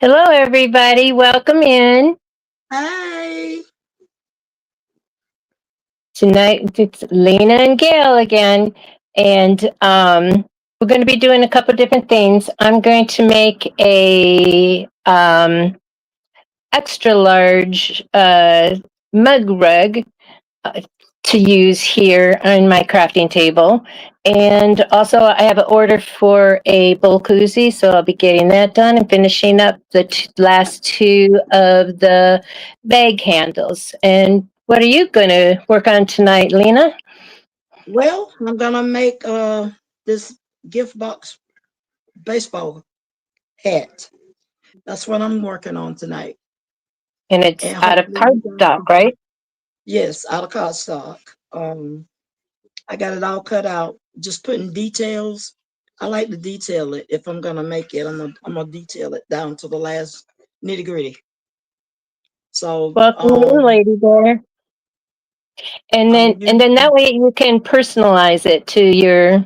Hello, everybody. Welcome in. Hi. Tonight, it's Lena and Gail again. And we're going to be doing a couple different things. I'm going to make a extra large mug rug uh, to use here on my crafting table. And also, I have an order for a bowl koozie, so I'll be getting that done and finishing up the last two of the bag handles. And what are you going to work on tonight, Lena? Well, I'm gonna make this gift box baseball hat. That's what I'm working on tonight. And it's And out of hopefully you cardstock, guys, right? yes, out of cardstock. I got it all cut out. Just putting details. I like to detail it. If I'm gonna make it, I'm gonna detail it down to the last nitty gritty. So Welcome in, lady there. And I'm then, gonna use and then that way you can personalize it to your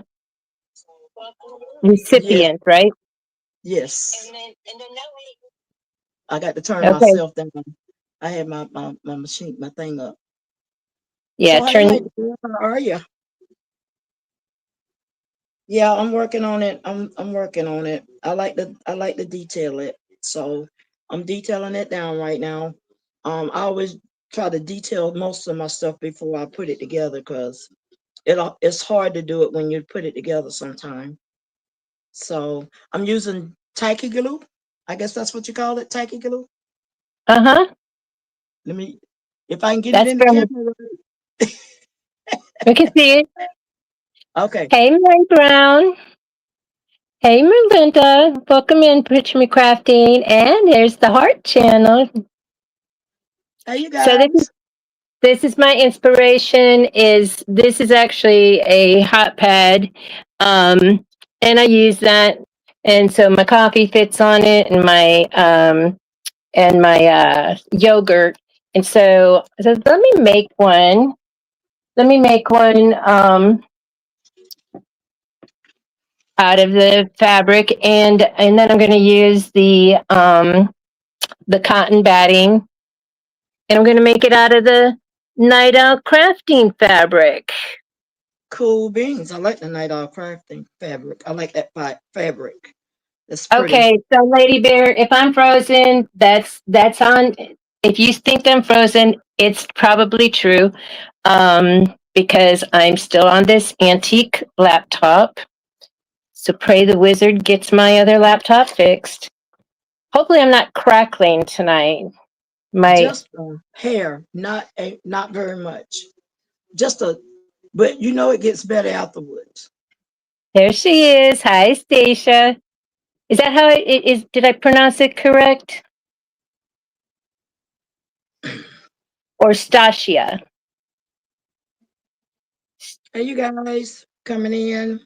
yes, recipient, right? yes. I got to turn Okay. myself down. I had my machine, my thing up. Yeah. So hey, Turn. lady, how are you? Yeah, I'm working on it. I'm working on it. I like to detail it. So I'm detailing it down right now. I always try to detail most of my stuff before I put it together because it's hard to do it when you put it together sometime. So I'm using tacky glue. I guess that's what you call it, tacky glue. Uh huh. Let me, if I can get it That's in the from. camera. We can see it. Okay. Hey, Mary Brown. Hey, Melinda. Welcome in, Picture Me Crafting. And there's the Heart Channel. Hey, you So guys. this is my inspiration. This is actually a hot pad, and I use that, and so my coffee fits on it, and my yogurt. And so I said, let me make one. Let me make one out of the fabric, and then I'm going to use the cotton batting, and I'm going to make it out of the night out crafting fabric. Cool beans. I like the night owl crafting fabric. I like that fabric. It's pretty. Okay, so Lady Bear, if I'm frozen, that's on. If you think I'm frozen, it's probably true, because I'm still on this antique laptop. So pray the wizard gets my other laptop fixed. Hopefully, I'm not crackling tonight. My Just hair, not very much. Just a, but you know it gets better afterwards. There she is. Hi, Stacia. Is that how it is? Did I pronounce it correct? Or Stasia? Hey, you guys coming in?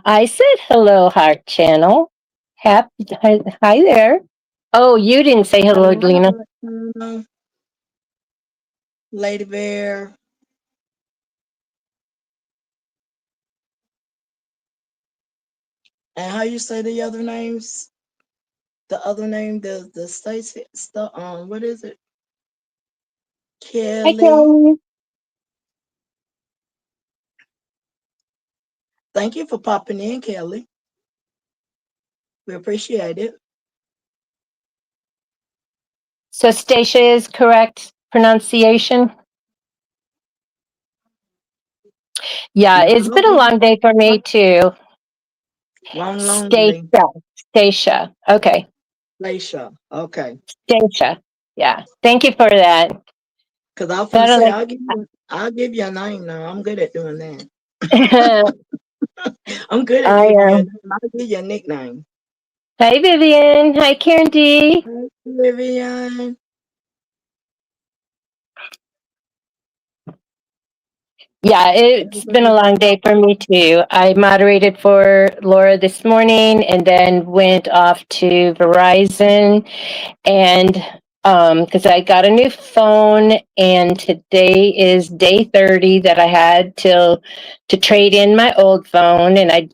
I said hello, Heart Channel. Hi there. Oh, you didn't say hello, Lena. Uh, Lady Bear. And how you say the other names? The other name, the Stacy stuff. What is it? Hi, Kelly. Kelly. Thank you for popping in, Kelly. We appreciate it. So Stacia is correct pronunciation. Yeah, Well, it's I'll been a give you long day for me too. one Stacia. lonely Stacia. Okay. Laisha. Okay. Stacia. Yeah. Thank you for that. Because I was I gonna don't say like. I'll give you a name now. I'm good at doing that. I I'm good at giving you a am. name. I'll give you a nickname. Hi, Vivian. Hi, Karen D. Hey, Vivian. Yeah, it's been Everybody a long doing day for me too. I moderated for Laura this morning and then went off to Verizon. And because I got a new phone, and today is day 30 that I had to trade in my old phone, and I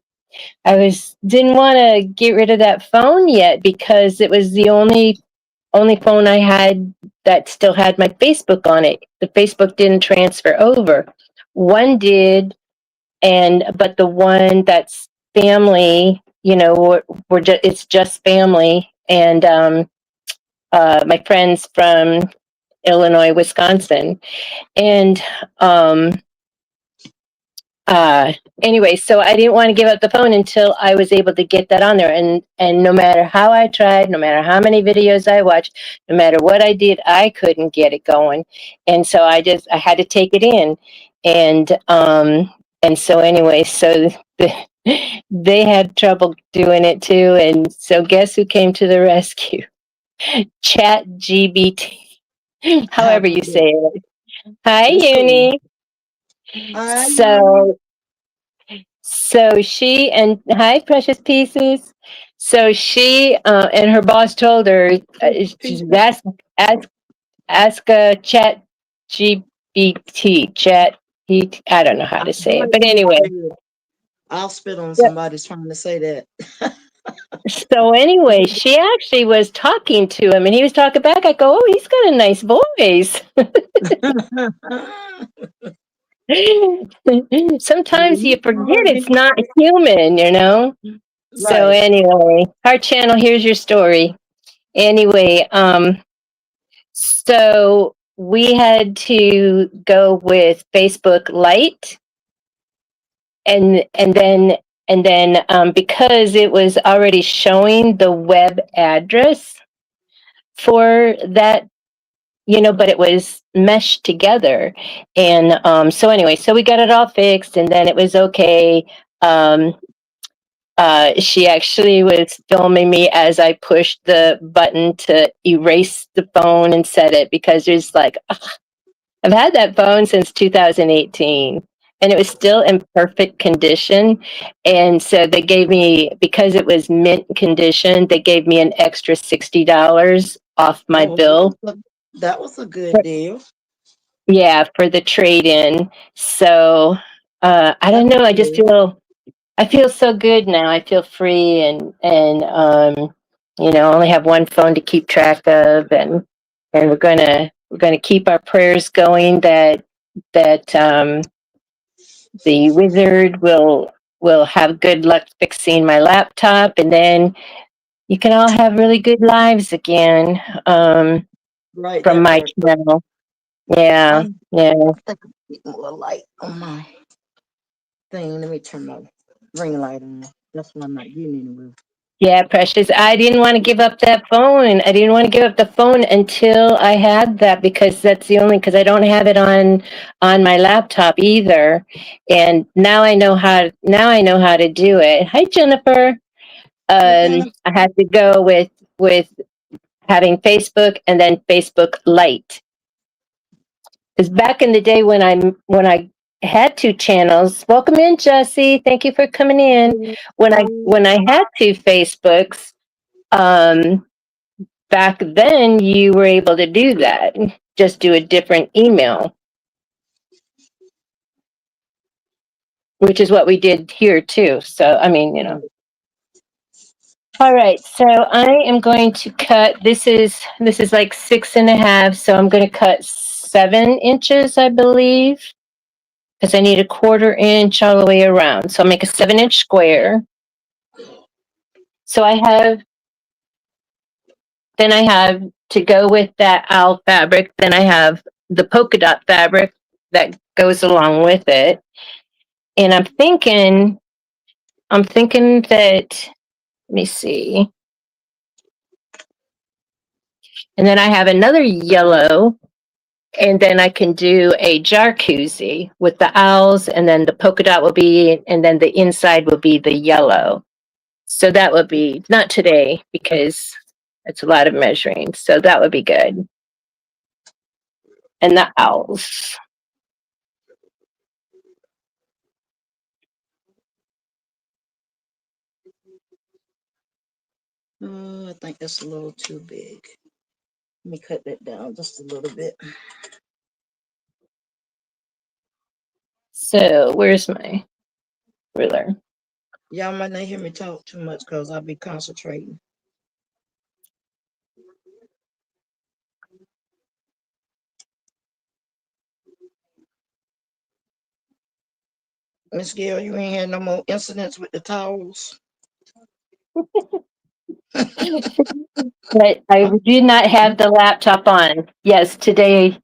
didn't want to get rid of that phone yet because it was the only phone I had that still had my Facebook on it. The Facebook didn't transfer over. One did, but the one that's family, it's just family, and my friends from Illinois, Wisconsin, and um, uh anyway, so I didn't want to give up the phone until I was able to get that on there, and no matter how I tried, no matter how many videos I watched, no matter what I did, I couldn't get it going. And so I had to take it in, and so anyway, so they had trouble doing it too, and so guess who came to the rescue? Chat GBT, How however you about that? say it. Hi, It's cool. Uni. Hi, Uni. So So she and hi, precious pieces. So she and her boss told her, she's Pieces. ask ask a chat GPT chat. I don't know how to say Go it, but ahead, anyway. say it. I'll spit on Yep. somebody's trying to say that. So anyway, she actually was talking to him, and he was talking back. I go, oh, he's got a nice voice. Sometimes you forget it's not human, you know. So Right. anyway, our channel. Here's your story. Anyway, so we had to go with Facebook Lite, and then because it was already showing the web address for that, but it was meshed together, and so anyway, so we got it all fixed, and then it was okay. Um, she actually was filming me as I pushed the button to erase the phone and set it, because there's like, I've had that phone since 2018, and it was still in perfect condition. And so they gave me, because it was mint condition, they gave me an extra $60 off my Oh, bill. that was a good deal. Yeah, for the trade in. So I That's don't know. good. I feel so good now. I feel free, and only have one phone to keep track of, and we're gonna keep our prayers going that the wizard will have good luck fixing my laptop, and then you can all have really good lives again, Right, from that my part. channel. Yeah, I'm yeah. I think I'm getting a little light on my thing. Let me turn my ring light on. That's what I'm not getting anywhere. Yeah, precious. I didn't want to give up that phone. I didn't want to give up the phone until I had that, because that's the only, because I don't have it on my laptop either. And now I know how to do it. Hi, Jennifer. Hey, Jennifer. I had to go with having Facebook and then Facebook Lite. Because back in the day when I had two channels, welcome in, Jesse. Thank you for coming in. When I had two Facebooks, um, back then you were able to do that. Just do a different email, which is what we did here too. So I mean, All right, so I am going to cut. This is like 6.5, so I'm going to cut 7 inches, I believe, because I need a 1/4 inch all the way around. So I'll make a 7-inch square. So I have to go with that owl fabric. Then I have the polka dot fabric that goes along with it. And I'm thinking that, let me see. And then I have another yellow, and then I can do a jar koozie with the owls, and then the polka dot will be, and then the inside will be the yellow. So that would be not today because it's a lot of measuring. So that would be good. And the owls. I think that's a little too big. Let me cut that down just a little bit. So where's my ruler? Y'all might not hear me talk too much because I'll be concentrating. Miss Gail, you ain't had no more incidents with the towels. But I do not have the laptop on. Yes, today,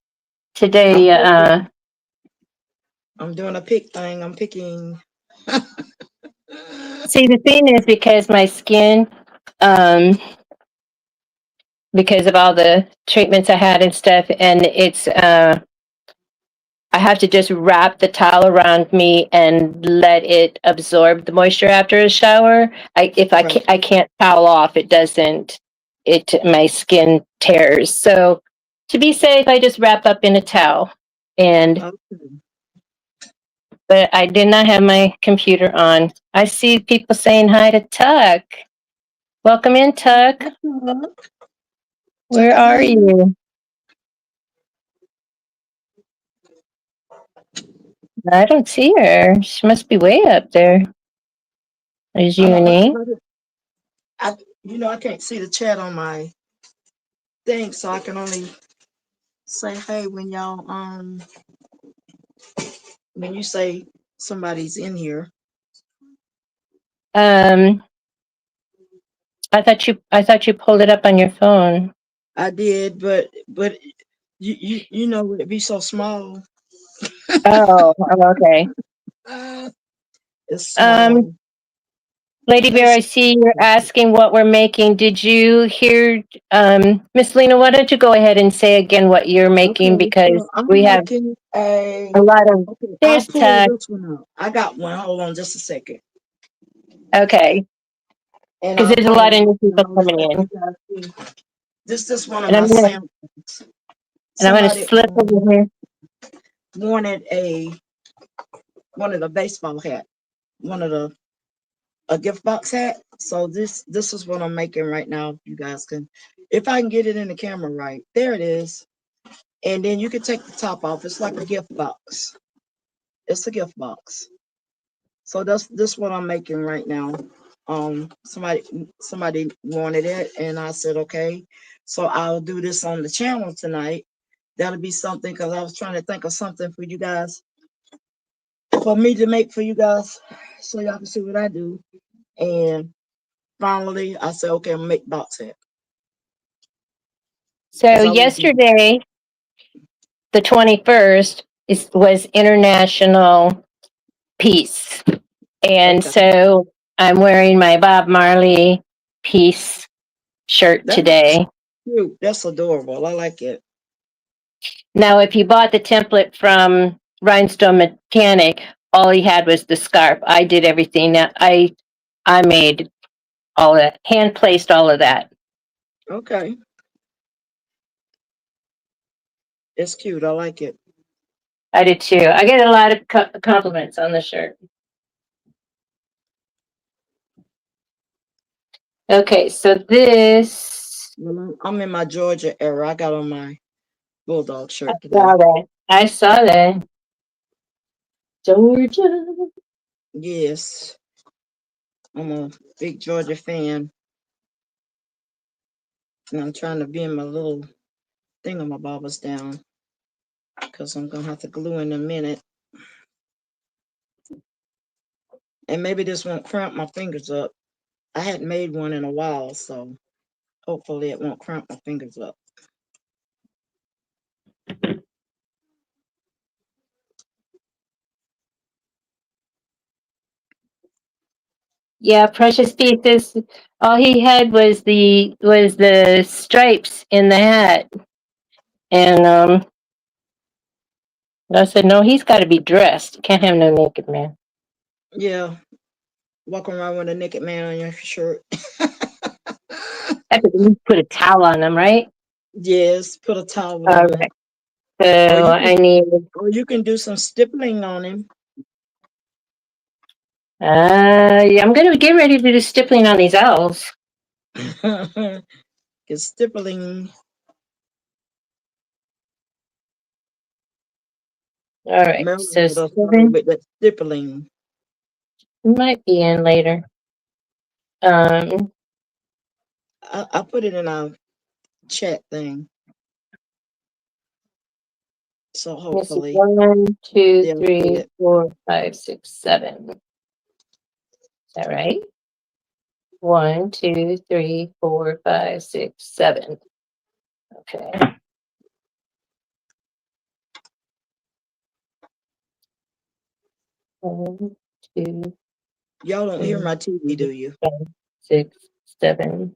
I'm doing a pick thing. I'm picking. see, the thing is because my skin, um, because of all the treatments I had and stuff, and I have to just wrap the towel around me and let it absorb the moisture after a shower. If I Right. I can't towel off, it doesn't. My skin tears. So to be safe, I just wrap up in a towel. And Okay. but I did not have my computer on. I see people saying hi to Tuck. Welcome in, Tuck. Tuck Where is are in here. you? I don't see her. She must be way up there. There's I don't know. Uni. I I can't see the chat on my thing, so I can only say hey when you say somebody's in here. Um, I thought you pulled it up on your phone. I did, but you know it'd be so small. Oh, okay. Uh, it's Um, small. Lady Bear, Let's I see you're asking what we're making. Did you hear, Miss Lena? Why don't you go ahead and say again what you're making okay. because So I'm we have making a. a lot of. Okay, I'll There's pull Tuck. this one out. I got one. Hold on just a second, Okay, and because I'll there's a pull lot it of out new and people I'll coming let you in, guys see. This one of and my I'm gonna samples. and I'm gonna Somebody slip over here. wanted one of the baseball hat, one of the a gift box hat. So this is what I'm making right now. You guys can, if I can get it in the camera right, there it is. And then you can take the top off. It's like a gift box. It's a gift box. So that's this what I'm making right now. Somebody wanted it, and I said okay. So I'll do this on the channel tonight. That'll be something because I was trying to think of something for you guys, for me to make for you guys, so y'all can see what I do. And finally, I said, okay, I'm gonna make box set So because I was yesterday, the 21st, was International Peace, and okay. so I'm wearing my Bob Marley Peace shirt That's today. cute. That's adorable. I like it. Now, if you bought the template from Rhinestone Mechanic, all he had was the scarf. I did everything. I made all that, hand placed all of that. Okay, it's cute. I like it. I did too. I get a lot of compliments on the shirt. Okay, so this. Well, I'm in my Georgia era. I got on my Bulldog I shirt today. saw that. I saw that. Georgia. Yes, I'm a big Georgia fan, and I'm trying to bend my little thingamabobbers down because I'm gonna have to glue in a minute. And maybe this won't cramp my fingers up. I hadn't made one in a while, so hopefully it won't cramp my fingers up. Yeah, Precious Pieces. All he had was the stripes in the hat, and I said, no, he's got to be dressed. Can't have no naked man. Yeah, walking around with a naked man on your shirt. Have to at least put a towel on him, right? Yes, put a towel All on him. right. So I need. Or you can do some stippling on him. Yeah, I'm gonna get ready to do stippling on these owls. Cause stippling All right, Maryland so get us started 7 with that stippling. might be in later. Um, I put it in our chat thing, so let's see, hopefully 1, 2, they'll see 3, it. 4, 5, 6, 7. Is that right? 1, 2, 3, 4, 5, 6, 7. Okay. 1, 2, Y'all don't hear 3, my TV, do you? 5, 6, 7.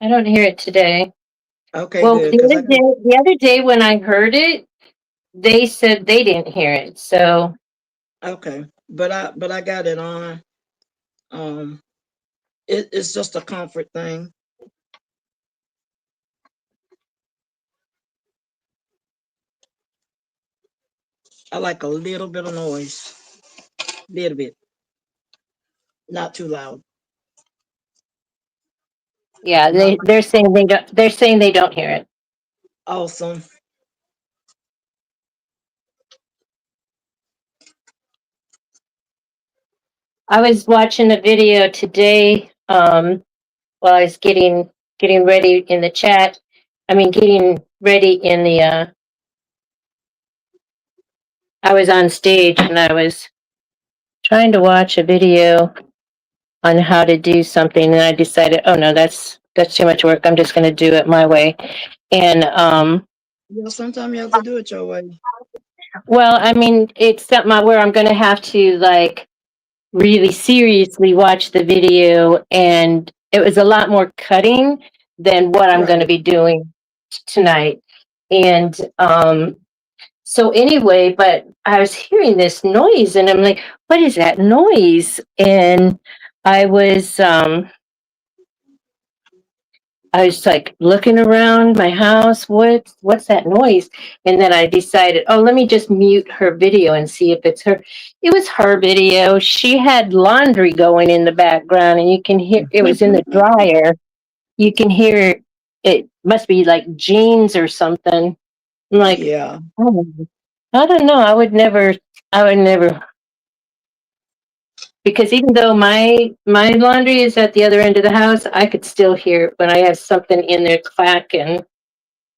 I don't hear it today. Okay, Well, good, because I got the other day when I heard it, they said they didn't hear it. So okay, but I got it on. Um, it's just a comfort thing. I like a little bit of noise, little bit, not too loud. yeah, Not like they're saying they don't hear it. awesome. I was watching a video today while I was getting ready in the chat. I mean, getting ready in the I was on stage and I was trying to watch a video on how to do something, and I decided, oh no, that's too much work. I'm just going to do it my way. And Yeah, sometimes you have to do it your way. well, I mean, it's something where I'm going to have to like really seriously watch the video, and it was a lot more cutting than what I'm going to Right. be doing tonight. And so anyway, but I was hearing this noise and I'm like, what is that noise? And I was um I was like looking around my house, what's that noise? And then I decided, oh, let me just mute her video and see if it's her. It was her video. She had laundry going in the background and you can hear it was in the dryer. You can hear it must be like jeans or something. I'm like, Yeah. oh, I don't know. I would never because even though my laundry is at the other end of the house, I could still hear it when I have something in there clacking.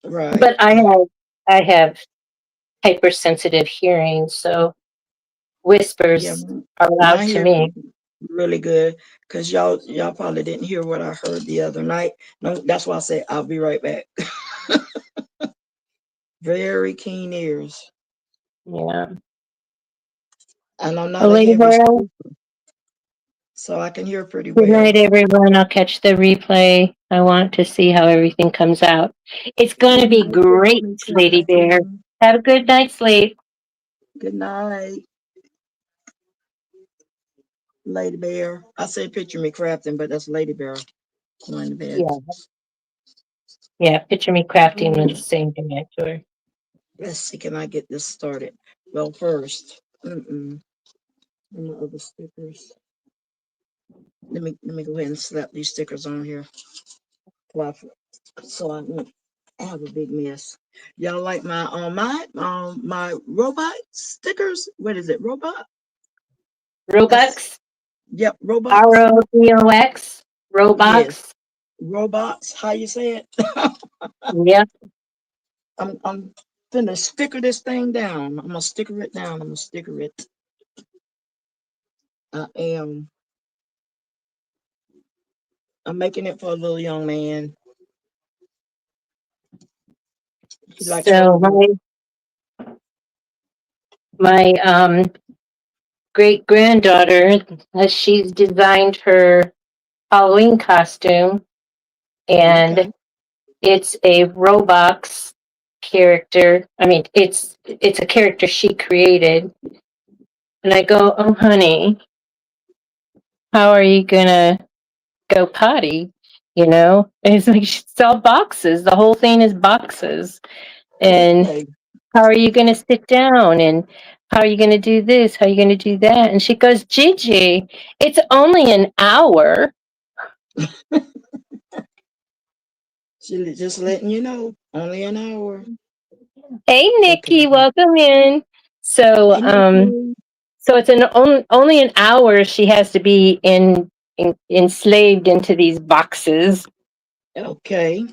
Right. But I have hypersensitive hearing, so Yeah. whispers are loud My to hearing me. is really good because y'all probably didn't hear what I heard the other night. No, that's why I say I'll be right back. Very keen ears, Yeah. and I'm not Well, a Lady heavy Laura, sleeper, so I can hear pretty good well. night, everyone. I'll catch the replay. I want to see how everything comes out. It's going to Good be night, great, Miss Lady Bear. Catherine. Have a good night's sleep. Good night, Lady Bear. I said picture me crafting, but that's Lady Bear going to bed. Yeah. Yeah. Picture me crafting with the same thing I to her. Let's see, can I get this started? Well, first, and the other stickers. Let me go ahead and slap these stickers on here. So I won't have a big mess. Y'all like my robot stickers? What is it? Robot? That's Robux, yep, robots. ROBOX, Yes, Robux. robots. How you say it? Yeah. I'm finna sticker this thing down. I'm gonna sticker it down. I'm gonna sticker it. I am. I'm making it for a little young man. He likes So robots. my great granddaughter, she's designed her Halloween costume, and Okay. it's a Roblox character. I mean, it's a character she created, and I go, "Oh, honey, how are you gonna go potty?" You know, and it's like it's all boxes. The whole thing is boxes, and Okay. how are you gonna sit down? And how are you gonna do this? How are you gonna do that? And she goes, Gigi, it's only an hour. She just letting you know. Only an hour. Hey, Okay. Nikki, welcome in. So, Hey, Nikki. so it's only an hour she has to be enslaved into these boxes. Okay.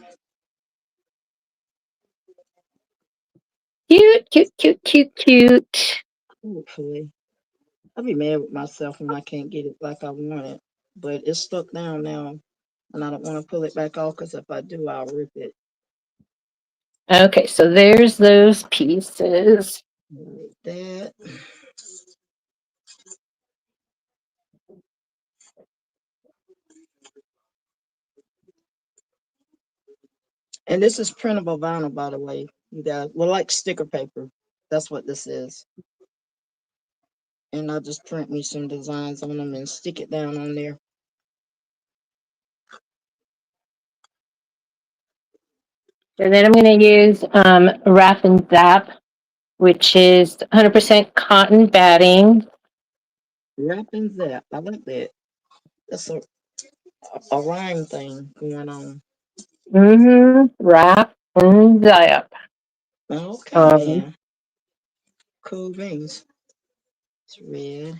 Cute, cute, cute, cute, cute. Hopefully. I'll be mad with myself when I can't get it like I want it. But it's stuck down now. And I don't want to pull it back off because if I do, I'll rip it. Okay, so there's those pieces. Like that. And this is printable vinyl, by the way. You guys, well, like sticker paper. That's what this is. And I'll just print me some designs on them and stick it down on there. And then I'm going to use Wrap and Zap, which is 100% cotton batting. Wrap and zap. I like that. That's a rhyme thing going on. Wrap and Zap. Okay, Um, now. Cool beans. It's red.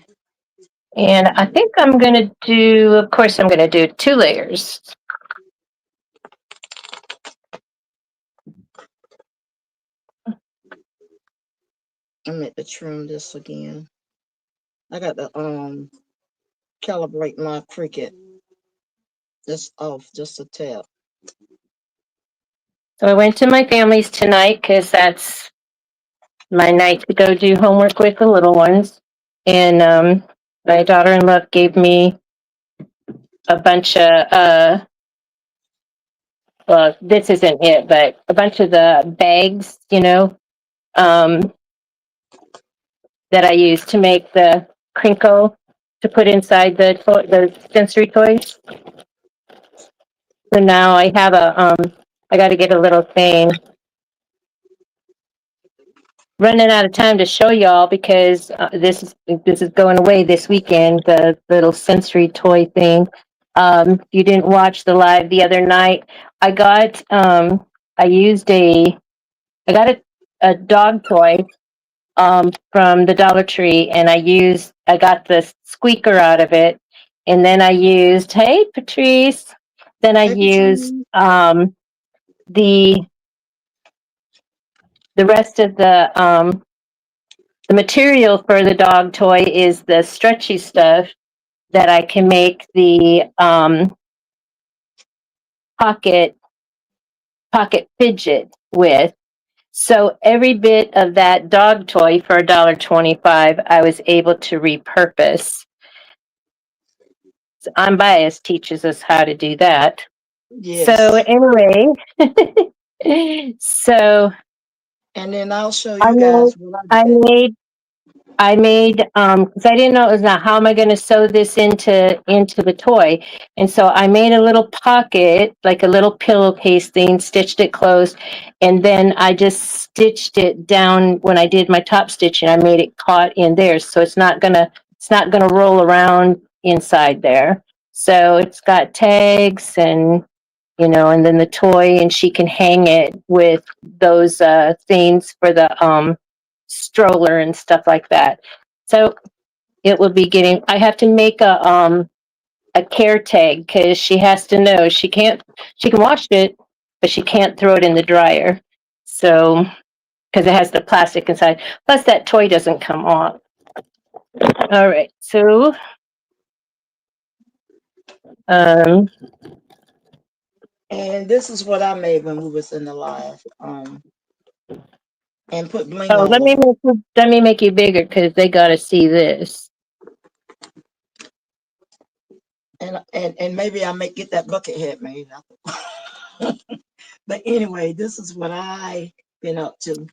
and I think I'm going to do, of course, I'm going to do 2 layers. I meant to trim this again. I got to calibrate my Cricut. Just off, just a tap. So I went to my family's tonight because that's my night to go do homework with the little ones. And my daughter-in-law gave me a bunch of, well, this isn't it, but a bunch of the bags, um, that I use to make the crinkle to put inside the sensory toys. So now I have I got to get a little thing. Running out of time to show y'all because this is going away this weekend. The little sensory toy thing. If you didn't watch the live the other night, I got I used I got a dog toy from the Dollar Tree, and I got the squeaker out of it, and then I used, hey Patrice, then I Hey, used Patrice. the rest of the material for the dog toy is the stretchy stuff that I can make the pocket fidget with. So every bit of that dog toy for $1.25, I was able to repurpose. Unbiased teaches us how to do that. So Yes. anyway, so And then I'll show I you made guys what I I did. made I made because I didn't know it was not how am I going to sew this into the toy, and so I made a little pocket, like a little pillowcase thing, stitched it closed, and then I just stitched it down when I did my top stitching. I made it caught in there, so it's not gonna roll around inside there. So it's got tags and and then the toy, and she can hang it with those things for the stroller and stuff like that. So it will be getting. I have to make a care tag because she has to know she can't. She can wash it, but she can't throw it in the dryer. So because it has the plastic inside. Plus that toy doesn't come off. All right. So um. And this is what I made when we was in the live. And put bling Oh, all over. let me make you bigger because they got to see this. And maybe I may get that bucket head made. But anyway, this is what I been up to.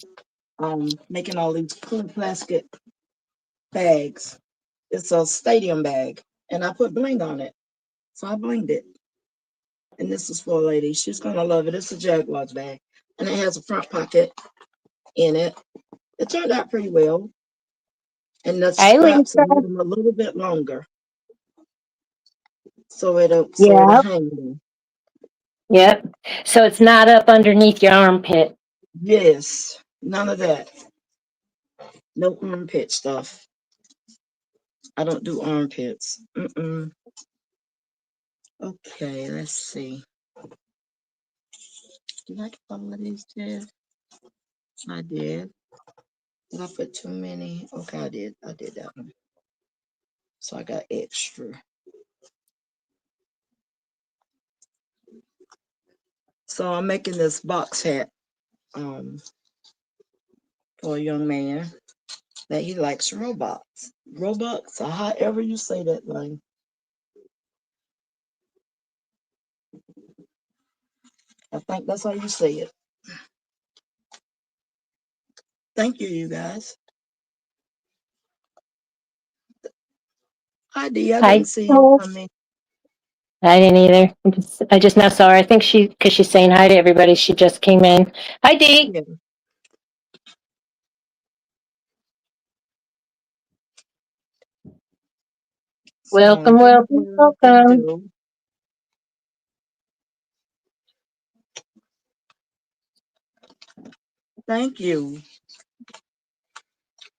Making all these cool plastic bags. It's a stadium bag, and I put bling on it. So I blinged it. And this is for a lady. She's gonna love it. It's a Jaguars bag, and it has a front pocket in it. It turned out pretty well, and the Hi, straps Lisa. made them a little bit longer. so it'll Yeah. hang. Yep. So it's not up underneath your armpit. Yes, none of that. No armpit stuff. I don't do armpits. Mm-mm. Okay, let's see. Did I get all of these, Jeff? I did. Did I put too many? Okay, I did. I did that one. So I got extra. So I'm making this box hat um for a young man that he likes robots. Robots, or however you say that thing. I think that's how you say it. Thank you, you guys. Hi, Dee. I I didn't see you oh, come in. I didn't either. I just now saw her. I think because she's saying hi to everybody. She just came in. Hi, Dee. Yeah. So I'm Welcome, doing welcome, what I can welcome. do. Thank you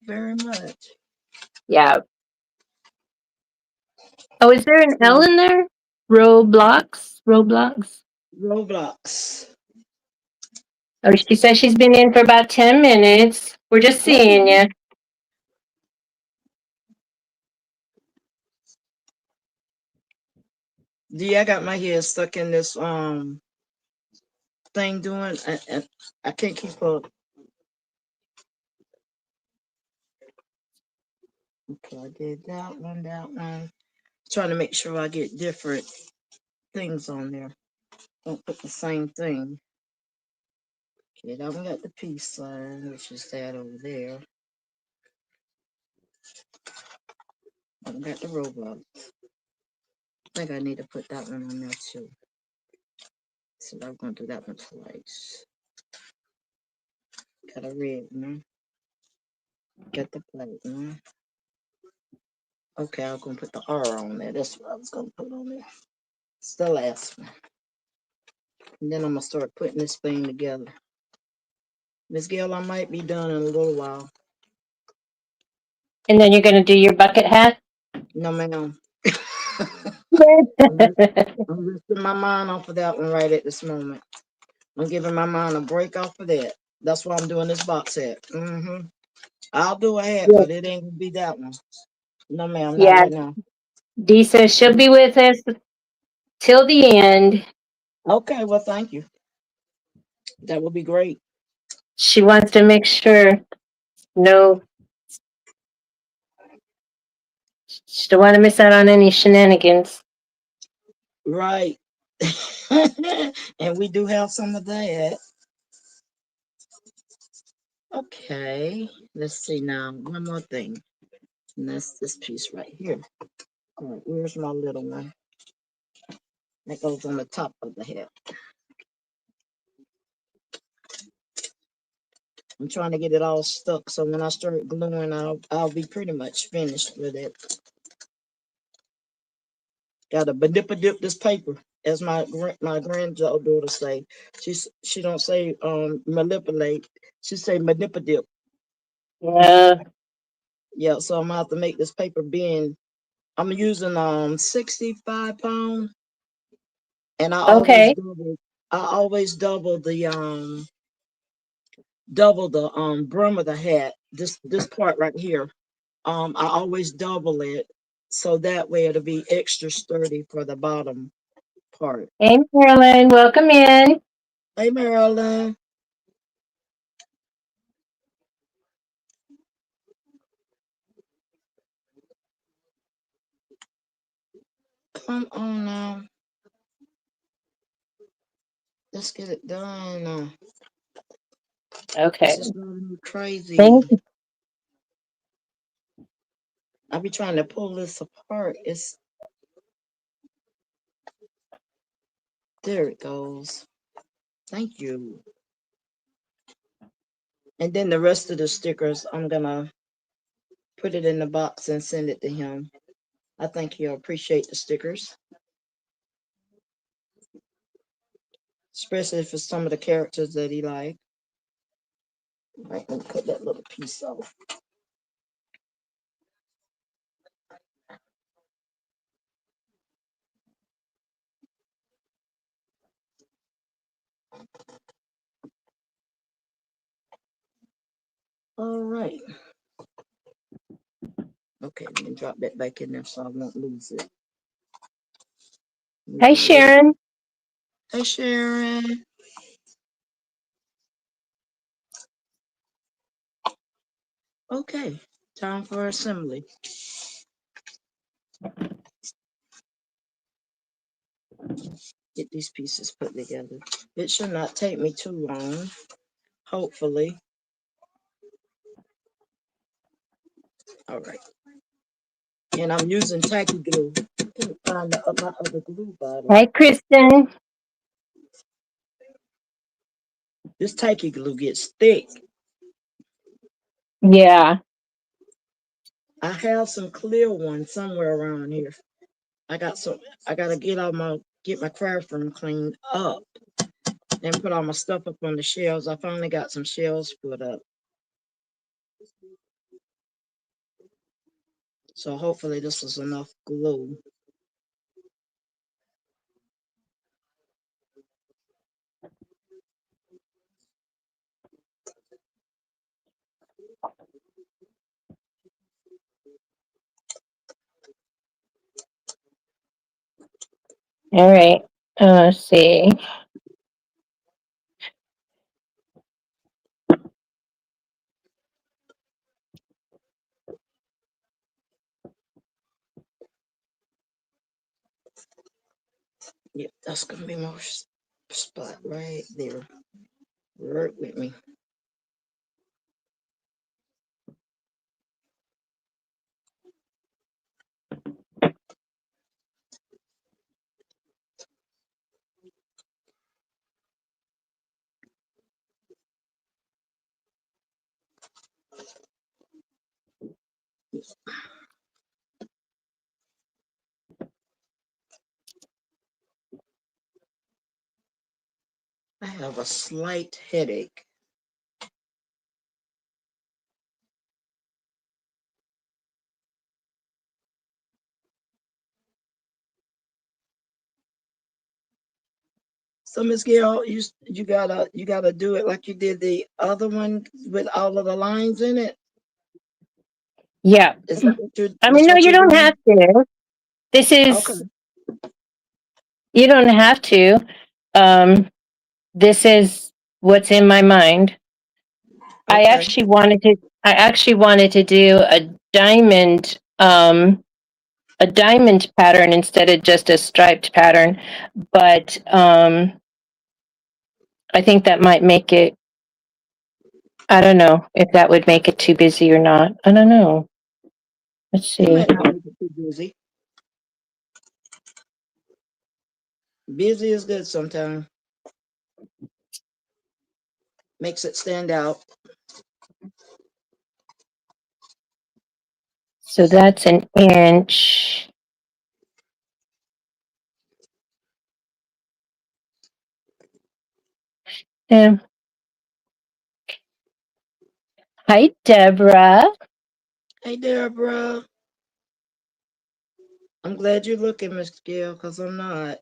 very much. Yeah. Oh, is there an L So, in there? Roblox? Roblox? Roblox. Oh, she says she's been in for about 10 minutes. We're just seeing Okay. you. Dee, I got my head stuck in this thing doing, and I can't keep up. Okay, I did that one, that one. Trying to make sure I get different things on there. Don't put the same thing. Okay, that one got the peace sign, which is that over there. That one got the robot. I think I need to put that one on there too. So I'm gonna do that one twice. Got a red one. Got the black one. Okay, I'm gonna put the R on there. That's what I was gonna put on there. It's the last one. And then I'm gonna start putting this thing together. Miss Gail, I might be done in a little while. And then you're going to do your bucket hat? No, ma'am. I'm lifting my mind off of that one right at this moment. I'm giving my mind a break off of that. That's why I'm doing this box set. I'll do a hat, Yeah. but it ain't gonna be that one. No, ma'am, not Yeah. right now. Dee says she'll be with us till the end. Okay, well, thank you. That would be great. She wants to make sure no, she don't want to miss out on any shenanigans. Right. And we do have some of that. Okay, let's see now. One more thing. And that's this piece right here. All right, where's my little one? That goes on the top of the hat. I'm trying to get it all stuck so when I start gluing, I'll be pretty much finished with it. Gotta dip this paper, as my granddaughter say. She don't say manipulate. She say manipulate. Yeah. Yeah, so I'm gonna have to make this paper bend. I'm using 65 pound, and Okay. I always double the brim of the hat. This part right here. I always double it so that way it'll be extra sturdy for the bottom part. Hey, Marilyn, welcome in. Hey, Marilyn, come on now. Let's get it done. This Okay. is driving me Thank crazy. you. I be trying to pull this apart. There it goes. Thank you. And then the rest of the stickers, I'm gonna put it in the box and send it to him. I think he'll appreciate the stickers. especially for some of the characters that he liked. Right, let me cut that little piece off. All right. Okay, let me drop that back in there so I won't lose it. Hi, Sharon. Hey, Sharon. Okay, time for assembly. Get these pieces put together. It should not take me too long, hopefully. All right. And I'm using tacky glue. I can't find my other glue bottle. Hi, Kristen. This tacky glue gets thick. Yeah. I have some clear ones somewhere around here. I gotta get my craft room cleaned up and put all my stuff up on the shelves. I finally got some shelves put up. So hopefully this is enough glue. All right. Let's see. Yep, that's gonna be my spot right there. Work with me. I have a slight headache. So Miss Gail, you gotta do it like you did the other one with all of the lines in it. Yeah. Is that what you're? I That's mean, no, what you you're don't doing? have to. This Okay. is, you don't have to. Um, this is what's in my mind. I Okay. actually wanted to do a diamond pattern instead of just a striped pattern, but I think that might make it, I don't know if that would make it too busy or not. I don't know. Let's It see. might not make it too busy. Busy is good sometimes. Makes it stand out. So that's an inch. Yeah. Hi, Deborah. Hey Deborah. I'm glad you're looking, Miss Gail, because I'm not.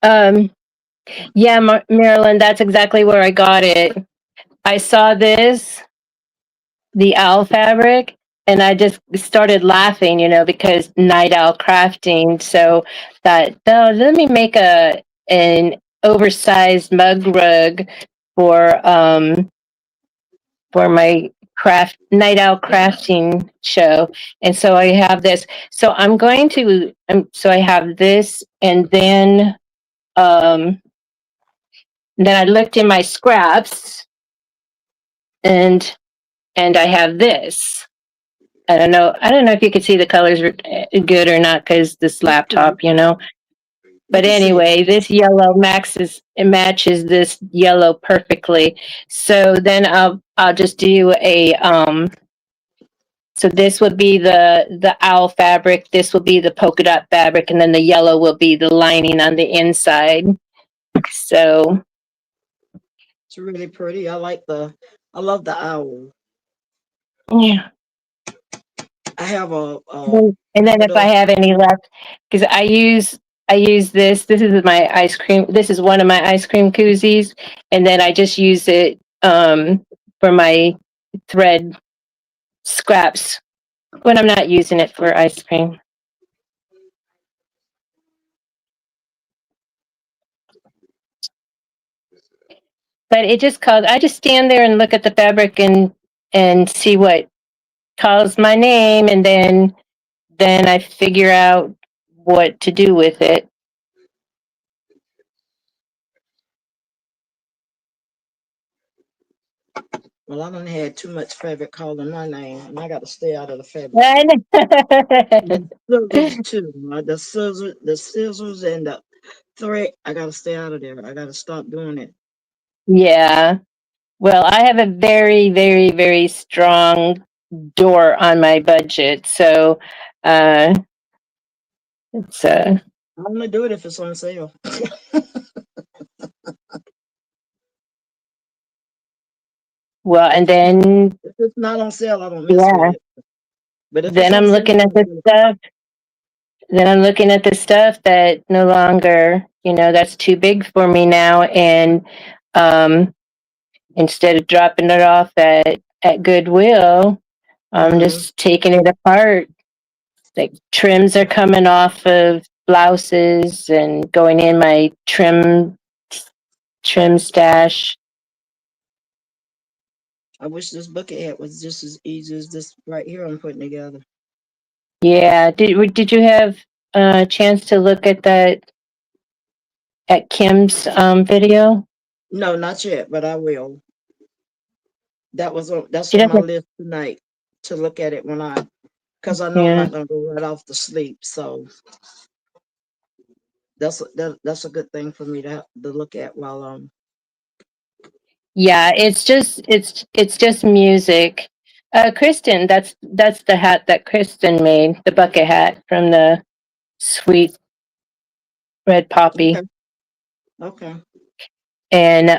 Um, yeah, Marilyn, that's exactly where I got it. I saw this, the owl fabric, and I just started laughing, because night owl crafting. So thought, oh, let me make an oversized mug rug for my night owl crafting show. And so I have this. So so I have this, and then I looked in my scraps, and I have this. I don't know. I don't know if you could see the colors good or not because this laptop. You But can see it. anyway, this yellow matches this yellow perfectly. So then I'll just do So this would be the owl fabric, this will be the polka dot fabric, and then the yellow will be the lining on the inside. So, It's really pretty. I love the owl. yeah. I have a And then if I little, have any left, because I use this is my ice cream, this is one of my ice cream koozies, and then I just use it for my thread scraps when I'm not using it for ice cream. But it just calls, I just stand there and look at the fabric and see what calls my name, and then I figure out what to do with it. well, I done had too much fabric calling my name, and I got to stay out of the fabric. And scissors too. The scissors and the thread. I got to stay out of there. I got to stop doing it. Yeah. Well, I have a very, very, very strong door on my budget. So it's I only do it if it's on sale. well, and then If it's not on sale, I don't mess yeah, with it. But if it's then on I'm sale, looking at I the do it. stuff. Then I'm looking at the stuff that no longer, that's too big for me now. And instead of dropping it off at Goodwill, I'm Mhm. just taking it apart. Like trims are coming off of blouses and going in my trim stash. I wish this bucket hat was just as easy as this right here I'm putting together. Yeah. Did you have a chance to look at Kim's video? No, not yet, but I will. That's She on my doesn't. list tonight to look at it because I know I'm Yeah. not gonna go right off to sleep. So that's a good thing for me to look at while Yeah. It's just music. Kristen, that's the hat that Kristen made, the bucket hat from the Sweet Red Poppy, okay. Okay. and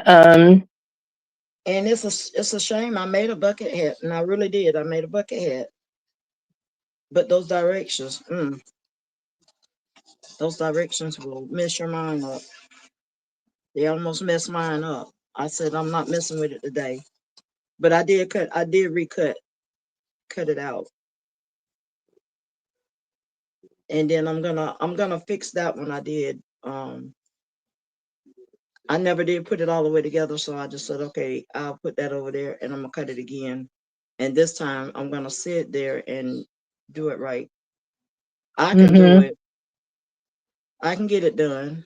And it's a shame I made a bucket hat, and I really did. I made a bucket hat, but those directions will mess your mind up. They almost messed mine up. I said I'm not messing with it today, but I did cut. I did cut it out, and then I'm gonna fix that one. I did. I never did put it all the way together, so I just said, okay, I'll put that over there, and I'm gonna cut it again. And this time I'm gonna sit there and do it right. I can do mhm. it. I can get it done.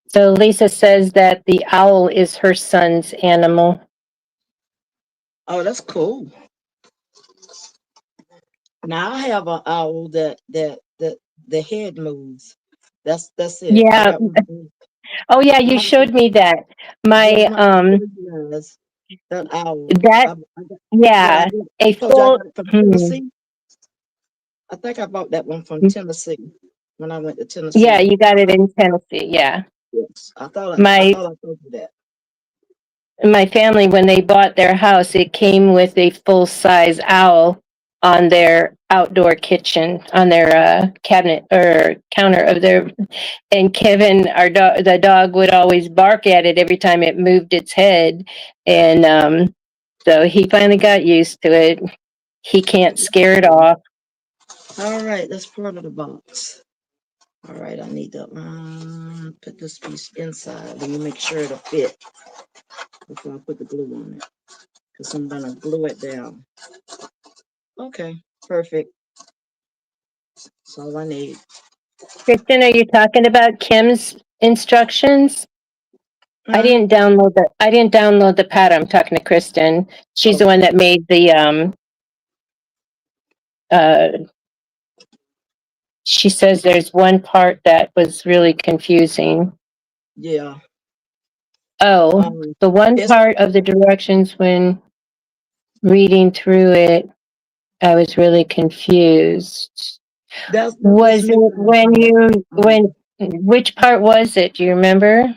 So Lisa says that the owl is her son's animal. Oh, that's cool. Now I have an owl that the head moves. That's it. I Yeah. got one. Oh yeah, you Mine showed me that. Yeah, My mine does. That owl. that Yeah, yeah, a I told you I full got it from hmm. Tennessee. I think I bought that one from Tennessee when I went to Yeah, Tennessee. you got it in Tennessee. Yeah. Yes, I My thought I told you that. my family, when they bought their house, it came with a full size owl on their outdoor kitchen, on their cabinet or counter of their. And Kevin, the dog, would always bark at it every time it moved its head, and so he finally got used to it. He can't scare it off. All right, that's part of the box. All right, I need to put this piece inside. Let me make sure it'll fit before I put the glue on it, because I'm gonna glue it down. Okay, perfect. That's all I need. Kristen, are you talking about Kim's instructions? Huh? I didn't download the pattern. I'm talking to Kristen. She's the one Okay. that made the uh she says there's one part that was really confusing. Yeah. Oh, Um, the one it's part of the directions when reading through it, I was really confused. That's Was just it me. when which part was it? Do you remember?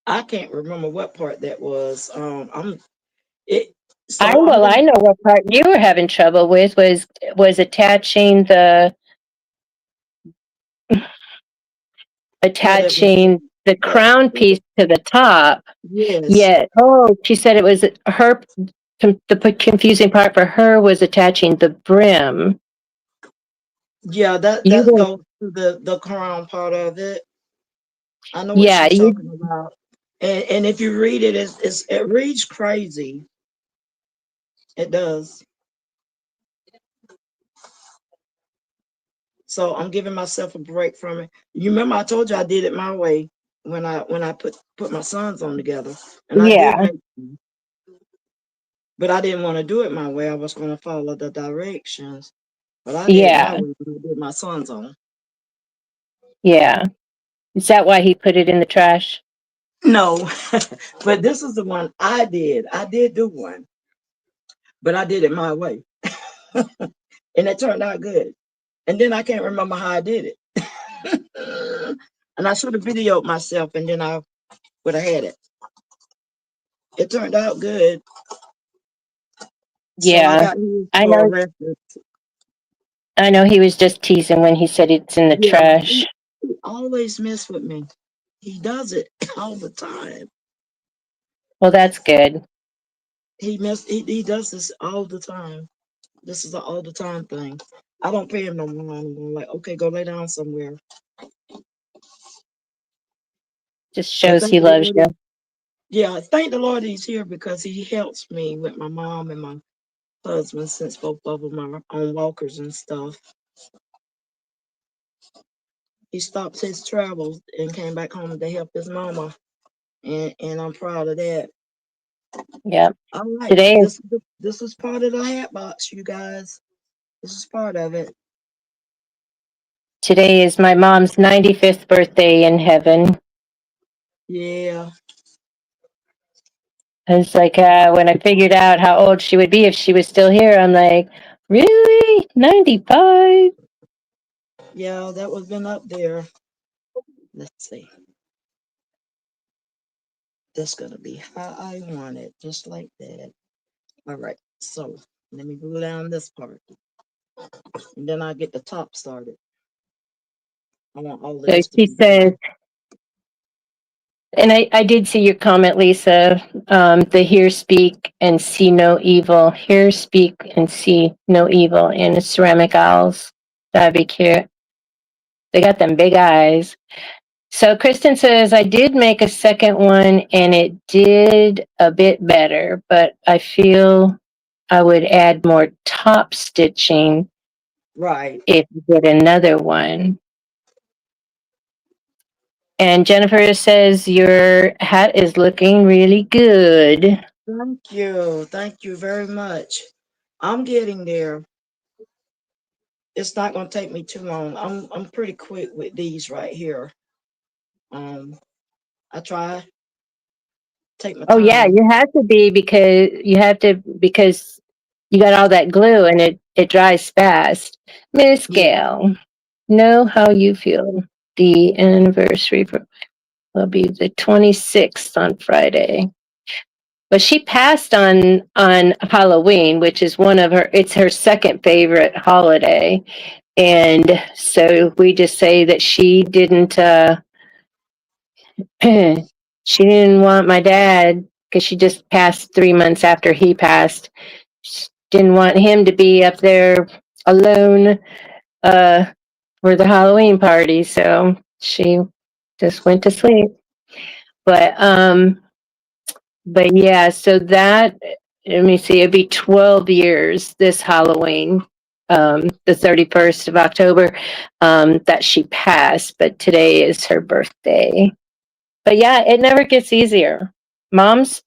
I can't remember what part that was. I'm it. I So I'm well, gonna I know what part you were having trouble with was what it was. attaching the That crown piece to the top. yes, Yeah. Oh, she said it was her. The confusing part for her was attaching the brim. yeah. You That didn't. goes to the crown part of it. I know what Yeah. she's You. talking about. And if you read it, it reads crazy. It does. So I'm giving myself a break from it. You remember I told you I did it my way when I put my sons on together, and I did Yeah. make them, but I didn't want to do it my way. I was going to follow the directions, but I did it my Yeah. way when I did my sons on. Yeah. Is that why he put it in the trash? No, but this is the one I did. I did do one, but I did it my way, and it turned out good. And then I can't remember how I did it. And I should have videoed myself, and then I would have had it. It turned out good. So I Yeah. got used I for a know. reference. I know he was just teasing when he said it's in the Yeah, trash. he always mess with me. He does it all the time. Well, that's good. He does this all the time. This is an all the time thing. I don't pay him no mind. I'm like, okay, go lay down somewhere. Just But shows thank he the loves Lord. you. Yeah, thank the Lord he's here because he helps me with my mom and my husband since both of them are on walkers and stuff. He stopped his travels and came back home to help his mama, and I'm proud of that. Yep. All right, Today is this is part of the hat box, you guys. This is part of it. today is my mom's 95th birthday in heaven. Yeah, It's like when I figured out how old she would be if she was still here, I'm like, really? 95? yeah, that was been up there. Let's see. That's gonna be how I want it, just like that. All right, so let me glue down this part, and then I'll get the top started. I want all of So this to she be says, done. and I did see your comment, Lisa. The hear, speak, and see no evil. Hear, speak, and see no evil in the ceramic owls. That'd be cute. They got them big eyes. So Kristen says, I did make a second one and it did a bit better, but I feel I would add more top stitching Right. if you did another one. And Jennifer says, your hat is looking really good. Thank you. Thank you very much. I'm getting there. It's not gonna take me too long. I'm pretty quick with these right here. Um, I try, take my Oh yeah, time. you have to be because you got all that glue and it dries fast. Miss Yeah. Gail, know how you feel. The anniversary will be the 26th on Friday. But she passed on Halloween, which is it's her second favorite holiday. And so we just say that she didn't she didn't want my dad because she just passed 3 months after he passed. She didn't want him to be up there alone uh for the Halloween party, so she just went to sleep. But yeah, so that let me see, it'd be 12 years this Halloween, the 31st of October, that she passed, but today is her birthday. But yeah, it never gets easier. Moms,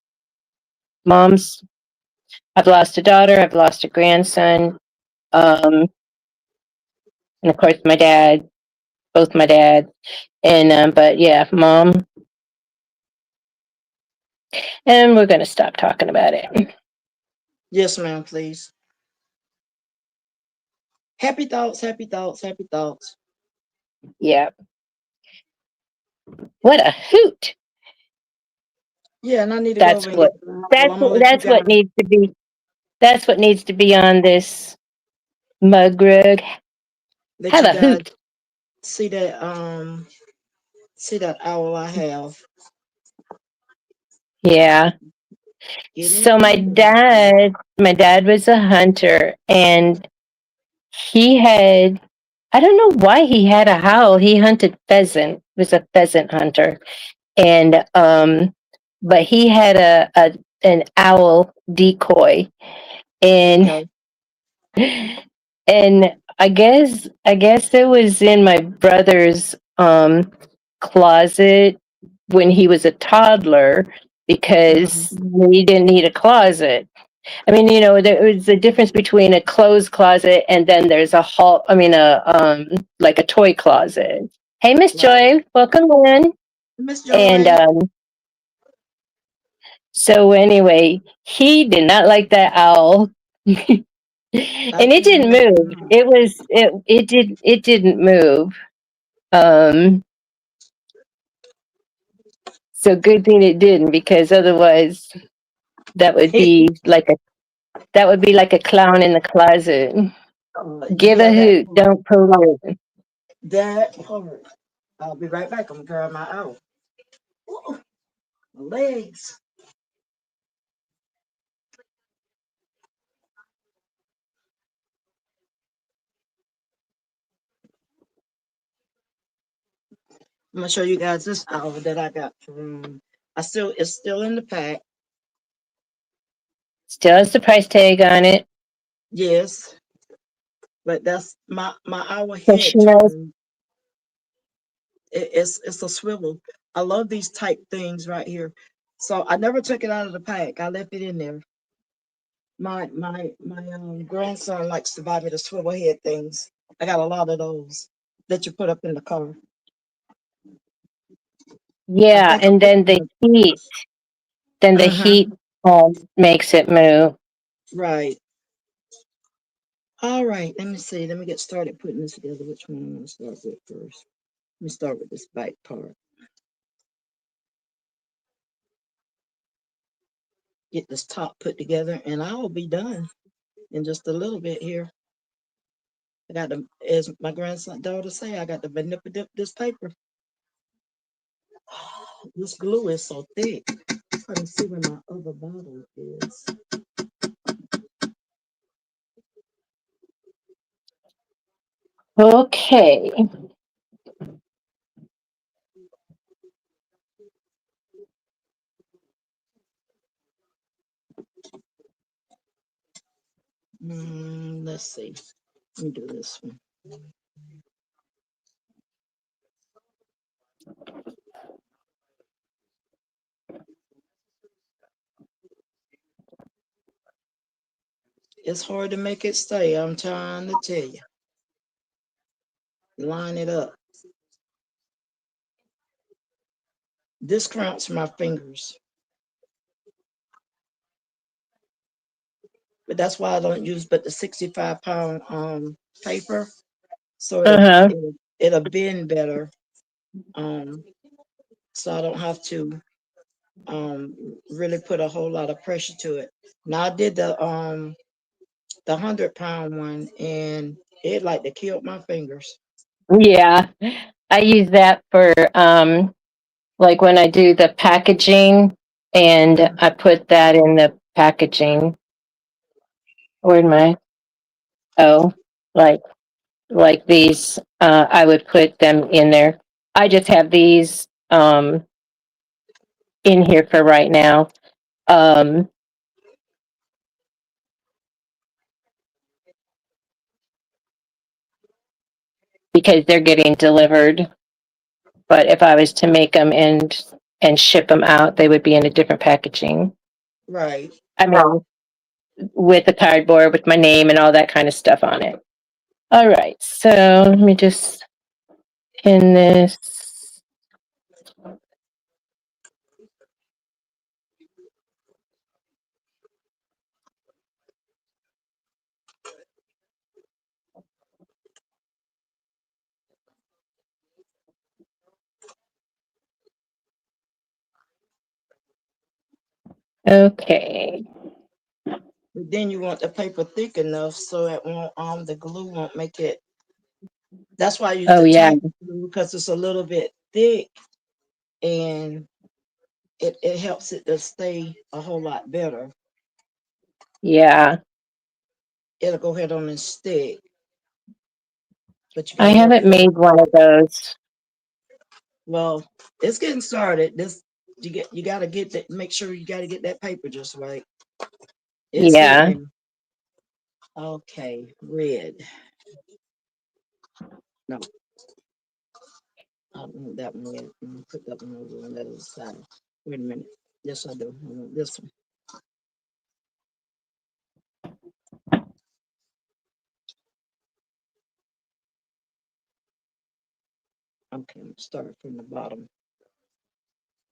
moms, I've lost a daughter, I've lost a grandson, and of course my dad, both my dads. And but yeah, mom, And we're going to stop talking about it. Yes, ma'am, please. Happy thoughts, happy thoughts, happy thoughts. Yeah. What a hoot. Yeah, and I need to go That's over and what get the apple. that's I'm gonna let you that's guys. what needs to be that's what needs to be on this mug rug. Let Have you a guys hoot. see that. See that owl I have. Yeah. Getting So cute. my dad was a hunter, and he had, I don't know why he had a howl. He hunted pheasant, was a pheasant hunter. And but he had a an owl decoy. And Okay. and I guess it was in my brother's closet when he was a toddler, Hmm. because he didn't need a closet. I mean, there was a difference between a closed closet and then there's a hall. I mean, a like a toy closet. Hey, Miss Right. Joy, welcome in. Miss And Joy. so anyway, he did not like that owl, and I it can didn't move. imagine. It didn't move. Um, so good thing it didn't, because otherwise that would be like a that would be like a clown in the closet. Give a Yeah, that hoot, don't pollute. part. I'll be right back. I'm gonna grab my owl. Ooh, my legs. I'm gonna show you guys this owl that I got from. It's still in the pack. Still has the price tag on it. Yes, but that's my owl So she head knows. turn. It's a swivel. I love these type things right here. So I never took it out of the pack. I left it in there. My grandson likes to buy me the swivel head things. I got a lot of those that you put up in the car. I Yeah, think I'm and getting them. then the Uh-huh. heat makes it move. Right. All right. Let me see. Let me get started putting this together. Which one I'm gonna start with first? Let me start with this back part. Get this top put together, and I will be done in just a little bit here. I got to, as my grandson daughter say, I got to manipulate this paper. This glue is so thick. Let me see where my other bottle is. Okay. Let's see. Let me do this one. It's hard to make it stay. I'm trying to tell you. Line it up. This cramps my fingers, but that's why I don't use but the 65-pound paper, so Uh-huh. it'll bend better. Um, so I don't have to really put a whole lot of pressure to it. Now I did the 100-pound one, and it like to kill my fingers. Yeah. I use that for like when I do the packaging, and I put that in the packaging. Where'd my oh, like these, I would put them in there. I just have these in here for right now. Um, because they're getting delivered. But if I was to make them and ship them out, they would be in a different packaging. Right. I mean, with the cardboard with my name and all that kind of stuff on it. All right, so let me just pin this. Okay. But then you want the paper thick enough so it won't the glue won't make it. That's why I use Oh, the yeah. Type glue because it's a little bit thick and it helps it to stay a whole lot better. Yeah. It'll go ahead on and stick, but you I gotta work haven't real. made one of those. Well, it's getting started. This you gotta get that. Make sure you gotta get that paper just right. It's getting Yeah. there. Okay, red. No, I don't want that one red. I'm gonna put that one over on the other side. Wait a minute. Yes, I do. I want this one. Okay, I'm gonna start from the bottom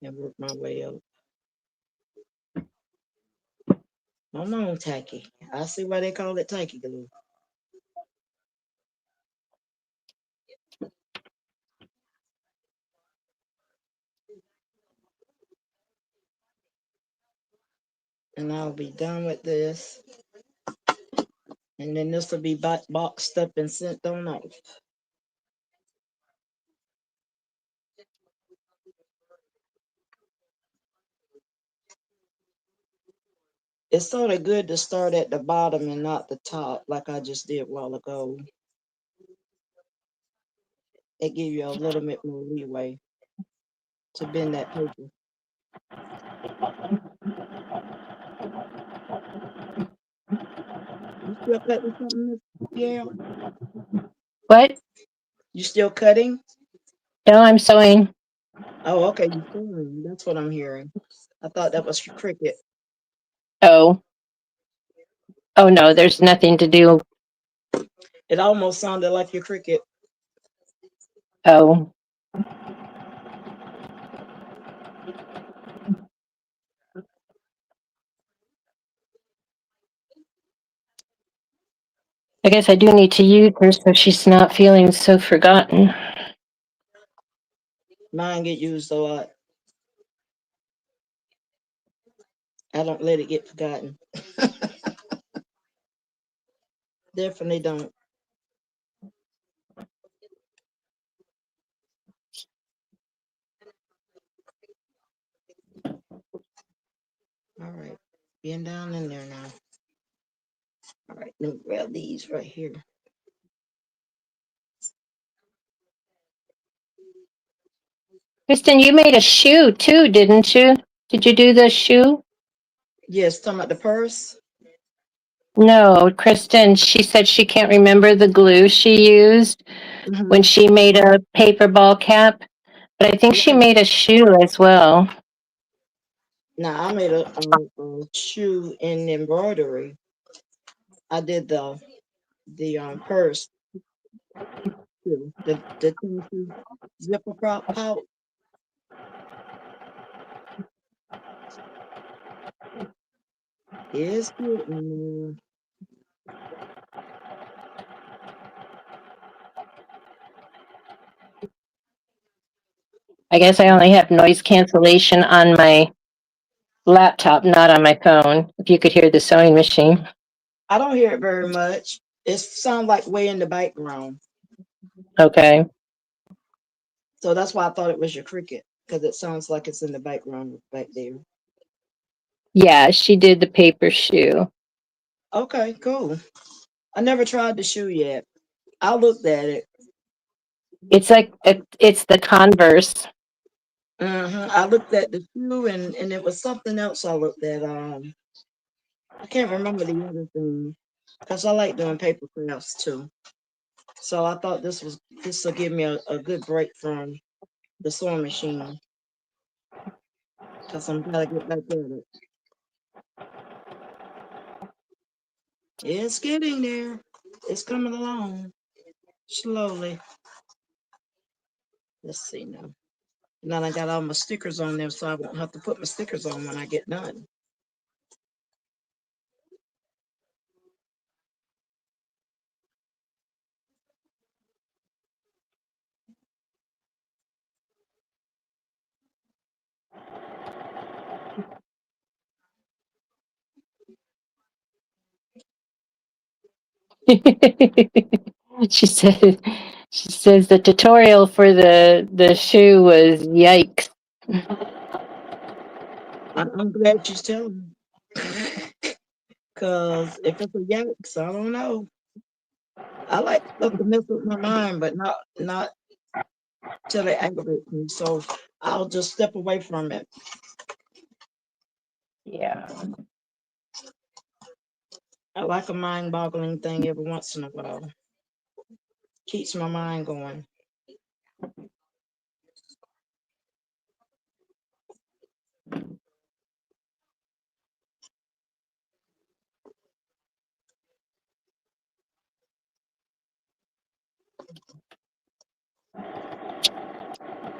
and work my way up. Come on, tacky. I see why they call it tacky glue. And I'll be done with this. And then this will be boxed up and sent on off. It's sort of good to start at the bottom and not the top, like I just did a while ago. It gives you a little bit more leeway to bend that paper. You still cutting something, Miss Gail? What? You still cutting? No, I'm sewing. Oh, okay, you sewing. That's what I'm hearing. I thought that was your cricket. Oh. Oh, no, there's nothing to do. It almost sounded like your cricket. Oh. I guess I do need to use her so she's not feeling so forgotten. Mine get used a lot. I don't let it get forgotten. Definitely don't. All right, being down in there now. All right, let me grab these right here. Kristen, you made a shoe too, didn't you? Did you do the shoe? Yes, talking about the purse. No, Kristen, she said she can't remember the glue she used when Hmm. she made a paper ball cap, but I think she Okay. made a shoe as well. Now I made a shoe in embroidery. I did the purse too. The Tennessee zipper prop pouch. It's good. I guess I only have noise cancellation on my laptop, not on my phone. If you could hear the sewing machine. I don't hear it very much. It sounds like way in the background. Okay. So that's why I thought it was your cricket because it sounds like it's in the background back there. Yeah, she did the paper shoe. Okay, cool. I never tried the shoe yet. I looked at it. It's like it's the Converse. I looked at the shoe and it was something else I looked at. I can't remember the other thing because I like doing paper crafts too. So I thought this will give me a good break from the sewing machine because I'm gotta get back at it. It's getting there. It's coming along slowly. Let's see now. Now I got all my stickers on there, so I won't have to put my stickers on when I get done. She said, she says the tutorial for the shoe was yikes. I'm glad she's telling me. Cause if it's a yikes, I don't know. I like stuff to mess with my mind, but not till it aggravates me. So I'll just step away from it. Yeah. I like a mind-boggling thing every once in a while. Keeps my mind going.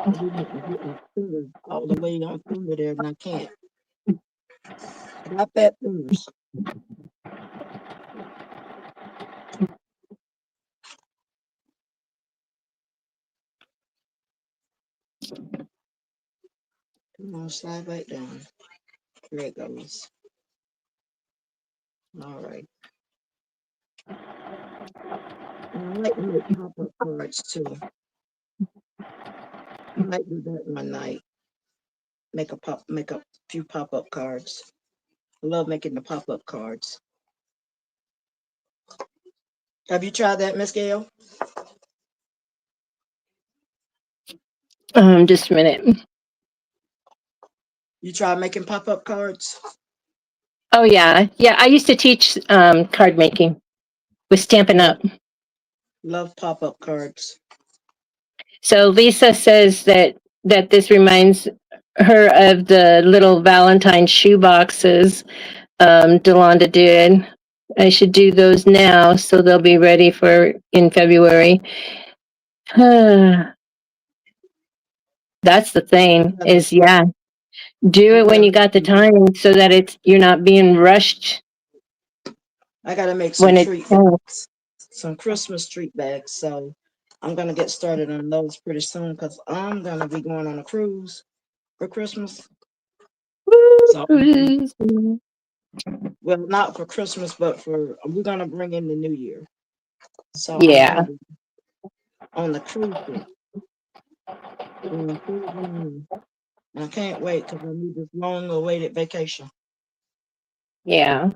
I do want to get my fingers all the way on through there, and I can't. I got fat fingers. Come on, slide back down. There it goes. All right. And I like to make pop-up cards too. I might do that one night. Make a few pop-up cards. I love making the pop-up cards. Have you tried that, Miss Gail? Just a minute. You tried making pop-up cards? Oh yeah, yeah. I used to teach card making with Stampin' Love, Up. love pop-up cards. So Lisa says that this reminds her of the little Valentine shoe boxes Delonda did. I should do those now so they'll be ready for in February. That's the thing Gotta- is, yeah, do I it when gotta you got the time so that you're not being rushed I gotta make some when it's treat bags, some Christmas treat bags. So I'm gonna get started on those pretty soon because I'm gonna be going on a cruise for Christmas. So, well, not for Christmas, but we're gonna bring in the new year. So I'm Yeah, gonna be on the cruise ship. And I can't wait because I need this long-awaited vacation. yeah.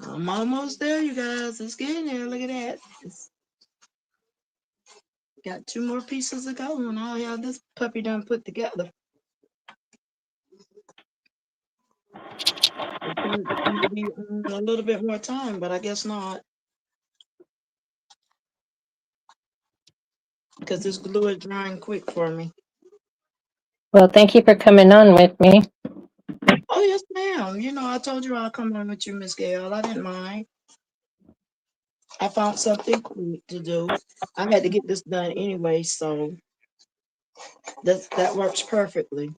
I'm almost there, you guys. It's getting there. Look at that. Got 2 more pieces to go, and I'll have this puppy done put together. It's gonna be a little bit more time, but I guess not. Because this glue is drying quick for me. Well, thank you for coming on with me. Oh, yes, ma'am. You know, I told you I'll come on with you, Miss Gail. I didn't mind. I found something quick to do. I had to get this done anyway, so that works perfectly.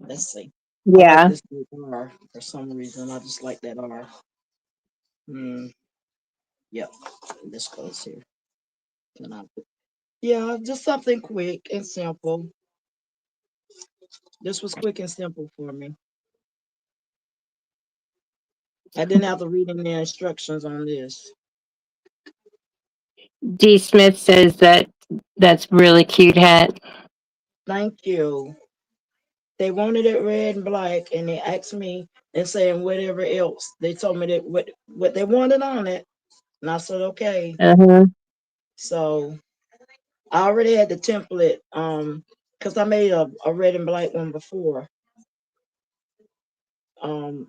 Let's see. I like Yeah, this big R for some reason. I just like that R. Yep. This goes here. Yeah, just something quick and simple. This was quick and simple for me. I didn't have to read any instructions on this. D. Smith says that's really cute hat. Thank you. They wanted it red and black, and they asked me and saying whatever else. They told me that what they wanted on it, and I said okay. Uh-huh. So I already had the template, because I made a red and black one before.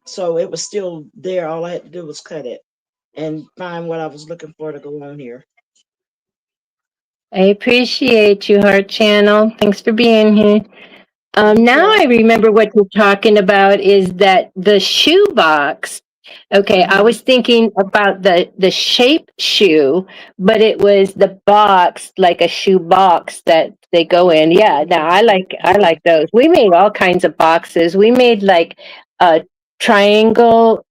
So it was still there. All I had to do was cut it and find what I was looking for to go on here. I appreciate you, Heart Channel. Thanks for being here. Now I remember what you're talking about is that the shoe box Okay, I was thinking about the shape shoe, but it was the box, like a shoe box that they go in. Yeah, now I Yeah, like those. We made all kinds of boxes. We made like a triangle,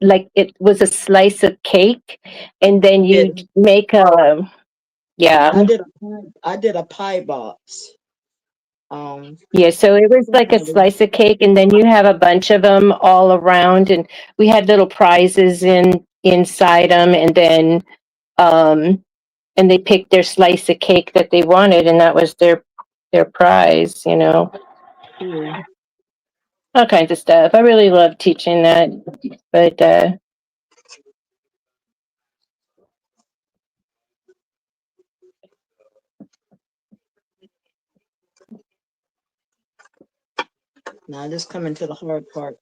like it was a slice of cake, and then yeah. you make a yeah. I did a pie box. Um, Yeah, so it was like a slice of cake, and then you have a bunch of them all around, and we had little prizes inside them, um, and they picked their slice of cake that they wanted, and that was their prize. cool. All kinds of stuff. I really love teaching that, but Now just coming to the hard part,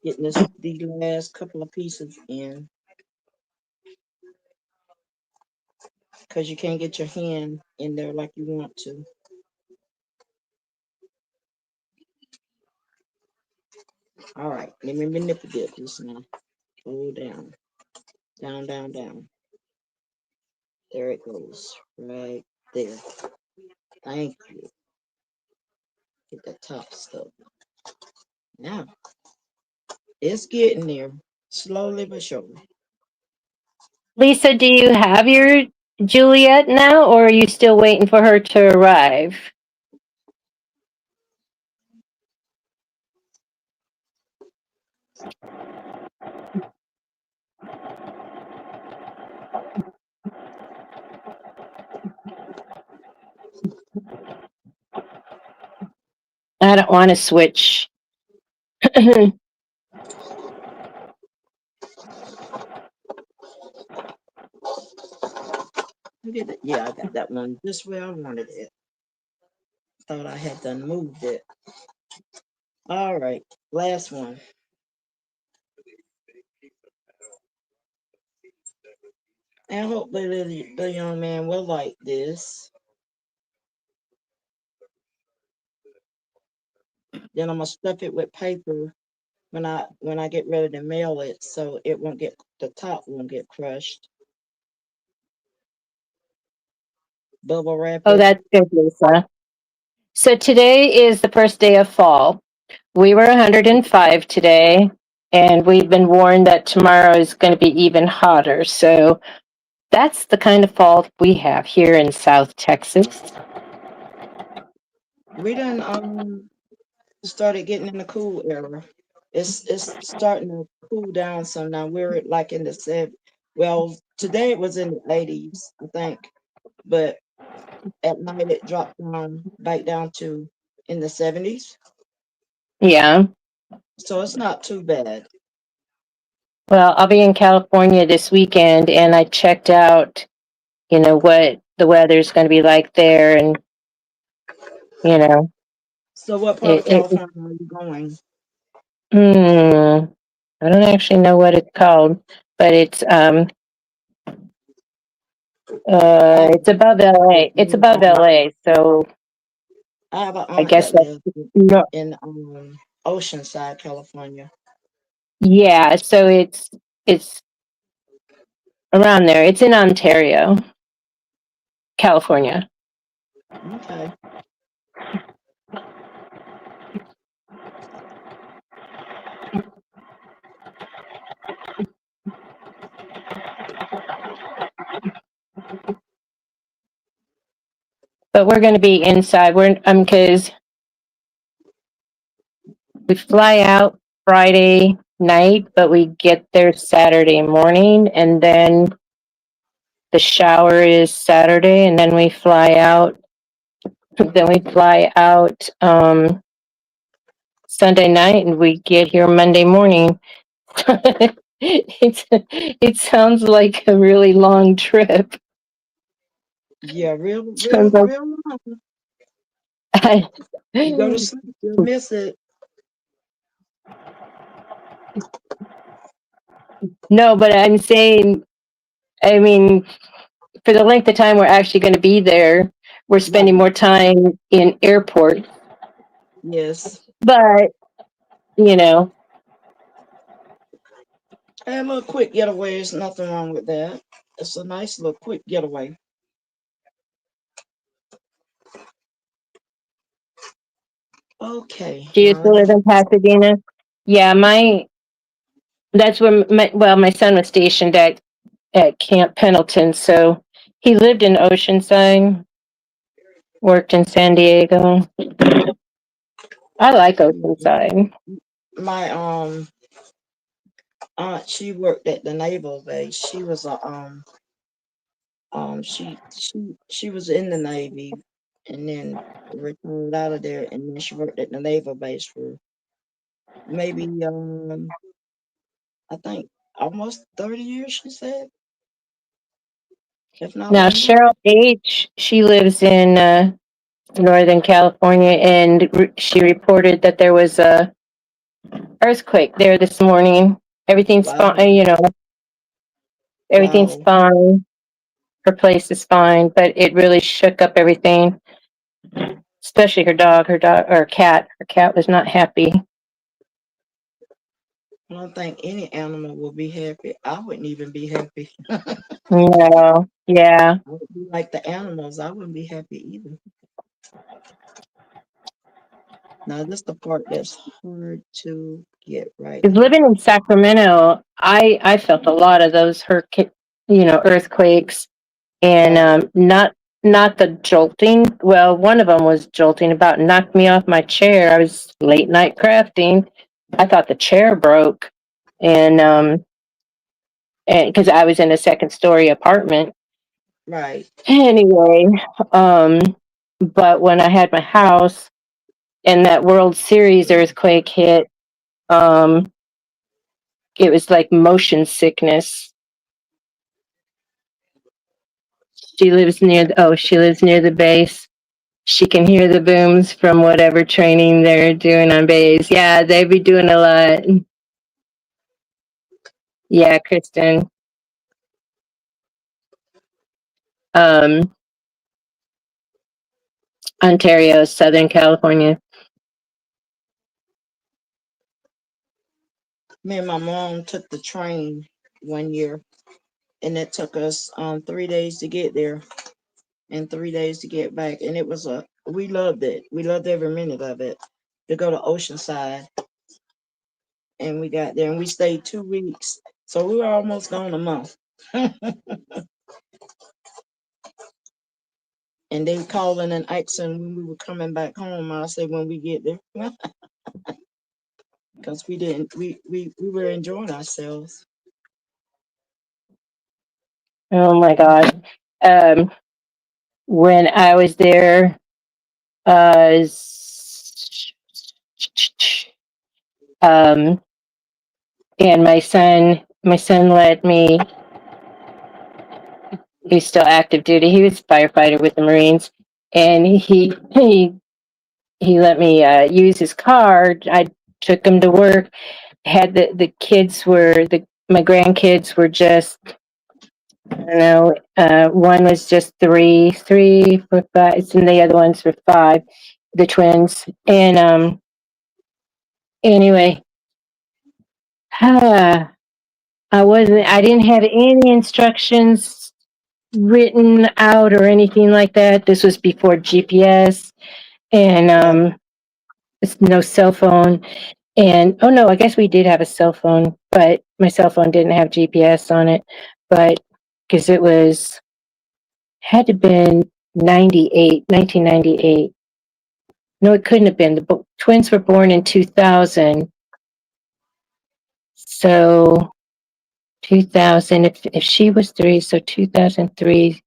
getting these last couple of pieces in, because you can't get your hand in there like you want to. All right, let me manipulate this now. Pull down, down, down, down. There it goes, right there. Thank you. Get the top stuff. Now, it's getting there, slowly but surely. Lisa, do you have your Juliet now, or are you still waiting for her to arrive? I don't want to switch. Yeah, I got that one just where I wanted it. Thought I had done moved it. All right, last one. And hopefully the young man will like this. Then I'm gonna stuff it with paper when I get ready to mail it, so it won't get the top won't get crushed. Bubble wrap Oh, it. that's good, Lisa. So today is the first day of fall. We were 105 today, and we've been warned that tomorrow is going to be even hotter. So that's the kind of fall we have here in South Texas. We done started getting in the cool era. It's starting to cool down some now. We're like in the well, today it was in the 80s, I think, but at night it dropped down back down to in the 70s. Yeah. So it's not too bad. Well, I'll be in California this weekend, and I checked out, what the weather's going to be like there, and you know, So what part of it California are you going? hmm, I don't actually know what it's called, but I have it's above LA. It's above LA, so I have an I aunt guess that that's lives no, in Oceanside, California. yeah. So it's around there. It's in Ontario, California. Okay. But we're going to be inside. We're because we fly out Friday night, but we get there Saturday morning, and then the shower is Saturday, and then we fly out. Then we fly out Sunday night, and we get here Monday morning. It sounds like a really long trip. Yeah, Sounds like real long. I, You go to sleep, you'll miss it. no, but I'm saying, I mean, for the length of time we're actually going to be there, we're spending Right. more time in airport. Yes. But you know, a little quick getaway. There's nothing wrong with that. It's a nice little quick getaway. Okay. Do you Now let still me live get in Pasadena? Yeah, that's where my son was stationed at Camp Pendleton. So he lived in Oceanside, worked in San Diego. I like Oceanside. my aunt. She worked at the naval base. She was a she was in the Navy and then returned out of there, and then she worked at the naval base for maybe I think almost 30 years, she said, if not Now longer. Cheryl H, she lives in Northern California, and she reported that there was a earthquake there this morning. Everything's Wow, fine, everything's wow. fine. Her place is fine, but it really shook up everything, especially her dog, or cat. Her cat was not happy. I don't think any animal will be happy. I wouldn't even be happy. No, yeah. I would be like the animals. I wouldn't be happy either. Now, this the part that's hard to get right 'Cause here. living in Sacramento, I felt a lot of those earthquakes, and Right, not the jolting. Well, one of them was jolting, about knocked me off my chair. I was late night crafting. I thought the chair broke, and because I was in a second story apartment. right. Anyway, um, but when I had my house and that World Series earthquake hit, um, it was like motion sickness. She lives near the base. She can hear the booms from whatever training they're doing on base. Yeah, they be doing a lot. Yeah, Kristen. Um, Ontario, Southern California. Me and my mom took the train one year, and it took us 3 days to get there and 3 days to get back. And it was we loved it. We loved every minute of it. To go to Oceanside, and we got there and we stayed 2 weeks. So we were almost gone a month. And they calling and asking when we were coming back home. I said when we get there. Because we were enjoying ourselves. Oh my God. Um, when I was there, uh, um, and my son let me. He's still active duty. He was a firefighter with the Marines, and he let me use his car. I took him to work. Had the kids were the my grandkids were just, I don't know. One was just 3, 4, 5, and the other ones were 5, the twins. And anyway, I I didn't have any instructions written out or anything like that. This was before GPS, and Right. it's no cell phone. And oh no, I guess we did have a cell phone, but my cell phone didn't have GPS on it. But because it was had to been 1998. No, it couldn't have been. The twins were born in 2000. So 2000, if she was 3, so 2003.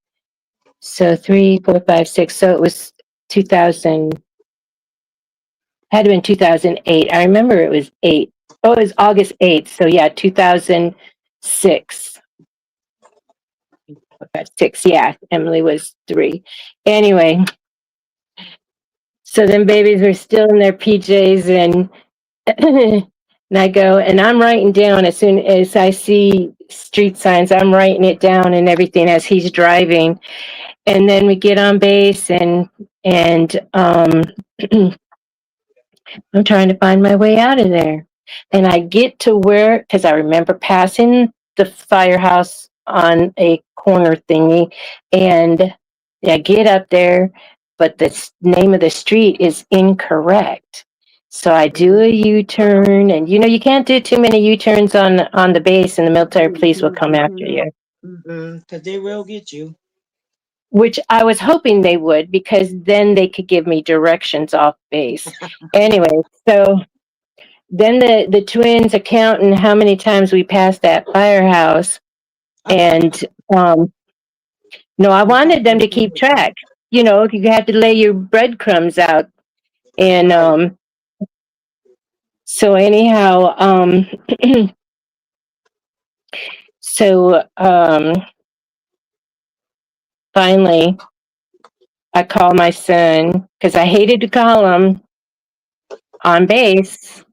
So 3, 4, 5, 6. So it was 2000, had to been 2008. I remember it was 8. Oh, it was August 8th. So yeah, 2006. 6, yeah. Emily was 3. Anyway, so then babies were still in their PJs, and and I go, and I'm writing down as soon as I see street signs, I'm writing it down and everything as he's driving. And then we get on base, and I'm trying to find my way out of there. And I get to where, because I remember passing the firehouse on a corner thingy, and I get up there, but the name of the street is incorrect. So I do a U-turn, and you can't do too many U-turns on the base, and the military police will come after you. Because they will get you. Which I was hoping they would, because then they could give me directions off base. Anyway, so then the twins are counting how many times we passed that firehouse, and no, I wanted them to keep track. You have to lay your breadcrumbs out, and Right. so anyhow, so finally, I call my son because I hated to call him on base.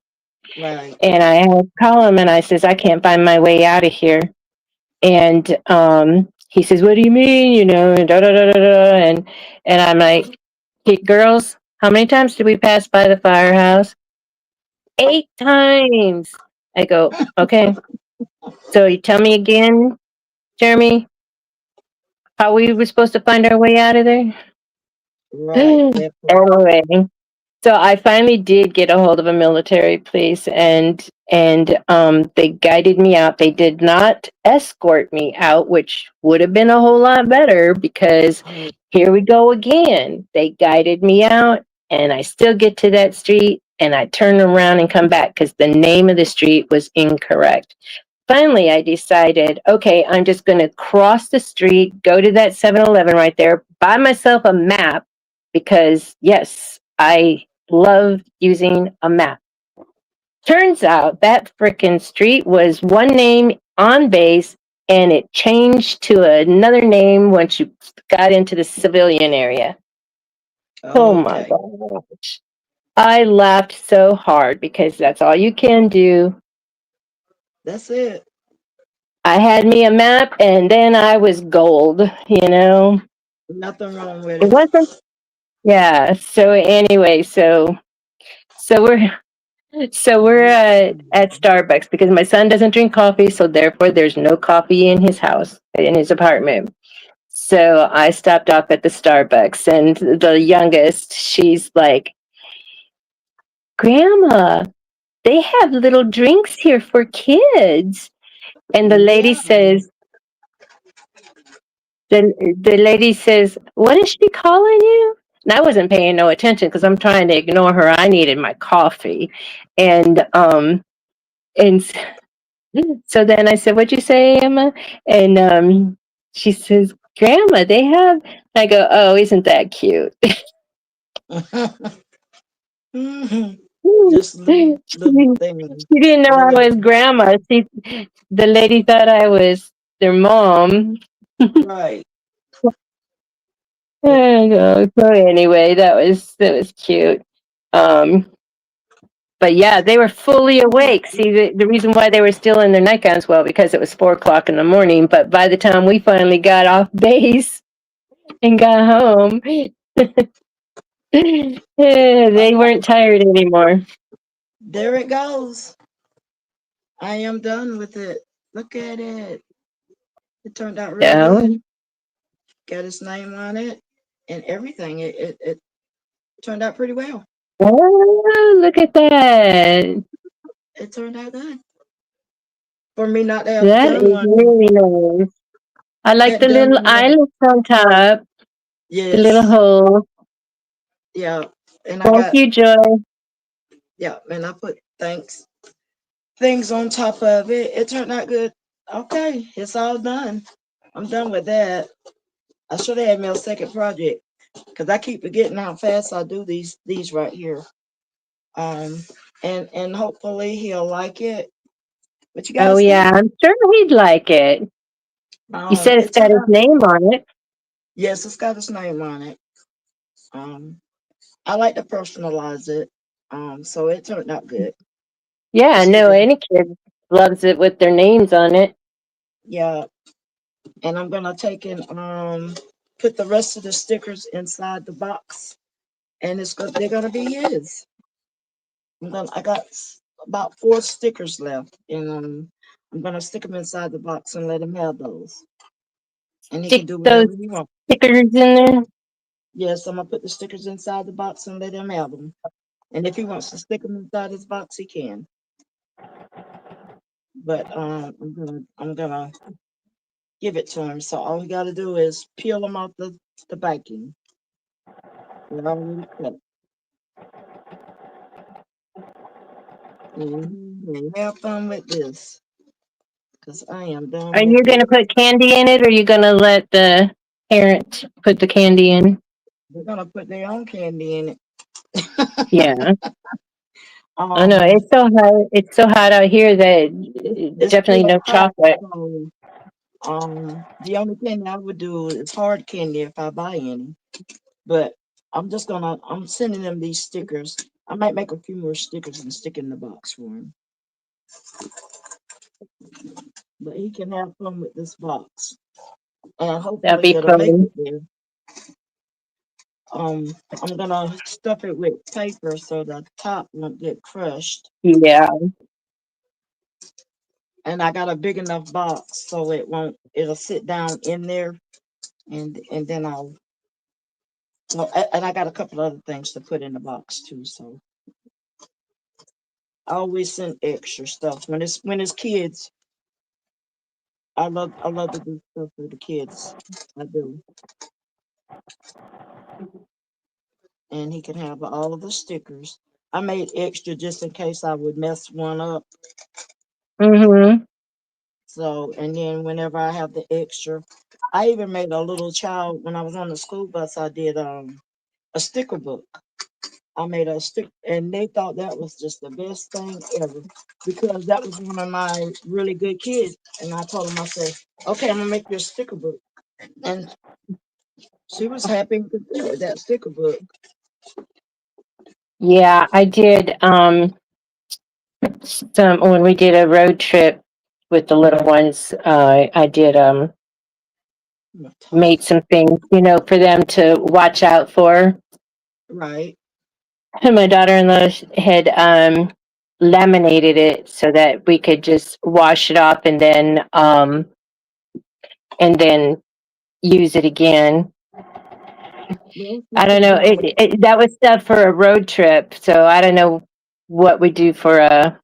Right. And I call him and I says, I can't find my way out of here. And he says, what do you mean? And da da da da da. And I'm like, hey, girls, how many times did we pass by the firehouse? 8 times. I go, okay. So you tell me again, Jeremy, how we were supposed to find our way out of there? Right. That part. Anyway, so I finally did get a hold of a military police, and they guided me out. They did not escort me out, which would have been a whole lot better, because here we go again. They guided me out, and I still get to that street, and I turn around and come back because the name of the street was incorrect. Finally, I decided, okay, I'm just going to cross the street, go to that 7-Eleven right there, buy myself a map, because yes, I love using a map. Turns out that frickin' street was one name on base, and it changed to another name once you got into the civilian area. Oh my Okay. gosh. I laughed so hard because that's all you can do. That's it. I had me a map, and then I was gold. Nothing wrong with It it. wasn't, yeah. So anyway, so we're at Starbucks because my son doesn't drink coffee, so therefore there's no coffee in his house, in his apartment. So I stopped off at the Starbucks, and the youngest, she's like, Grandma, they have little drinks here for kids. And Yeah. the lady says, what is she calling you? And I wasn't paying no attention because I'm trying to ignore her. I needed my coffee. And so then I said, what'd you say, Emma? And she says, Grandma, they have. I go, oh, isn't that cute? hmm Just she little things. didn't know I Little. was grandma. The lady thought I was their mom. Right. So anyway, that was cute. Um, but yeah, they were fully awake. See, the reason why they were still in their nightgowns, well, because it was 4 o'clock in the morning. But by the time we finally got off base and got home, they weren't tired anymore. There it goes. I am done with it. Look at it. It turned out real good. So, Got his name on it and everything. It turned out pretty well. oh, look at that. It turned out good. For me not to have That done is one, really nice. I like the hadn't done little one yet. eyelets on top, the little Yes. hole. Yeah. And I Thank got, you, Joy. yeah, and I put things on top of it. It turned out good. Okay, it's all done. I'm done with that. I should have had me a second project because I keep forgetting how fast I do these right here. Um, and hopefully he'll like it. What you Oh, guys yeah, think? I'm sure he'd like it. You said it's It got turned his out. name on it. Yes, it's got his name on it. Um, I like to personalize it. So it turned out good. Yeah, It's no, good. any kid loves it with their names on it. Yeah, and I'm gonna take and put the rest of the stickers inside the box, and they're gonna be his. I got about 4 stickers left, and I'm gonna stick them inside the box and let him have those, and he can Stick do those whatever he wants. stickers in there. Yes, I'm gonna put the stickers inside the box and let him have them. And if he wants to stick them inside his box, he can. But I'm gonna give it to him. So all we gotta do is peel them off the backing. They're already cut. And have fun with this, cause I am Are done with you it. gonna put candy in it, or are you gonna let the parent put the candy in? They're gonna put their own candy in it. Yeah, I know Um, it's so hot. It's so hot out here that it's definitely still no hot, chocolate. so the only candy I would do is hard candy if I buy any. But I'm sending them these stickers. I might make a few more stickers and stick in the box for him. But he can have fun with this box. And That'd hopefully be it'll make fun. it there. I'm gonna stuff it with paper so the top won't get crushed. Yeah. And I got a big enough box so it'll sit down in there, and then and I got a couple other things to put in the box too. So I always send extra stuff when it's kids. I love to do stuff for the kids. I do. And he can have all of the stickers. I made extra just in case I would mess one up. Mm-hmm. So, and then whenever I have the extra, I even made a little child when I was on the school bus. I did a sticker book. I made a stick, and they thought that was just the best thing ever because that was one of my really good kids. And I told him, I said, "Okay, I'm gonna make you a sticker book," and she was happy and content with that sticker book. Yeah, I did. Some when we did a road trip with the little ones. I did made some things, for them to watch out for. Right. And my daughter-in-law had laminated it so that we could just wash it off and then use it again. Well, I since don't I'm know. done with That was stuff for a road trip, so I don't know what we do for a.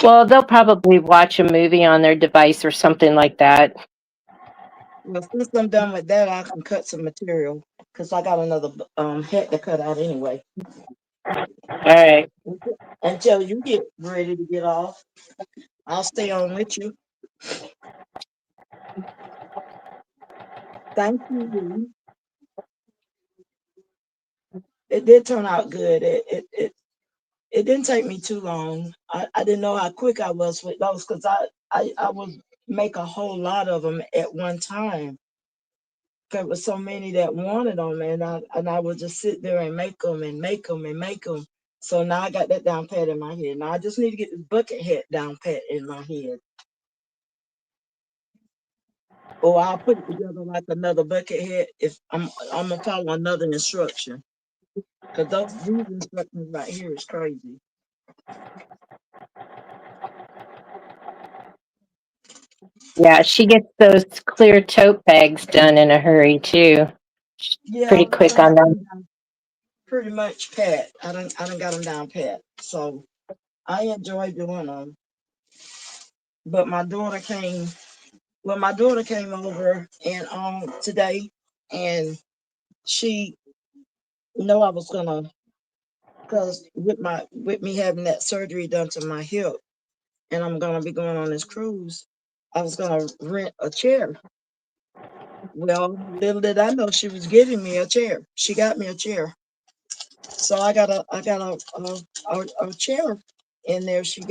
Well, they'll probably watch a movie on their device or something like that. since I'm done with that, I can cut some material because I got another hat to cut out anyway. All right. Until you get ready to get off, I'll stay on with you. Thank you, Lee. It did turn out good. It didn't take me too long. I didn't know how quick I was with those because I would make a whole lot of them at one time. There was so many that wanted them, and I would just sit there and make them and make them and make them. So now I got that down pat in my head. Now I just need to get the bucket hat down pat in my head. Or I'll put it together like another bucket hat if I'm gonna follow another instruction. Cause these instructions right here is crazy. Yeah, she gets those clear tote bags done in a hurry too. Yeah, Pretty I quick done on got them them. down pretty much pat. I done got them down pat. So I enjoy doing them. But my daughter came over and today, and she know I was gonna, cause with me having that surgery done to my hip, and I'm gonna be going on this cruise, I was gonna rent a chair. Well, little did I know she was getting me a chair. She got me a chair. So I got a chair in there she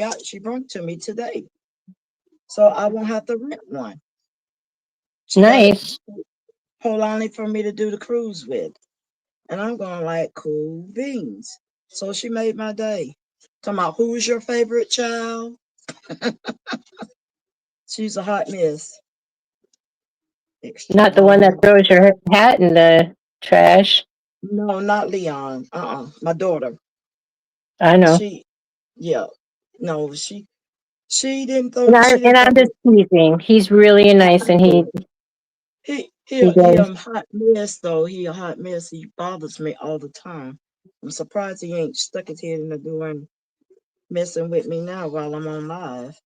brought to me today. So I won't have to rent one. She got it Nice. whole only for me to do the cruise with. And I'm going like cool beans. So she made my day. Talking about who's your favorite child? She's a hot mess. Extra Not the one that long. throws your hat in the trash. No, not Leon. My daughter. I know. She, yeah. No, she didn't And throw I she and didn't I'm throw just me. teasing. He's really I nice, and know he it. He he he does. hot mess though. He a hot mess. He bothers me all the time. I'm surprised he ain't stuck his head in the door and messing with me now while I'm on live.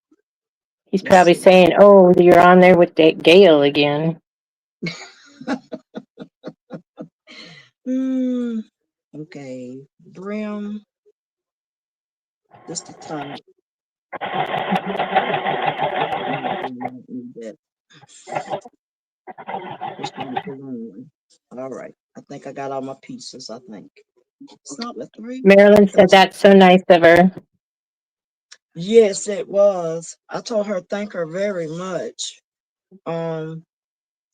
He's Let's probably see. saying, "Oh, you're on there with Gail again." Hmm. Okay. Brim. This the top. This the one thing I don't need that. This not the wrong one. All right. I think I got all my pieces. I think it's not the three. Marilyn said Cause that's so nice of her. yes, it was. I told her thank her very much. Um,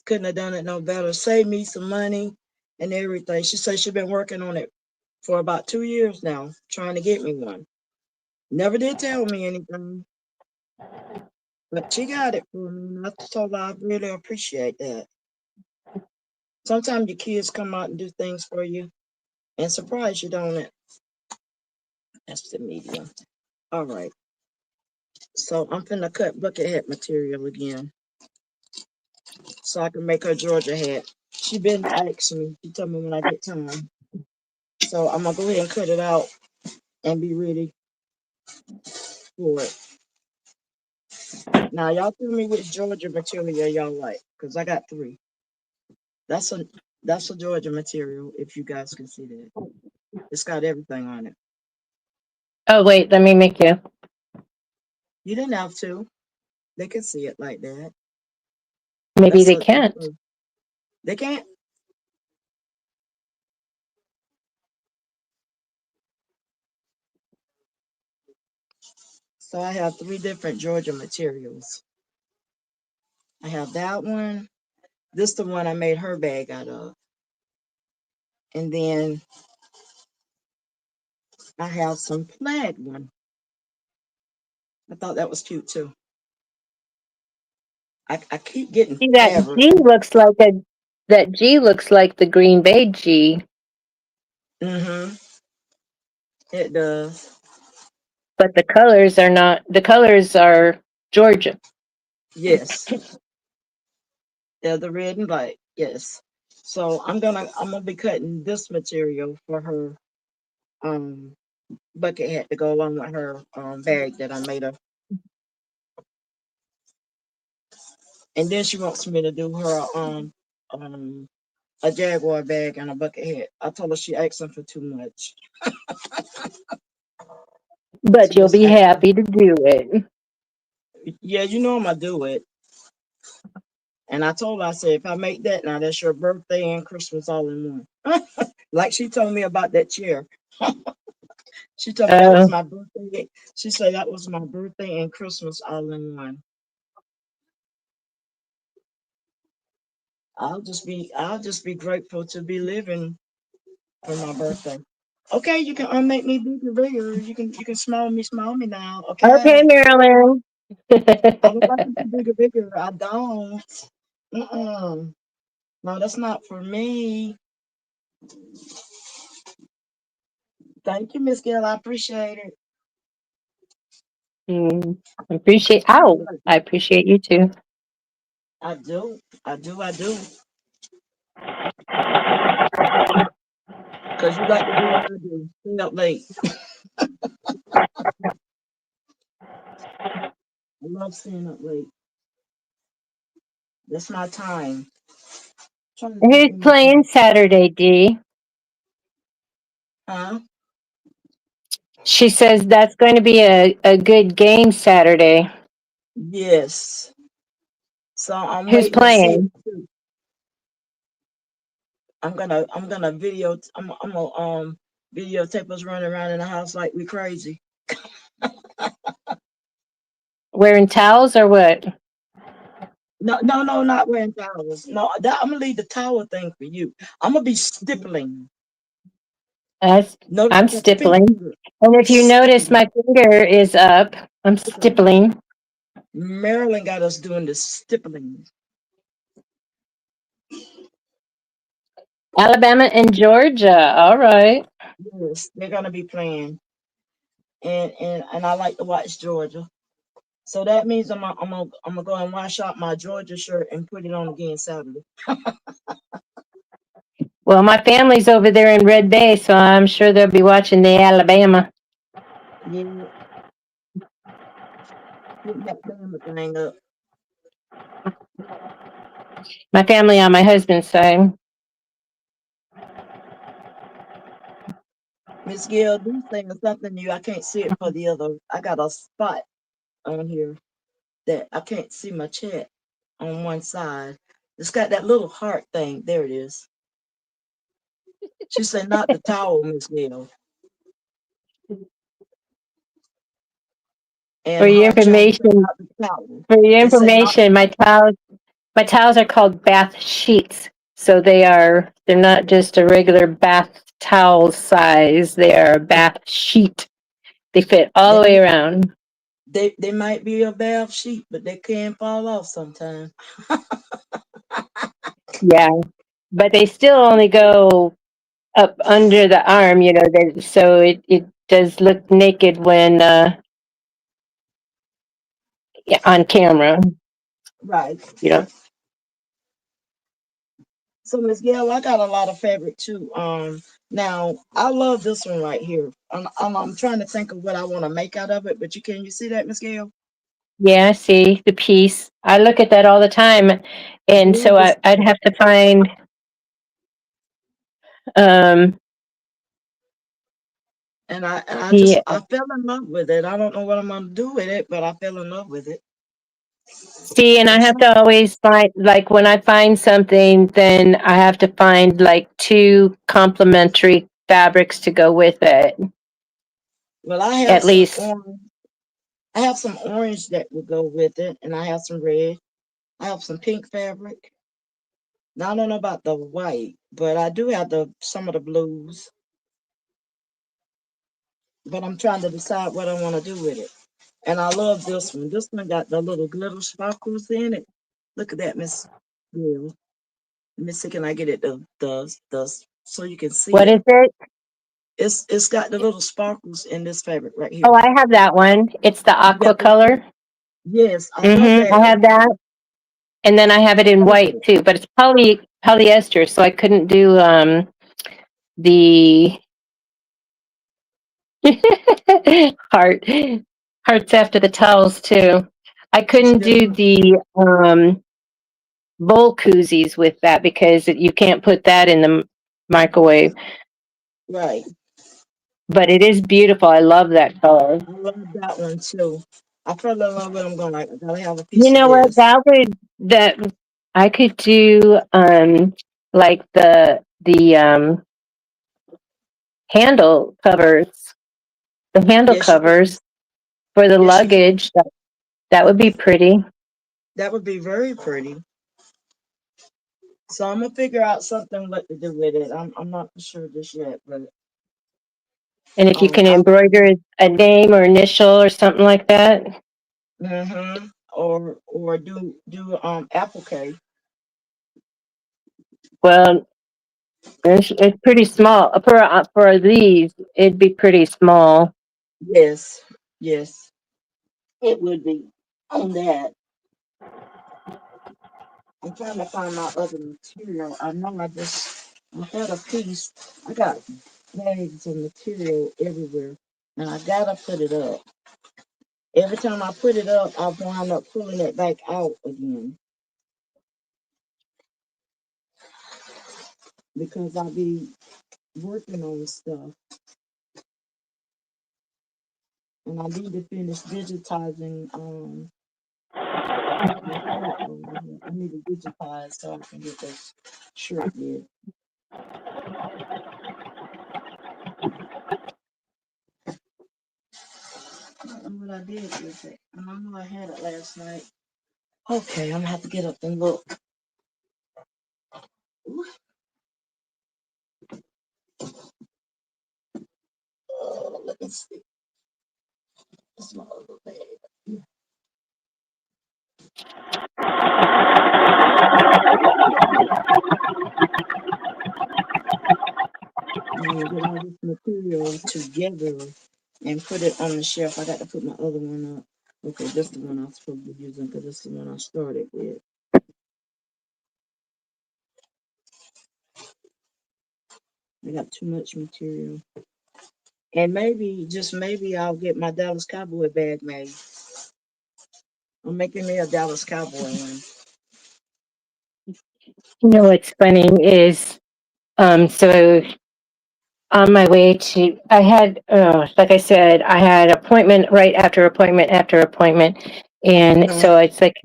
couldn't have done it no better. Saved me some money and everything. She said she been working on it for about 2 years now, trying to get me one. Never did tell me anything, but she got it for me. And I told her I really appreciate that. Sometimes your kids come out and do things for you and surprise you, don't it? That's the medium. All right. So I'm finna cut bucket hat material again so I can make her Georgia hat. She been asking me. She told me when I get time. So I'm gonna go ahead and cut it out and be ready for it. Now y'all tell me which Georgia material y'all like, cause I got three. That's a that's a Georgia material. If you guys can see that, it's got everything on it. Oh wait, let me make you. You didn't have to. They can see it like that. Maybe That's they a, that's can't. a they can't. So I have three different Georgia materials. I have that one. This the one I made her bag out of. And then I have some plaid one. I thought that was cute too. I keep getting See that fabric. G looks like a that G looks like the Green Bay G, Mm-hmm. It does. but the colors are not. The colors are Georgia. Yes. They're the red and black. Yes. So I'm gonna be cutting this material for her um bucket hat to go along with her bag that I made her. And then she wants me to do her um a Jaguar bag and a bucket hat. I told her she asking for too much. She But you'll just be asked for, happy to do it. yeah, you know I'm gonna do it. And I told her, I said, if I make that now, that's your birthday and Christmas all in one. Like she told me about that chair. She told me that was Uh, my birthday. She said that was my birthday and Christmas all in one. I'll just be grateful to be living for my birthday. Okay, you can unmake me bigger. You can small me now. okay, Okay. Marilyn. I would like to be bigger. I don't. Mm-mm. No, that's not for me. Thank you, Miss Gill. I appreciate it. Mm, appreciate. Ow! I appreciate you too. I do. I do. Because you like to do what I do. Stay up late. I love staying up late. That's my time. Trying to think Who's when my playing Saturday, D? huh? She says that's going to be a good game Saturday. Yes. So I'm Who's waiting to see it playing? too. I'm gonna videotape us running around in the house like we crazy. Wearing towels or what? No, not wearing towels. No, I'm gonna leave the towel thing for you. I'm gonna be stippling. Us. Notice I'm I got the pink stippling. finger. And if you notice, Stippling. my finger is up. I'm Stippling. stippling. Maryland got us doing the stippling. Alabama and Georgia. All right. Yes, they're gonna be playing. and I like to watch Georgia. So that means I'm gonna go and wash out my Georgia shirt and put it on again Saturday. Well, my family's over there in Red Bay, so I'm sure they'll be watching the Alabama. Yeah, put that Bama thing up. My family on my husband's side. Miss Gill, this thing is something new. I can't see it for the other. I got a spot on here that I can't see my chat on one side. It's got that little heart thing. There it is. She said, not the towel, Miss Gill. For And your Heart Challenge said, information, not the towel. for your It said, not information, my towels are called bath sheets. So they're not just a regular bath towel size. They are a bath sheet. They fit all the way they, around. they might be a bath sheet, but they can fall off sometimes. Yeah, but they still only go up under the arm, so it does look naked when yeah, on camera. Right. You know. So Miss Gail, I got a lot of fabric too. Now I love this one right here. I'm trying to think of what I want to make out of it, but you see that, Miss Gail? Yeah, see the piece. I look at that all the time, and so Yes. I'd have to find um And I just the I fell in love with it. I don't know what I'm gonna do with it, but I fell in love with it. see, and I It's have some, to always find, like, when I find something, then I have to find like two complementary fabrics to go with it, well, I have at some least. orange. I have some orange that would go with it, and I have some red. I have some pink fabric. Now I don't know about the white, but I do have the some of the blues. But I'm trying to decide what I want to do with it. And I love this one. This one got the little glitter sparkles in it. Look at that, Miss Bill. Let me see, can I get it the so you can see What it? is it? It's got the little sparkles in this fabric right Oh, here. I have that one. It's the You aqua got that too? color. Yes, I love I that. have that, and then I have it in What is white it? too, but it's polyester, so I couldn't do the heart hearts after the towels too. I It's couldn't do different. the bowl koozies with that because you can't put that in the microwave. Right. But it is beautiful. I love that color. I love that one too. I fell in love with them going like, I gotta have a You piece of know what? this. That I could do like the handle covers, the handle Yes, you can. covers for the Yes, you can. luggage. That would be pretty. That would be very pretty. So I'm gonna figure out something what to do with it. I'm not for sure just yet, but And if you can I'll be embroider a name or initial or something like that, or do applique. well, it's pretty small for these. It'd be pretty small. Yes, yes, it would be on that. I'm trying to find my other material. I know I had a piece. I got bags of material everywhere, and I gotta put it up. Every time I put it up, I wind up pulling it back out again because I'll be working on stuff, and I need to finish digitizing my shirt over here. I need to digitize so I can get this shirt did. I don't know what I did with it. And I know I had it last night. Okay, I'm gonna have to get up and look. Ooh, let me see. It's my other bag. I'm gonna get all this material together and put it on the shelf. I got to put my other one up. Okay, this is the one I'm supposed to be using because this is the one I started with. I got too much material. And maybe, just maybe, I'll get my Dallas Cowboy bag made. I'm making me a Dallas Cowboy one. You know what's funny is, so on my way to, I had, like I said, I had appointment right after appointment after appointment. And Uh-huh. so it's like,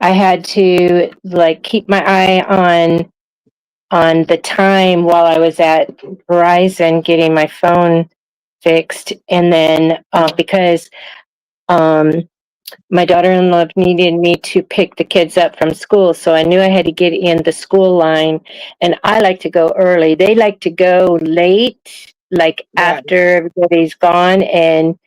I had to like keep my eye on the time while I was at Verizon getting my phone fixed. And then, because, um, my daughter-in-law needed me to pick the kids up from school, so I knew I had to get in the school line, and I like to go early. They like to go late, like Right, after everybody's gone, and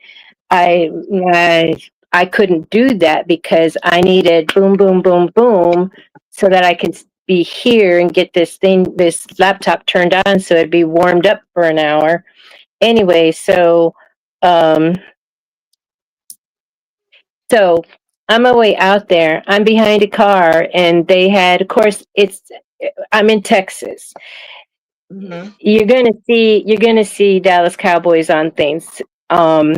I, I, I couldn't do that because I needed boom, boom, boom, boom, so that I could be here and get this laptop turned on, so it'd be warmed up for an hour. Anyway, um, so on my way out there, I'm behind a car, and they had, of course, I'm in Texas. mm-hmm. You're gonna see Dallas Cowboys on things. Um,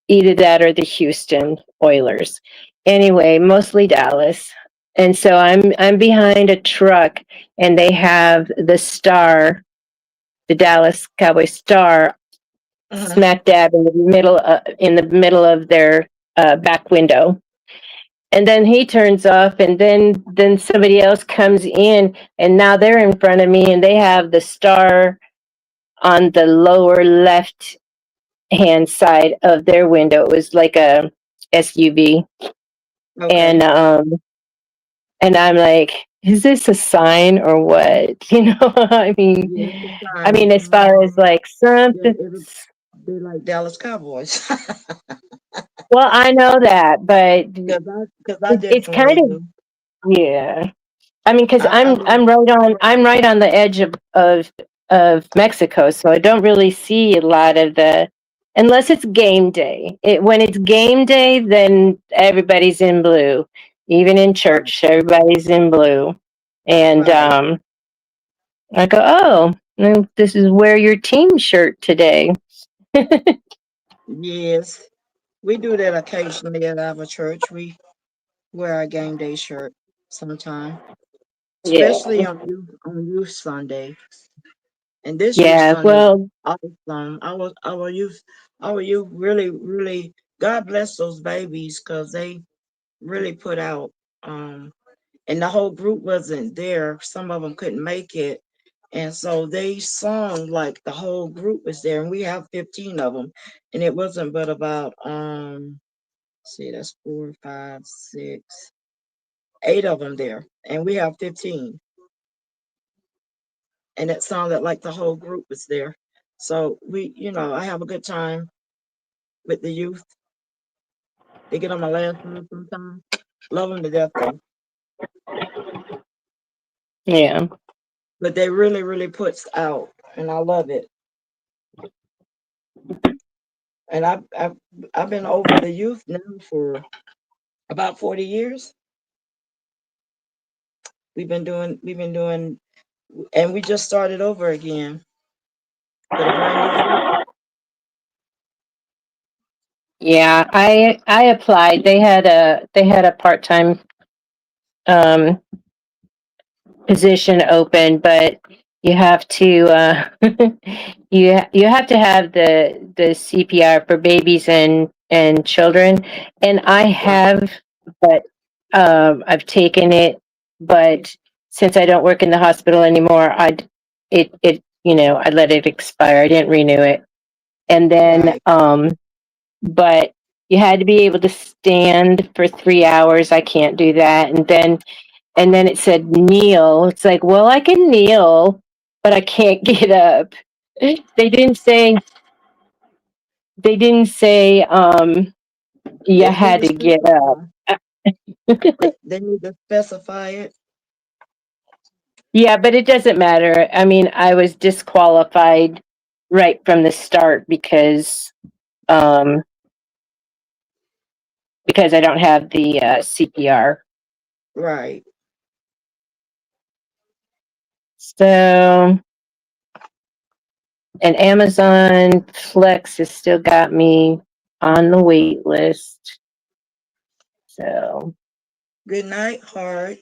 Either that or the Houston Oilers. Anyway, mostly Dallas. And so I'm behind a truck, and they have the Dallas Cowboy star, Uh-huh. smack dab in the middle of their back window. And then he turns off, and then somebody else comes in, and now they're in front of me, and they have the star on the lower left hand side of their window. It was like a SUV. Okay. And um and I'm like, is this a sign or what? Yeah, it's a I sign. mean, as far as like Yeah, something. they like Dallas Cowboys. Well, I know that, but Cause I it's definitely kind of, do. yeah. I mean, because I mean, I'm right on the edge of Mexico, so I don't really see a lot of the, unless it's game day. When it's game day, then everybody's in blue. Even in right, church, everybody's in blue. And right. I go, oh, well, this is wear your team shirt today. Yes, we do that occasionally at our church. We wear our game day shirt sometime, especially Yeah, on youth Sunday. And this youth yeah. Sunday was Well, awesome. Our youth really, God bless those babies because they really put out. Um, and the whole group wasn't there. Some of them couldn't make it. And so they sung like the whole group was there, and we have 15 of them. And it wasn't but about, see, that's 4, 5, 6, 8 of them there, and we have 15. And it sounded like the whole group was there. So I have a good time with the youth. They get on my last nerve sometimes. Love them to death though, yeah, but they really puts out, and I love it. And I've been over the youth now for about 40 years. We've been doing, and we just started over again with a brand new group. yeah. I applied. They had a part time um position open, but you have to you have to have the CPR for babies and children, and I Right, have, but I've taken it, but since I don't work in the hospital anymore, I let it expire. I didn't renew it, and then right. but you had to be able to stand for 3 hours. I can't do that, and then it said kneel. It's like, well, I can kneel, but I can't get up. They didn't say they didn't say you They need had to to get up. specify. They need to specify it. Yeah, but it doesn't matter. I mean, I was disqualified right from the start because because I don't have the CPR. Right. So, and Amazon Flex has still got me on the wait list. So Good night, Heart.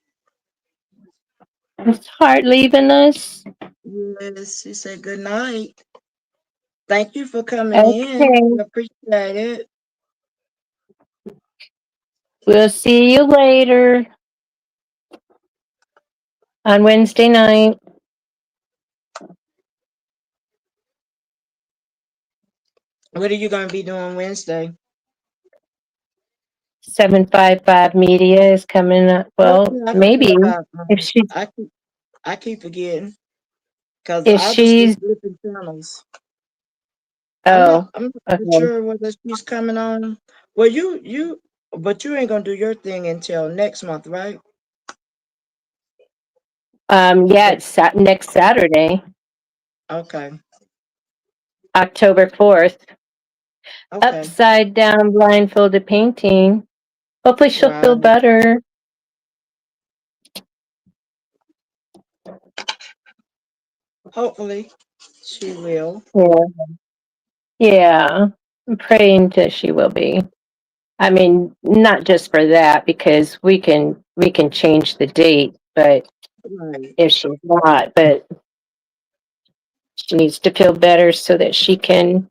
it's hard leaving us. Yes, she said good night. Thank you for coming in. Okay. We appreciate it. We'll see you later on Wednesday night. What are you going to be doing Wednesday? 755 Media is coming up. Oh, Well, yeah, I maybe forget about. if she I keep forgetting because if I'll just be she's flipping channels. oh I'm not okay. sure whether she's coming on. Well, but you ain't gonna do your thing until next month, right? Yeah, it's next Saturday, Okay, October 4th. okay, Upside down blindfolded painting. Hopefully she'll feel right. better. Hopefully, she will. Yeah. Yeah. I'm praying that she will be. I mean, not just for that, because we can change the date, but Right. if she's not, but she needs to feel better so that she can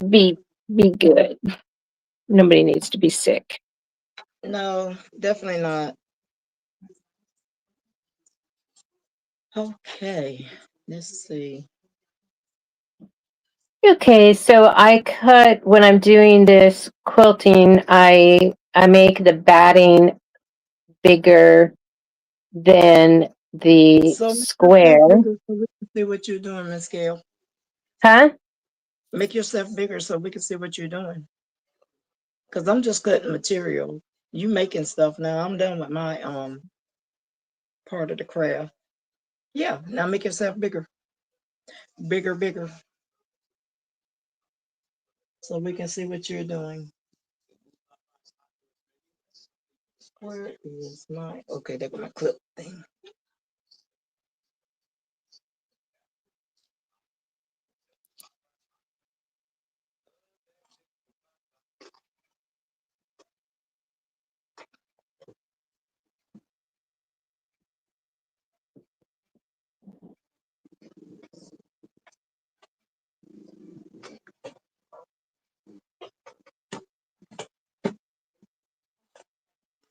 be be good. Nobody needs to be sick. No, definitely not. Okay, let's see. Okay, so I cut when I'm doing this quilting, I make the batting bigger than the So make yourself square. bigger so we can see what you're doing, Miss Gail. Huh? Make yourself bigger so we can see what you're doing. Cause I'm just cutting material. You making stuff now. I'm done with my part of the craft. Yeah, now make yourself bigger, bigger, bigger, so we can see what you're doing. Where is my okay? There go my clip thing.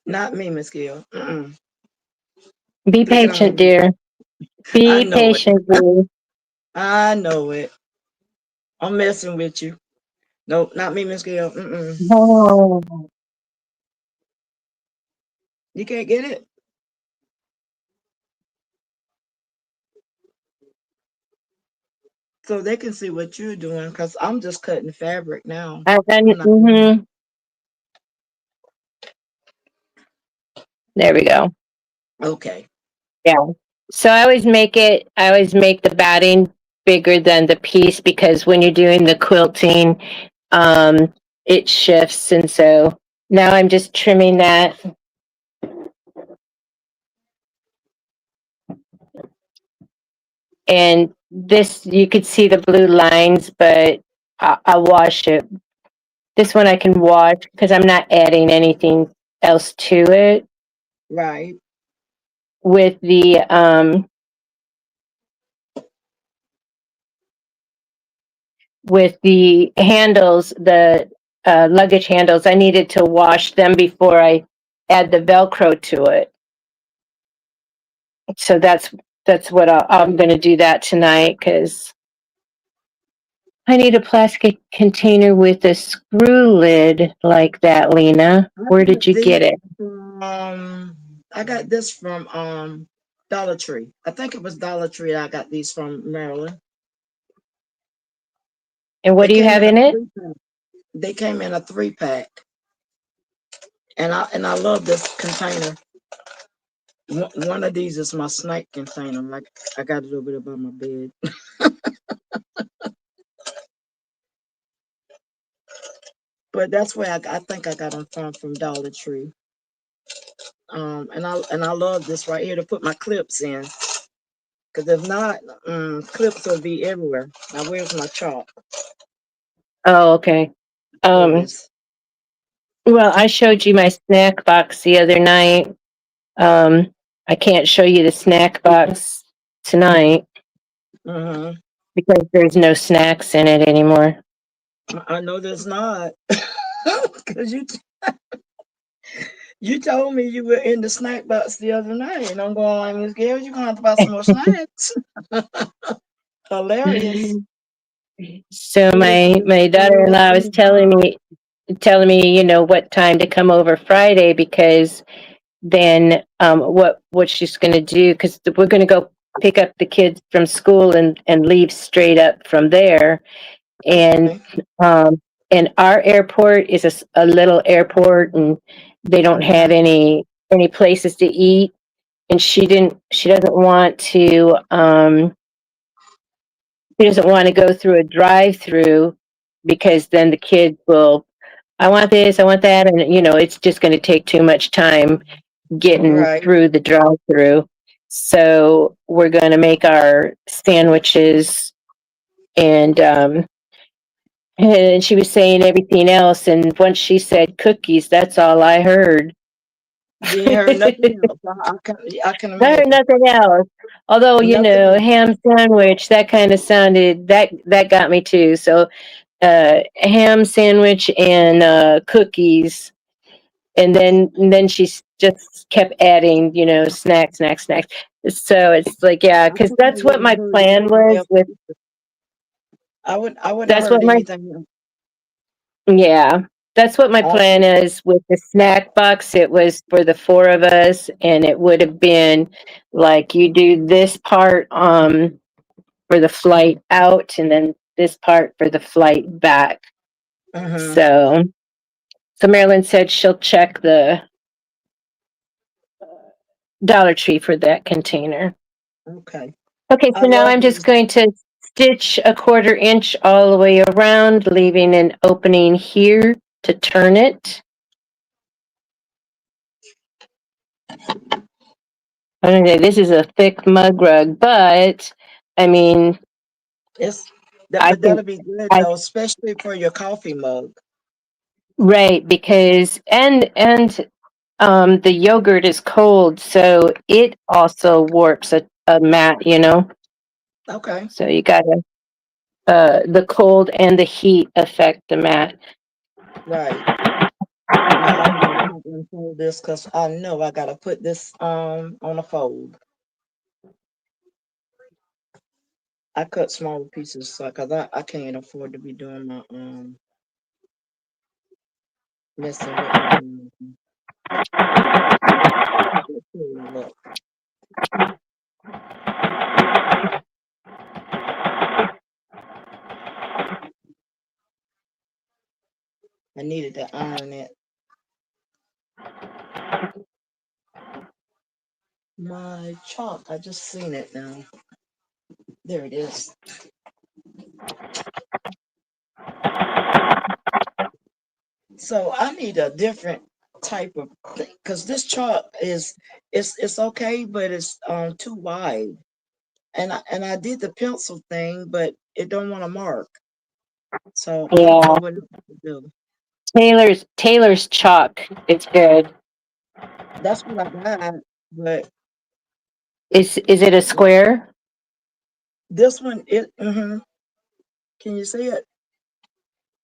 Not me, Miss Gail. Be Look at on patient, you. dear. I Be know it. patient, dear. I know it. I'm messing with you. Nope, not me, Miss Gail. Oh, You can't get it. So they can see what you're doing because I'm just cutting fabric now. I'm not doing mhm. There we go. okay. Yeah. So I always make the batting bigger than the piece because when you're doing the quilting, um, it shifts. And so now I'm just trimming that. And this, you could see the blue lines, but I wash it. This one I can wash because I'm not adding anything else to it Right. with the handles, the luggage handles. I needed to wash them before I add the Velcro to it. So that's what I'm going to do that tonight because I need a plastic container with a screw lid like that, Lena. I Where got did you this get it? I got this from Dollar Tree. I think it was Dollar Tree I got these from Maryland. And what They do you came have in a in it? 3-pack. They came in a 3-pack. And I love this container. One of these is my snack container. Like I got it over there by my bed. but that's where I think I got them from Dollar Tree. And I love this right here to put my clips in. Cause if not, clips will be everywhere. Now where's my chalk? Oh, okay. There it Um, is. well, I showed you my snack box the other night. I can't show you the snack box tonight Mm-hmm. because there's no snacks in it anymore. I know there's not. Cause you told me you were in the snack box the other night, and I'm going like, Miss Gail, you're gonna have to buy some more snacks. Hilarious. So What is my daughter-in-law was telling me, what time to come over Friday because then what she's going to do because we're going to go pick up the kids from school and leave straight up from there. And Okay. um and our airport is a little airport, and they don't have Mm-hmm. any places to eat, and she doesn't want to go through a drive-through because then the kids will, I want this, I want that, and it's just going to take too much time getting Right. through the drive-through. So we're going to make our sandwiches, and she was saying everything else, and once she said cookies, that's all I heard. You ain't heard nothing else. I can I heard imagine. nothing else. Although, Nothing. ham sandwich, that kind of sounded, that got me too. So, ham sandwich and cookies, and then just kept adding, snacks, snacks, snacks. So it's like, yeah, I because think I that's what would have my heard plan anything was else. with. I wouldn't have That's heard what my anything else. Yeah, that's what my I, plan is with the snack box. It was for the four of us, and it would have been like you do this part for the flight out, and then this part for the flight back. mm-hmm. So Marilyn said she'll check the Dollar Tree for that container. Okay. Okay, I so now love I'm just those. going to stitch a 1/4 inch all the way around, leaving an opening here to turn it. Okay, this is a thick mug rug, but I mean, It's that, I but can, that'll be good I though, especially for your coffee mug. right because the yogurt is cold, so it also warps a mat. Okay. So you gotta the cold and the heat affect the mat. Right. Now I'm gonna unfold this because I know I gotta put this on a fold. I cut smaller pieces so because I can't afford to be doing my messing with my look. I needed to iron it. My chalk, I just seen it now. There it is. So I need a different type of thing because this chalk is it's okay, but it's too wide. And I did the pencil thing, but it don't want to mark. So I don't know Yeah, what else to do. Taylor's chalk. It's good. That's what I got, but Is it a square? this one can you see it?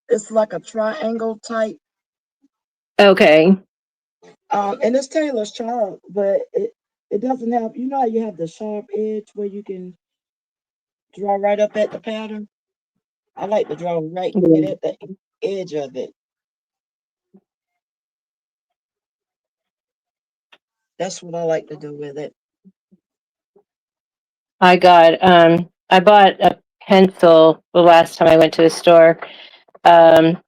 It's like a triangle type. Okay. And it's Taylor's chalk, but it doesn't have, you know how you have the sharp edge where you can draw right up at the pattern. I like to draw right Yeah. at the edge of it. That's what I like to do with it. I bought a pencil the last time I went to the store. Um,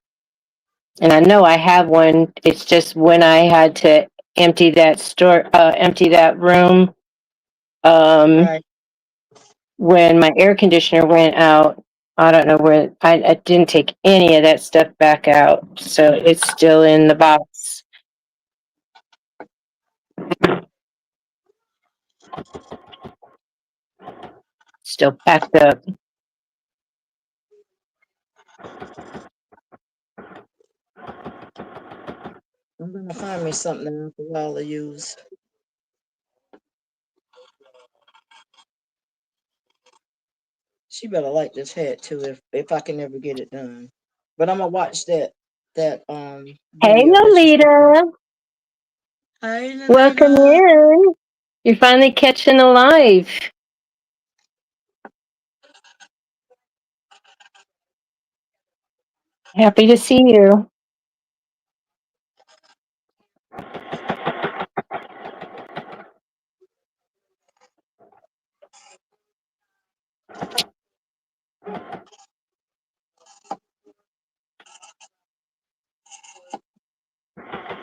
and I know I have one. It's just when I had to empty that room, um, Right. when my air conditioner went out, I don't know where, I didn't take any of that stuff back out, so it's still in the box. Still packed up. I'm gonna find me something for y'all to use. She better like this hat too if I can ever get it done. But I'm gonna watch that Hey, video that you sent me. Lolita. Hey Welcome Lolita. in. You're finally catching alive. Happy to see you.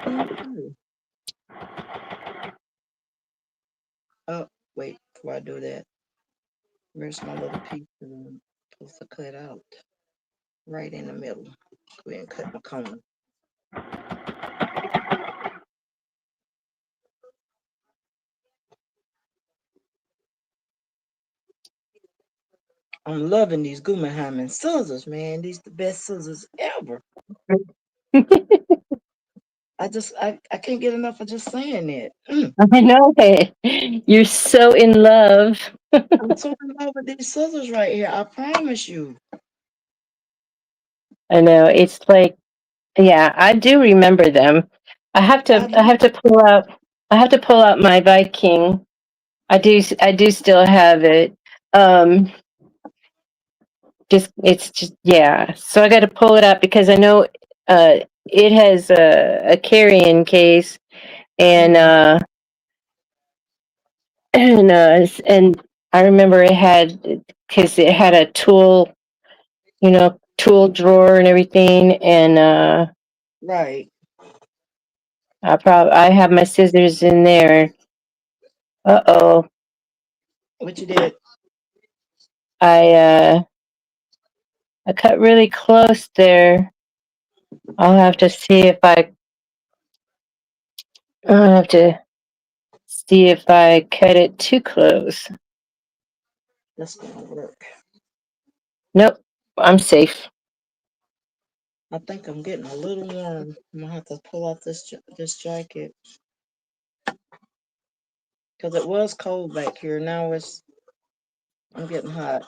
Okay. Oh, wait, before I do that, where's my little piece that I'm supposed to cut out? Right in the middle. Go ahead and cut my corner. I'm loving these Guggenheim scissors, man. These the best scissors ever. I can't get enough of just saying that. I know it. You're so in love. I'm so in love with these scissors right here. I promise you. I know. It's like, yeah, I do remember them. I I love have to pull out, I have to pull out my Viking. I do still have it. Um, it's just, yeah. So I got to pull it up because I know, it has a carrying case and, mhm. and I remember it had, because it had a tool, tool drawer and everything, and Right. I have my scissors in there. Uh-oh. What you did? I I cut really close there. I'll have to see if I'll have to see if I cut it too close. That's gonna work. Nope, I'm safe. I think I'm getting a little warm. I'm gonna have to pull out this jacket because it was cold back here. Now I'm getting hot.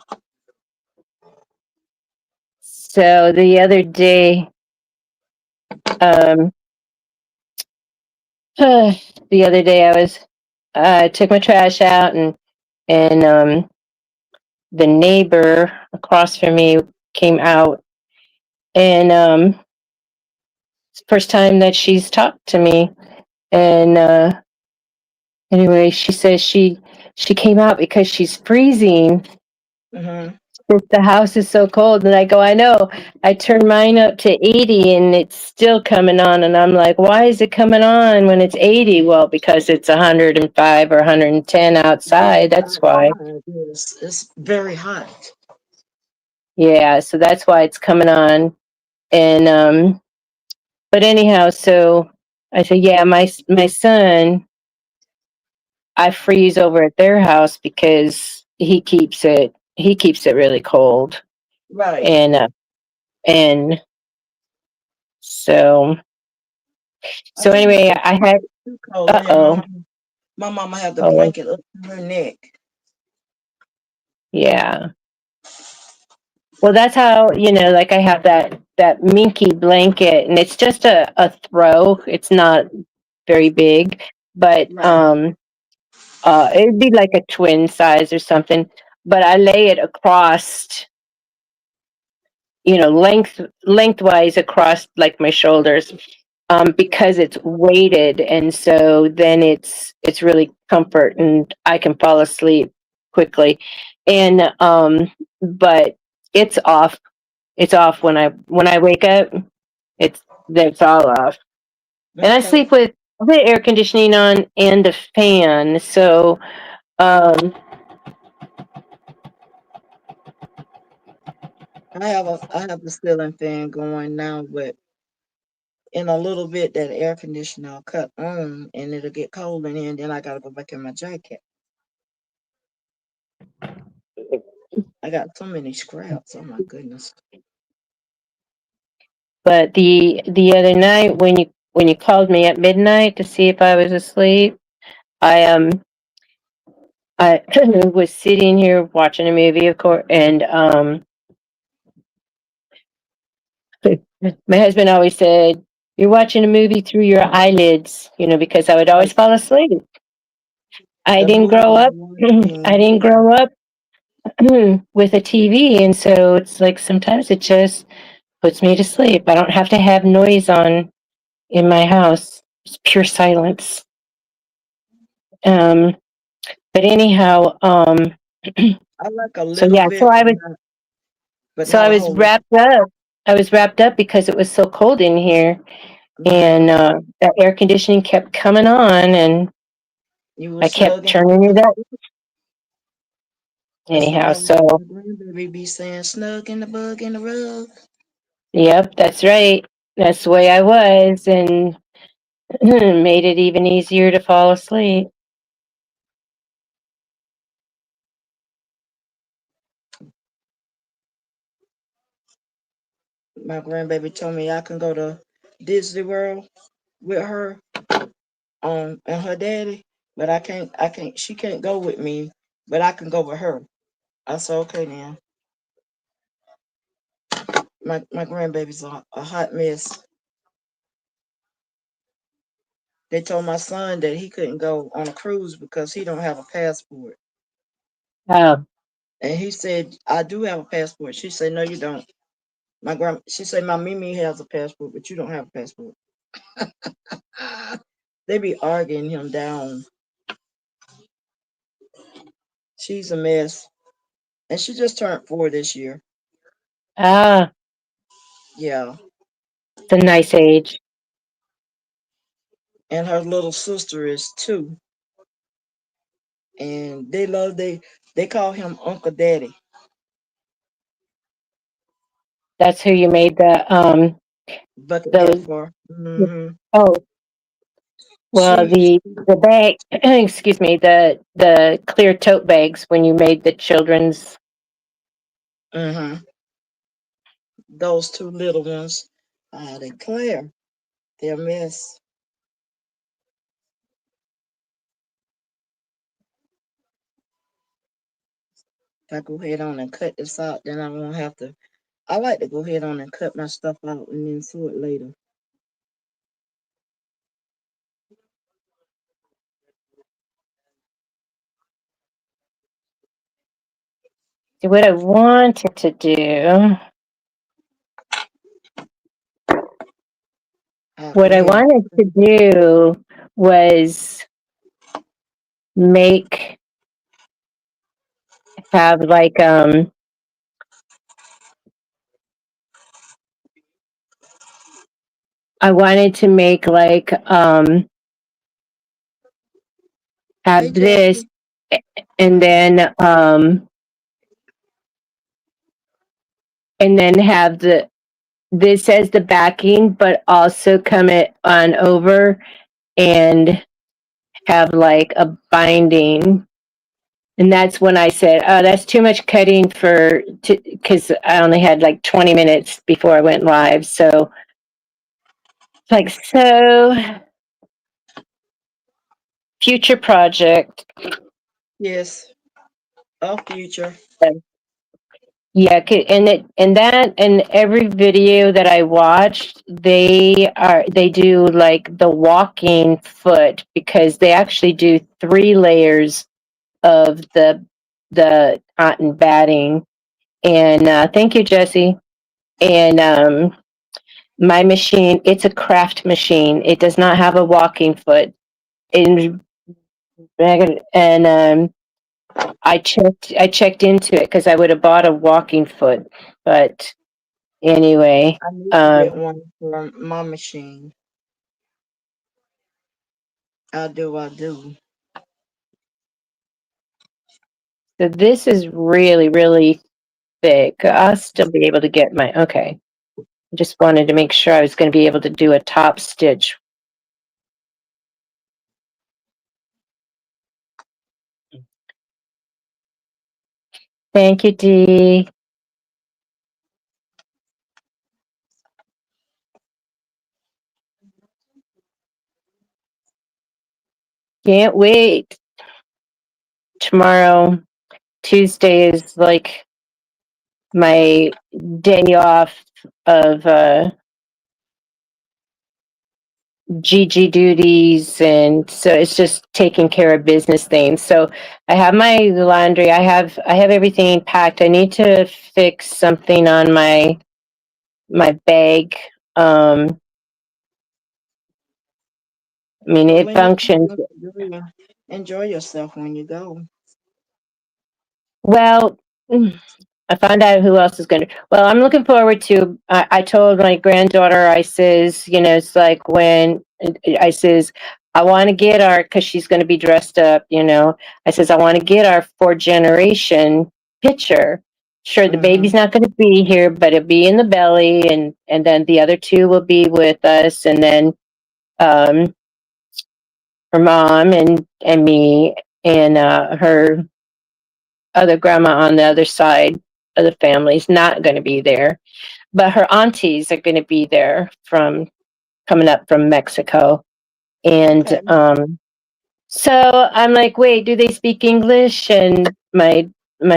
So the other day, um, I took my trash out and the neighbor across from me came out and it's the first time that she's talked to me and anyway she says she came out because she's freezing. Hmm. The house is so cold and I go, I know. I turned mine up to 80 and it's still coming on and I'm like, why is it coming on when it's 80? Well, because it's 105 or 110 outside, that's why. It's very hot. Yeah, so that's why it's coming on. And but anyhow, so I said, yeah, my son, I freeze over at their house because he keeps it really cold. Right. And so I so think it's anyway, I had too cold. Yeah, uh-oh. my mama had the Oh, blanket up to her neck. yeah. Well, that's how, like I have that minky blanket and it's just a throw. It's not very big, but Right. it'd be like a twin size or something. But I lay it across, lengthwise across like my shoulders, because it's weighted, and so then it's really comfort, and I can fall asleep quickly. And but it's off. It's off when I wake up. It's all off, and I Okay. sleep with the air conditioning on and a fan. So um, I have the ceiling fan going now, but in a little bit that air conditioner will cut on and it'll get cold in here, and then I gotta go back in my jacket. I got so many scraps. Oh my goodness. But the other night when you called me at midnight to see if I was asleep, I I was sitting here watching a movie, of course, and my husband always said, "You're watching a movie through your eyelids," because I would always Right. fall asleep. I The didn't movie grow is up. one I thing. didn't grow up with a TV, and so it's like sometimes it just puts me to sleep. I don't have to have noise on in my house. It's pure silence. Um, but anyhow, I like a so little yeah, bit, but so not I a was whole lot. wrapped up. I was wrapped up because it was so cold in here, Hmm. and that air conditioning kept coming on, and You were I kept snugging. turning it up. That's what Anyhow, my so grandbaby be saying, snug in the bug in the rug. yep, that's right. That's the way I was, and made it even easier to fall asleep. My grandbaby told me I can go to Disney World with her, and her daddy, but I can't, she can't go with me, but I can go with her. I said, okay then. My grandbaby's a hot mess. They told my son that he couldn't go on a cruise because he don't have a passport. Oh, And he said, I do have a passport. She said, no, you don't. She said, my Mimi has a passport, but you don't have a passport. They be arguing him down. She's a mess. And she just turned 4 this year. ah, Yeah. it's a nice age. And her little sister is 2. And they call him Uncle Daddy. That's who you made Bucket hat those. for. Hmm. Oh, well, She the bag. Excuse me, the clear tote bags when you made the children's. hmm those 2 little ones. I declare they're a mess. If I go ahead on and cut this out, then I won't have to. I like to go ahead on and cut my stuff out and then sew it later. What I wanted to do. I'll go What I ahead and wanted to do was make have like I wanted to make like Hey have this Jesse. and then have this as the backing, but also come it on over and have like a binding. And that's when I said, "Oh, that's too much cutting because I only had like 20 minutes before I went live." So like so future project. Yes, a future. Yeah, and every video that I watched, they do like the walking foot because they actually do 3 layers of the cotton batting. And thank you, Jesse. And my machine, it's a craft machine. It does not have a walking foot. And and I checked into it because I would have bought a walking foot, but anyway, I need to get um, one for my machine. I do. so this is really, really. thick. I'll still be able to get my, okay. Just wanted to make sure I was going to be able to do a top stitch. Thank you, Dee. Can't wait. Tomorrow, Tuesday is like my day off of GG duties, and so it's just taking care of business things. So I have my laundry. I have everything packed. I need to fix something on my bag. I mean, Well, it functions. enjoy yourself when you go. Well, I found out who else is going to. Well, I'm looking forward to. I told my granddaughter, I says, it's like when I says, I want to get our, because she's going to be dressed up, I says, I want to get our 4th generation picture. Sure, the baby's Mm-hmm. not going to be here, but it'll be in the belly, and then the other two will be with us, and then um, her mom and me and her other grandma on the other side of the family's not going to be there, but her aunties are going to be there from coming up from Mexico. And Okay. so I'm like, wait, do they speak English? And my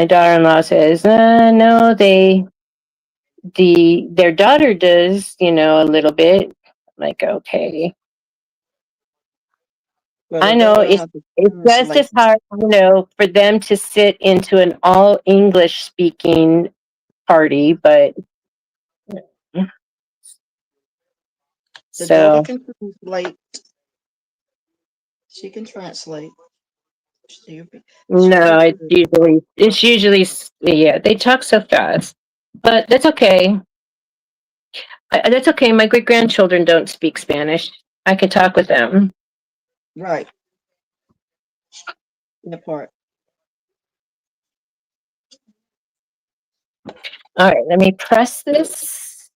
daughter-in-law says, no, their daughter does, a little bit. I'm like, okay. Well, the I know daughter have to it's just translate. as hard, for them to sit into an all English speaking party, but The daughter so can translate. She can translate. She'll be, she'll be no, good. it's usually yeah, they talk so fast. But that's okay. That's okay. My great grandchildren don't speak Spanish. I can talk with them. Right. That part. All right, let me press this.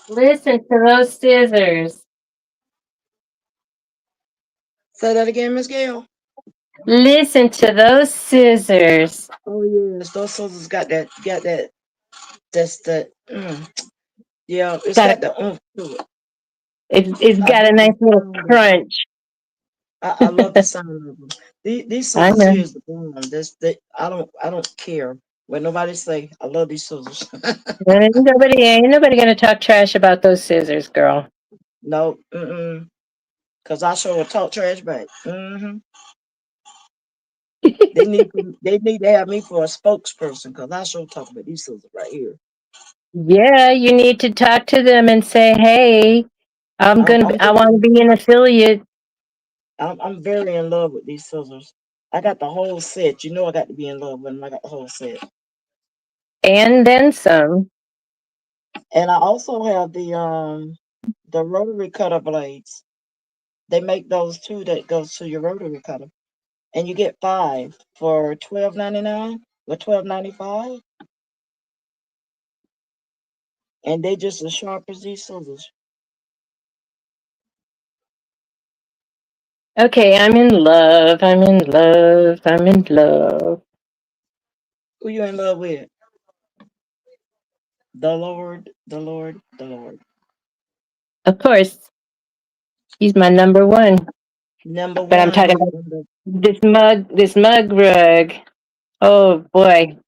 Listen to those scissors. Say that again, Miss Gail. Listen to those scissors. Oh yes, those scissors got that. That's that. Yeah, it's Got got the oomph to it. it's I got a love nice the little sound of them. crunch. I love the sound of them. These I scissors know. here is the bomb. I don't care what nobody say. I love these scissors. Ain't nobody gonna talk trash about those scissors, girl. No, cause I sure will talk trash back. They need to have me for a spokesperson, cause I sure talk about these scissors right here. Yeah, you need to talk to them and say, "Hey, I'm I'm I want to very be an affiliate I'm very in love with these scissors. I got the whole set. You know I got to be in love with them. I got the whole set. and then some." And I also have the rotary cutter blades. They make those too that goes to your rotary cutter. And you get 5 for $12.99 or $12.95. And they just as sharp as these scissors. Okay, I'm in love. I'm in love. I'm in love. Who you in love with? The Lord, the Lord, the Lord. Of course, he's my number one. Number But I'm one talking on, about on the. this mug rug. Oh boy.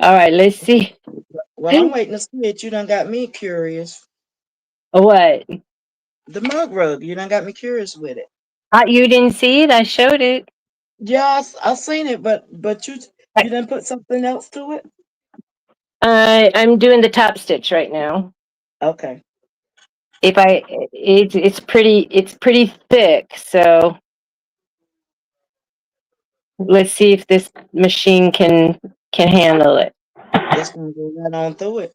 All right, let's see. Well, I'm waiting to see it. You done got me curious. What? The mug rug. You done got me curious with it. You didn't see it? I showed it. Yeah, I seen it, but I, you done put something else to it. I'm doing the top stitch right now. Okay. If I, it's pretty thick. So let's see if this machine can handle it. It's gonna go right on through it.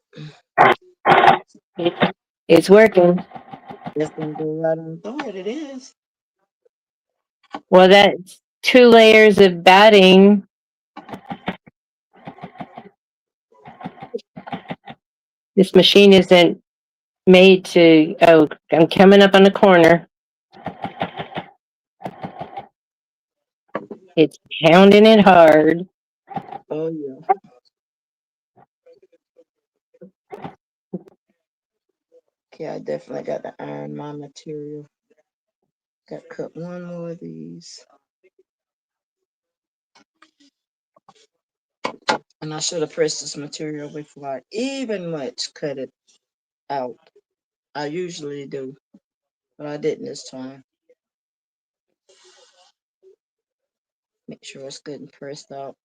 It- It's working. It's gonna go right on through it. It is. Well, that's 2 layers of batting. This machine isn't made to. Oh, I'm coming up on the corner. It's pounding it hard. Oh yeah. Okay, I definitely got to iron my material. Got to cut one more of these. And I should have pressed this material before I even much cut it out. I usually do, but I didn't this time. Make sure it's good and pressed out.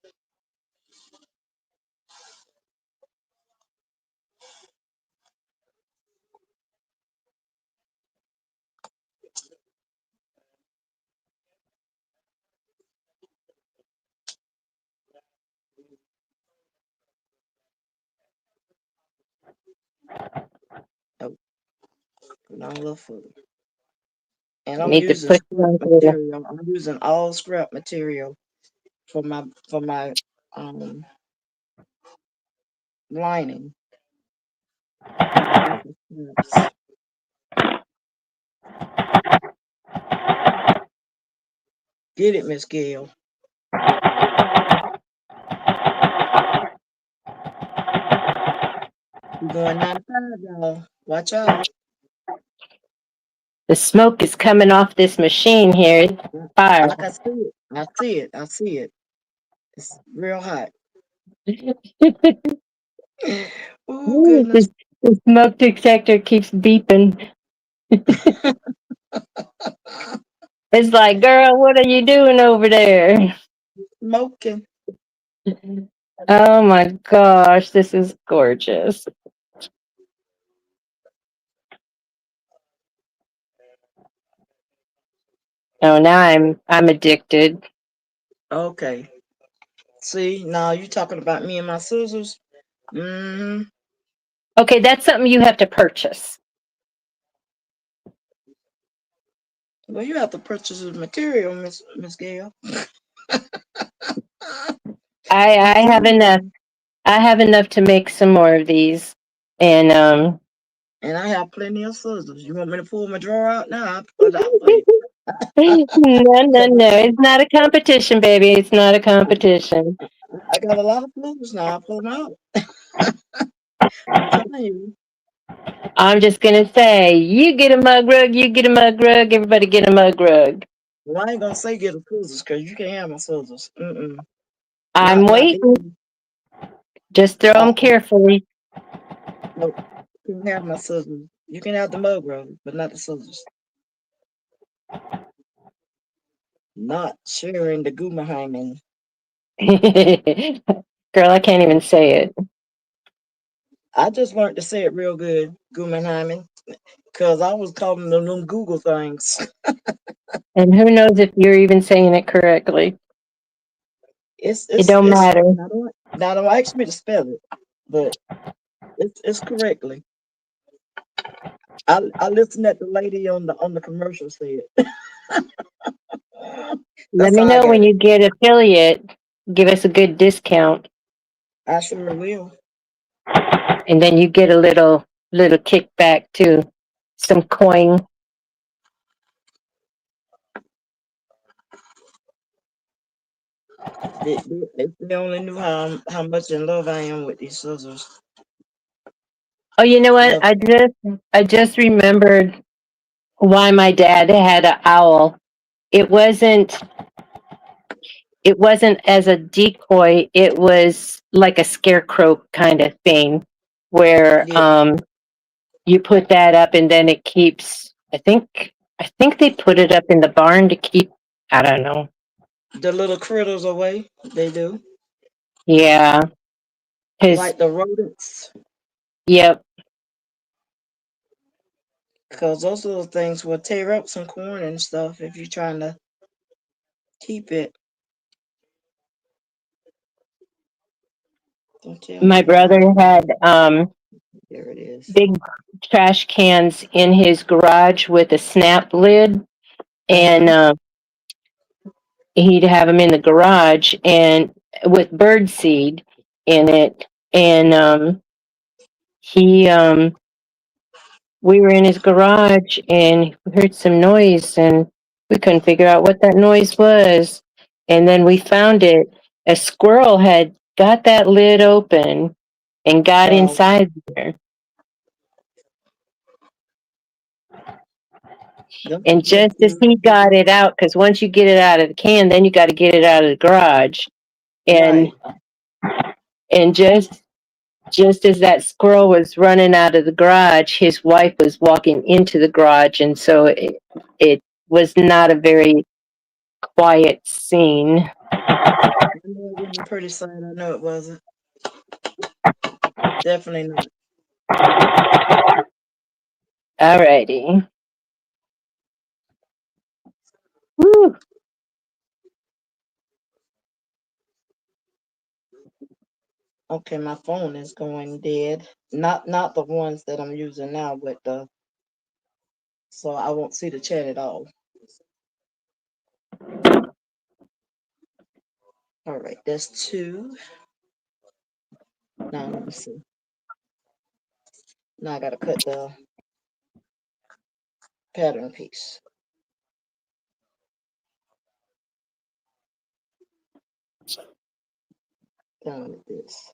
Oh, put on a little further. And I'm Need to using push it scrap onto the. material. I'm using all scrap material for my um lining. Everything for scraps. Get it, Miss Gail. We're going 95, y'all. Watch out. The smoke is coming off this machine here. It's fire. I can see it. I see it. I see it. It's real hot. Oh goodness. The smoke detector keeps beeping. It's like, girl, what are you doing over there? Smoking. Oh my gosh, this is gorgeous. Oh, now I'm addicted. Okay. See, now you talking about me and my scissors. Mm-hmm. Okay, that's something you have to purchase. Well, you have to purchase the material, Miss Gail. You I have enough. see, I have enough to make some more of these. And and I have plenty of scissors. You want me to pull my drawer out now? I'll pull it out for you. no, no, no. It's not a competition, baby. It's not a competition. I got a lot of scissors now. I'll pull them out. I'm telling you. I'm just gonna say, you get a mug rug, you get a mug rug, everybody get a mug rug. Well, I ain't gonna say get the scissors because you can't have my scissors. Mm-mm. I'm Not waiting. these. Just throw them Uh-uh. carefully. Nope. You can have my scissors. You can have the mug rug, but not the scissors. Not sharing the Gumaheimen. Girl, I can't even say it. I just learned to say it real good, Gumaheimen, because I was calling them Google things. And who knows if you're even saying it correctly. It's It it's don't it's matter. fine. I don't ask me to spell it, but it's correctly. I listened at the lady on the commercial say it. Let That's me how I know got when it. you get affiliate. Give us a good discount. I sure will. And then you get a little kickback too. Some coin. If they only knew how much in love I am with these scissors. Oh, you know what? Love. I just remembered why my dad had an owl. It wasn't it wasn't as a decoy, it was like a scarecrow kind of thing where Yeah, you put that up and then it keeps I think they put it up in the barn to keep I don't know. the little critters away. They do. Yeah, cuz Like the rodents. yep, Because those little things will tear up some corn and stuff if you're trying to keep it. Don't tell my me that my brother had there it is. big trash cans in his garage with a snap lid and Mm-hmm. he'd have them in the garage and with bird seed in it and he we were in his garage and we heard some noise and we couldn't figure out what that noise was and then we found it. A squirrel had got that lid open and got Wow. inside there. Them And things just as do. he got it out, because once you get it out of the can, then you got to get it out of the garage. And Right. and just as that squirrel was running out of the garage, his wife was walking into the garage, and so it was not a very quiet scene. I know it wasn't a pretty sight. I know it wasn't. Definitely not. Alrighty. Woo. Okay, my phone is going dead. Not the ones that I'm using now, but the so I won't see the chat at all. All right, that's two. Now let me see. Now I gotta cut the pattern piece. Done with this.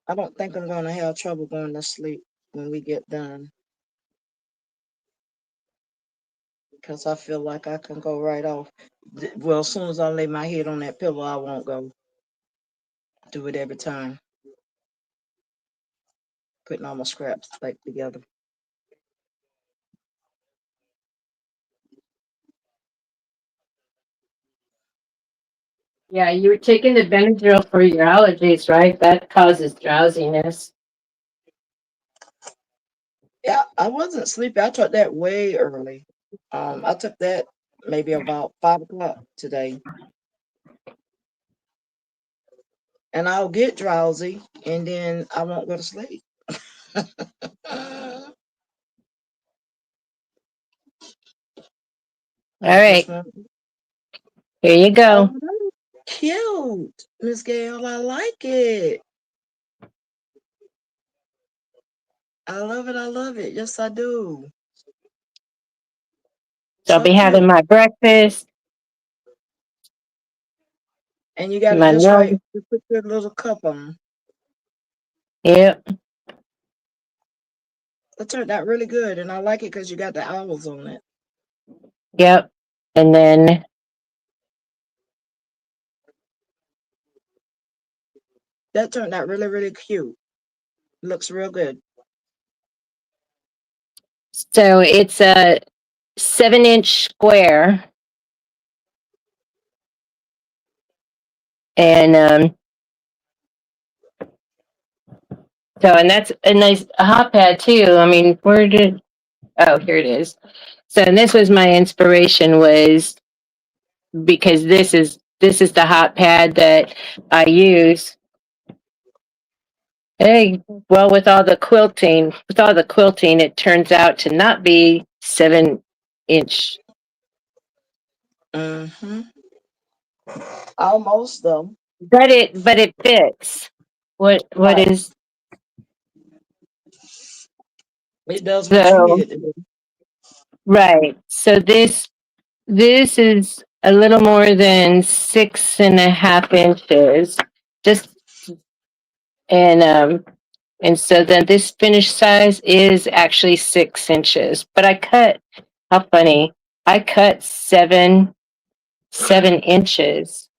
I don't think I'm gonna have trouble going to sleep when we get done because I feel like I can go right off. Well, as soon as I lay my head on that pillow, I won't go. Do it every time, putting all my scraps back together. Yeah, you were taking the Benadryl for your allergies, right? That causes drowsiness. Yeah, I wasn't sleepy. I took that way early. I took that maybe about 5 o'clock today, and I'll get drowsy, and then I won't go to sleep. All I just right, want. here you Oh, go. that's cute, Miss Gail. I like it. I love it. I love it. Yes, I do. So I'll So be having cute. my breakfast, And you got it my just right. milk. You put your little cup on. Yep, It turned out really good, and I like it because you got the owls on it. yep. And then That turned out really, really cute. Looks real good. so it's a 7-inch square, and and that's a nice hot pad too. I mean, where did? Oh, here it is. So, and this was my inspiration was because this is the hot pad that I use. Hey, well, with all the quilting, it turns out to not be 7-inch, Mm-hmm. Almost though. but it fits. What Right. is? It does what you need So, it to do. right. So this is a little more than 6.5 inches. Just and and so then this finished size is actually 6 inches. But I cut, how funny. I cut 7 inches.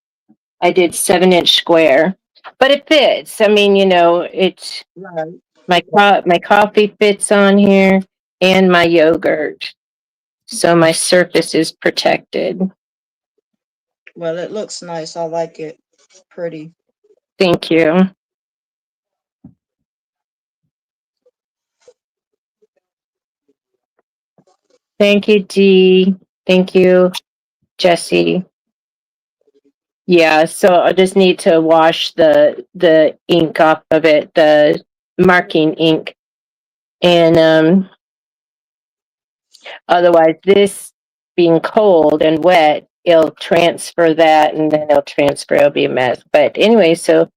I did 7 inch square. But it fits. I mean, it's Right. my coffee fits on here and my yogurt. So my surface is protected. Well, it looks nice. I like it. Pretty. Thank you. Thank you, Dee. Thank you, Jesse. Yeah, so I just need to wash the ink off of it, the marking ink. And otherwise this being cold and wet, it'll transfer that and then it'll be a mess. But anyway, so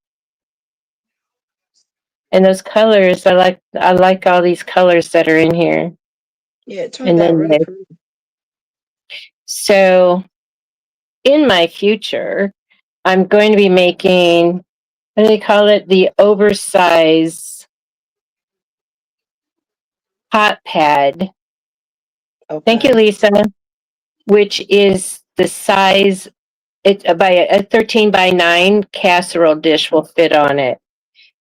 and those colors, I like all these colors that are in here. Yeah, it turned And out then really pretty. so in my future, I'm going to be making, what do they call it? The oversized hot pad. Thank you, Okay. Lisa. Which is the size, by a 13 by 9 casserole dish will fit on it.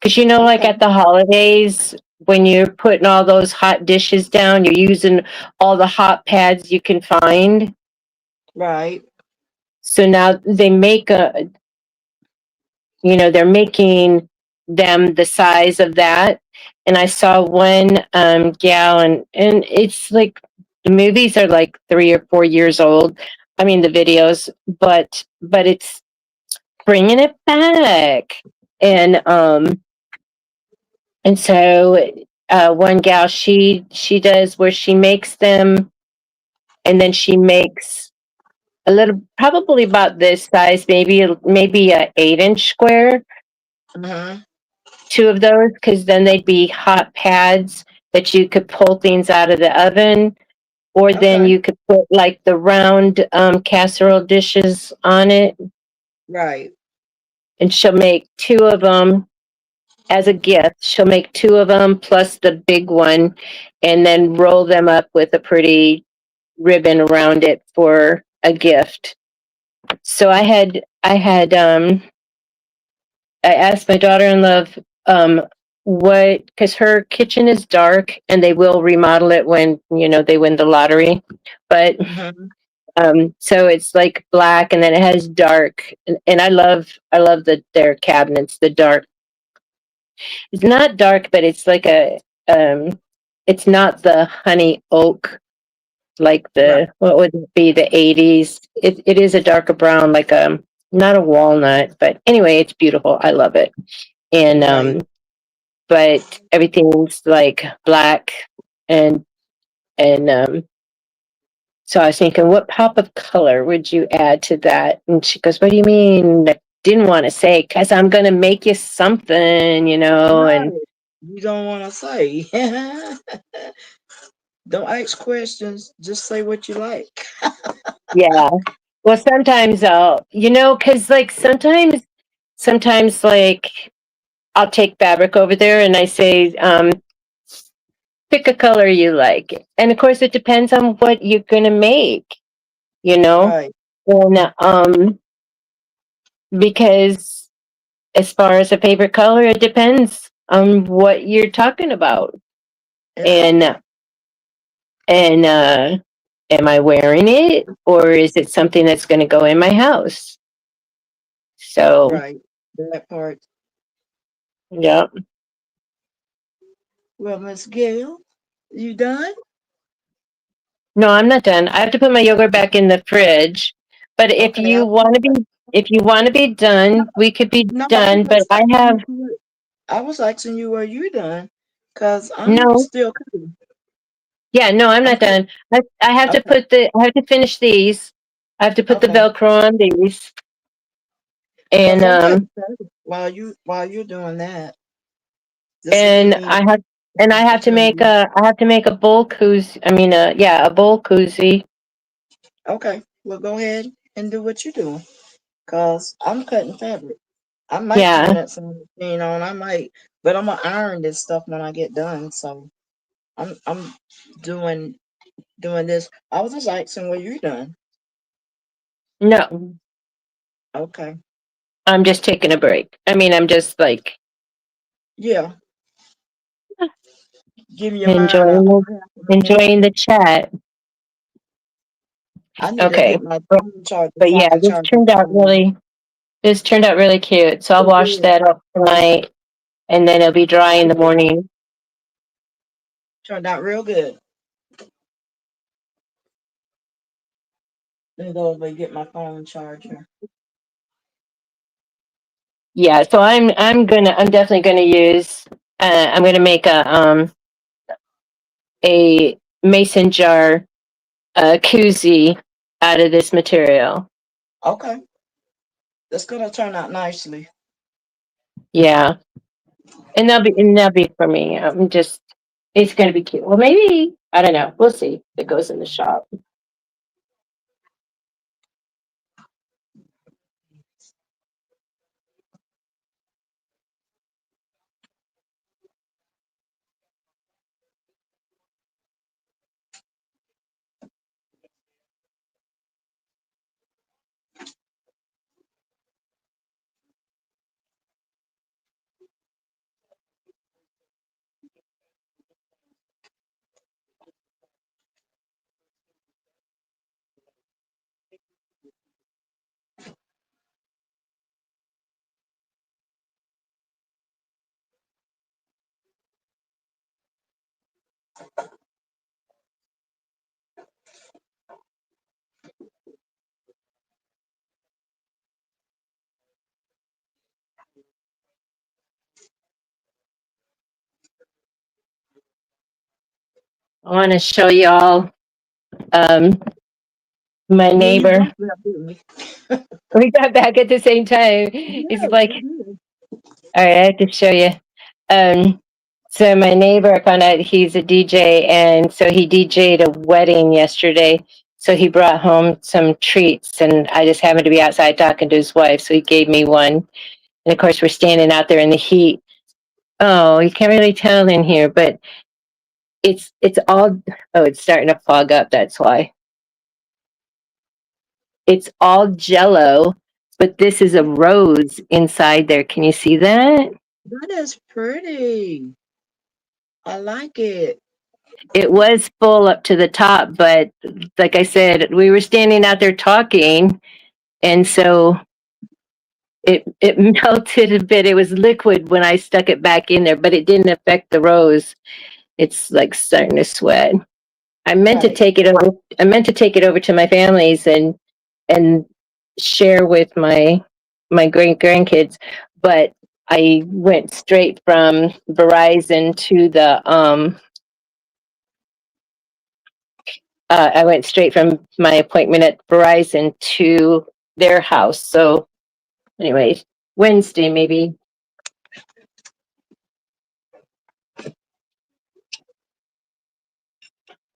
Because like Okay. at the holidays, when you're putting all those hot dishes down, you're using all the hot pads you can find. Right. So now they're making them the size of that. And I saw one gal, and it's like the movies are like 3 or 4 years old. I mean the videos, but it's bringing it back. And so one gal, she does where she makes them, and then she makes a little, probably about this size, maybe a 8 inch square, Uh-huh. two of those, because then they'd be hot pads that you could pull things out of the oven, or then Okay. you could put like the round casserole dishes on it. Right. And she'll make two of them as a gift. She'll make two of them plus the big one, and then roll them up with a pretty ribbon around it for a gift. So I asked my daughter-in-law what, because her kitchen is dark and they will remodel it when they win the lottery, but Uh-huh. so it's like black and then it has dark, and I love their cabinets, the dark. It's not dark, but it's like it's not the honey oak, like Right. what would it be, the 80s. It is a darker brown, like not a walnut, but anyway, it's beautiful. I love it. And Right. but everything's like black, and and so I was thinking, what pop of color would you add to that? And she goes, what do you mean? I didn't want to say, because I'm going to make you something, and Right. You don't want to say. Don't ask questions. Just say what you like. yeah. Well, sometimes because like sometimes like I'll take fabric over there and I say, pick a color you like. And of course, it depends on what you're going to make, you know? Right. And because as far as a favorite color, it depends on what you're talking about. Yeah. And am I wearing it, or is it something that's going to go in my house? So, Right. That part. yeah. Well, Miss Gail, you done? No, I'm not done. I have to put my yogurt back in the fridge. But Okay. if you want to be done, we could be No, I done. But was asking you. I was asking you, were you done? Cause I'm No, still cooking. yeah, no, I'm I'm not cooking. done. I have to Okay. I have to finish these. I have to put the Okay. Velcro on these. Well, And go ahead. While you're doing that, this will give and me. I have And I have to make a bowl koozie. I mean, yeah, a bowl koozie. Okay, well, go ahead and do what you do, cause I'm cutting fabric. I might Yeah. turn that some machine on. I might, but I'm gonna iron this stuff when I get done. So I'm doing doing this. I was just asking when you're done. No, Okay. I'm just taking a break. I mean, I'm just like Yeah. Give your mind enjoying a the, half a minute. enjoying the chat. I need to Okay. get my But, phone charger but so I yeah, can charge my phone. this turned out really cute. So I'll It wash did. that up tonight and then it'll be dry in the Good. morning. Turned out real good. Let me go over and get my phone charger. Yeah. So I'm definitely gonna use, I'm gonna make a mason jar, koozie out of this material. Okay. That's gonna turn out nicely. Yeah. And that'll be for me. It's gonna be cute. Well, maybe, I don't know. We'll see if it goes in the shop. I want to show y'all um, my Me and you neighbor. both left, didn't we? We got back at the same time. It's Yes, like, we did. all right, I have to show you. Um, so my neighbor, I found out he's a DJ, and so he DJ'd a wedding yesterday. So he brought home some treats, and I just happened to be outside talking to his wife, so he gave me one. And of course, we're standing out there in the heat. Oh, you can't really tell in here, but it's all. Oh, it's starting to fog up. That's why it's all Jello, but this is a rose inside there. Can you see that? That is pretty. I like it. It was full up to the top, but like I said, we were standing out there talking, and so it melted a bit. It was liquid when I stuck it back in there, but it didn't affect the rose. It's like starting to sweat. I meant to Right. take it over. I meant to take it over to my family's and share with my great grandkids, but I went straight from Verizon to the I went straight from my appointment at Verizon to their house. So anyway, Wednesday maybe,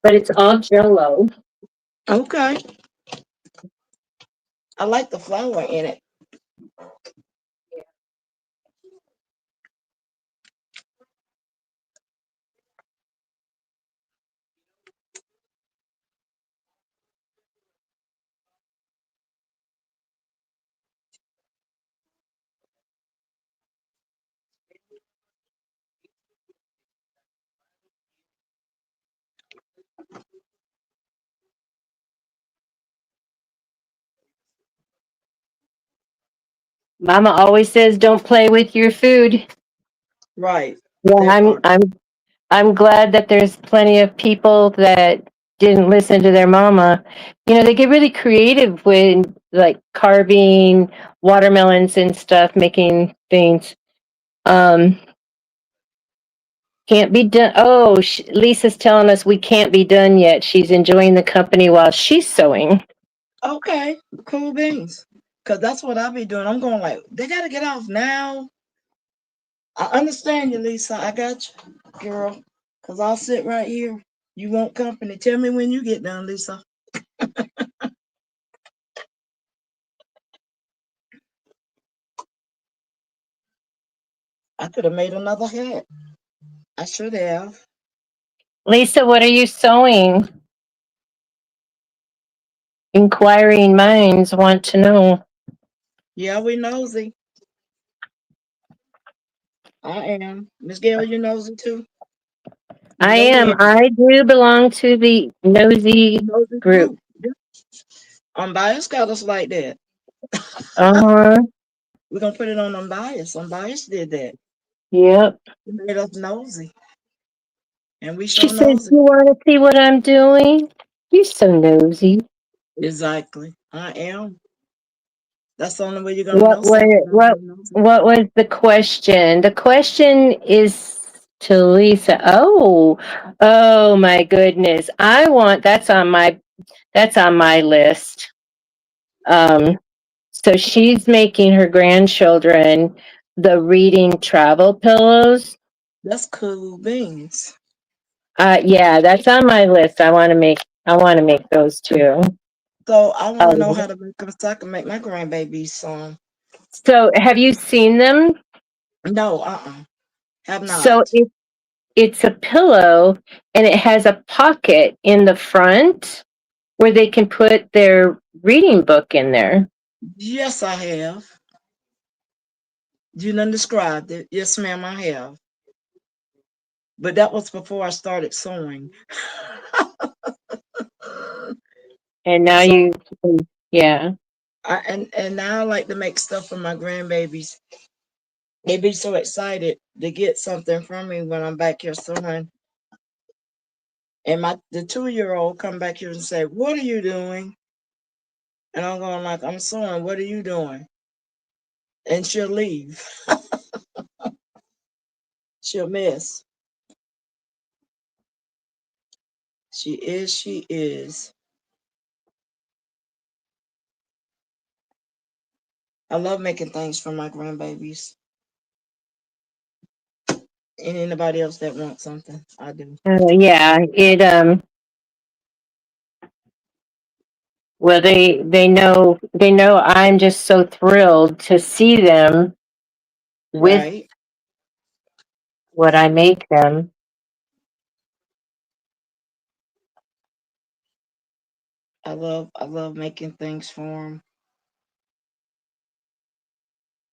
but it's all Jello. Okay. I like the flower in it. Mama always says, "Don't play with your food." Right. Yeah, That part. I'm glad that there's plenty of people that didn't listen to their mama. You know, they get really creative with like carving watermelons and stuff, making things. Um, can't be done. Oh, Lisa's telling us we can't be done yet. She's enjoying the company while she's sewing. Okay. Cool beans. Cause that's what I'll be doing. I'm going like, they gotta get off now. I understand you, Lisa. I got you, girl. Cause I'll sit right here. You want company? Tell me when you get done, Lisa. I could have made another hat. I should have. Lisa, what are you sewing? Inquiring minds want to know. Yeah, we nosy. I am. Miss Gail, you nosy too? I Go am. ahead. I do belong to the You nosy nosy group. too. Yeah. Unbiased got us like that. Uh-huh. We're gonna put it on unbiased. Unbiased did that. Yep. He made us nosy. And we She show says, nosy. you want to see what I'm doing? You're so nosy. Exactly. I am. That's the only way you're gonna What know was something by what being nosy. what was the question? The question is to Lisa. Oh my goodness. That's on my list. Um so she's making her grandchildren the reading travel pillows. That's cool beans. Yeah, that's on my list. I want to make those too. So I want to know Um, how to make them so I can make my grandbabies some. so have you seen them? No, have So not. it's a pillow and it has a pocket in the front where they can put their reading book in there. Yes, I have. You done described it. Yes, ma'am, I have. But that was before I started sewing. And now So yeah. and now I like to make stuff for my grandbabies. They be so excited to get something from me when I'm back here sewing. And the 2-year old come back here and say, "What are you doing?" And I'm going like, "I'm sewing. What are you doing?" And she'll leave. She'll miss. She is. She is. I love making things for my grandbabies. And anybody else that wants something, I do. Yeah, it well they know I'm just so thrilled to see them with Right. what I make them. I love making things for them.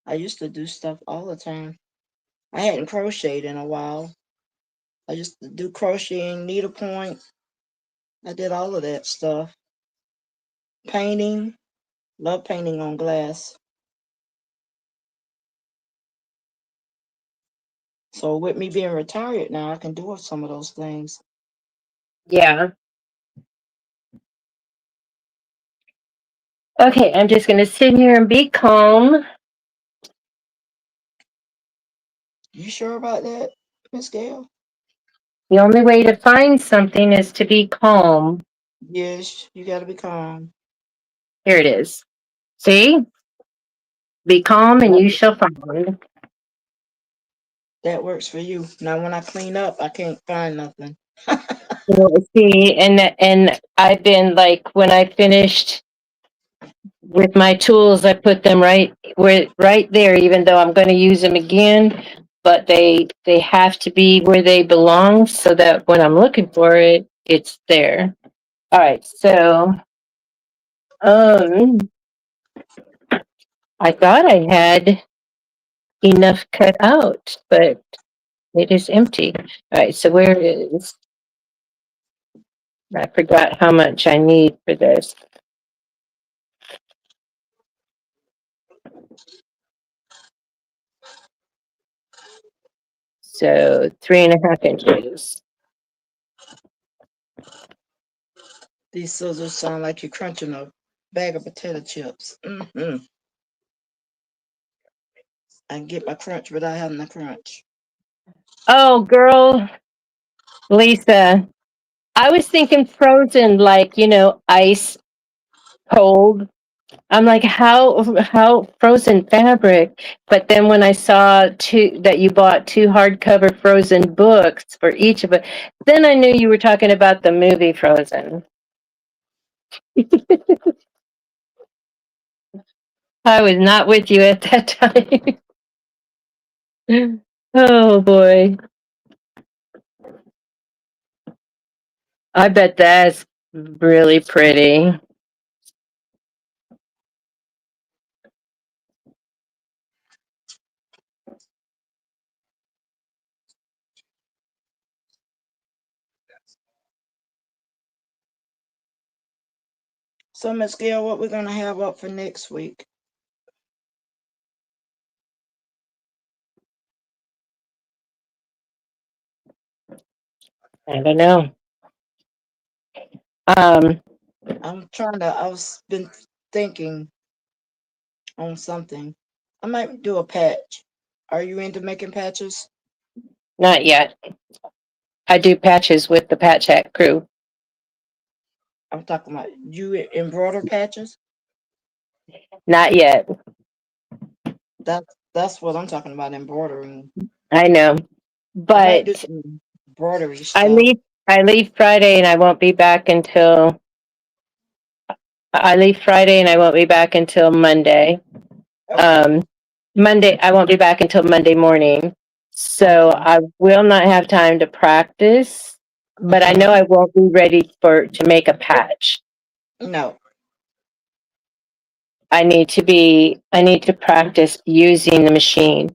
I used to do stuff all the time. I hadn't crocheted in a while. I used to do crocheting, needlepoint. I did all of that stuff. Painting. Love painting on glass. So with me being retired now, I can do some of those things. Yeah. Okay, I'm just gonna sit here and be calm. You sure about that, Miss Gail? The only way to find something is to be calm. Yes, you got to be calm. Here it is. See? Be calm and That you works. shall find. That works for you. Now, when I clean up, I can't find nothing. Well, see, and I've been like when I finished with my tools, I put them right there, even though I'm going to use them again. But they have to be where they belong, so that when I'm looking for it, it's there. All right, so um, I thought I had enough cut out, but it is empty. All right, so where is? I forgot how much I need for this. So 3.5 inches. These scissors sound like you're crunching a bag of potato chips. I can get my crunch without having to crunch. Oh, girl, Lisa, I was thinking frozen, like, ice cold. I'm like, how frozen fabric? But then when I saw that you bought two hardcover Frozen books for each of it, then I knew you were talking about the movie Frozen. I was not with you at that time. Oh boy. I bet that's really pretty. So, Miss Gail, what we're gonna have up for next week? I don't know. Um, I was been thinking on something. I might do a patch. Are you into making patches? not yet. I do patches with the Patch Hat crew. I'm talking about you embroider patches. Not yet. That's what I'm talking about, embroidering. I know. I might do But some embroidery I stuff. leave I leave Friday and I won't be back until Monday. Okay. Um Monday I won't be back until Monday morning. So Okay. I will not have time to practice, but I know Mhm. I won't be ready to make a patch. No. I need to practice using the machine.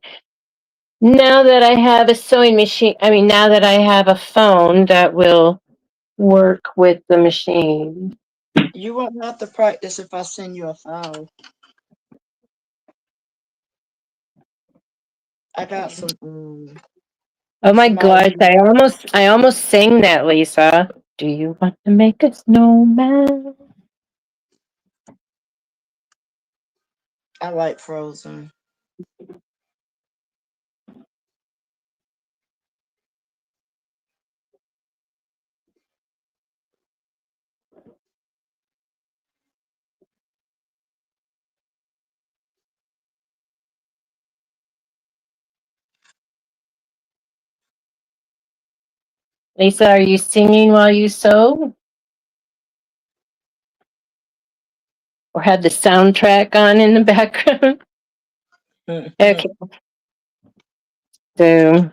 Now that I have a sewing machine, now that I have a phone that will work with the machine. You won't have to practice if I send you a file. I got Oh my some gosh, ideas. I almost sang that, Lisa. Do you want to make a snowman? I like Frozen. Lisa, are you singing while you sew? Or have the soundtrack on in the background? Mhm. Okay, so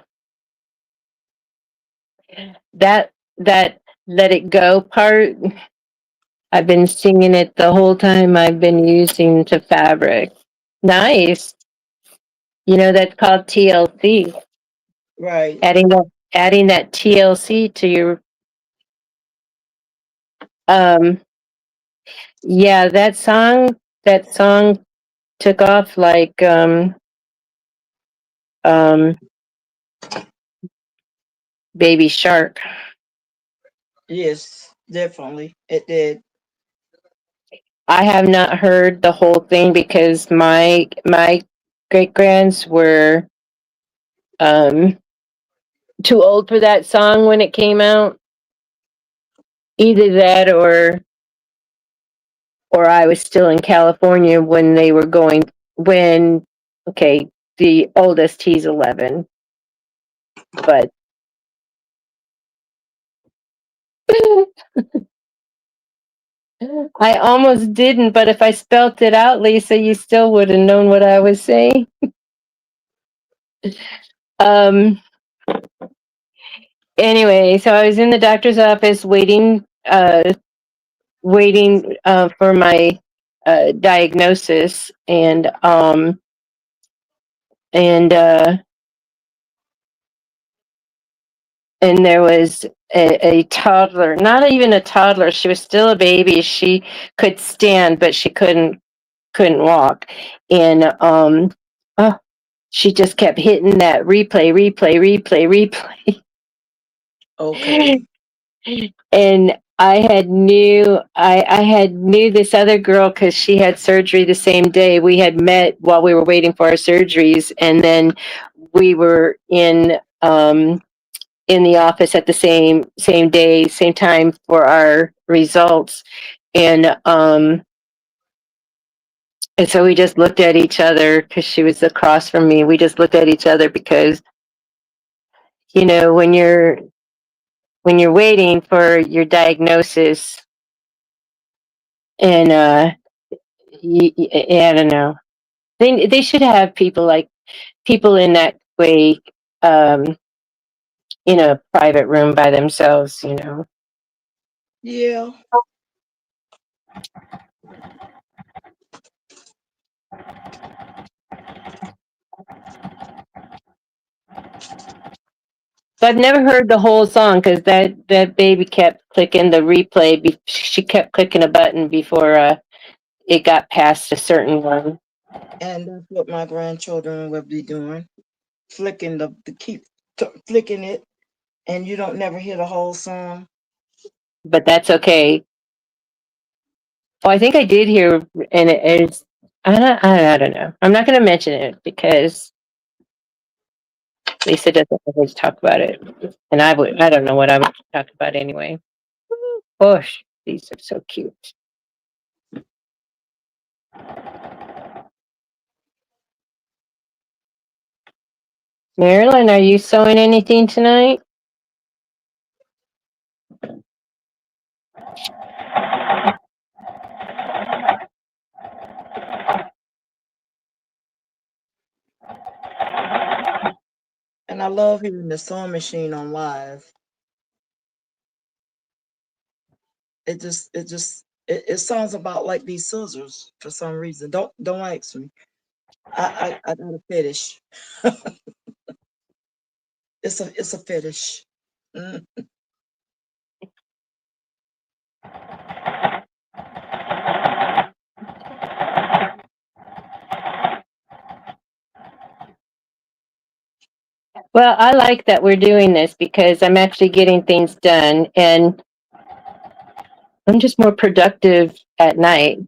that let it go part, I've been singing it the whole time I've been using to fabric. Nice. You know, that's called TLC. Right. Adding that TLC to your um yeah, that song took off like um Baby Shark. Yes, definitely. It did. I have not heard the whole thing because my great grands were um too old for that song when it came out. Either that or I was still in California when they were going when okay, the oldest he's 11, but I almost didn't, but if I spelt it out, Lisa, you still would have known what I was saying. Um, anyway, so I was in the doctor's office waiting for my diagnosis, and and there was a toddler, not even a toddler, she was still a baby. She could stand, but she couldn't walk. And oh, she just kept hitting that replay. Okay. And I had knew this other girl because she had surgery the same day. We had met while we were waiting for our surgeries, and then we were in the office at the same day, same time for our results. And And so we just looked at each other because she was across from me. We just looked at each other because, you know, when you're waiting for your diagnosis and I don't know. They should have people like people in that way um in a private room by themselves, you know. Yeah. So I've never heard the whole song because that baby kept clicking the replay. She kept clicking a button before it got past a certain one. And that's what my grandchildren will be doing, flicking flicking it, and you don't never hear the whole song. But that's okay. Oh, I think I did hear, and it's I don't know. I'm not going to mention it because Lisa doesn't always talk about it, and I don't know what I would talk about anyway. Gosh, these are so cute. Marilyn, are you sewing anything tonight? And I love hearing the sewing machine on live. It sounds about like these scissors for some reason. Don't ask me. I got a fetish. It's a fetish. Mm. Well, I like that we're doing this because I'm actually getting things done and I'm just more productive at night.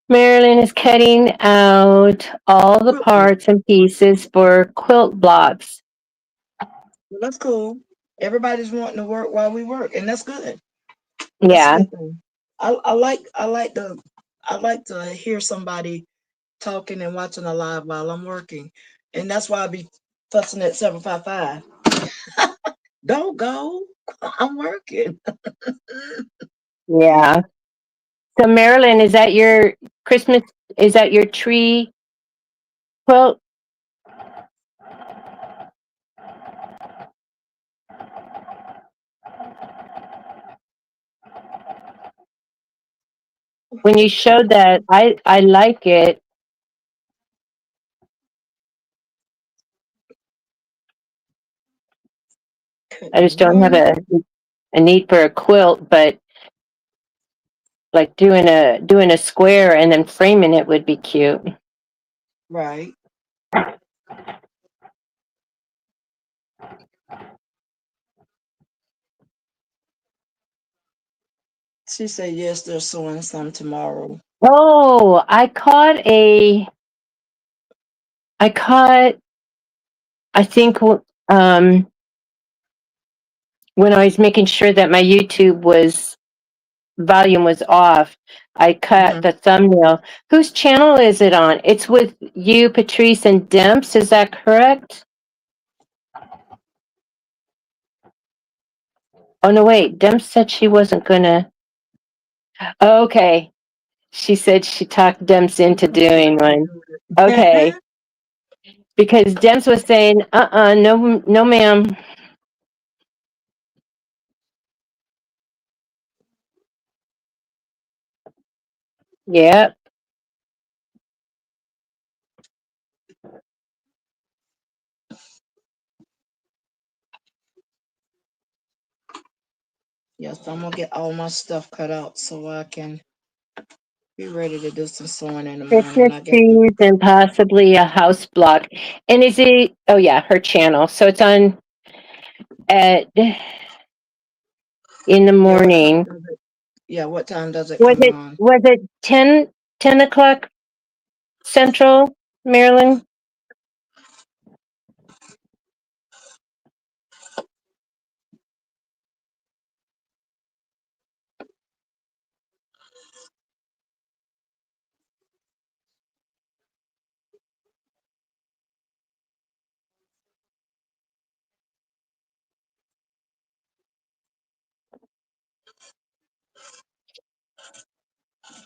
Marilyn is cutting out all the Quilt block. parts and pieces for quilt blocks. Well, that's cool. Everybody's wanting to work while we work, and that's good. That's a Yeah. good thing. I like to hear somebody talking and watching a live while I'm working, and that's why I be fussing at 755. Don't go. I'm working. Yeah. So Marilyn, is that your Christmas, is that your tree quilt? When you showed that, I like it. I just don't have Morning. a need for a quilt, but like doing a square and then framing it would be cute. Right. She said yes, they're sewing some tomorrow. Oh, I caught, I think, when I was making sure that my YouTube volume was off, I cut Mhm. the thumbnail. Whose channel is it on? It's with you, Patrice, and Demps. Is that correct? Oh, no, wait. Demps said she wasn't gonna. Oh, okay. She said she talked Demps into doing one. Okay. Because Demps was saying, no, no, ma'am. Yep. Yes, I'm gonna get all my stuff cut out so I can be ready to do some sewing in the morning. Christmas I get trees and possibly a house block. And is it, oh yeah, her channel. So it's on at in the yeah. What time morning. does it? Yeah, what time does it come on? Was it 10 o'clock Central, Maryland?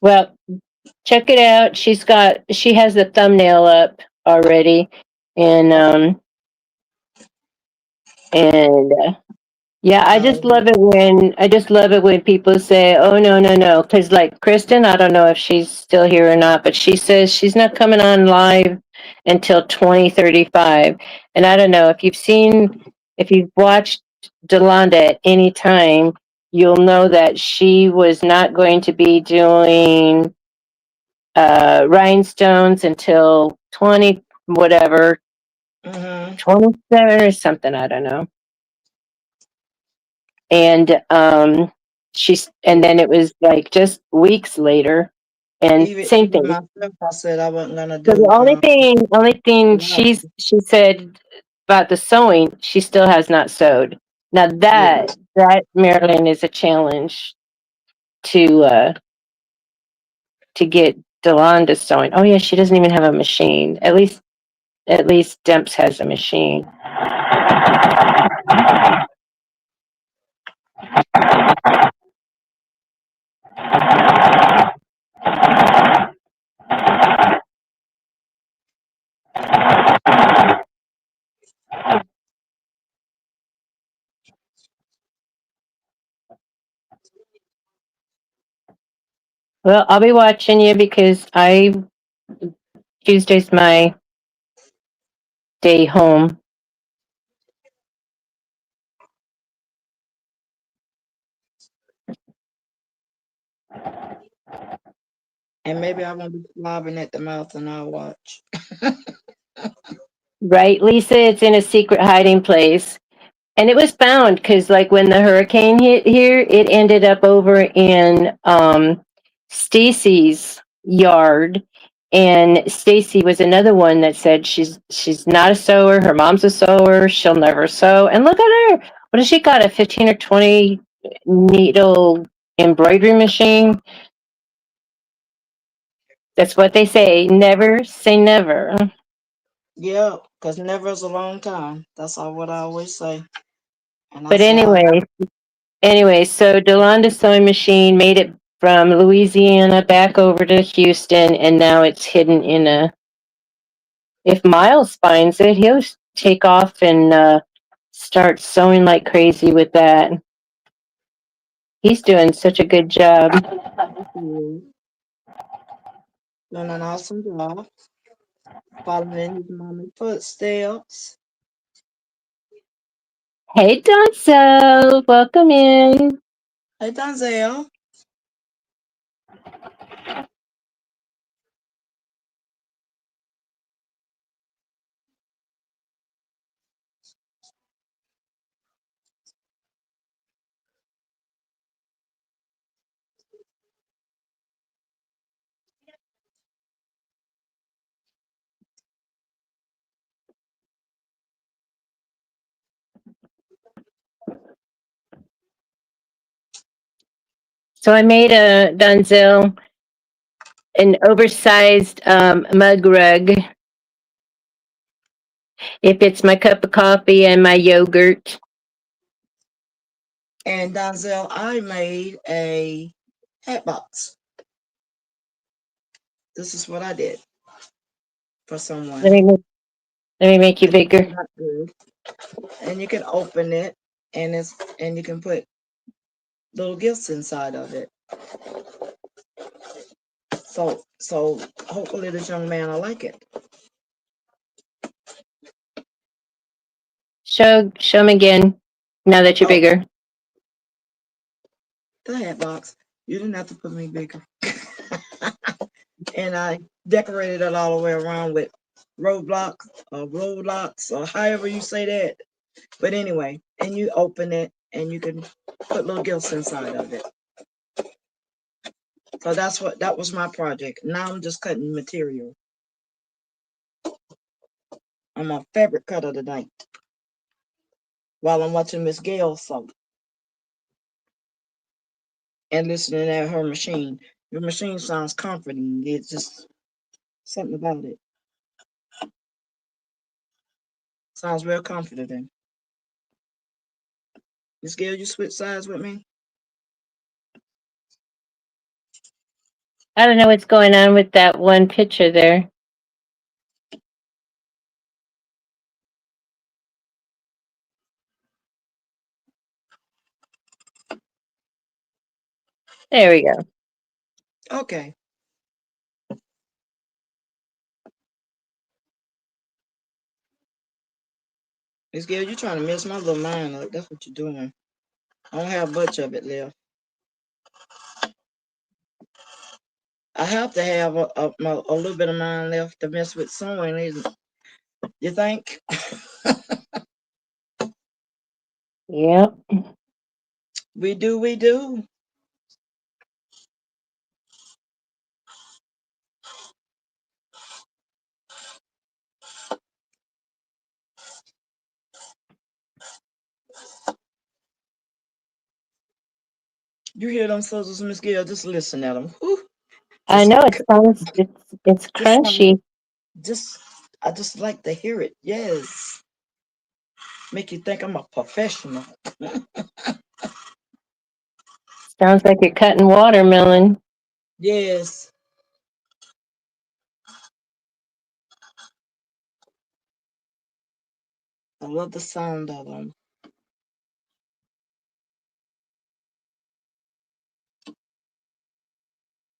Well, check it out. She has the thumbnail up already, and and yeah, No. I just love it when people say, "Oh no, no, no," because like Kristen, I don't know if she's still here or not, but she says she's not coming on live until 2035, and I don't know if you've watched Delonda at any time, you'll know that she was not going to be doing rhinestones until 20 whatever Mm-hmm. 27 or something, I don't know. And and then it was like just weeks later, and same Even thing. myself, I said I wasn't gonna So the do only thing live. she said about the sewing, she still has not sewed. Now Yeah. that Marilyn is a challenge to uh to get Delonda sewing. Oh yeah, she doesn't even have a machine. At least Demps has a machine. Well, I'll be watching you because I Tuesday's my day home. And maybe I won't be slobbing at the mouth and I'll watch. Right, Lisa, it's in a secret hiding place. And it was found because, like, when the hurricane hit here, it ended up over in Stacy's yard. And Stacy was another one that said she's not a sewer. Her mom's a sewer. She'll never sew. And look at her. What has she got? A 15 or 20 needle embroidery machine? That's what they say. Never say never. Yeah, because never is a long time. That's all what I always say. And I But say anyway, so Delonda sewing machine made it from Louisiana back over to Houston, and now it's hidden in a. If Miles finds it, he'll take off and start sewing like crazy with that. He's doing such a good job. doing an awesome job following his mama's footsteps. Hey, Donzo, welcome in. Hey, Donzel. So I made a Donzel an oversized mug rug. If it's my cup of coffee and my yogurt. And Donzel, I made a hat box. This is what I did for Let someone. me make, let me make you bigger. Not good. And you can open it and you can put little gifts inside of it. So hopefully this young man will like it. Show him again. Now that you're Oh, bigger. the hat box. You didn't have to put me bigger. And I decorated it all the way around with roadblocks, or however you say that. But anyway, and you open it and you can put little gifts inside of it. So that was my project. Now I'm just cutting material. I'm a fabric cutter tonight while I'm watching Miss Gail sew and listening at her machine. Your machine sounds comforting. It's just something about it. Sounds real comforting. Miss Gail, you switch sides with me? I don't know what's going on with that one picture there. There we go. Okay. Miss Gail, you're trying to mess my little mind up. That's what you're doing. I don't have much of it left. I have to have a little bit of mine left to mess with sewing, isn't it? You think? Yep. We do, we do. You hear them scissors, Miss Gail? Just listen at them. Whew. I Just, know it sounds it's just sound, crunchy. just, I just like to hear it. Yes. Make you think I'm a professional. Sounds like you're cutting watermelon. Yes. I love the sound of them.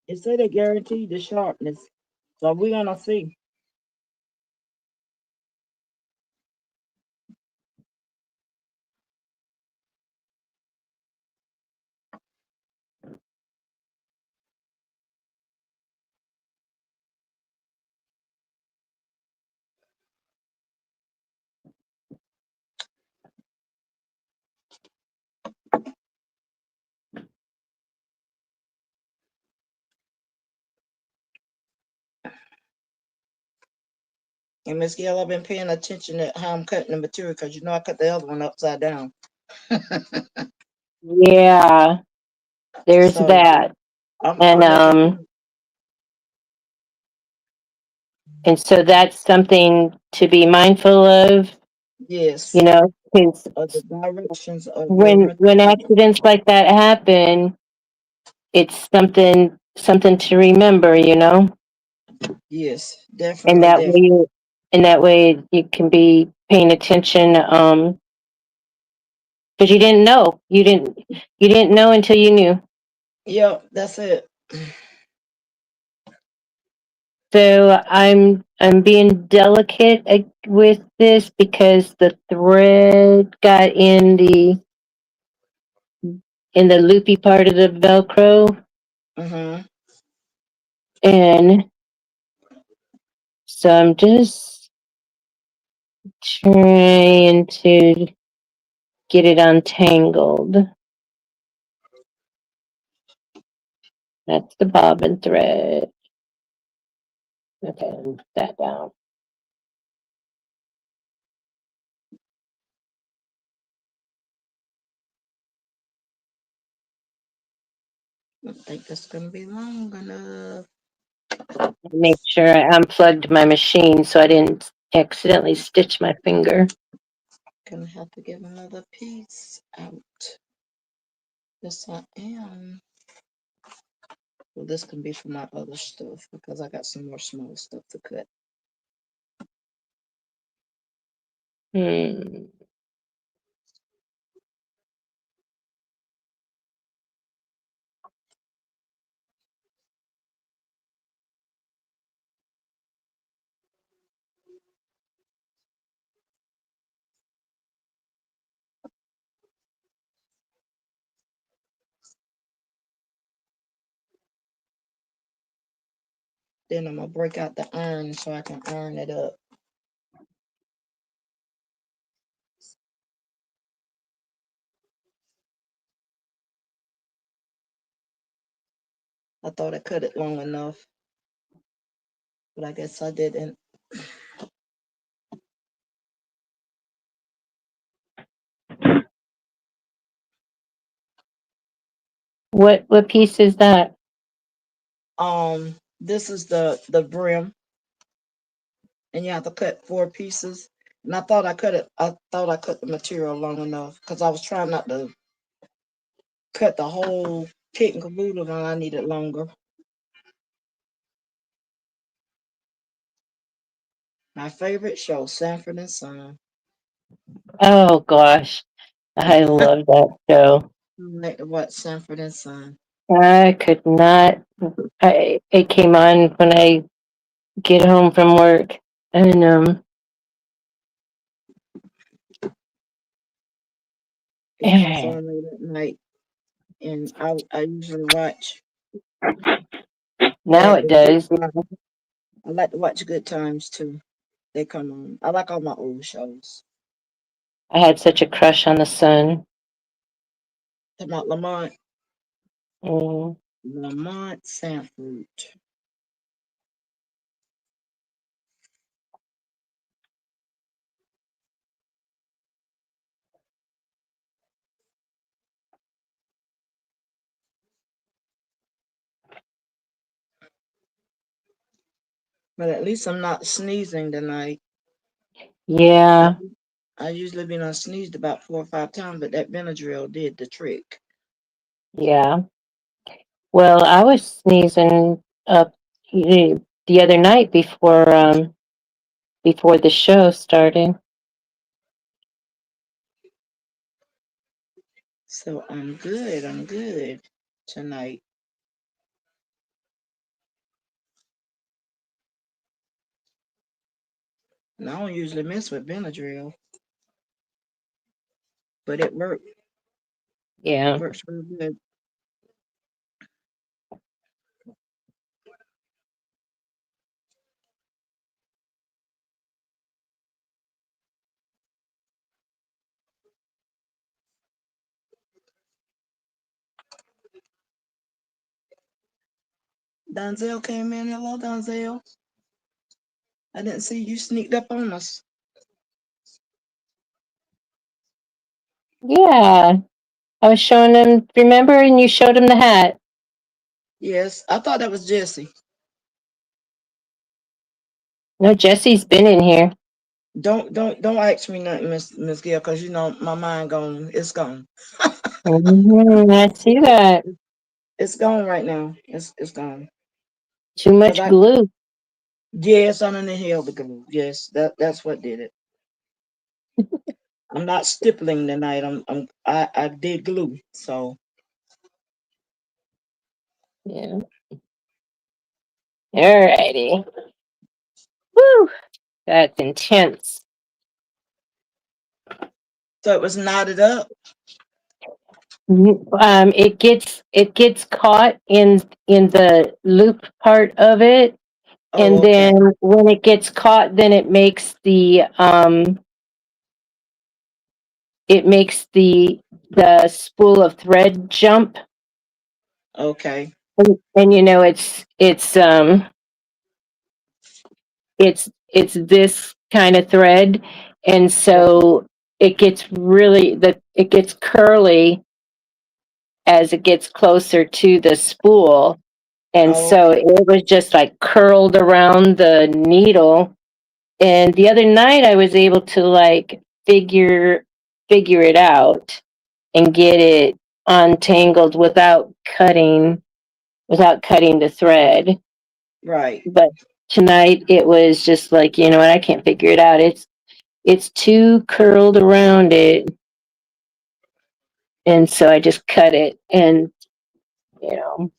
It say they guarantee the sharpness. So we're gonna see. And Miss Gail, I've been paying attention to how I'm cutting the material because you know I cut the other one upside down. Yeah, there's So that. I'm And I'm making and so that's something to be mindful of, yes you know, because of the directions of your when material. accidents like that happen, it's something to remember, you know, Yes, and definitely, definitely. that way you can be paying attention, because you didn't know until you knew. Yep, that's it. So I'm being delicate with this because the thread got in the loopy part of the Velcro, Mm-hmm. and so I'm just trying to get it untangled. That's the bobbin thread. Okay, put that down. I think that's gonna be long enough. Make sure I unplugged my machine so I didn't accidentally stitch my finger. Gonna have to get another piece out. Yes, I am. Well, this can be for my other stuff because I got some more small stuff to cut. Hmm. Then I'm gonna break out the iron so I can iron it up. I thought I cut it long enough, but I guess I didn't. What piece is that? This is the brim, and you have to cut 4 pieces. And I thought I cut it. I thought I cut the material long enough because I was trying not to cut the whole kit and caboodle, and I needed longer. My favorite show, Sanford and Son. Oh gosh, I I love that show. like to watch Sanford and Son. I could not. It came on when I get home from work, and It comes on late at night, and I usually watch now that it and Good does. Times. I like to watch Good Times too. They come on. I like all my old shows. I had such a crush on the son. Talking about Lamont, Mm, Lamont Sanford. But at least I'm not sneezing tonight. I, yeah, I usually been on sneezed about 4 or 5 times, but that Benadryl did the trick. yeah. Well, I was sneezing up the other night before the show started. So I'm good. I'm good tonight. And I don't usually mess with Benadryl, but it worked. Yeah. Works real good. Donzel came in. Hello, Donzel. I didn't see you sneaked up on us. Yeah. I was showing him, remember, and you showed him the hat. Yes, I thought that was Jesse. No, Jesse's been in here. Don't ask me nothing, Miss Gill, because you know my mind gone. It's gone. I see that. It's gone right now. It's gone. Too Cause much I glue. yes, I'm in the hell the glue. Yes, that's what did it. I'm not stippling tonight. I did glue. So Yeah. Alrighty. Woo. That's intense. it was knotted up. It gets caught in the loop part of it, Oh, and okay. then when it gets caught, then it makes the spool of thread jump, Okay. and it's this kind of thread, and Right. so it gets curly as it gets closer to the spool. And Oh, so okay. it was just like curled around the needle. And the other night I was able to like figure it out and get it untangled without cutting the thread. Right. But tonight it was just like, you know what, I can't figure it out. It's too curled around it. And so I just cut it, and you know,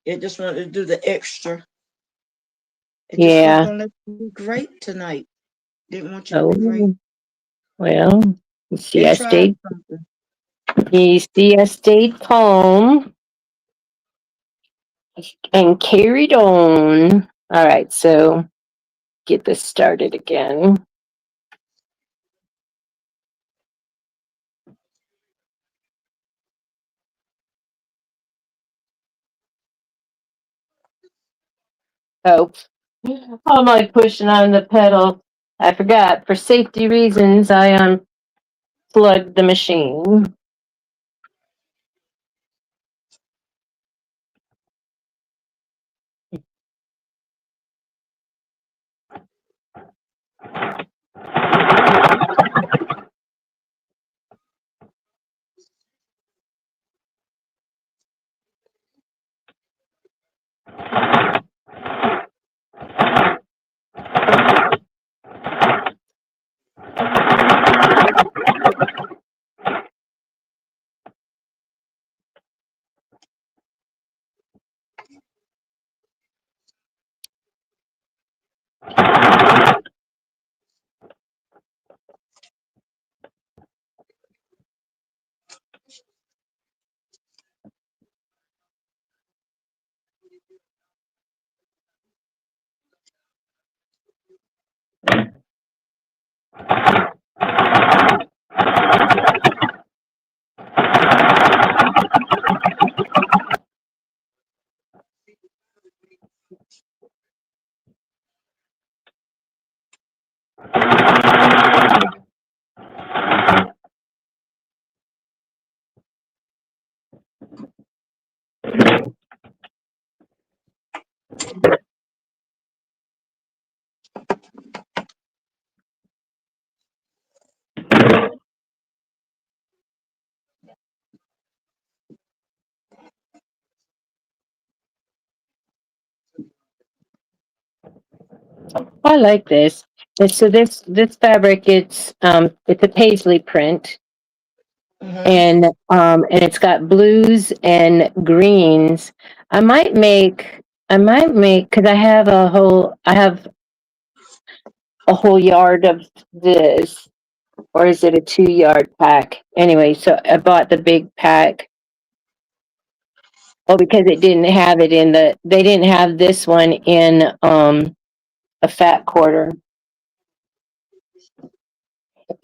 It just wanted to do the extra. It just wasn't yeah. gonna let you be great tonight. Didn't want you to be great. Oh, well, you see, It I tried stayed something. You see, I stayed calm and carried on. All right, so get this started again. Oh, I'm like pushing on the pedal. I forgot. For safety reasons, I unplugged the machine. I like this. So this fabric, it's a paisley print, Mm-hmm. and it's got blues and greens. I might make because I have a whole yard of this, or is it a 2 yard pack? Anyway, so I bought the big pack. Oh, because they didn't have this one in a fat quarter.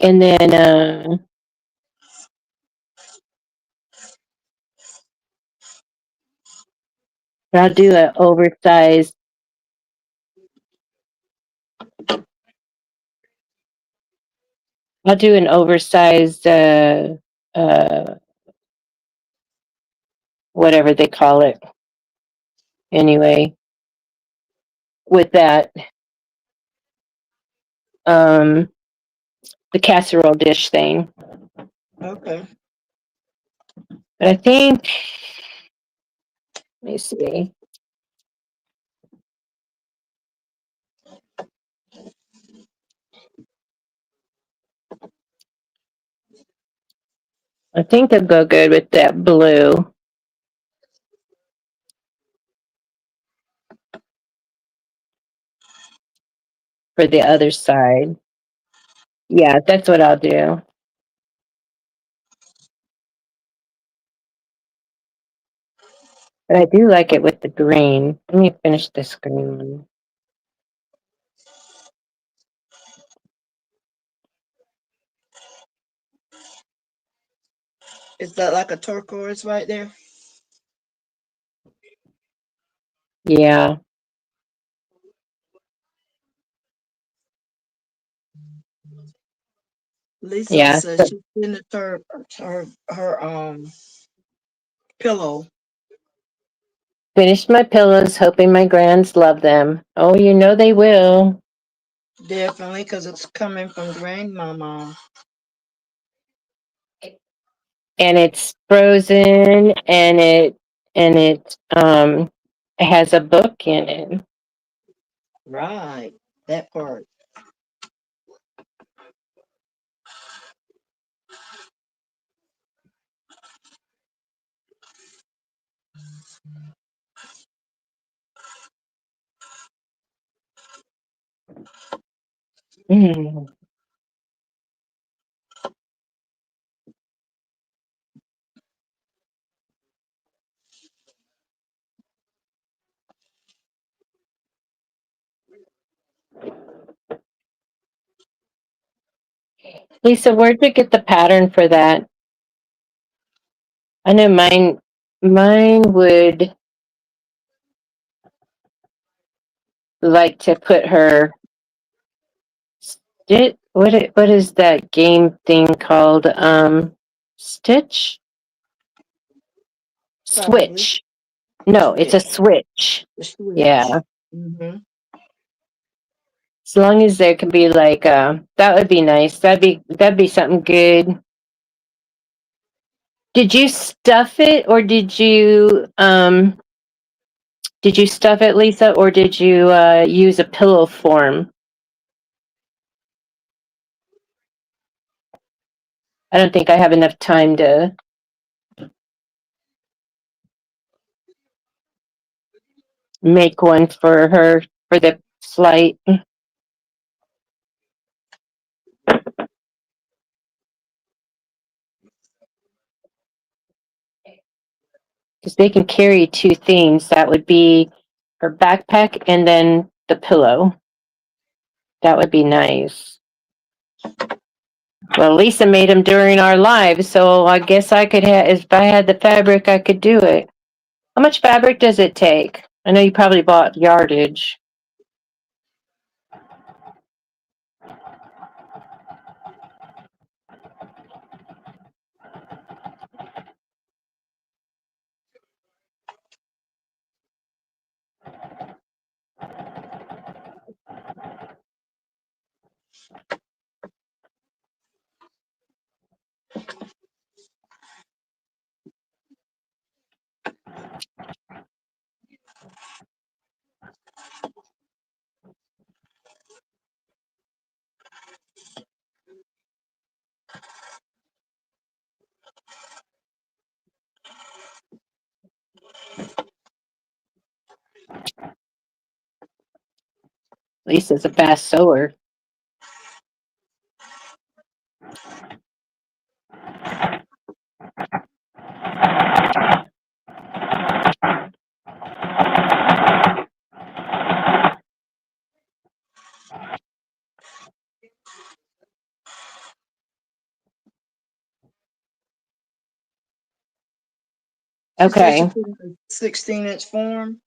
And then I'll do an oversized, I'll do an oversized uh whatever they call it. Anyway, with that um the casserole dish thing. Okay. But I think, let me see. I think it'll go good with that blue for the other side. Yeah, that's what I'll do. But I do like it with the green. Let me finish this green one. Is that like a turquoise right there? Yeah, Lisa yeah. says she finished her pillow. Finished my pillows, hoping my grands love them. Oh, you know they will. Definitely, because it's coming from grandmama. And it's frozen, it has a book in it. Right. That part. Mm. Lisa, where'd you get the pattern for that? I know mine would like to put her what is that game thing called? Stitch? Probably. Switch. No, it's a Switch. switch. The Yeah. switch. Mm-hmm. As long as there could be like that would be nice. That'd be something good. Did you stuff it or did you stuff it, Lisa, or did you use a pillow form? I don't think I have enough time to make one for her for the flight. Because they can carry two things. That would be her backpack and then the pillow. That would be nice. Well, Lisa made them during our lives, so I guess I could have, if I had the fabric, I could do it. How much fabric does it take? I know you probably bought yardage. Lisa's a fast sewer. She said she Okay. put in a 16-inch form.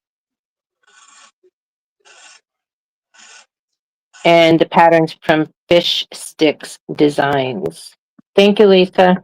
And the patterns from Fish Sticks Designs. Thank you, Lisa.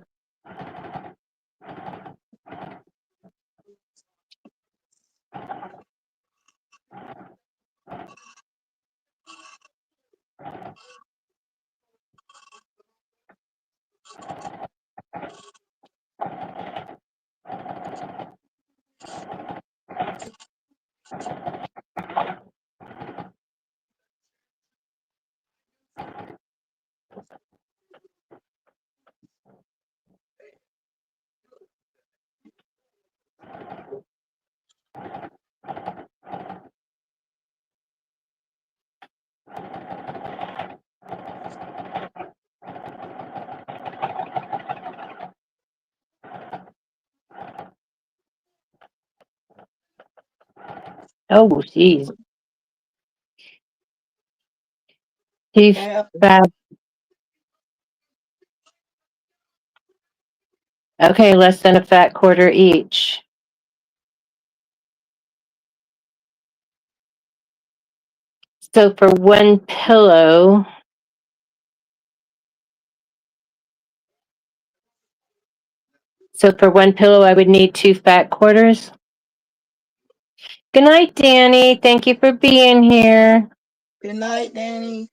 Oh, geez. He's Half. fab. Okay, less than a fat quarter each. So for one pillow, I would need 2 fat quarters. Good night, Danny. Thank you for being here. Good night, Danny.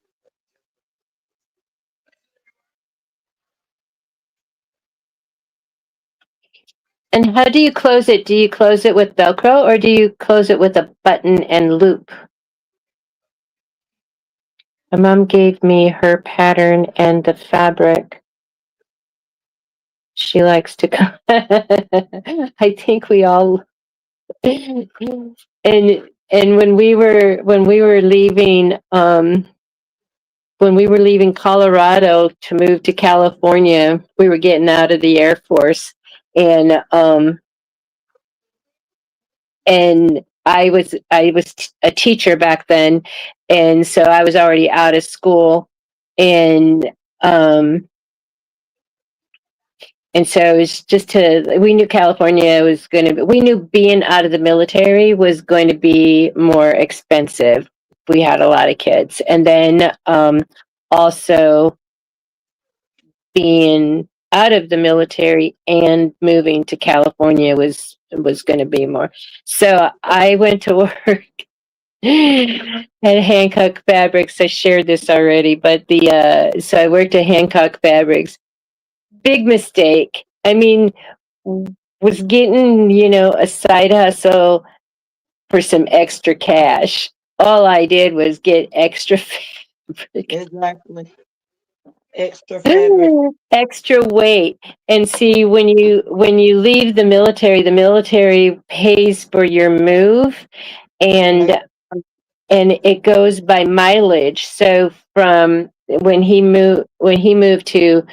And how do you close it? Do you close it with Velcro or do you close it with a button and loop? My mom gave me her pattern and the fabric. She likes to I think we all and when we were leaving Colorado to move to California, we were getting out of the Air Force, and I was a teacher back then, and so I was already out of school, and um, and so it was we knew California was going to, we knew being out of the military was going to be more expensive. We had a lot of kids, and then also being out of the military and moving to California was going to be more. So I went to work at Hancock Fabrics. I shared this already, but so I worked at Hancock Fabrics. Big mistake. I mean, was getting, a side hustle for some extra cash. All I did was get extra fabric. Exactly. Extra fabric. Extra weight. And see, when you leave the military pays for your move, and Right. and it goes by mileage. So from when he moved to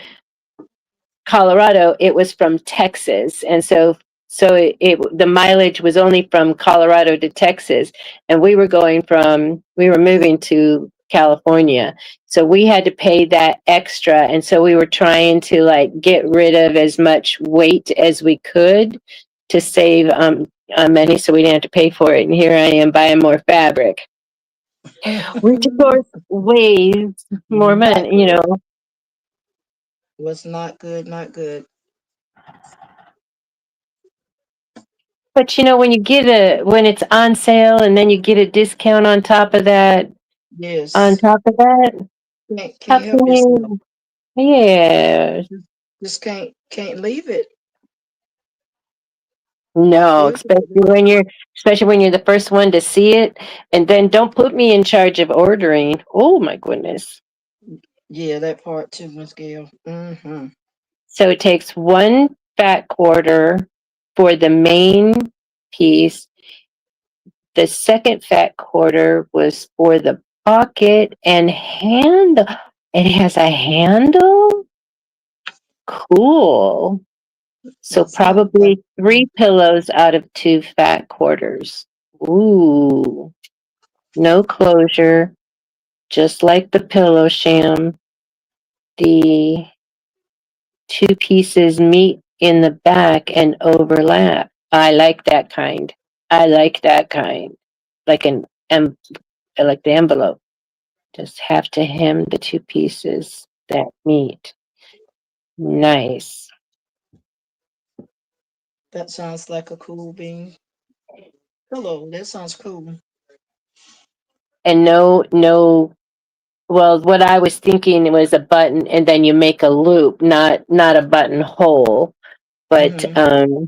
Colorado, it was from Texas, and so the mileage was only from Colorado to Texas, and we were moving to California, so we had to pay that extra, and so we were trying to like get rid of as much weight as we could to save money, so we didn't have to pay for it. And here I am buying more fabric, which of course weighs more Not money, good. Was not good, not good. But when it's on sale and then you get a discount on top of that, Yes. how Can't help can yourself. you? Yeah, Just can't leave it. no, Still got it. especially when you're the first one to see it, and then don't put me in charge of ordering. Oh my goodness! Yeah, that part too, Miss Gail. Mm-hmm. So it takes 1 fat quarter for the main piece. The second fat quarter was for the pocket and handle. It has a handle? Cool. So That sounds like probably 3 pillows out of 2 fat quarters. Ooh, no closure, just like the pillow sham. The 2 pieces meet in the back and overlap. I like that kind. I like that kind. Like like the envelope. Just have to hem the 2 pieces that meet. Nice. that sounds like a cool bean. Hello, that sounds cool. And no, well, what I was thinking was a button and then you make a loop, not a buttonhole. But Mm-hmm.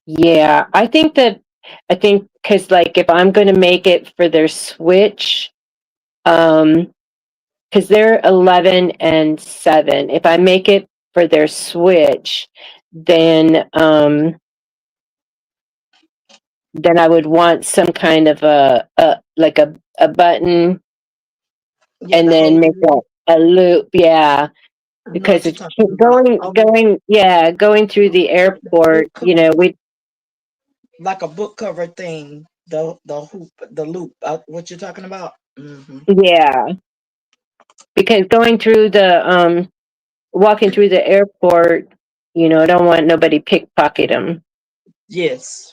yeah, I think because like if I'm going to make it for their Switch, because they're 11 and 7. If I make it for their Switch, then then I would want some kind of a like a button Yeah, and the then whole make a loop. Yeah, I know because what you're it's talking about. going through the The book airport. cover, We like a book cover thing. The hoop, the loop. What you're talking about? Mm-hmm. yeah, because going through the walking through the airport, I don't want nobody pickpocket them. Yes,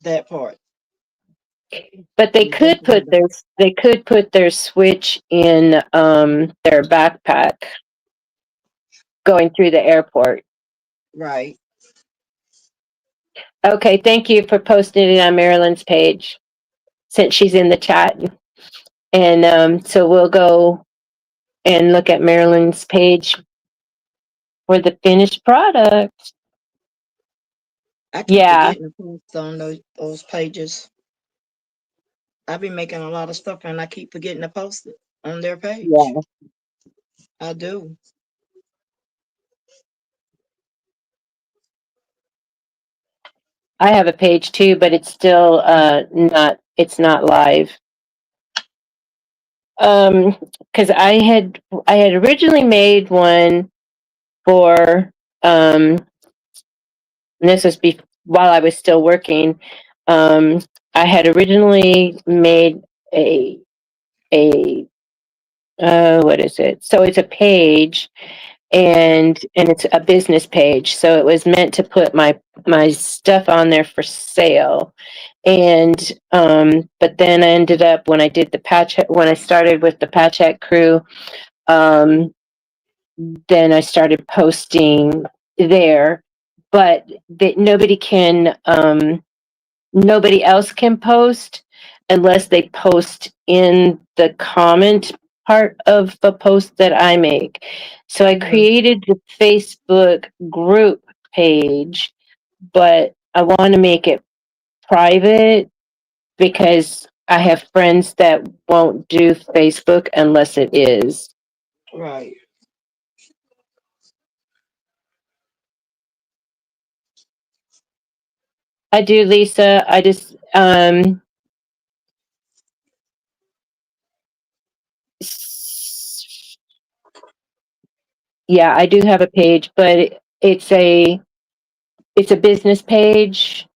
that part. But You definitely don't. they could put their Switch in their backpack going through the airport. Right. Okay, thank you for posting it on Marilyn's page since she's in the chat. And so we'll go and look at Marilyn's page for the finished product. I keep Yeah, forgetting to post on those pages. I've been making a lot of stuff and I keep forgetting to post it on their page. yeah. I do. I have a page too, but it's still not live. Because I had originally made one for and this was while I was still working. Um, I had originally made a what is it? So it's a page, and it's a business page. So it was meant to put my stuff on there for sale. And but then I ended up when I started with the Patch Hat crew, um, then I started posting there, but that nobody else can post unless they post in the comment part of the post that I make. So I Hmm. created the Facebook group page, but I want to make it private because I have friends that won't do Facebook unless it is. Right. I do, Lisa. I just yeah, I do have a page, but it's a business page,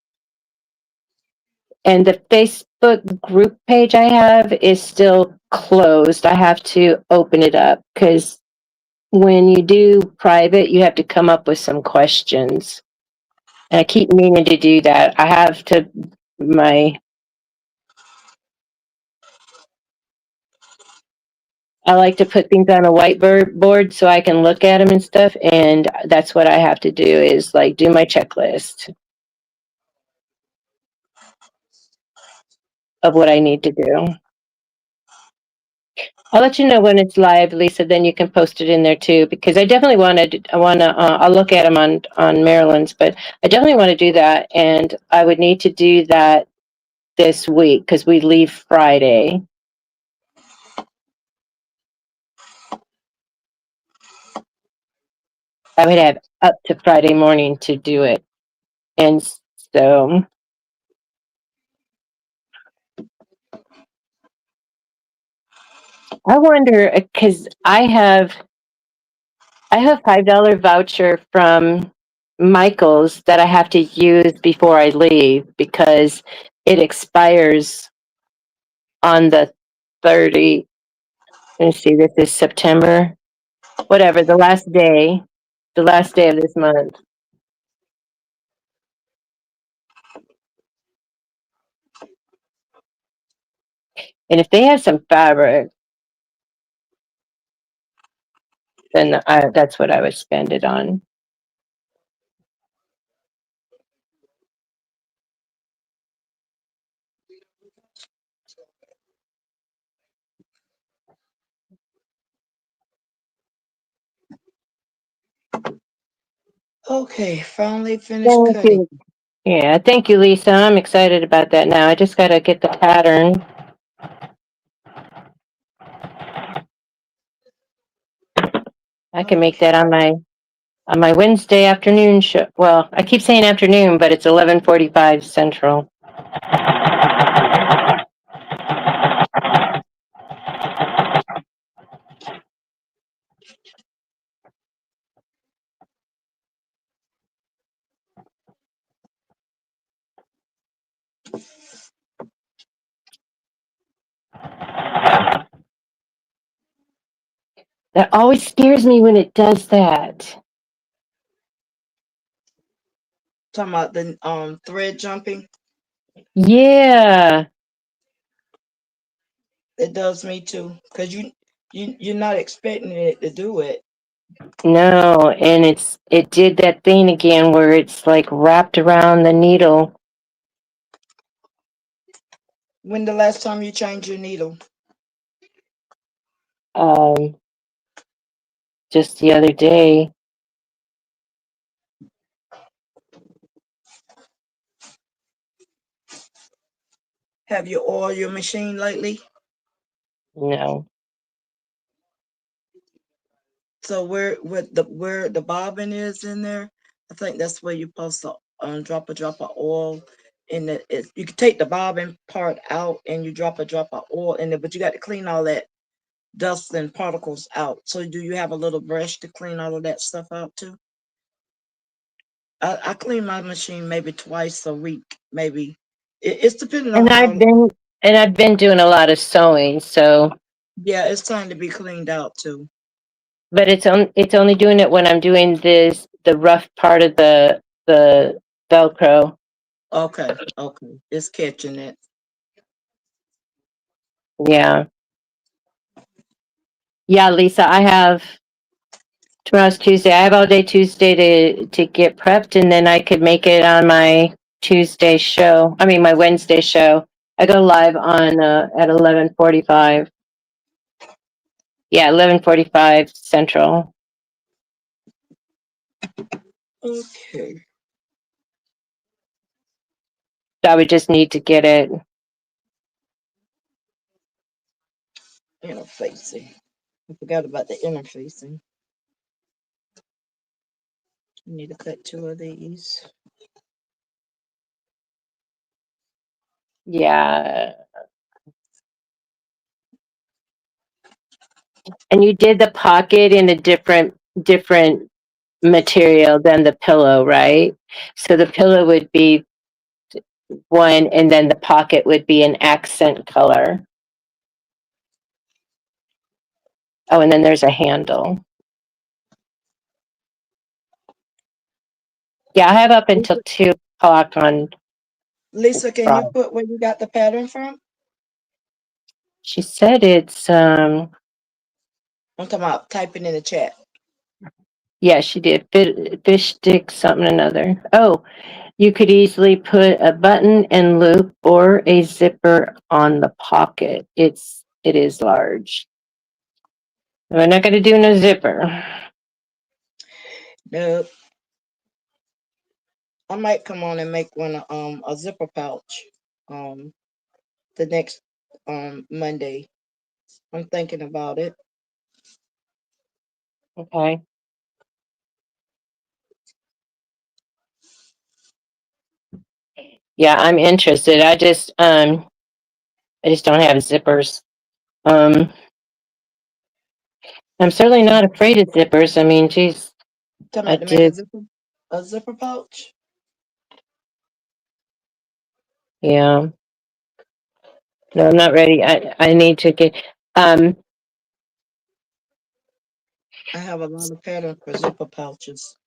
and the Facebook group page I have is still closed. I have to open it up because when you do private, you have to come up with some questions. And I keep meaning to do that. I have to my I like to put things on a whiteboard board so I can look at them and stuff. And that's what I have to do is like do my checklist of what I need to do. I'll let you know when it's live, Lisa. Then you can post it in there too, because I definitely wanted. I want to. I'll look at them on Maryland's, but I definitely want to do that, and I would need to do that this week because we leave Friday. I would have up to Friday morning to do it, and So I wonder because I have $5 voucher from Michael's that I have to use before I leave because it expires on the 30. Let me see, this is September, whatever, the last day of this month. And if they have some fabric, then that's what I would spend it on. Okay, finally finished Thank cutting. you. Yeah, thank you, Lisa. I'm excited about that now. I just got to get the pattern. I can make that Okay. on my Wednesday afternoon show. Well, I keep saying afternoon, but it's 11:45 Central. That always scares me when it does that. Talking about the thread jumping. Yeah. It does me too, because you're not expecting it to do it. No, and it did that thing again where it's like wrapped around the needle. When the last time you changed your needle? Um, just the other day. Have you oiled your machine lately? No. So where the bobbin is in there, I think that's where you're supposed to drop a drop of oil in it. You can take the bobbin part out and you drop a drop of oil in it, but you got to clean all that dust and particles out. So do you have a little brush to clean all of that stuff out too? I clean my machine maybe twice a week, maybe. It's depending on And how. I've been doing a lot of sewing, so Yeah, it's time to be cleaned out too. but it's only doing it when I'm doing the rough part of the Velcro. Okay, okay, it's catching it. Yeah. Yeah, Lisa, tomorrow's Tuesday. I have all day Tuesday to get prepped and then I could make it on my Tuesday show. I mean my Wednesday show. I go live on at 11:45. Yeah, 11:45 Central. Okay, So I would just need to get it. interfacing. I forgot about the interfacing. I need to cut two of these. Yeah. And you did the pocket in a different material than the pillow, right? So the pillow would be one, and then the pocket would be an accent color. Oh, and then there's a handle. Yeah, I have up until 2 o'clock on Lisa, can you Friday. put where you got the pattern from? She said it's I'm talking about typing in the chat. yeah, she did fish stick something another. Oh, you could easily put a button and loop or a zipper on the pocket. It is large. We're not going to do no zipper. Nope. I might come on and make one a zipper pouch um the next Monday. I'm thinking about it. Okay. Yeah, I'm interested. I just don't have zippers. Um, I'm certainly not afraid of zippers. I mean, geez, Talking I about to make did. a zipper pouch. Yeah. No, I'm not ready. I need to get. Um, I have a lot of pattern for zipper pouches.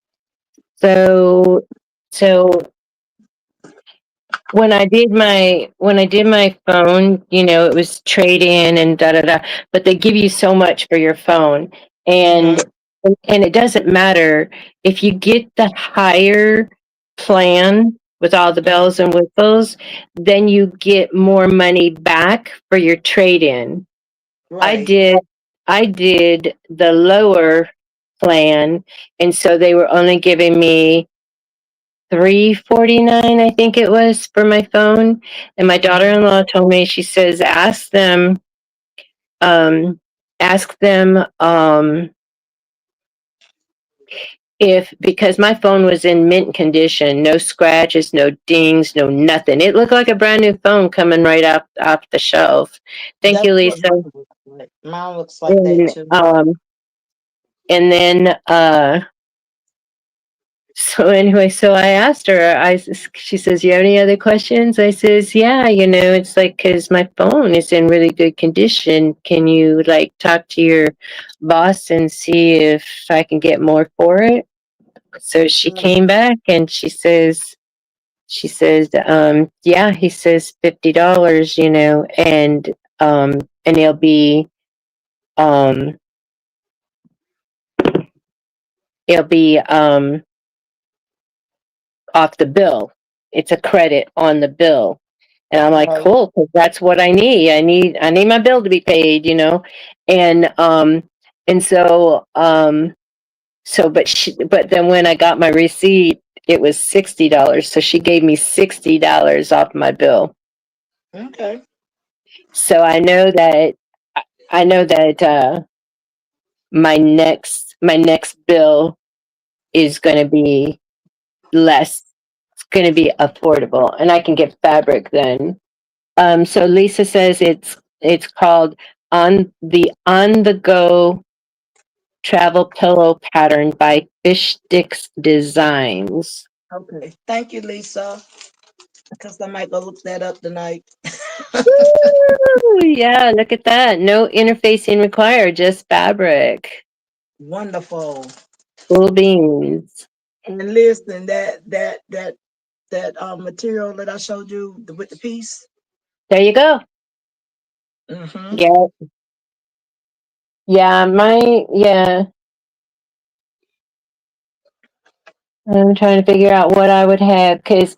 so so when I did my phone, it was trade in and da da da, but they give you so much for your phone, Mm-hmm. and and it doesn't matter if you get the higher plan with all the Mm-hmm. bells and whistles, then you get more money back for your trade in. I Right. did I did the lower plan, and so they were only giving me 349, I think it was, for my phone. And my Mm-hmm. daughter-in-law told me, she says, um ask them if, because my phone was in mint condition, no scratches, no dings, no nothing. It looked like a brand new phone coming right off the shelf. Thank That's you, what Lisa. mine looks like. Mine looks like that And too. and then so anyway, so I asked her, she says, you have any other questions? I says, yeah, it's like, cause my phone is in really good condition. Can you like talk to your boss and see if I can get more for it? So she Right. came back and she says, yeah, he says $50, and um, it'll be, off the bill. It's a credit on the bill. And I'm like, Right. cool, because that's what I need. I need my bill to be paid. And but then when I got my receipt, it was $60. So she gave me $60 off my bill. Okay. So I know that my next bill is going to be less. It's going to be affordable, and I can get fabric then. So Lisa says it's called on the go travel pillow pattern by Fish Sticks Designs. Okay. Thank you, Lisa. Because I might go look that up tonight. Woo! Yeah, look at that. No interfacing required, just fabric. Wonderful. Cool beans. And listen, that material that I showed you with the piece. There you go. Mm-hmm. Yeah, yeah. I'm trying to figure out what I would have because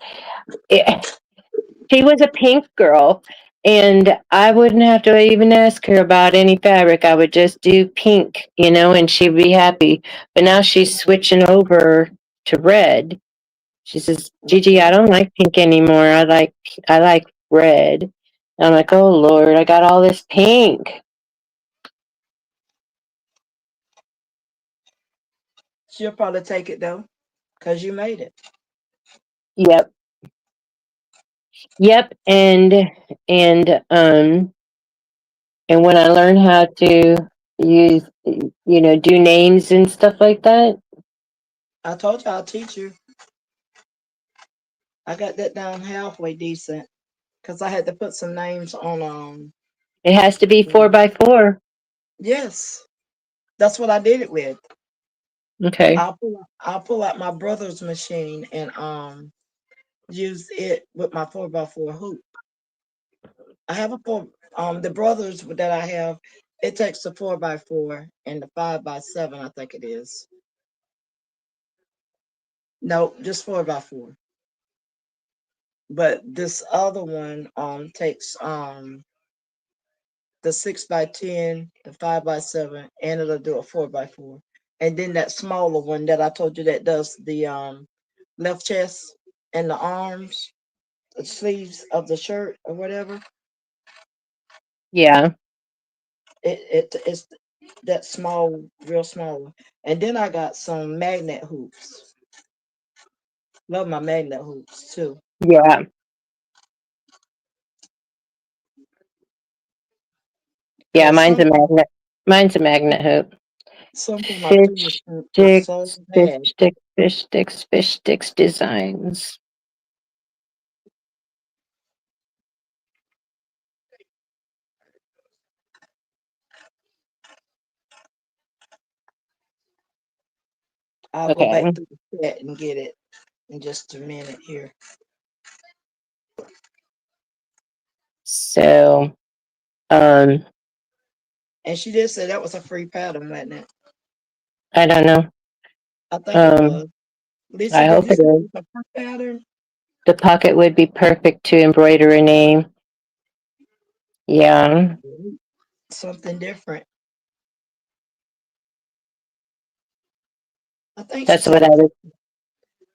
she was a pink girl, and I wouldn't have to even ask her about any fabric. I would just do pink, and she'd be happy. But now she's switching over to red. She says, "Gigi, I Okay. don't like pink anymore. I like red." And I'm like, "Oh Lord, I got all this pink." She'll probably take it though, because you made it. Yep, yep, and when I learn how to use, do names and stuff like that, I told you I'll teach you. I got that down halfway decent because I had to put some names on. it has to be four Mm. by four. Yes, that's what I did it with. Okay. I'll pull out my brother's machine and use it with my 4x4 hoop. I have a four. The brothers that I have, it takes the 4x4 and the 5x7. I think it is. No, just 4x4. But this other one takes the 6x10, the 5x7, and it'll do a 4x4. And then that smaller one that I told you that does the left chest and the arms, the sleeves of the shirt or whatever. Yeah. It's that small, real small one. And then I got some magnet hoops. Love my magnet hoops too. Yeah. Yeah, Cause mine's a magnet. Mine's a magnet hoop. something my Fish previous group was sticks, so fish bad. sticks, fish sticks, fish sticks designs. I'll go Okay, back through the chat and get it in just a minute here. so um, And she did say that was a free pattern, wasn't it? I don't know. I think it Um, was. Lisa, I did hope you it say is. it was a free pattern? The pocket would be perfect to embroider a name. Yeah, Something different. I think she that's said what it I was was. a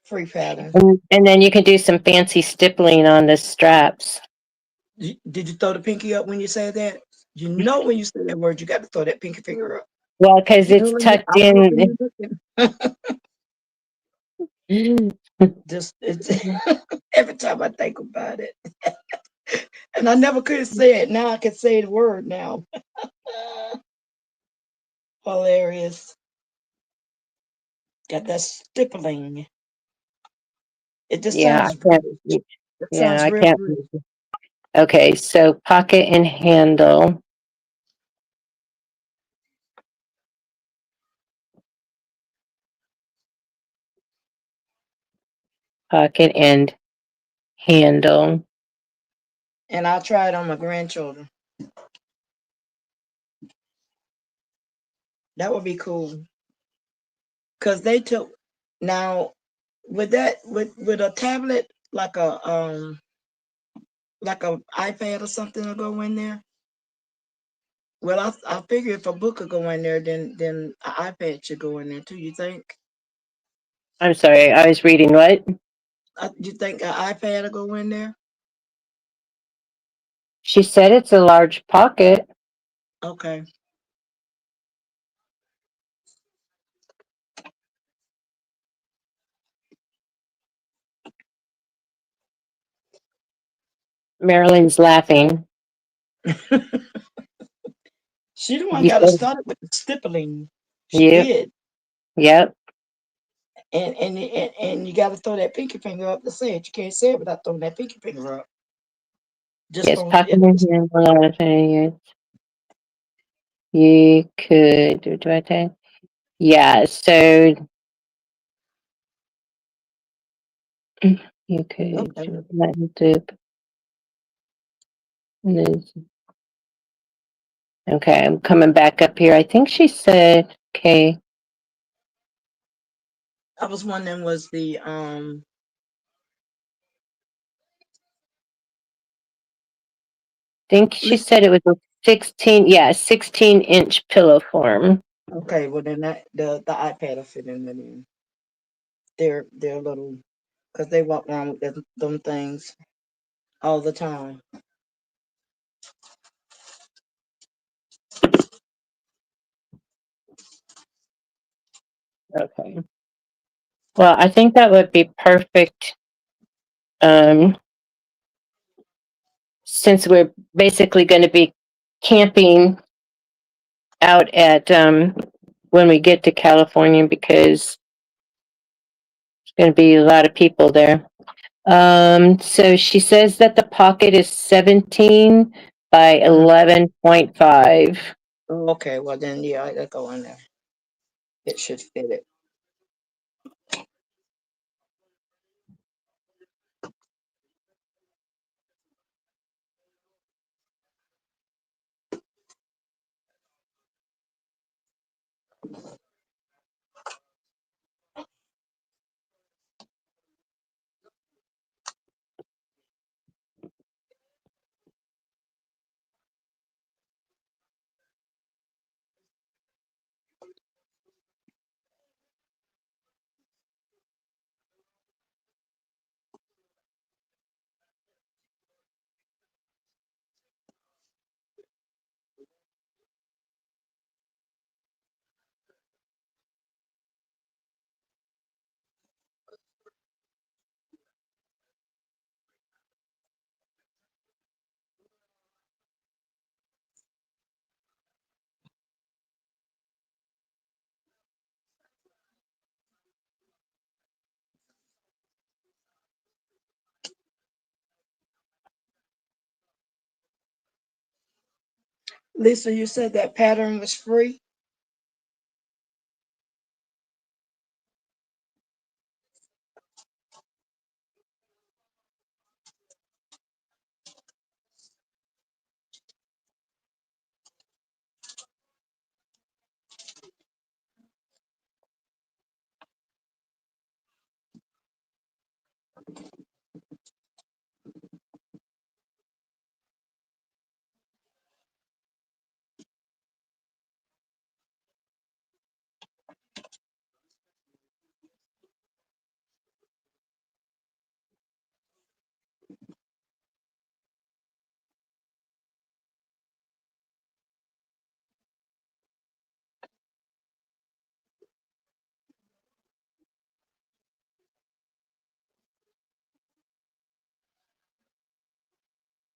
free pattern. And then you can do some fancy stippling on the straps. Did you throw the pinky up when you said that? You know when you say that word, you got to throw that pinky finger up. Well, because it's Really? tucked I'm looking, in. you looking. Just it's every time I think about it. And I never could say it. Now I can say the word now. Hilarious. Got that stippling. It just Yeah, sounds I can't. British. It Yeah, sounds I real can't. British. Okay, so pocket and handle. Pocket and handle. And I'll try it on my grandchildren. That would be cool. Cause they took now with that with a tablet like a iPad or something to go in there. Well, I figure if a book could go in there, then an iPad should go in there too. You think? I'm sorry, I was reading what? You think an iPad will go in there? She said it's a large pocket. Okay. Marilyn's laughing. She the one You got to said, start it with the stippling. She yep, did, yep. and you got to throw that pinky finger up to say it. You can't say it without throwing that pinky finger up. Just Yes, don't. pocket and handle. A lot of things. You could do I think? Yeah, so you could Okay. let me do this. Okay, I'm coming back up here. I think she said, okay, I was wondering was the I think she Lisa. said it was a 16, yeah, 16-inch pillow form. Okay, well then that the iPad will fit in there then. They're little because they walk around with them things all the time. Okay. Well, I think that would be perfect. Um, since we're basically going to be camping out at when we get to California because there's going to be a lot of people there. So she says that the pocket is 17 by Mhm. 11.5. Okay, well then yeah, I go in there. It should fit it. Lisa, you said that pattern was free?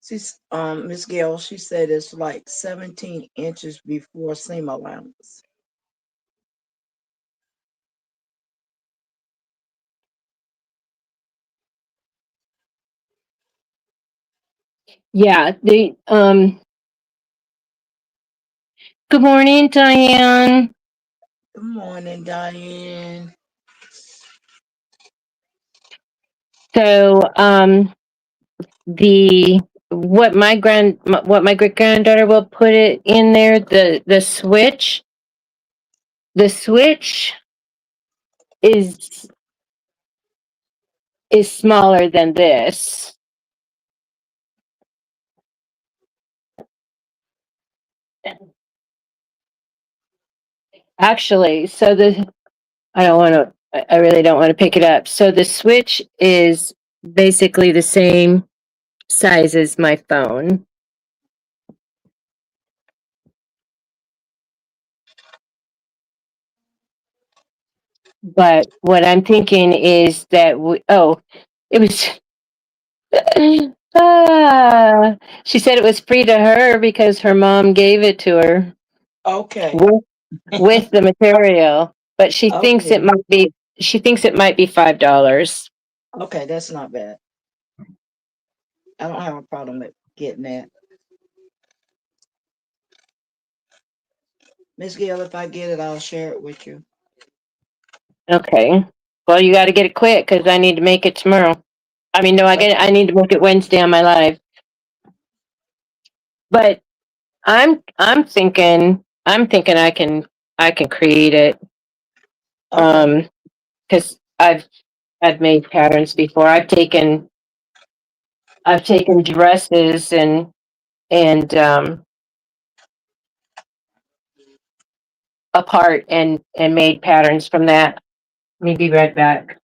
She's Miss Gail, she said it's like 17 inches before seam allowance. Yeah, good morning, Diane. Good morning, Diane. So, the what my great granddaughter will put it in there, the switch is smaller than this. Actually, I really don't want to pick it up. So the switch is basically the same size as my phone. But what I'm thinking is that it was, she said it was free to her because her mom gave it to her Okay. with, with the material, but Okay. she thinks it might be $5. Okay, that's not bad. I don't have a problem with getting that. Miss Gail, if I get it, I'll share it with you. Okay. Well, you got to get it quick because I need to make it tomorrow. I mean, no, Okay. I need to make it Wednesday on my live. But I'm thinking I can create it. Okay. Because I've made patterns before. I've taken dresses and apart and made patterns from that. Let me be right back.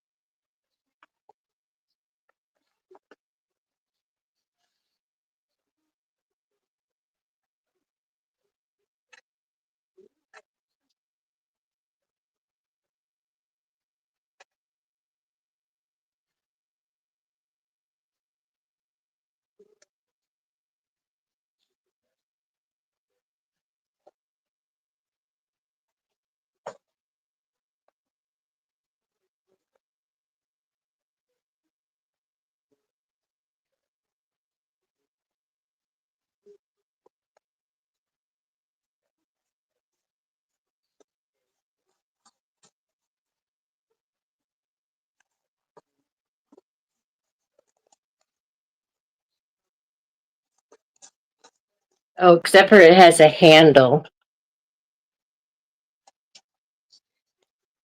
Oh, except for it has a handle.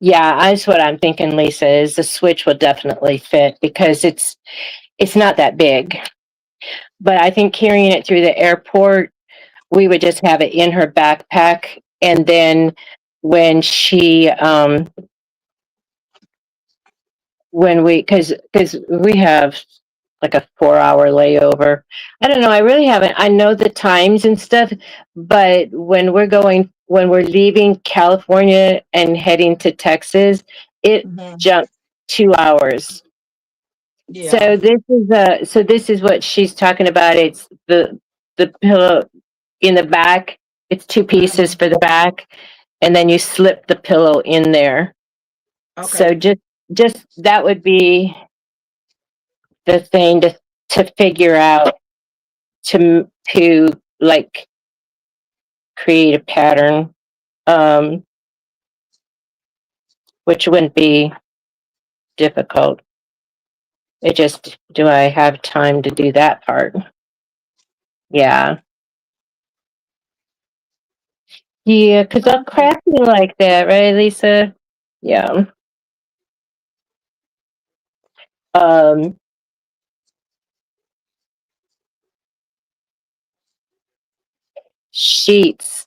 Yeah, that's what I'm thinking, Lisa, is the switch will definitely fit because it's not that big. But I think carrying it through the airport, we would just have it in her backpack, and then when she when we because we have like a 4 hour layover. I don't know, I really haven't, I know the times and stuff, but when we're leaving California and heading to Texas, it Mhm. jumped 2 hours. Yeah. So this is what she's talking about. It's the pillow in the back. It's two pieces Mhm. for the back, and then you slip the pillow in there. So Okay. just that would be the thing to figure out to like create a pattern, which wouldn't be difficult. It just, do I have time to do that part? Yeah. Yeah, because I'm crafting like that, right, Lisa? Yeah. Um, sheets.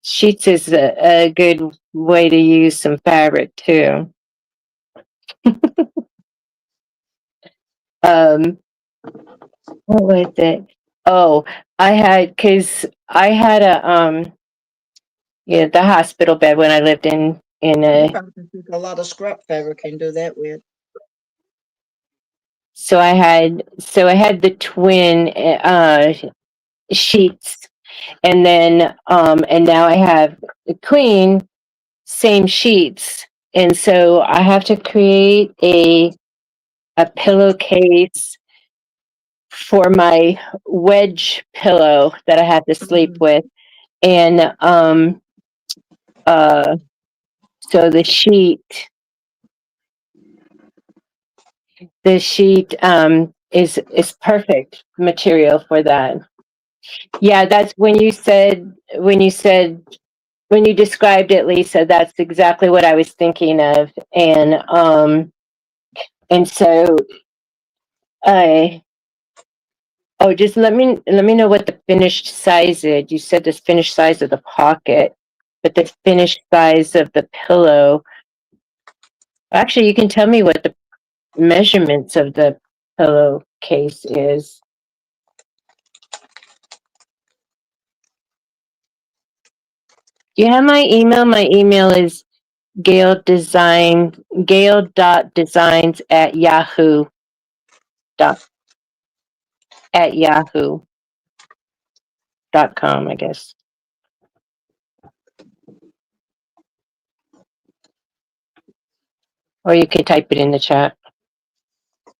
Sheets is a good way to use some fabric too. Um, what was it? Oh, because I had the hospital bed when I lived in You a, probably can take a lot of scrap fabric and do that with. so I had the twin sheets, and then and now I have the queen same sheets, and so I have to create a pillowcase for my wedge pillow that I have to sleep with. And uh so the sheet is perfect material for that. Yeah, that's when you described it, Lisa, that's exactly what I was thinking of. And so I oh, just let me know what the finished size is. You said the finished size of the pocket, but the finished size of the pillow. Actually, you can tell me what the measurements of the pillowcase is. Do you have my email? My email is gail.designs at yahoo.com, I guess. Or you can type it in the chat.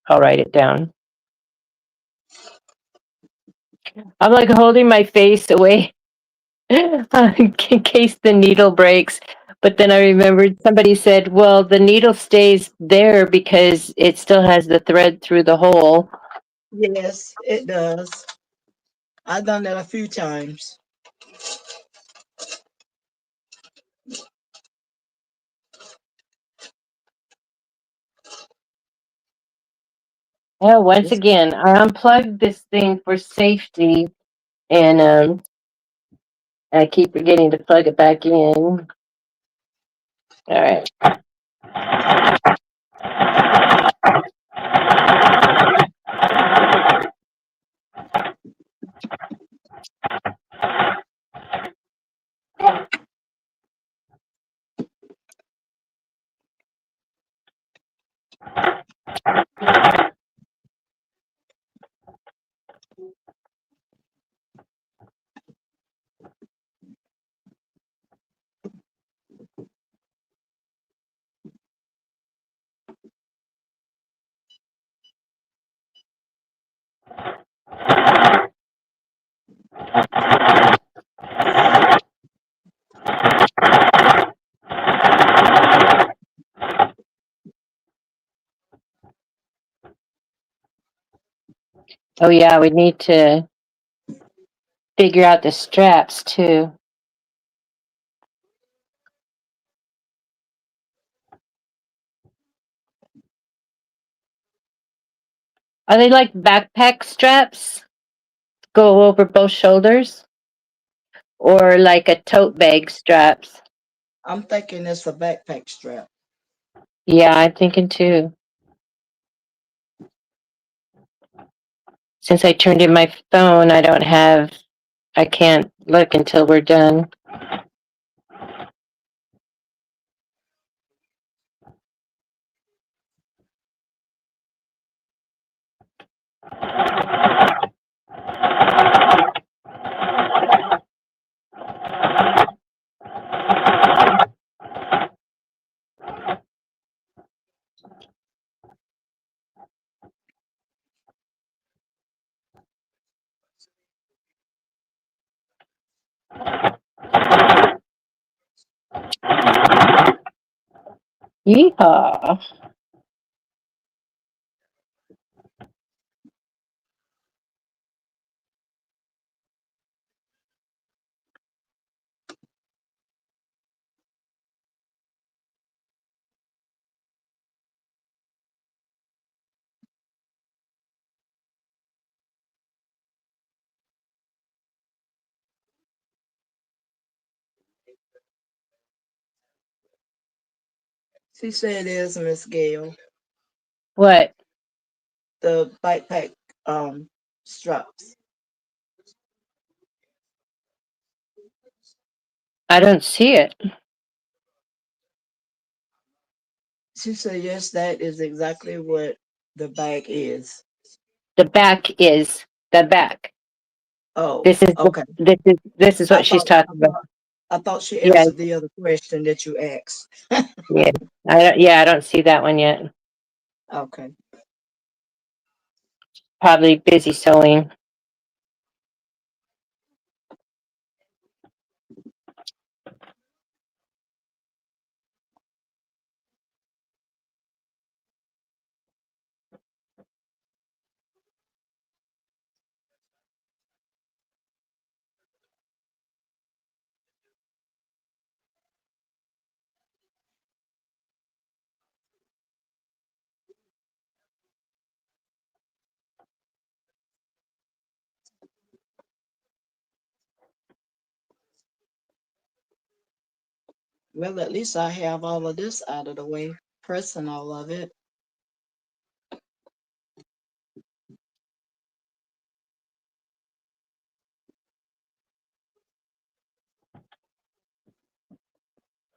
I'll write it down. I'm like holding my face away in case the needle breaks. But then I remembered somebody said, well, the needle stays there because it still has the thread through the hole. Yes, it does. I've done that a few times. Well, once again, I unplugged this thing for safety, and I keep forgetting to plug it back in. All right. Oh yeah, we need to figure out the straps too. Are they like backpack straps? Go over both shoulders? Or like a tote bag straps? I'm thinking it's a backpack strap. Yeah, I'm thinking too. Since I turned in my phone, I can't look until we're done. Yeehaw. She said it is Miss Gail. What? The backpack straps. I don't see it. She said yes, that is exactly what the bag is. The back is the back. Oh, This is okay. this is I what she's thought I talking about. thought I thought she Yeah, answered the other question that you asked. yeah. I don't see that one yet. Okay. Probably busy sewing. Well, at least I have all of this out of the way, pressing all of it.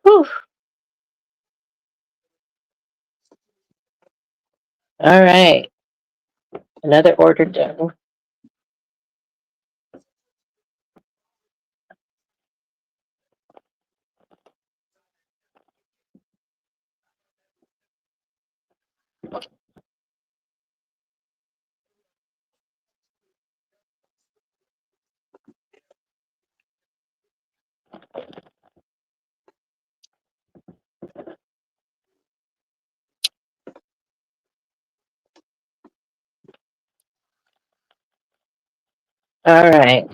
Whew. All right. Another order done. All right.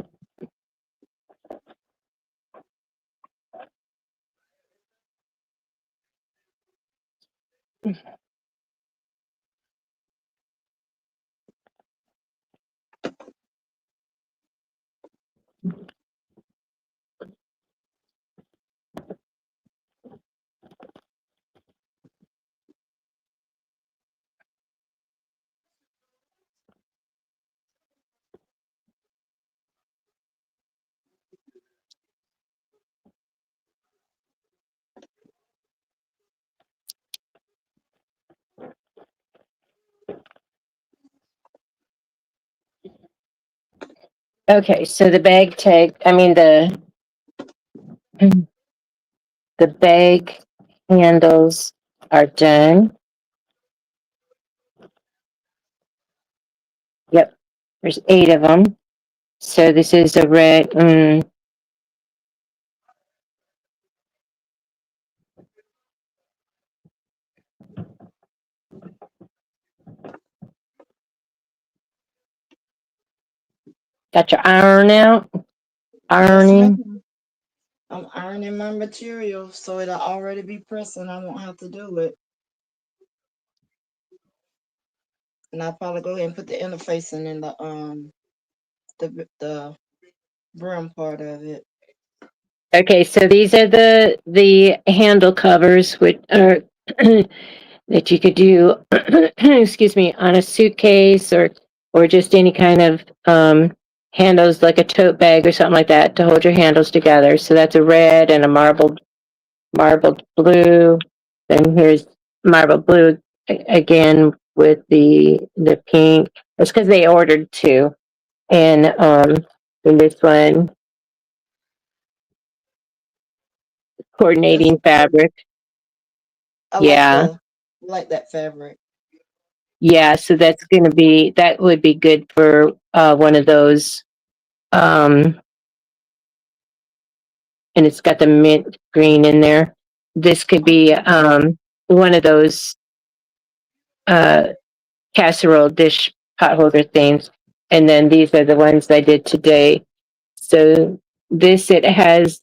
Okay, so the bag tag, I mean the bag handles are done. Yep, there's 8 of them. So this is a red. Got your iron out, Yes, ironing. ma'am. I'm ironing my material so it'll already be pressing. I won't have to do it. And I'll probably go ahead and put the interfacing in the brim part of it. Okay, so these are the handle covers, which are that you could do, excuse me, on a suitcase or just any kind of handles like a tote bag or something like that to hold your handles together. So that's a red and a marbled blue. Then here's marbled blue again with the pink. That's because they ordered two, and in this one That's coordinating fabric. I Yeah. like that fabric. Yeah, so that would be good for one of those. Um, and it's got the mint green in there. This could be one of those casserole dish pot holder things. And then these are the ones I did today. So this, it has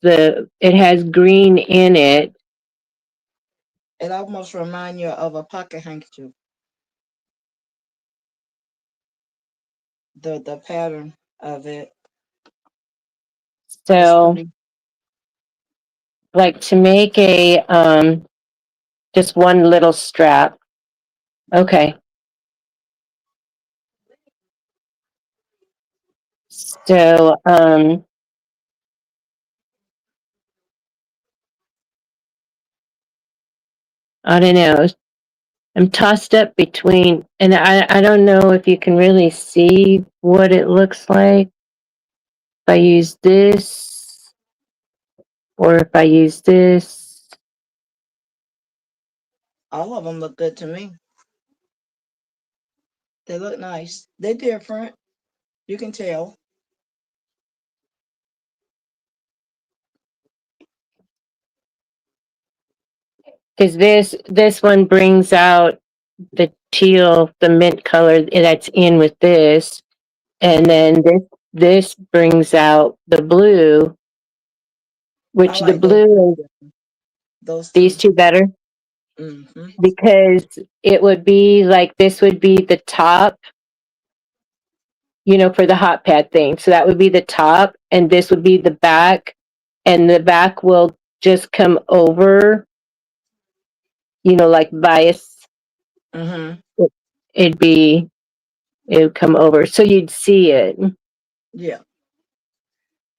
green in it. It almost reminds you of a pocket handkerchief. The pattern of it. It's So pretty. like to make a just one little strap. Okay. So I don't know. I'm tossed up between, and I don't know if you can really see what it looks like if I use this or if I use this. All of them look good to me. They look nice. They're different. You can tell. Because this one brings out the teal, the mint color that's in with this, and then this brings out the blue, I which the like those. blue, Those these two. two better, Mm-hmm. because it would be like this would be the top, for the hot pad thing. So that would be the top, and this would be the back, and the back will just come over, like bias. Mm-hmm. It'd be, it would come over. So you'd see it. Yeah.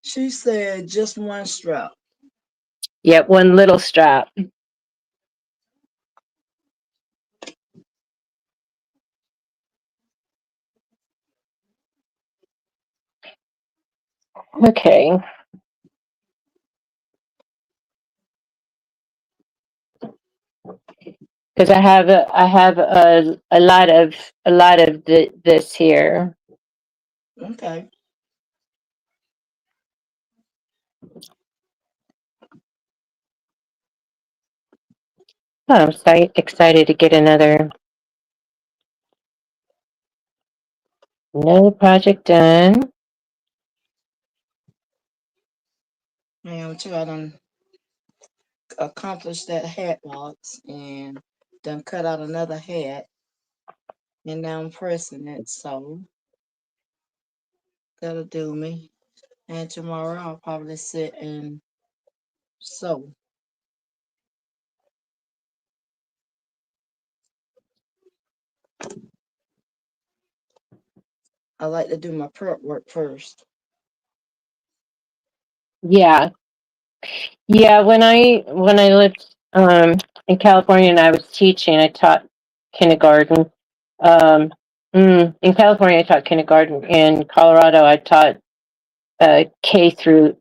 She said just one strap. Yep, one little strap. Okay. Because I have a lot of this here. Okay. Oh, I'm so excited to get another project done. And too, I done accomplished that hat box and done cut out another hat. And now I'm pressing it. So that'll do me. And tomorrow I'll probably sit and sew. I like to do my prep work first. Yeah, yeah. When I lived in California and I was teaching, I taught kindergarten. Um, in California, I taught kindergarten. In Colorado, I taught K through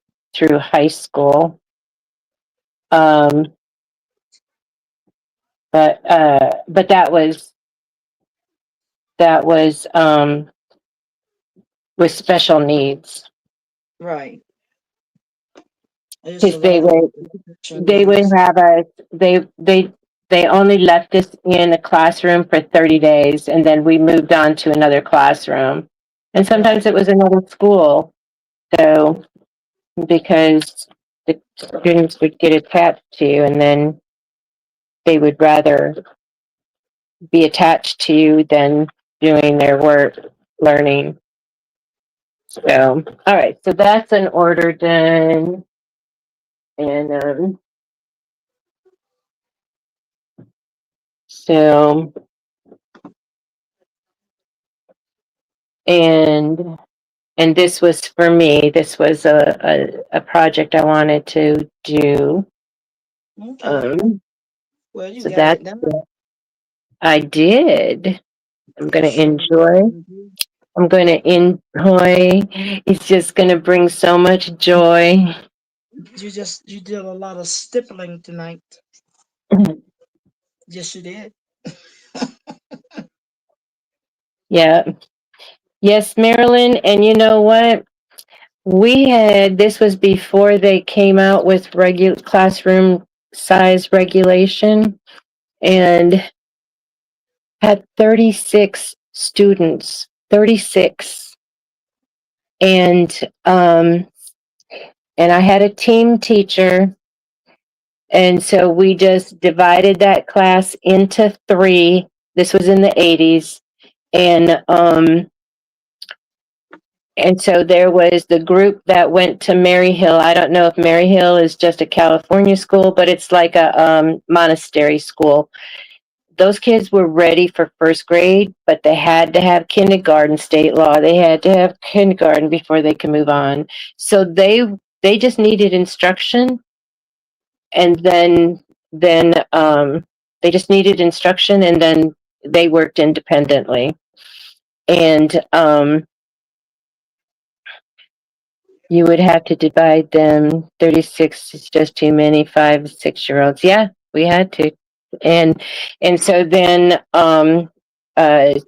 high school. Um, but that was with special needs, Right. I used to because they love would special they would needs. have us they only left us in a classroom for 30 days, and then we moved on to another classroom, and Right. sometimes it was another school. So because the students would get attached to you, and then they would rather be attached to you than doing their work, learning. So, all right, so that's an order done. And so, and this was for me. This was a project I wanted to do. Okay. Um, Well, you so got it that's done. I did. I'm You gonna sure enjoy. did. I'm gonna enjoy. It's just gonna bring so much joy. You did a lot of stippling tonight. Yes, you did. Yeah. Yes, Marilyn. And you know what? This was before they came out with regular classroom size regulation. and had 36 students, 36. And I had a team teacher. And so we just divided that class into 3. This was in the 80s. And so there was the group that went to Maryhill. I don't know if Maryhill is just a California school, but it's like a monastery school. Those kids were ready for first grade, but they had to have kindergarten, state law. They had to have kindergarten before they could move on. So they just needed instruction, and then they just needed instruction, and then they worked independently. And you would have to divide them. 36 is just too many. 5, 6-year-olds. Yeah, we had to. And so then uh, Mrs.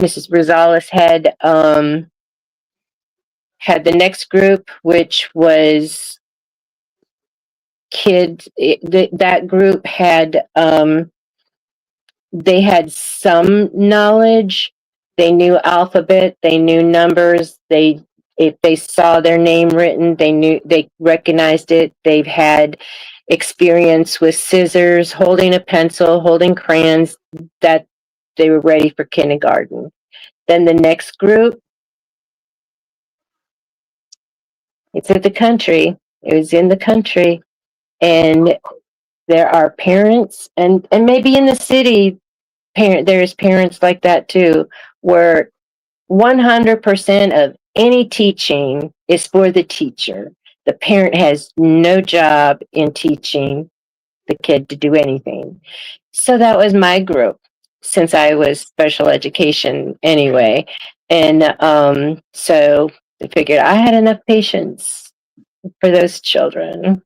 Rosales had the next group, which was kids. That group had they had some knowledge. They knew alphabet, they knew numbers, they if they saw their name written, they recognized it. They've had experience with scissors, holding a pencil, holding crayons, that they were ready for kindergarten. Then the next group, it's at the country. It was in the country. And there are parents, and maybe in the city, there's parents like that too, where 100% of any teaching is for the teacher. The parent has no job in teaching the kid to do anything. So that was my group, since I was special education anyway. And so I figured I had enough patience for those children.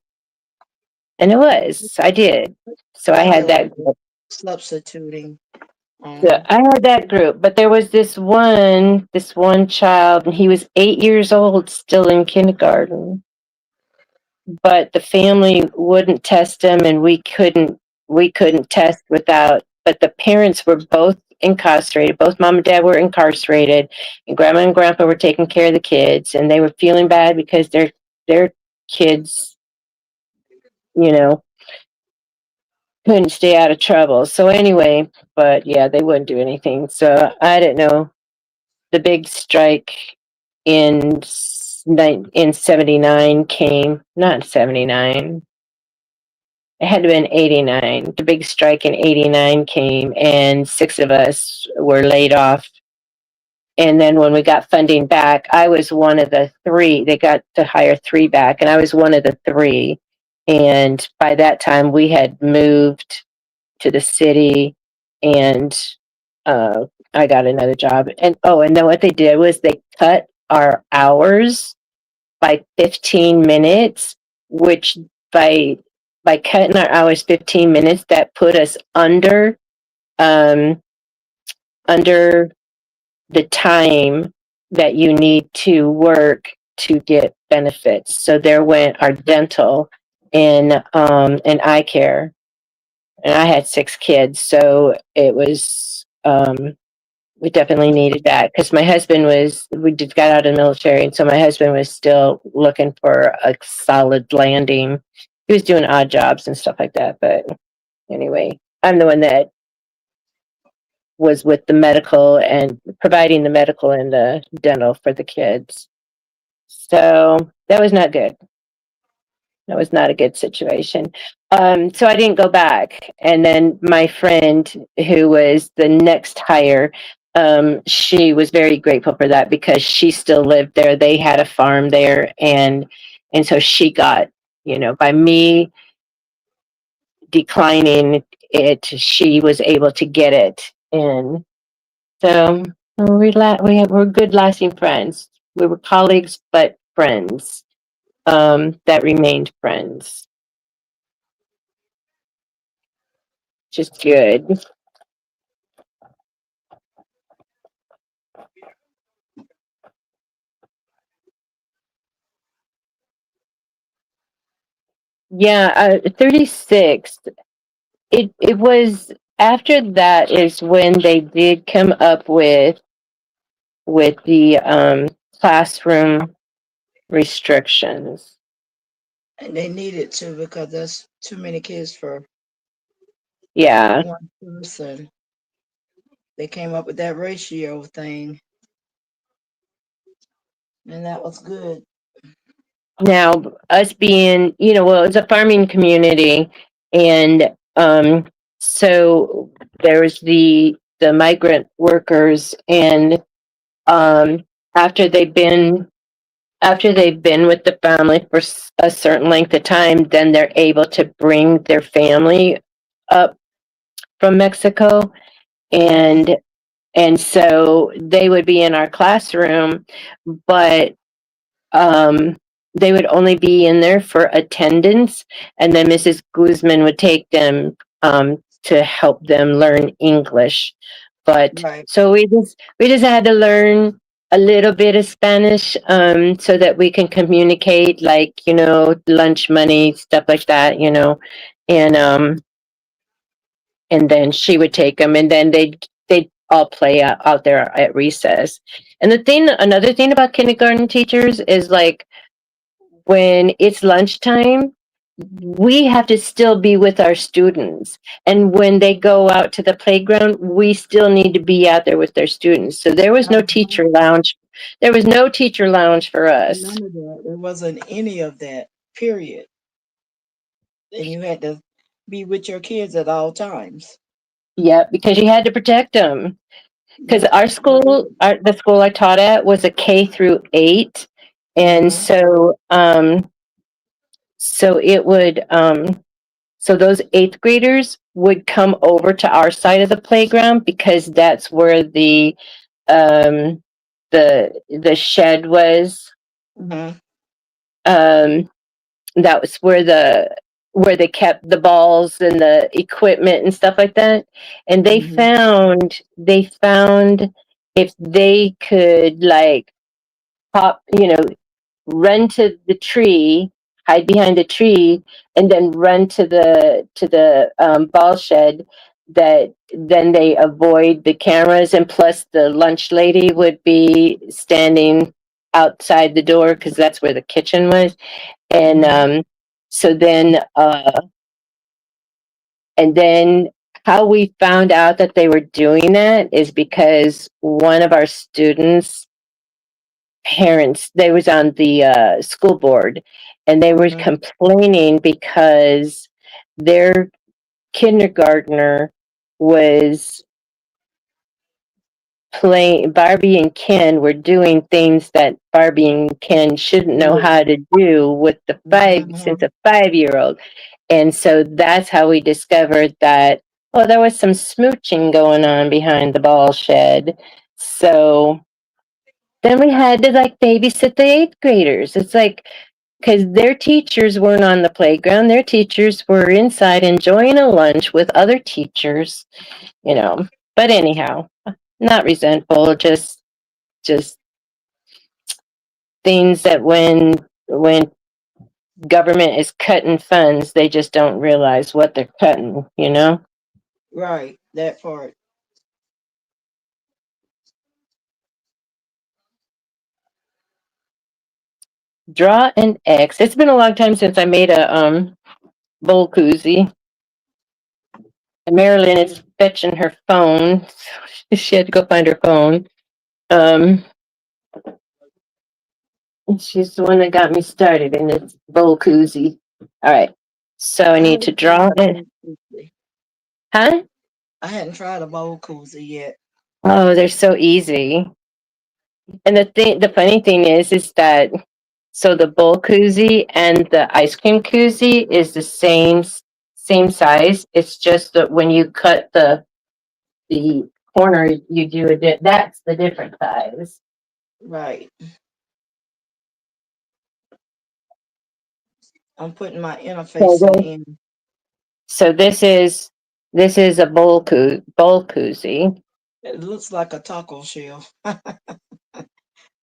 And I did. So I had that group. Substituting. So I had that group, but there was this one child, and he was 8 years old, still in kindergarten. But the family wouldn't test him, and we couldn't test without. But the parents were both incarcerated. Both mom and dad were incarcerated, and grandma and grandpa were taking care of the kids, and they were feeling bad because their kids, you know, couldn't stay out of trouble. So anyway, but yeah, they wouldn't do anything. So I didn't know. The big strike in in 79 came, not 79. It had to have been 89. The big strike in 89 came, and 6 of us were laid off. And then when we got funding back, I was one of the 3. They got to hire 3 back, and I was one of the 3. And by that time, we had moved to the city, and I got another job. And then what they did was they cut our hours by 15 minutes, which by cutting our hours 15 minutes, that put us um under the time that you need to work to get benefits. So there went our dental and eye care. And I had 6 kids, so it was we definitely needed that, because we just got out of the military, and so my husband was still looking for a solid landing. He was doing odd jobs and stuff like that, but anyway, I'm the one that was with the medical and providing the medical and the dental for the kids. So that was not good. That was not a good situation. So I didn't go back. And then my friend, who was the next hire, she was very grateful for that, because she still lived there. They had a farm there, and so she got, by me declining it, she was able to get it. And so we're good lasting friends. We were colleagues, but friends, that remained friends. Just good. Yeah, 36. it was after that is when they did come up with the classroom restrictions. And they needed to because there's too many kids for Yeah. one person. They came up with that ratio thing, and that was good. Now, us being, well, it's a farming community, and so there's the migrant workers, and um, after they've been after they've been with the family for a certain length of time, then they're able to bring their family up from Mexico, Mhm. and so they would be in our classroom, but um, they would only be in there for attendance, and then Mrs. Guzman would take them to help them learn English. But Right, so we just had to learn a little bit of Spanish so that we can communicate, like lunch money, stuff like that, and then she would take them, and then they'd all play out there at recess. And another thing about kindergarten teachers is like when it's lunchtime, we have to still be with our students. And when they go out to the playground, we still need to be out there with their students. So there was no uh-huh. teacher lounge. There was no teacher lounge for us. None of that. There wasn't any of that. Period. And you had to be with your kids at all times. Yeah, because you had to protect them. Because Yep. the school I taught at was a K through 8. And Mm-hmm. so it would, so those eighth graders would come over to our side of the playground because that's where um, the shed was. Mm-hmm. Um, that was where they kept the balls and the equipment and stuff like that. And Mm-hmm. they found if they could like pop, run to the tree, hide behind the tree, and then run to the ball shed. That then they avoid the cameras, and plus the lunch lady would be standing outside the door because that's where the kitchen was, and Mm-hmm. so then how we found out that they were doing that is because one of our students parents, they was on the school board, and they were Mm-hmm. complaining because their kindergartner was playing Barbie and Ken were doing things that Barbie and Ken shouldn't know Yeah. how to do with the since Mm-hmm. a 5-year-old. And so that's how we discovered that, well, there was some smooching going on behind the ball shed. So then we had to like babysit the eighth graders. It's like, because their teachers weren't on the playground, their teachers were inside enjoying a lunch with other teachers, you know. But anyhow, not resentful, just things that when government is cutting funds, they just don't realize what they're cutting. Right. That part. Draw an X. It's been a long time since I made a bowl koozie. And Marilyn is fetching her phone. She had to go find her phone. Um, and she's the one that got me started in this bowl koozie. All right. So I I need to haven't tried draw a it. bowl koozie. Huh? I hadn't tried a bowl koozie yet. Oh, they're so easy. And the funny thing is that so the bowl koozie and the ice cream koozie is the same size. It's just that when you cut the corner, you do that's the different size. Right. I'm putting my So interfacing in. so this is a bowl koozie. It looks like a taco shell.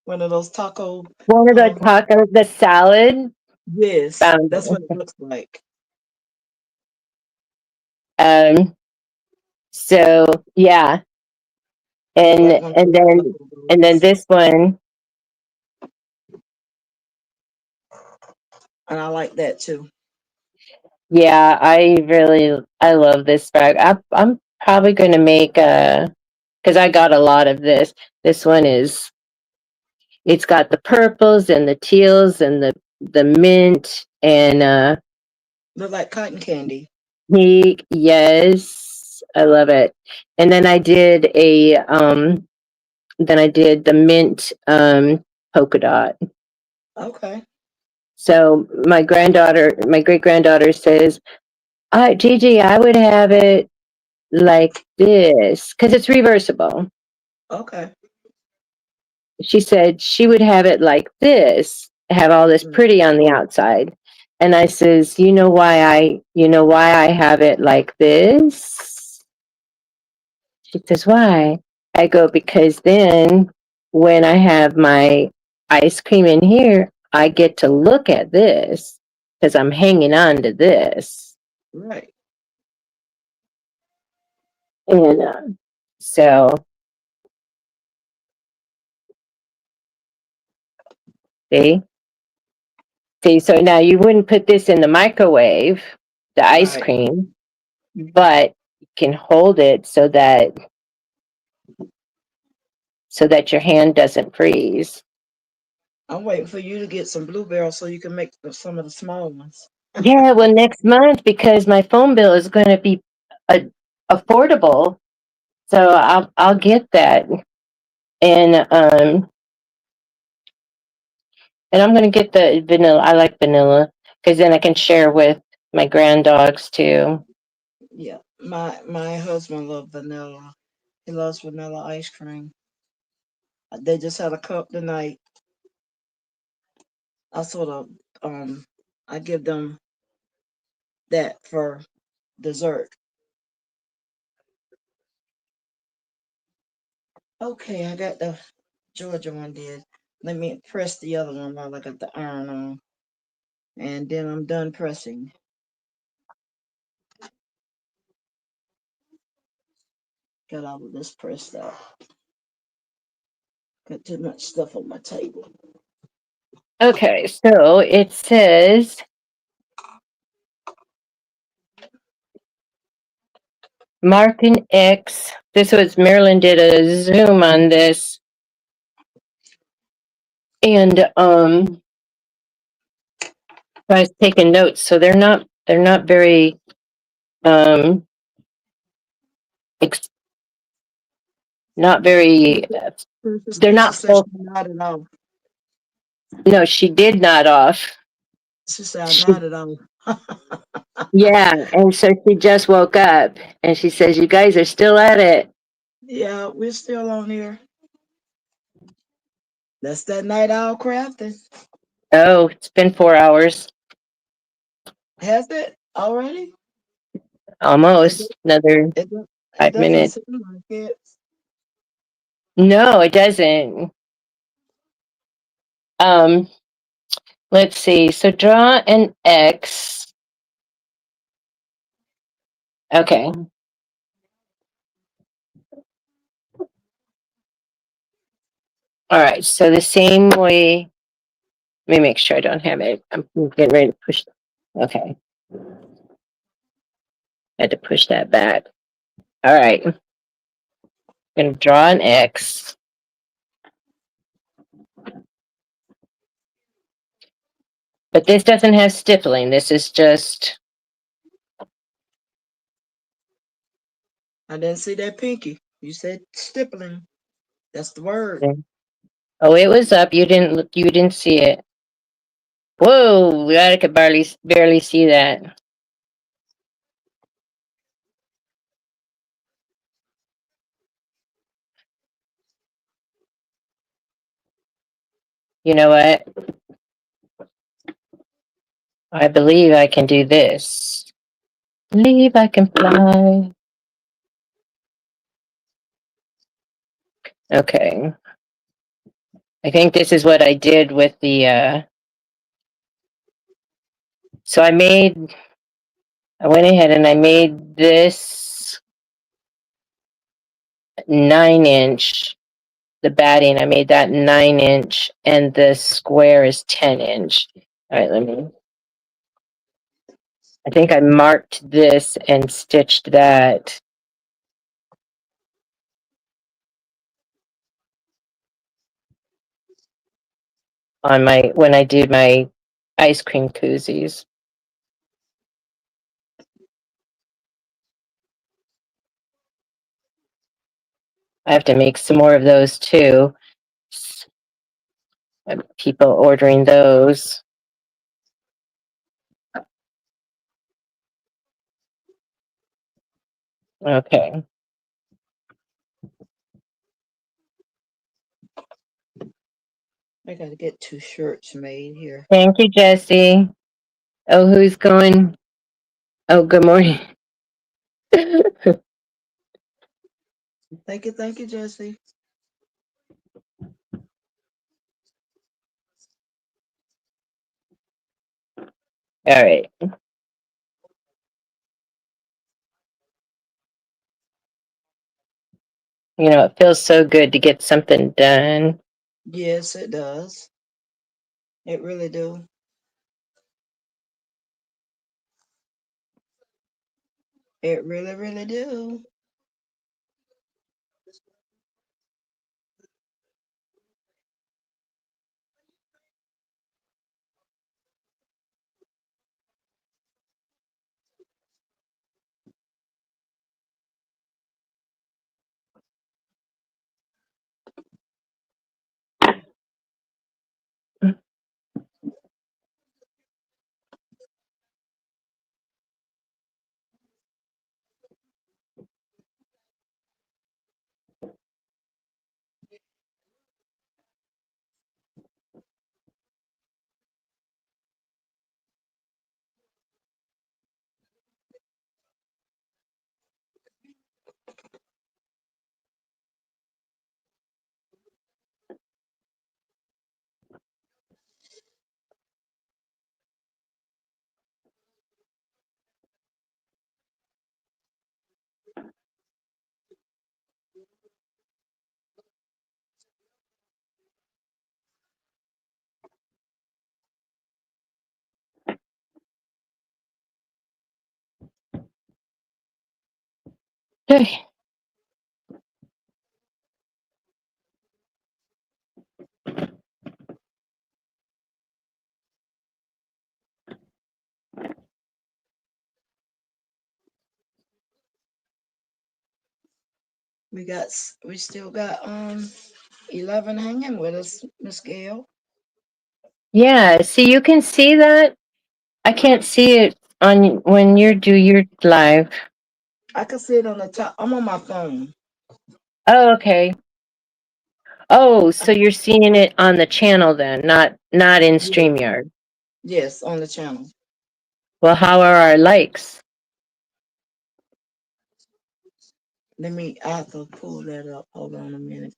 One of those taco. One of the Um. tacos, the salad. Yes, Found that's what it it. looks like. Um, so yeah, That one and took a then couple of and then days. this one, And I like that too. yeah, I love this bag. I'm probably going to make because I got a lot of this. This one is it's got the purples and the teals and the mint and Look like cotton candy. pink. Yes, I love it. And then I did the mint polka dot. Okay. So my great granddaughter says, Gigi, I would have it like this because it's reversible. Okay. She said she would have it like this, have all this Mm. pretty on the outside. And I says, you know why I have it like this? She says, why? I go, because then when I have my ice cream in here, I get to look at this because I'm hanging on to this. Right. And so, see? See, so now you wouldn't put this in the microwave, the ice Right. cream, but you can hold it so that your hand doesn't freeze. I'm waiting for you to get some blueberries so you can make some of the small ones. Yeah, well, next month because my phone bill is going to be uh, affordable, so I'll get that, and um, and I'm going to get the vanilla. I like vanilla because then I can share with my granddogs too. Yeah. My husband loves vanilla. He loves vanilla ice cream. They just had a cup tonight. I sort of I give them that for dessert. Okay, I got the Georgia one did. Let me press the other one while I got the iron on. And then I'm done pressing. Got all of this pressed out. Got too much stuff on my table. Okay, so it says Mark and X. This was Marilyn did a Zoom on this, and I was taking notes. So they're not very um ex- not very they're Lisa not said she full. nodded off. No, she did not off. She said I She, nodded off. yeah, and so she just woke up, and she says, "You guys are still at it." Yeah, we're still on here. That's that night owl crafting. Oh, it's been 4 hours, Has it already? It, almost another it, it five doesn't minutes. seem like it. No, it doesn't. Um, let's see. So draw an X. Okay. All right. So the same way. Let me make sure I don't have it. I'm getting ready to push. Okay. I had to push that back. All right. I'm going to draw an X. But this doesn't have stippling. This is just, I didn't see that pinky. You said stippling. That's the word. oh, it was up. You didn't see it. Whoa, I could barely see that. You know what? I believe I can do this. Believe I can fly. Okay. I think this is what I did with the so I went ahead and I made this 9 inch. The batting, I made that 9 inch, and the square is 10 inch. All right, I think I marked this and stitched that on when I did my ice cream koozies. I have to make some more of those too. People ordering those. Okay. I gotta get 2 shirts made here. Thank you, Jesse. Oh, who's going? Oh, good morning. Thank you, Jesse. All right. You know, it feels so good to get something done. Yes, it does. It really do. It really, really do. Okay. We still got 11 hanging with us, Miss Gail. Yeah, see, you can see that. I can't see it on when you do your live. I can see it on the top. I'm on my phone. Oh, okay. Oh, so you're seeing it on the channel then, not in Yeah. StreamYard. Yes, on the channel. Well, how are our likes? I have to pull that up. Hold on a minute.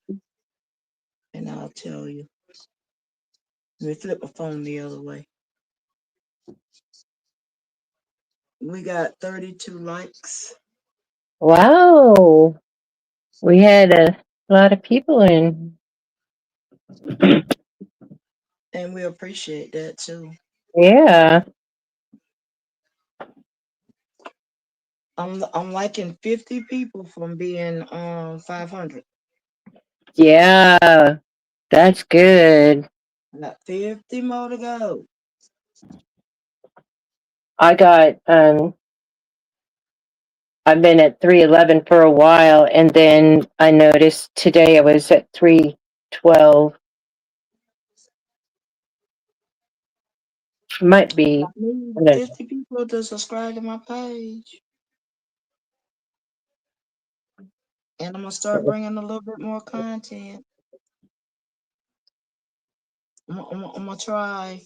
And I'll tell you. Let me flip my phone the other way. We got 32 likes. Wow. We had a lot of people in. And we appreciate that too. Yeah. I'm liking 50 people from being 500. Yeah. That's good. I got 50 more to go. I got I've been at 311 for a while, and then I noticed today I was at 312. Might I be. need I don't know. 50 people to subscribe to my page. And I'm gonna start bringing a little bit more content. I'm gonna try.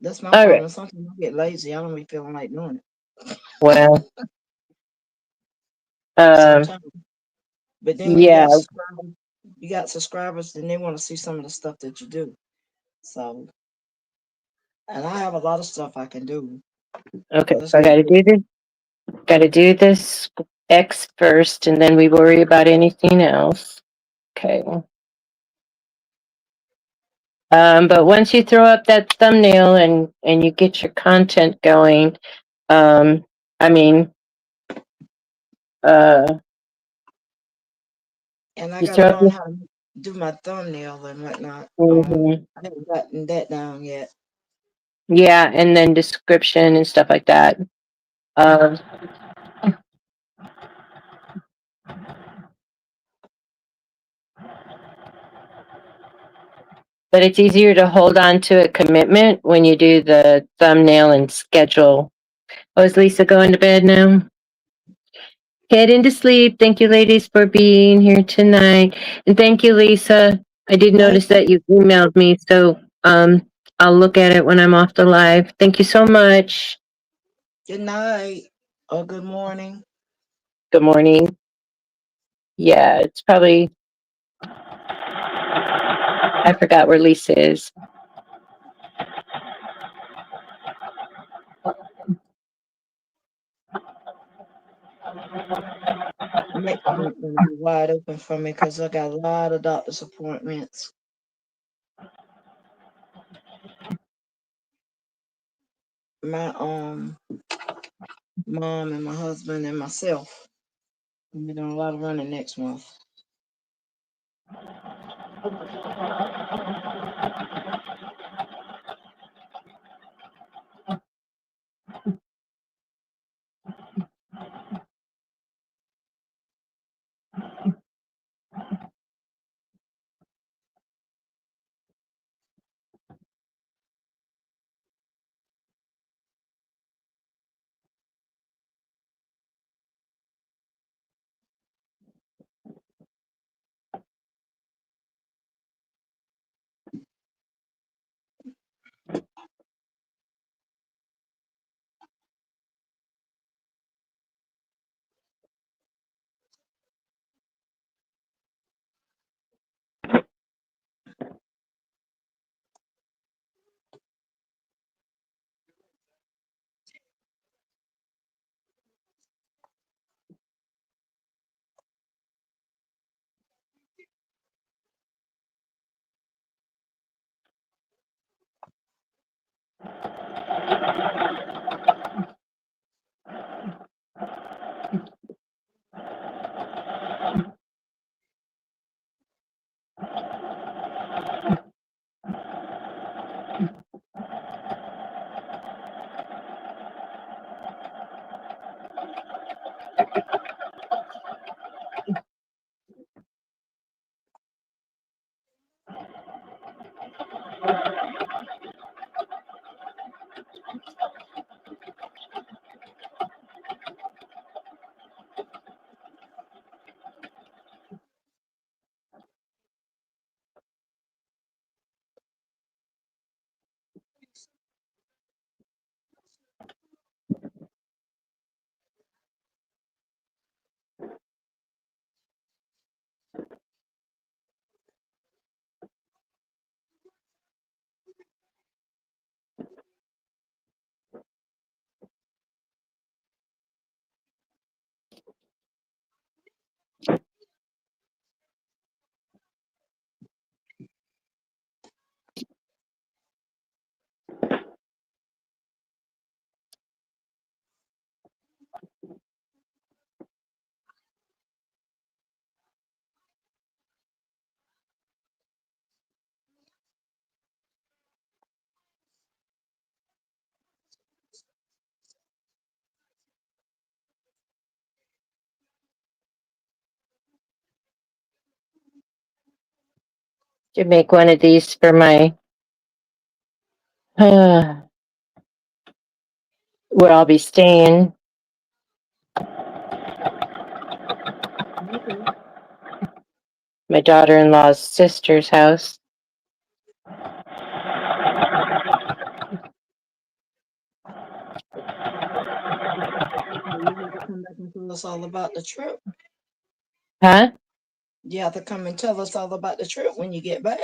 That's my All right. problem. Sometimes I get lazy. I don't be feeling like doing it. Well, um, Sometimes. But then when yeah, you got subscribers, then they want to see some of the stuff that you do. So, and I have a lot of stuff I can do. Okay, Let's so I get gotta this. do this. Gotta do this X first, and then we worry about anything else. Okay. But once you throw up that thumbnail and you get your content going, um, I mean, uh, And I you gotta throw up. learn how to do my thumbnail and whatnot. Mhm. I haven't gotten that down yet. Yeah, and then description and stuff like that. Um, but it's easier to hold on to a commitment when you do the thumbnail and schedule. Oh, is Lisa going to bed now? Heading to sleep. Thank you, ladies, for being here tonight. And thank you, Lisa. I did Thank notice that you emailed me, so I'll look at it when I'm off the live. Thank you so much. Good night or good morning. Good morning. Yeah, it's probably, I forgot where Lisa is. Next week gonna be wide open for me because I got a lot of doctor's appointments. My mom and my husband and myself. We're doing a lot of running next month. To make one of these for my, where I'll be staying. Okay. My daughter-in-law's sister's house. So you have to come back and tell us all about the trip. Huh? You have to come and tell us all about the trip when you get back.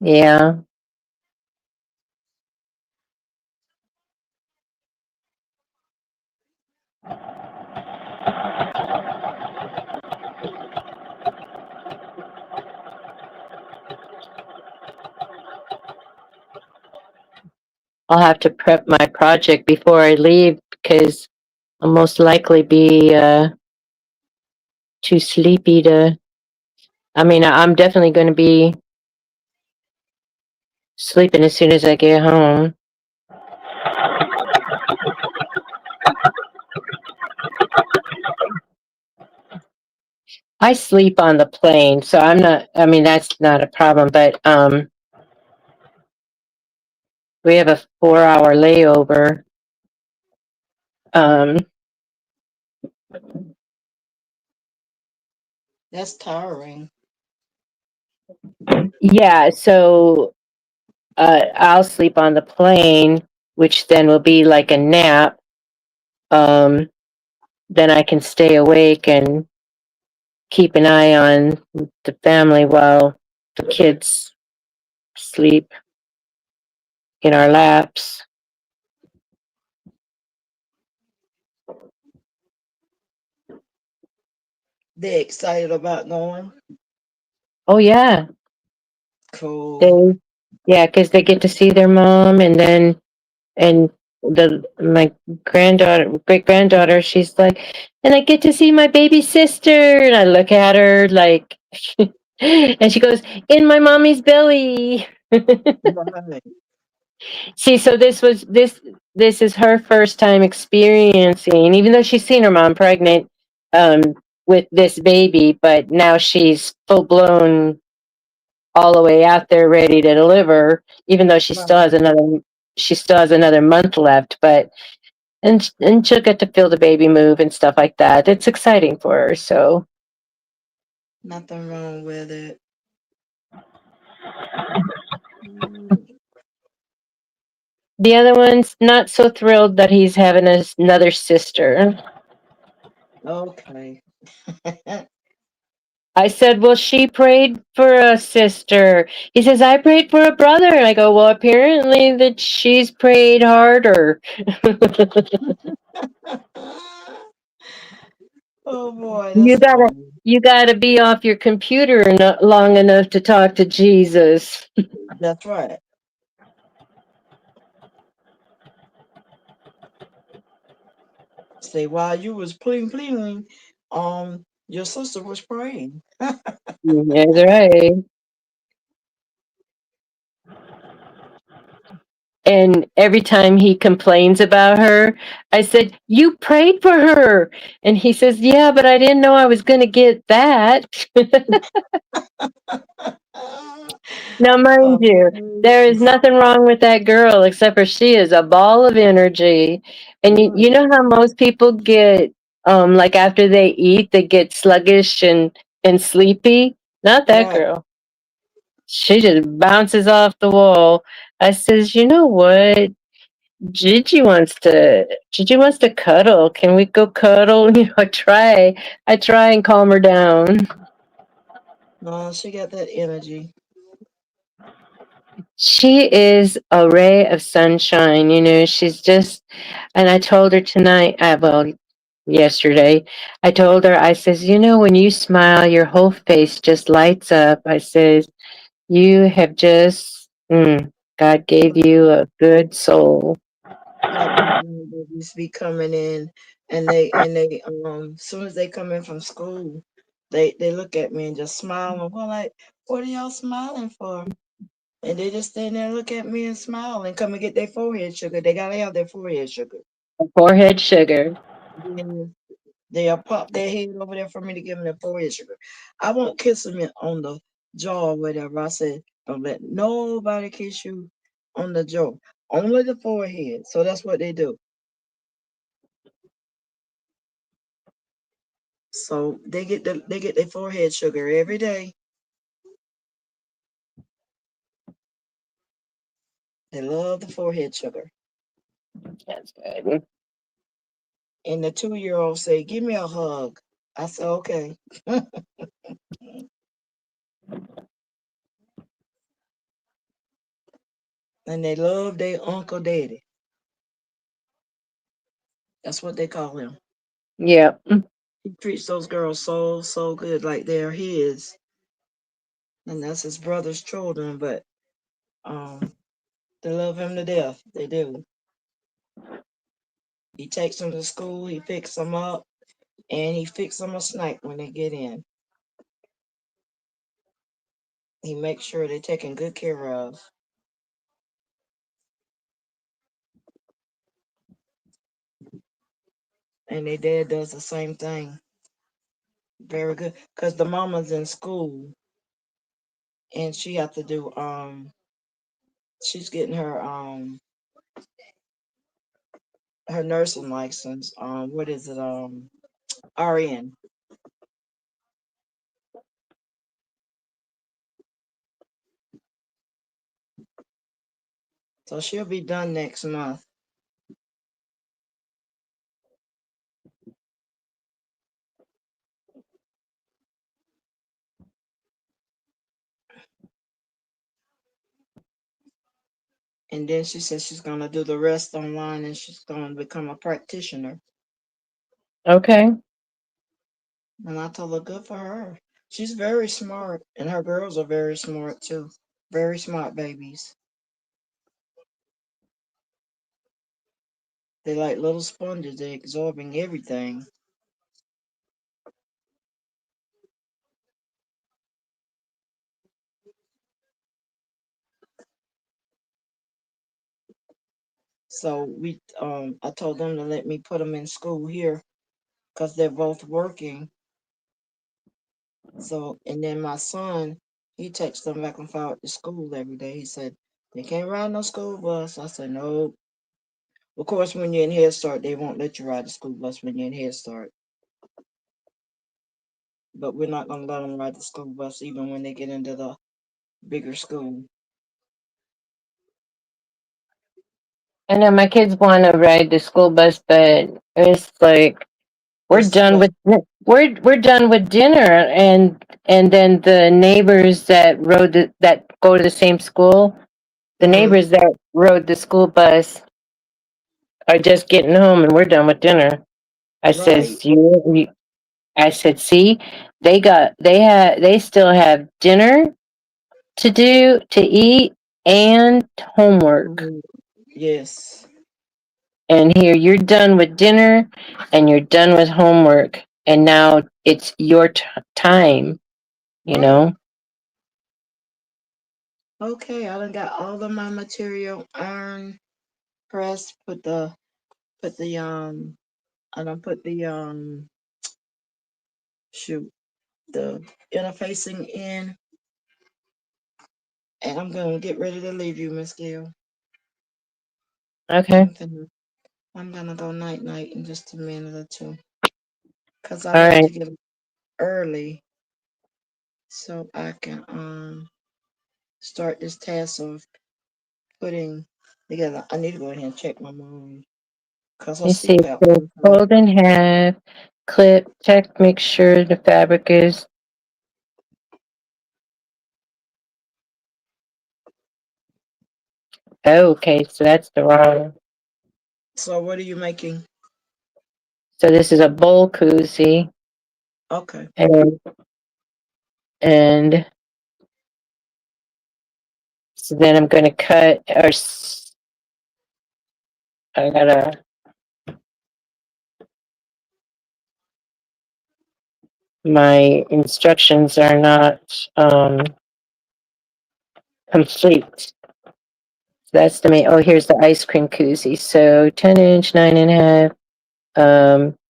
Yeah. I'll have to prep my project before I leave because I'll most likely be too sleepy to. I mean, I'm definitely going to be sleeping as soon as I get home. I sleep on the plane, so I'm not. I mean, that's not a problem. But we have a 4-hour layover. Um, That's tiring. yeah, so I'll sleep on the plane, which then will be like a nap. Um, then I can stay awake and keep an eye on the family while the kids sleep in our laps. They're excited about going. Oh yeah, Cool. they yeah, because they get to see their mom, and then and the my granddaughter, great granddaughter, she's like, and I get to see my baby sister, and I look at her like, and she goes, in my mommy's belly. Right. See, so this is her first time experiencing, even though she's seen her mom pregnant um, with this baby, but now she's full blown all the way out there ready to deliver, even though Right. she still has another month left, but and she'll get to feel the baby move and stuff like that. It's exciting for her. So Nothing wrong with it. Mm, the other one's not so thrilled that he's having another sister. okay. I said, well, she prayed for a sister. He says, I prayed for a brother. And I go, well, apparently that she's prayed harder. Oh boy, you that's gotta, funny. you gotta be off your computer not long enough to talk to Jesus. That's right. Say while you was pleading, your sister was praying. That's right. And every time he complains about her, I said, you prayed for her. And he says, yeah, but I didn't know I was going to get that. Now, mind you, there is Gracious. nothing wrong with that girl except for she is a ball of energy. And you Right. know how most people get, like after they eat, they get sluggish and sleepy? Not that Right. girl. She just bounces off the wall. I says, you know what? Gigi wants to cuddle. Can we go cuddle? You know, I try and calm her down. No, she got that energy. She is a ray of sunshine, you know, she's just, and I told her tonight, well, yesterday, I told her, I says, you know, when you smile, your whole face just lights up. I says, you have just, God gave you a good soul. Like my grandbabies be coming in and they soon as they come in from school, they look at me and just smile and we're like, what are y'all smiling for? And they just stand there and look at me and smile and come and get their forehead sugar. They gotta have their forehead sugar. Forehead sugar. Then they'll pop their head over there for me to give them their forehead sugar. I won't kiss them on the jaw or whatever. I said, don't let nobody kiss you on the jaw. Only the forehead. So that's what they do. So they get their forehead sugar every day. They love the forehead sugar. That's good. And the 2-year-old say, "Give me a hug." I said, "Okay." And they love their Uncle Daddy. That's what they call him. Yeah. He treats those girls so good, like they're his, and that's his brother's children. But um, they love him to death. They do. He takes them to school. He picks them up, and he fixes them a snack when they get in. He makes sure they're taken good care of. And their dad does the same thing. Very good. Because the mama's in school and she have to do she's getting her nursing license. What is it? RN. So she'll be done next month. And then she says she's gonna do the rest online and she's gonna become a practitioner. Okay. And I told her good for her. She's very smart and her girls are very smart too. Very smart babies. They like little sponges, they're absorbing everything. So I told them to let me put them in school here because they're both working. So, and then my son, he takes them back and forth to school every day. He said, they can't ride no school bus. I said, no. Of course, when you're in Head Start, they won't let you ride the school bus when you're in Head Start. But we're not going to let them ride the school bus even when they get into the bigger school. I know my kids want to ride the school bus, but it's like we're It's done what? with we're done with dinner, and then the neighbors that go to the same school, the Mm-hmm. neighbors that rode the school bus are just getting home, and we're done with dinner. I Right. says I said, see, they still have dinner to do to eat and homework. Mhm. Yes. And here you're done with dinner and you're done with homework. And now it's your time, you Right. know? Okay, I done got all of my material iron pressed, put the I done put the shoot the interfacing in, and I'm gonna get ready to leave you, Miss Gail. Okay. I'm gonna I'm gonna go night night in just a minute or two, cause I All like right. to get up early so I can start this task of putting together. I need to go ahead and check my mom, cause her You see, CPAP so on time. fold in half, clip, check, make sure the fabric is okay. So that's the wrong. So what are you making? So this is a bowl koozie, Okay, and and so then I'm going to cut I gotta my instructions are not complete. That's the main. Oh, here's the ice cream koozie. So 10-inch, 9.5.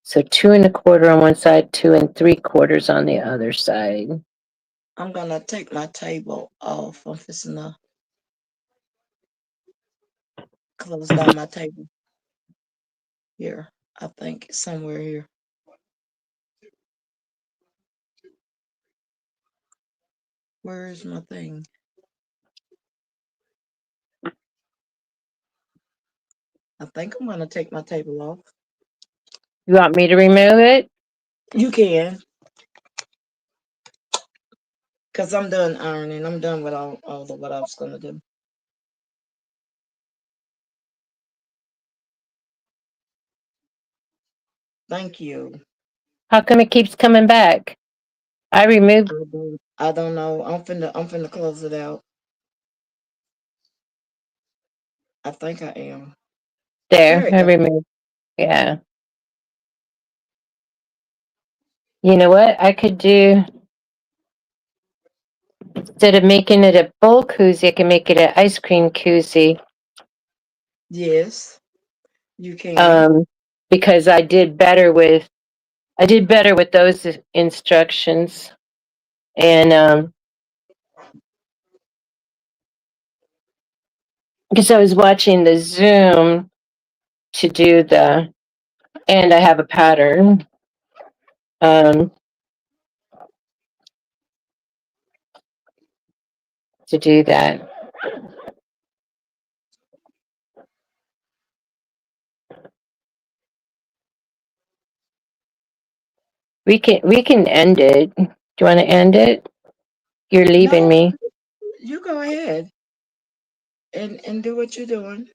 So 2 1/4 on one side, 2 3/4 on the other side. I'm gonna take my table off. I'm fixing to close down my table here. I think it's somewhere here. Where is my thing? I think I'm gonna take my table off. You want me to remove it? You can, cause I'm done ironing. I'm done with all of what I was gonna do. Thank you. How come it keeps coming back? I removed I don't know. I'm finna close it out. I think I am. There there. it I goes. removed. Yeah. You know what I could do? Instead of making it a bowl koozie, I can make it an ice cream koozie. Yes, you can. Um, because I did better with those instructions. And because I was watching the Zoom to do and I have a pattern um, to do that. We can end it. Do you want to end it? You're leaving No, me. you go ahead and do what you're doing.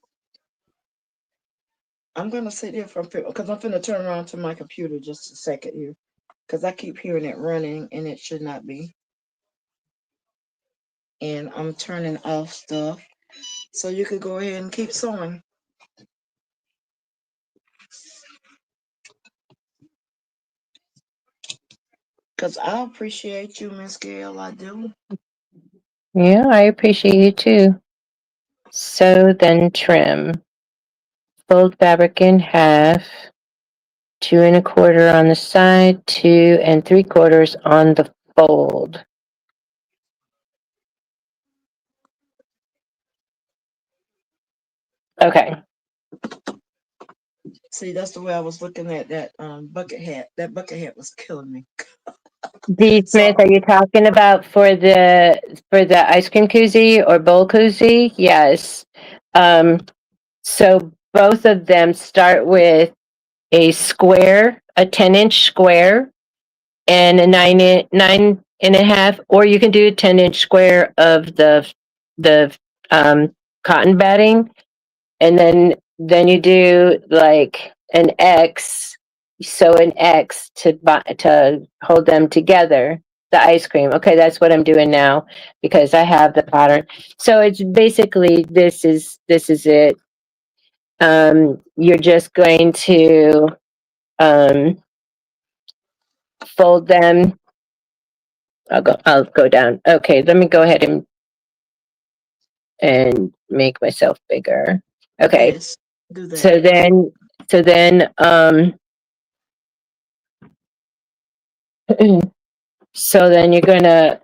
I'm gonna sit here for because I'm finna turn around to my computer just a second here because I keep hearing it running and it should not be. And I'm turning off stuff so you could go ahead and keep sewing. Because I appreciate you, Miss Gail. I do. Yeah, I appreciate you too. Sew then trim. Fold fabric in half. 2 1/4 on the side, 2 3/4 on the fold. Okay. See, that's the way I was looking at that bucket hat. That bucket hat was killing me. D. Smith, So are you talking about for the ice cream koozie or bowl koozie? Yes. Um, so both of them start with a square, a 10-inch square, and a 9.5, or you can do a 10-inch square of the cotton batting, and then you do like an X, sew an X to hold them together. The ice cream. Okay, that's what I'm doing now because I have the pattern. So it's basically this is it. You're just going to um, fold them. I'll go down. Okay, let me go ahead and make myself bigger. Okay. yes, do that. So then so then so then you're gonna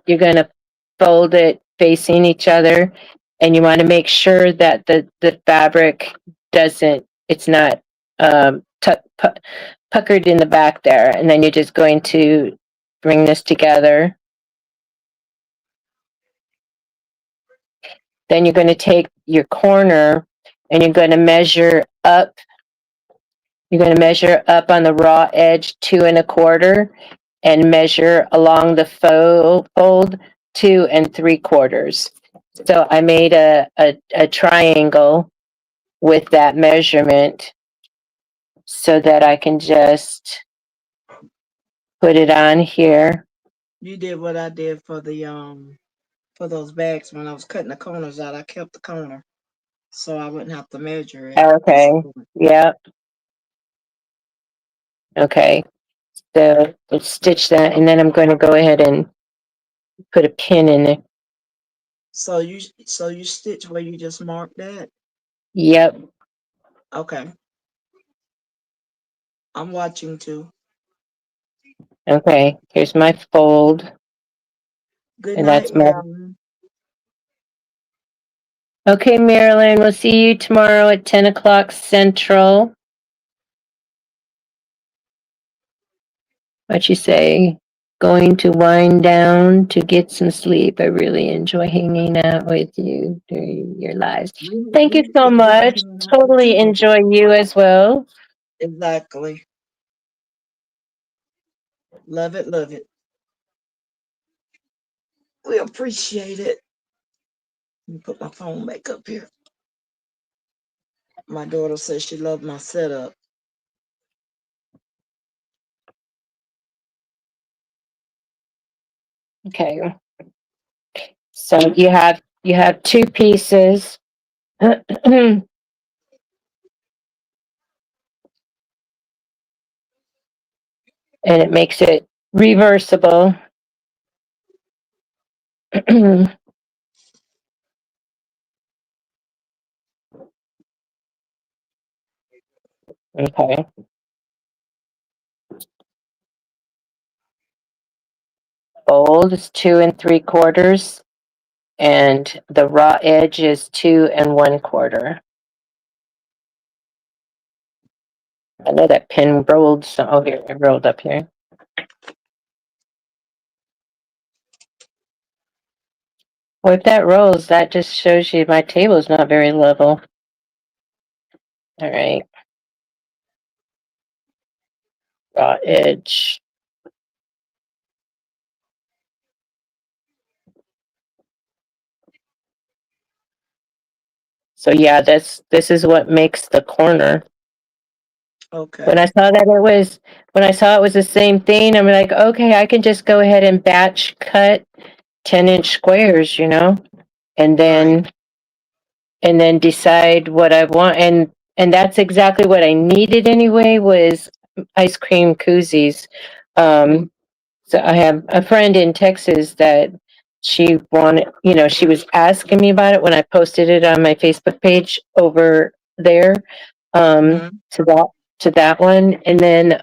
fold it facing each other, and you want to make sure that the fabric doesn't it's not puckered in the back there, and then you're just going to bring this together. Then you're going to take your corner and you're going to measure up. You're going to measure up on the raw edge 2 1/4 and measure along the fold 2 3/4. So I made a triangle with that measurement so that I can just put it on here. You did what I did for those bags when I was cutting the corners out. I kept the corner so I wouldn't have to measure it. Okay. Yeah. Okay. So let's stitch that, and then I'm going to go ahead and put a pin in it. So you stitch where you just marked that. Yep. Okay, I'm watching too. Okay. Here's my fold, Good and night, that's my. Marilyn. Okay, Marilyn. We'll see you tomorrow at 10 o'clock Central. What you say? Going to wind down to get some sleep. I really enjoy hanging out with you during your lives. Thank you We so enjoy much. hanging out with Totally you. enjoy you as well. Exactly. Love it, love it. We appreciate it. Let me put my phone back up here. My daughter says she loved my setup. Okay. So you have two pieces. And it makes it reversible. Okay. Fold is 2 3/4, and the raw edge is 2 1/4. I know that pin rolled. So, oh, here, it rolled up here. Well, if that rolls, that just shows you my table is not very level. All right. Raw edge. So yeah, this is what makes the corner. Okay. When I saw it was the same thing, I'm like, okay, I can just go ahead and batch cut 10-inch squares, and then Right. decide what I want. And that's exactly what I needed anyway, was ice cream koozies. Um, so I have a friend in Texas that she wanted, she was asking me about it when I posted it on my Facebook page over there, Hmm. to that one. And then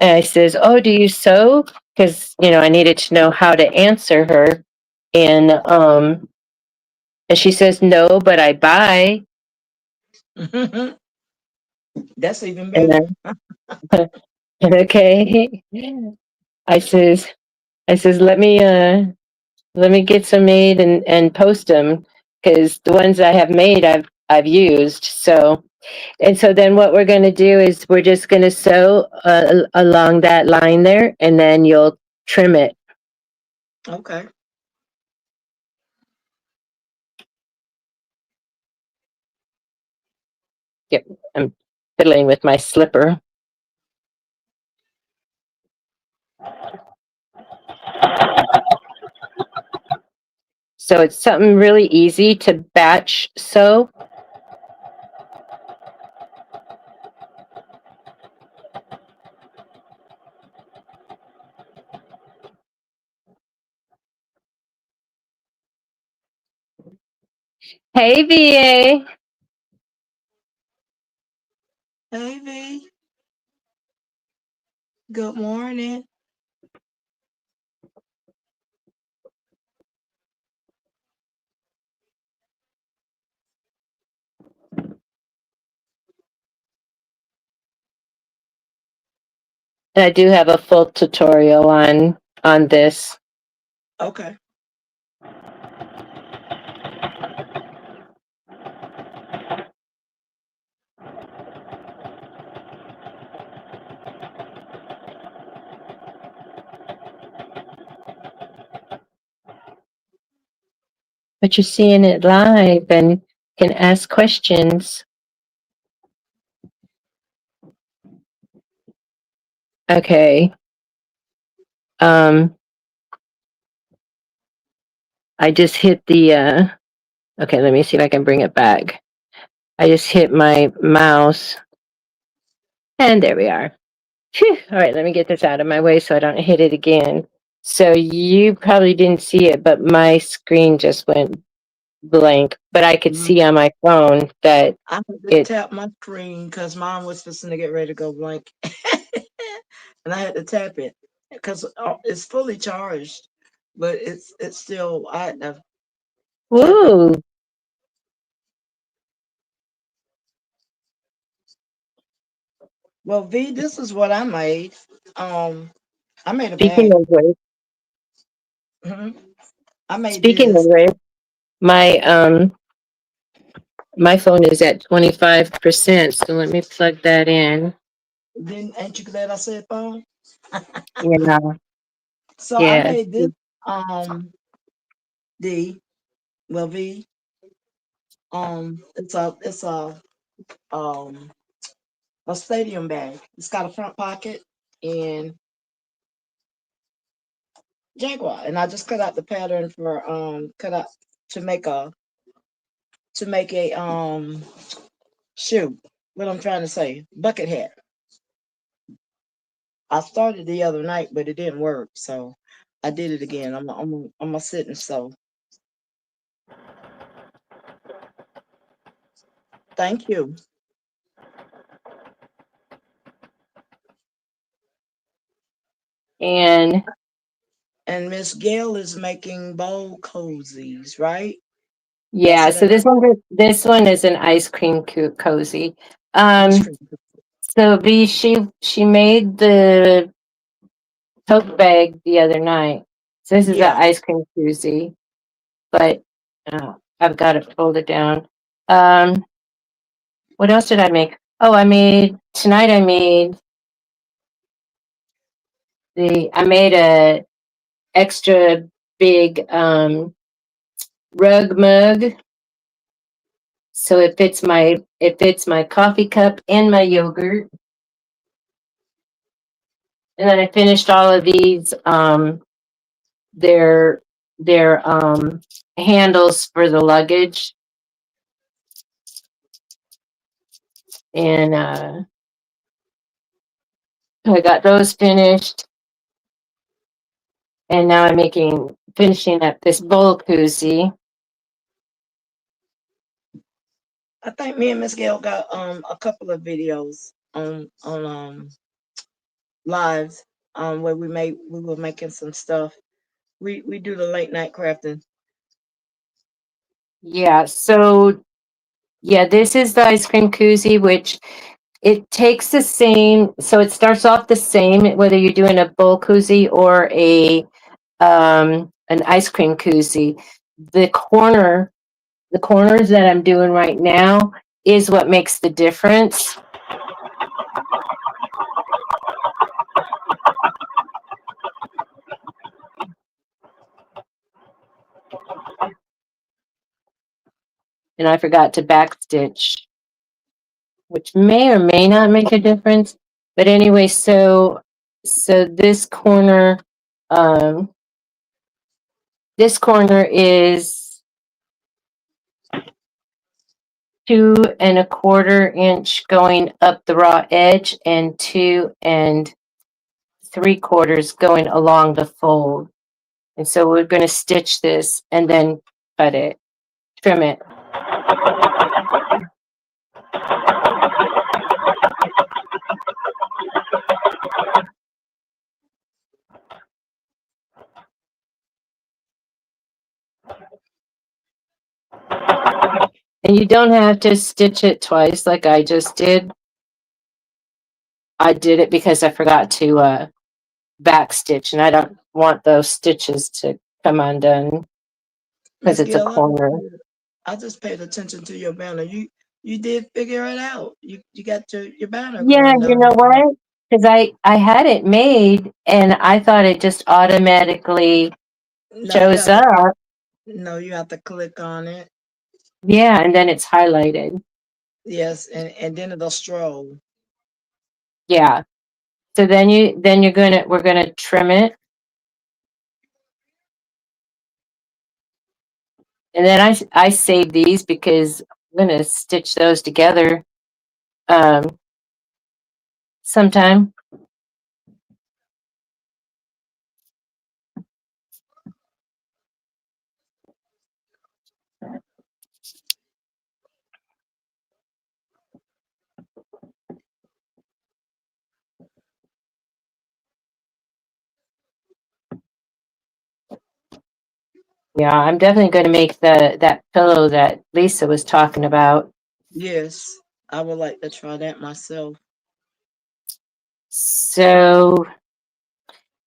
I says, "Oh, do you sew?" Because I needed to know how to answer her, and she says, "No, but I buy." That's even And better. then, okay, I says, let me get some made and post them, because the ones I have made I've used. So then what we're going to do is we're just going to sew along that line there, and then you'll trim it. Okay. Yep, I'm fiddling with my slipper. So it's something really easy to batch sew. Hey, VA. Hey, V. Good morning. And I do have a full tutorial on this. Okay. But you're seeing it live and can ask questions. Okay. Um, I just hit the okay, let me see if I can bring it back. I just hit my mouse, and there we are. Phew. All right, let me get this out of my way so I don't hit it again. So you probably didn't see it, but my screen just went blank. But I could Mhm. see on my phone that I had to it. tap my screen because mine was fixing to get ready to go blank. And I had to tap it because it's fully charged, but it's still, I had to tap it. Woo! Well, V, this is what I made. I made a Speaking bag. of which, Mhm. I made speaking of this. which, my my phone is at 25%. So let me plug that in. Then ain't you glad I said phone? Yeah, So I yeah. made this D, well V, it's um a stadium bag. It's got a front pocket and Jaguar, and I just cut out the pattern for cut out to make a shoe. What I'm trying to say, bucket hat. I started the other night, but it didn't work, so I did it again. I'm a sit and sew. Thank you. And And Miss Gail is making bowl cozies, right? That's yeah, it. so this one is an ice cream cozy. Ice Um, cream. so she made the tote bag the other night. So this is an Yeah. ice cream koozie, but I've got it folded down. Um, what else did I make? Oh, tonight I made a extra big rug mug, so it fits my coffee cup and my yogurt. And then I finished all of these their handles for the luggage, and I got those finished. And now I'm finishing up this bowl koozie. I think me and Miss Gail got a couple of videos on lives where we were making some stuff. We do the late night crafting. Yeah, so yeah, this is the ice cream koozie, which it takes the same. So it starts off the same, whether you're doing a bowl koozie or an ice cream koozie. The corners that I'm doing right now is what makes the difference. And I forgot to backstitch, which may or may not make a difference. But anyway, so um, this corner is 2¼ inch going up the raw edge, and 2¾ going along the fold. And so we're going to stitch this and then cut it, trim it. And you don't have to stitch it twice like I just did. I did it because I forgot to backstitch, and I don't want those stitches to come undone because Miss it's a Gail, corner. I just paid attention to your banner. You did figure it out. You got your banner Yeah, going you down know there. what? Because I had it made, and I thought it just automatically No, you shows have to up. no, you have to click on it. Yeah, and then it's highlighted. Yes, and then it'll stroll. Yeah. So we're gonna trim it, and then I save these because I'm gonna stitch those together um sometime. Yeah, I'm definitely gonna make that pillow that Lisa was talking about. Yes, I would like to try that myself. So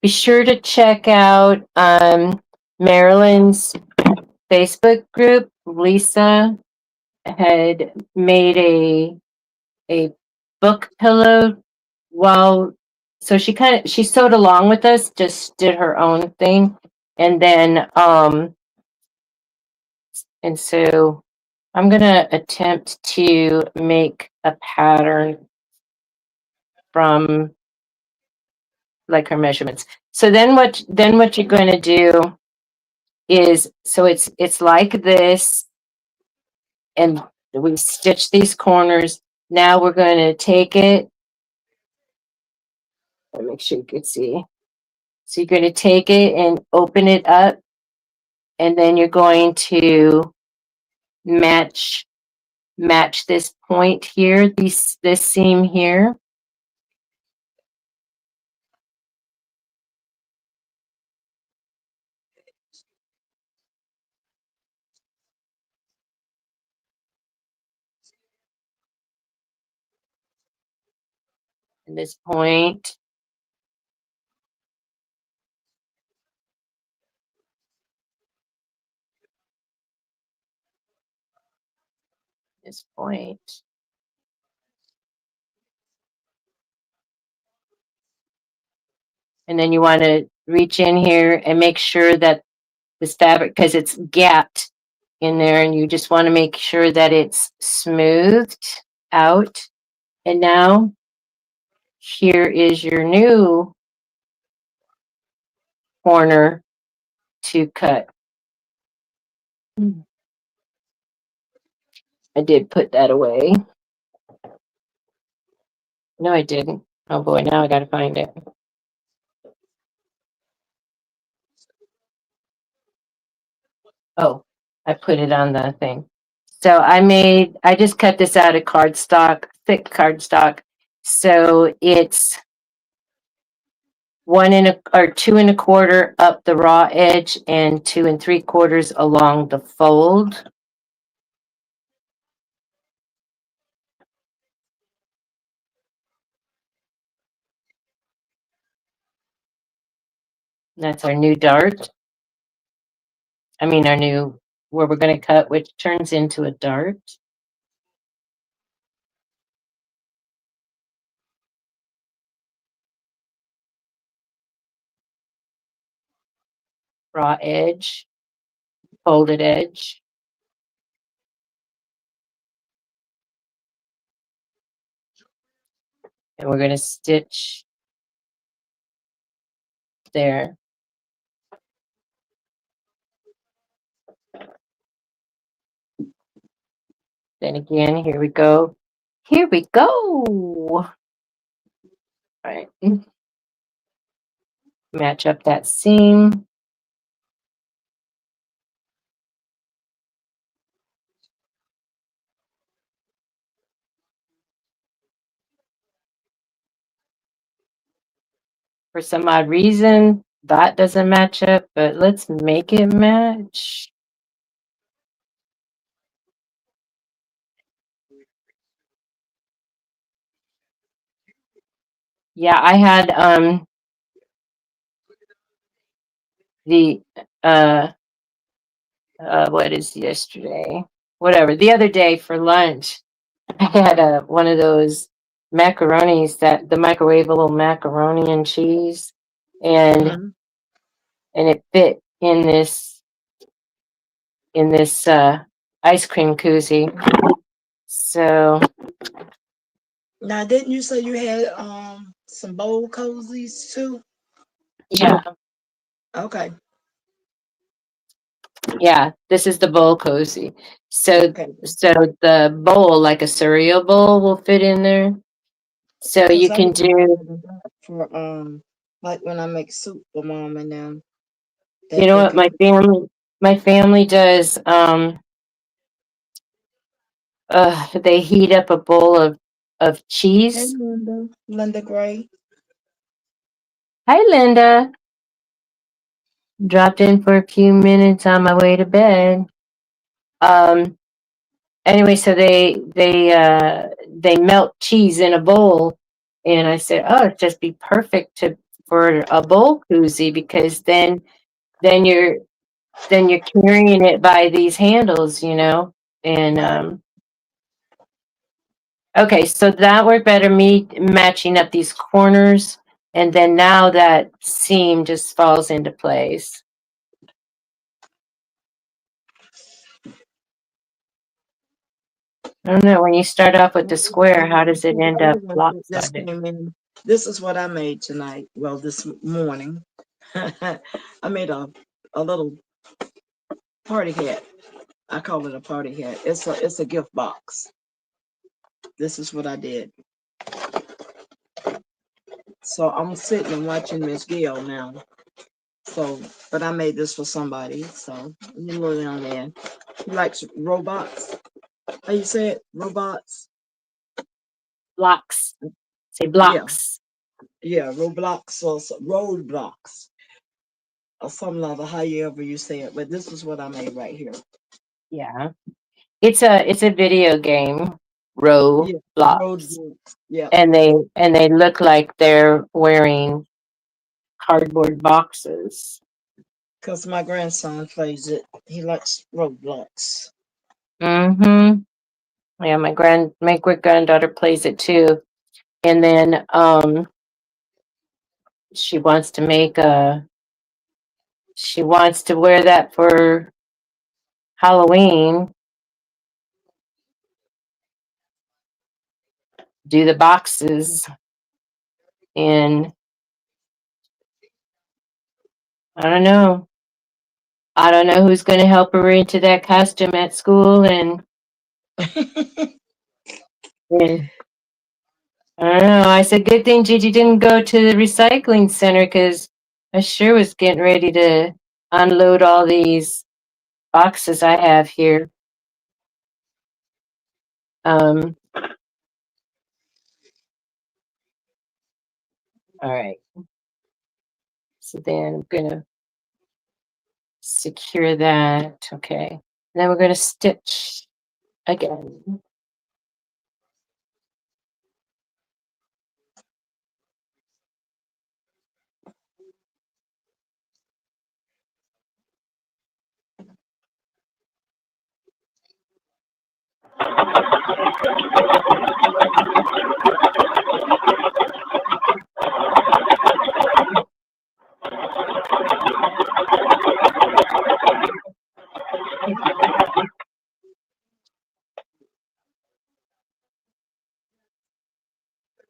be sure to check out Marilyn's Facebook group. Lisa had made a book pillow while so she sewed along with us, just did her own thing. And then and so I'm gonna attempt to make a pattern from like her measurements. So then what you're going to do is, so it's like this, and we stitch these corners. Now we're going to take it. Let me make sure you can see. So you're going to take it and open it up, and then you're going to match this point here, this seam here. And this point. This point. And then you want to reach in here and make sure that this fabric, because it's gapped in there, and you just want to make sure that it's smoothed out. And now here is your new corner to cut. I did put that away. No, I didn't. Oh boy, now I got to find it. Oh, I put it on the thing. So I just cut this out of cardstock, thick cardstock. So it's 2 1/4 up the raw edge and 2 3/4 along the fold. That's our new dart. I mean, our new, where we're going to cut, which turns into a dart. Raw edge, folded edge. And we're going to stitch there. Then again, here we go. Here we go. All right. Match up that seam. For some odd reason, that doesn't match up, but let's make it match. Yeah, I had the what is yesterday? Whatever. The other day for lunch, I had one of those macaronis, that the microwavable macaroni and cheese, and it fit in this ice cream koozie. So now, didn't you say you had some bowl cozies too? yeah. Okay. Yeah, this is the bowl cozy. So Okay. so the bowl, like a cereal bowl, will fit in there. So you can do, for like when I make soup for mom and them. you know what, my family does, they heat up a bowl of Hey, cheese. Linda Gray. Hi, Linda. Dropped in for a few minutes on my way to bed. Anyway, so they melt cheese in a bowl, and I said, oh, it'd just be perfect for a bowl koozie, because then you're carrying it by these handles, and okay, so that worked better, me matching up these corners, and then now that seam just falls into place. I don't know, when you start off with the square, how does it end up lopsided? This is what I made tonight. Well, this morning. I made a little party hat. I call it a party hat. It's a gift box. This is what I did. So I'm sitting and watching Miss Gail now. So, but I made this for somebody. So you little young man. He likes robots. How you say it? Robots. Blocks. Say Yeah, blocks. yeah. Roblox or roadblocks or something like that. However you say it. But this is what I made right here. Yeah. It's a video game, Yeah, Roblox. roadblocks. Yeah, And they look like they're wearing cardboard boxes. because my grandson plays it. He likes Roblox. Mm-hmm. Yeah, my great granddaughter plays it too. And then she wants to make a she wants to wear that for Halloween, do the boxes, and I don't know. I don't know who's going to help her into that costume at school, and I don't know. I said, good thing Gigi didn't go to the recycling center because I sure was getting ready to unload all these boxes I have here. All right. So then I'm going to secure that. Okay. And then we're going to stitch again.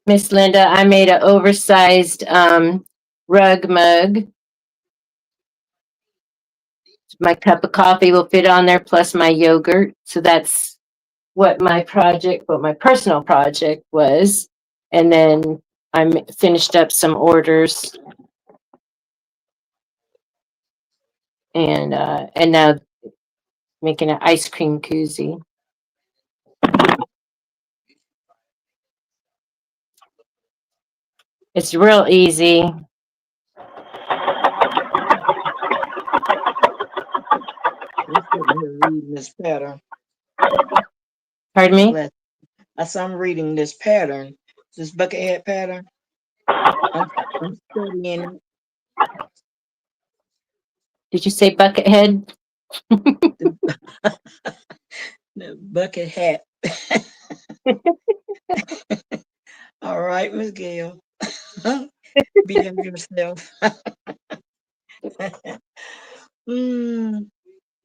Miss Linda, I made an oversized rug mug. My cup of coffee will fit on there plus my yogurt. So that's what my personal project was. And then I finished up some orders and now making an ice cream koozie. It's real easy. I'm sitting here reading this pattern. Pardon This me? lesson. As I'm reading this pattern, this bucket head pattern. I'm studying it. Did you say Buckethead? The bucket hat. All right, Miss Gail. Behave yourself. mm,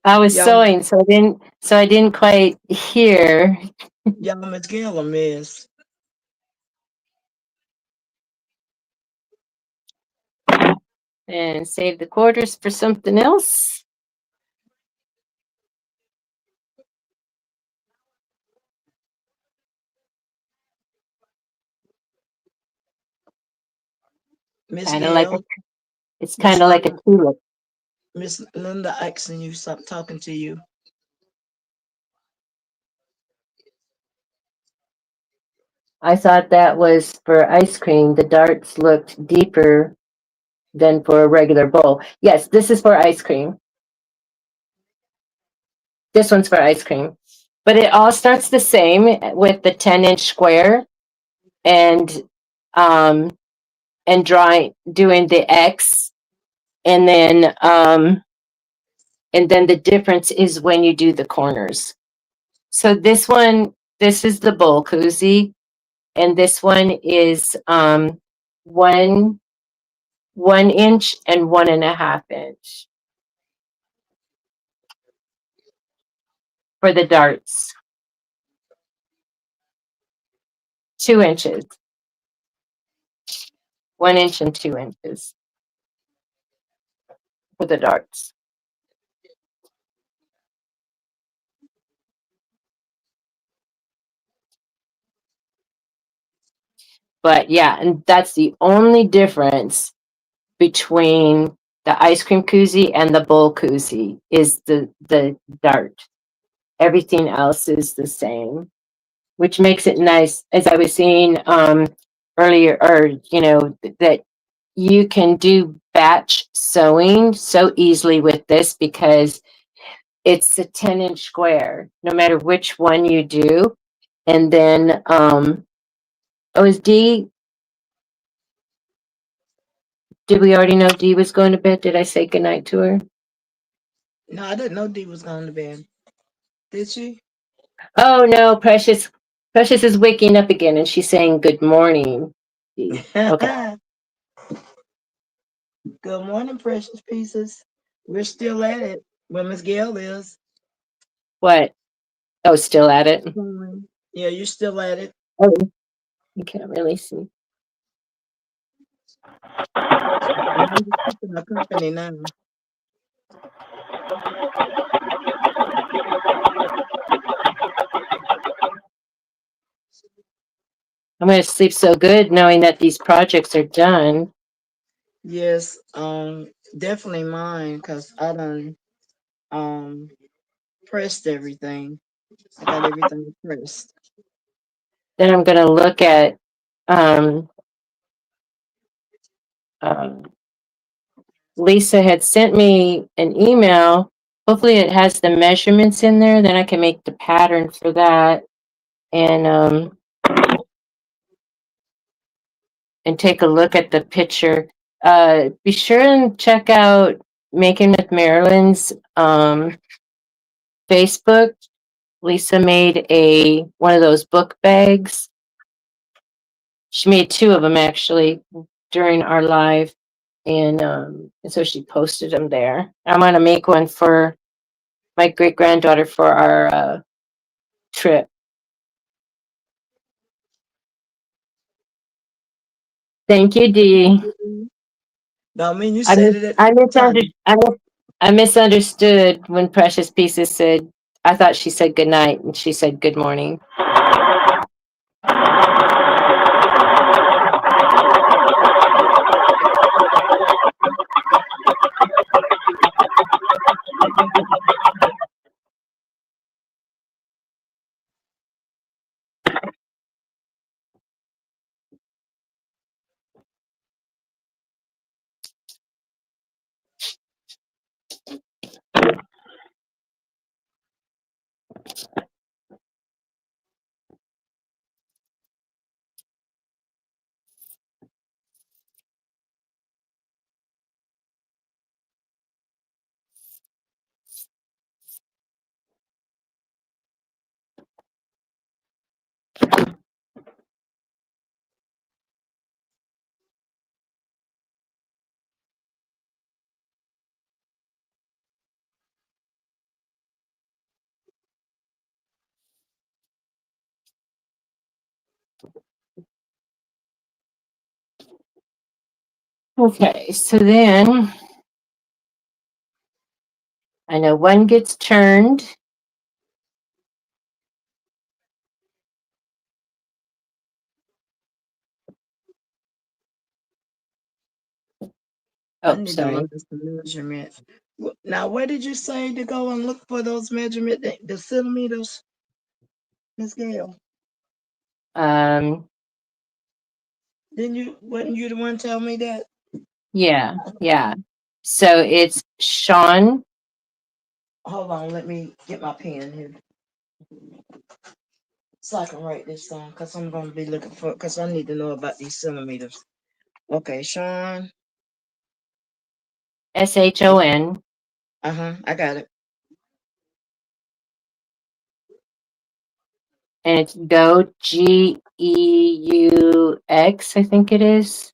I was y'all, sewing, so I didn't quite hear. y'all, Miss Gail, a miss. And save the quarters for something else. Miss Kind of like Gail, it's Miss kind of like a Linda, tulip. Miss Linda asking you stop talking to you. I thought that was for ice cream. The darts looked deeper than for a regular bowl. Yes, this is for ice cream. This one's for ice cream. But it all starts the same with the 10-inch square and um doing the X and then the difference is when you do the corners. So this is the bowl koozie, and this one is one 1 inch and 1.5 inch for the darts. 2 inches. 1 inch and 2 inches for the darts. But yeah, and that's the only difference between the ice cream koozie and the bowl koozie is the dart. Everything else is the same, which makes it nice. As I was saying earlier, or that you can do batch sewing so easily with this because it's a 10-inch square, no matter which one you do. And then, is Dee, did we already know Dee was going to bed? Did I say goodnight to her? No, I didn't know Dee was going to bed. Did she? Oh no, Precious is waking up again and she's saying good morning. Dee. Okay. Good morning, precious pieces. We're still at it. Well, Miss Gail is. What? Oh, still at it? Yeah, you're still at it. Oh, you can't really see. I'm just keeping my company now. I'm going to sleep so good knowing that these projects are done. Yes, definitely mine, because I done pressed everything. I got everything pressed. Then I'm going to look at Lisa had sent me an email. Hopefully it has the measurements in there. Then I can make the pattern for that and take a look at the picture. Be sure and check out Making with Marilyn's Facebook. Lisa made one of those book bags. She made 2 of them actually during our live, and so she posted them there. I'm gonna make one for my great granddaughter for our trip. Thank you, Dee. No, I mean you said it at the time. I misunderstood when Precious Pieces said. I thought she said good night, and she said good morning. Okay, so then I know one gets turned. I Oh, need to sorry. look at the measurements. Now, where did you say to go and look for those measurements, the centimeters, Miss Gail? Um, Wasn't you the one tell me that? yeah. So it's Sean. Hold on, let me get my pen here. So I can write this down, because I'm going to be looking for, because I need to know about these centimeters. Okay, Sean. SHON. I got it. And it's Go GEUX, I think it is.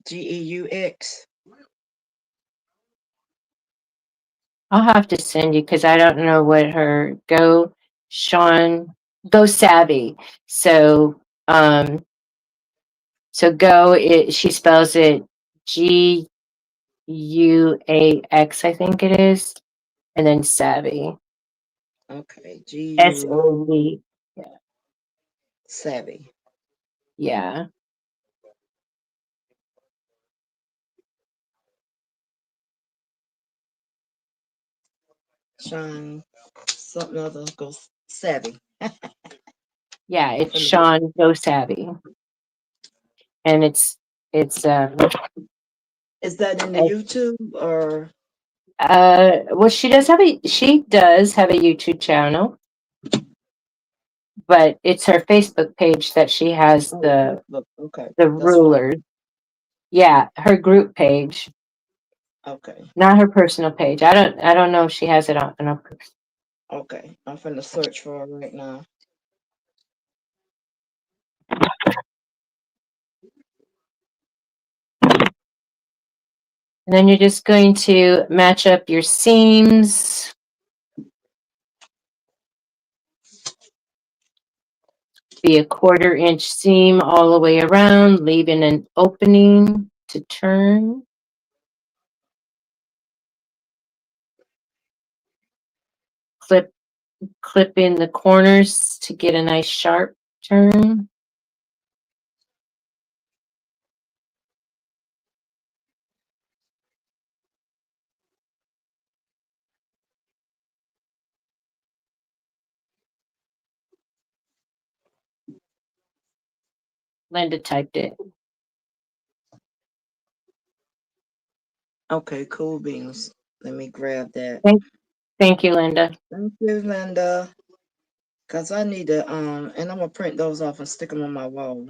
GEUX. I'll have to send you because I don't know what her Go Savvy. So So Go, she spells it Guax, I think it is, and then Savvy, Okay. GU SOV. Savvy. Yeah. Sean something other goes Savvy. Yeah, it's Sean Go Savvy. And it's Is that in the YouTube or well, she does have a YouTube channel, but it's her Facebook page that she has Facebook? Okay. the That's fine. rulers. Yeah, her group page, Okay. not her personal page. I don't know if she has it on her. Okay. I'm finna search for it right now. And then you're just going to match up your seams. Be a 1/4 inch seam all the way around, leaving an opening to turn. Clip in the corners to get a nice sharp turn. Linda typed it. Okay, cool beans. Let me grab that. Thank you, Linda. Thank you, Linda. Cause I need to and I'm gonna print those off and stick them on my wall.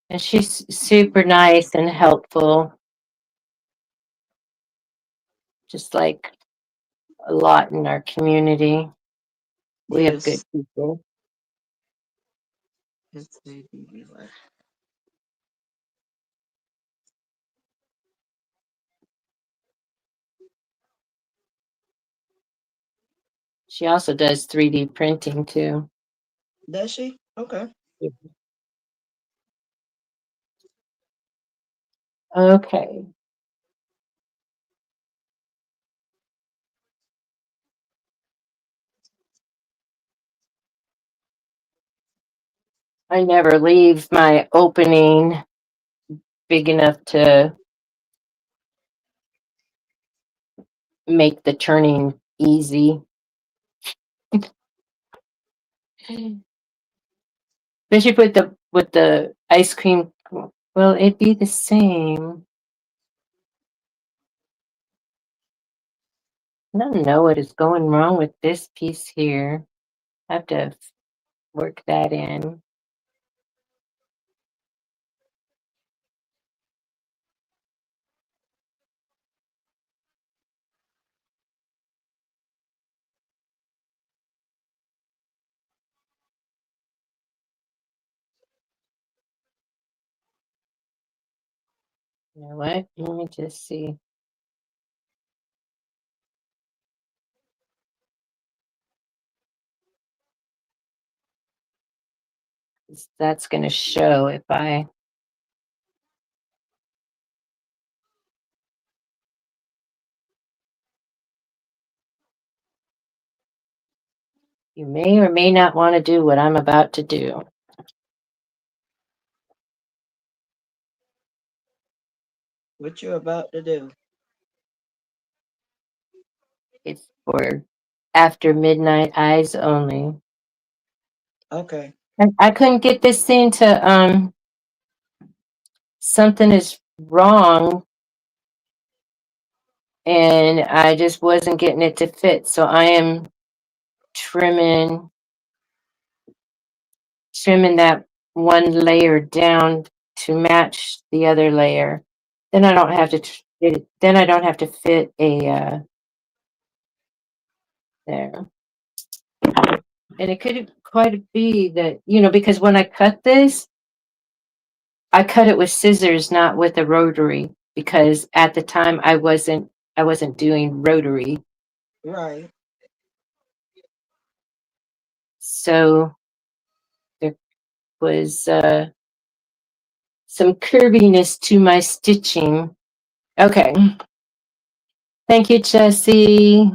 And she's super nice and helpful. Just like a lot in our community. We have good Yes. people. It's baby. She also does 3D printing too. Does she? Okay. Okay. I never leave my opening big enough to make the turning easy. Especially with the ice cream. Well, it'd be the same. I don't know what is going wrong with this piece here. I have to work that in. You know what? Let me just see. That's going to show if I. You may or may not want to do what I'm about to do. What you about to do? It's for after midnight eyes only. Okay. I couldn't get this thing to something is wrong and I just wasn't getting it to fit. So I am trimming that one layer down to match the other layer. Then I don't have to then I don't have to fit a there. And it could quite be that, because when I cut this, I cut it with scissors, not with a rotary, because at the time I wasn't doing rotary. Right. So there was some curviness to my stitching. Okay. Thank you, Jesse.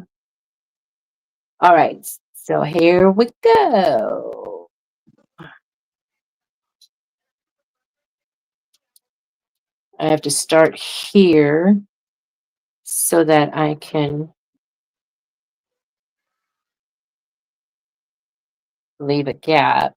All right. So here we go. I have to start here so that I can leave a gap.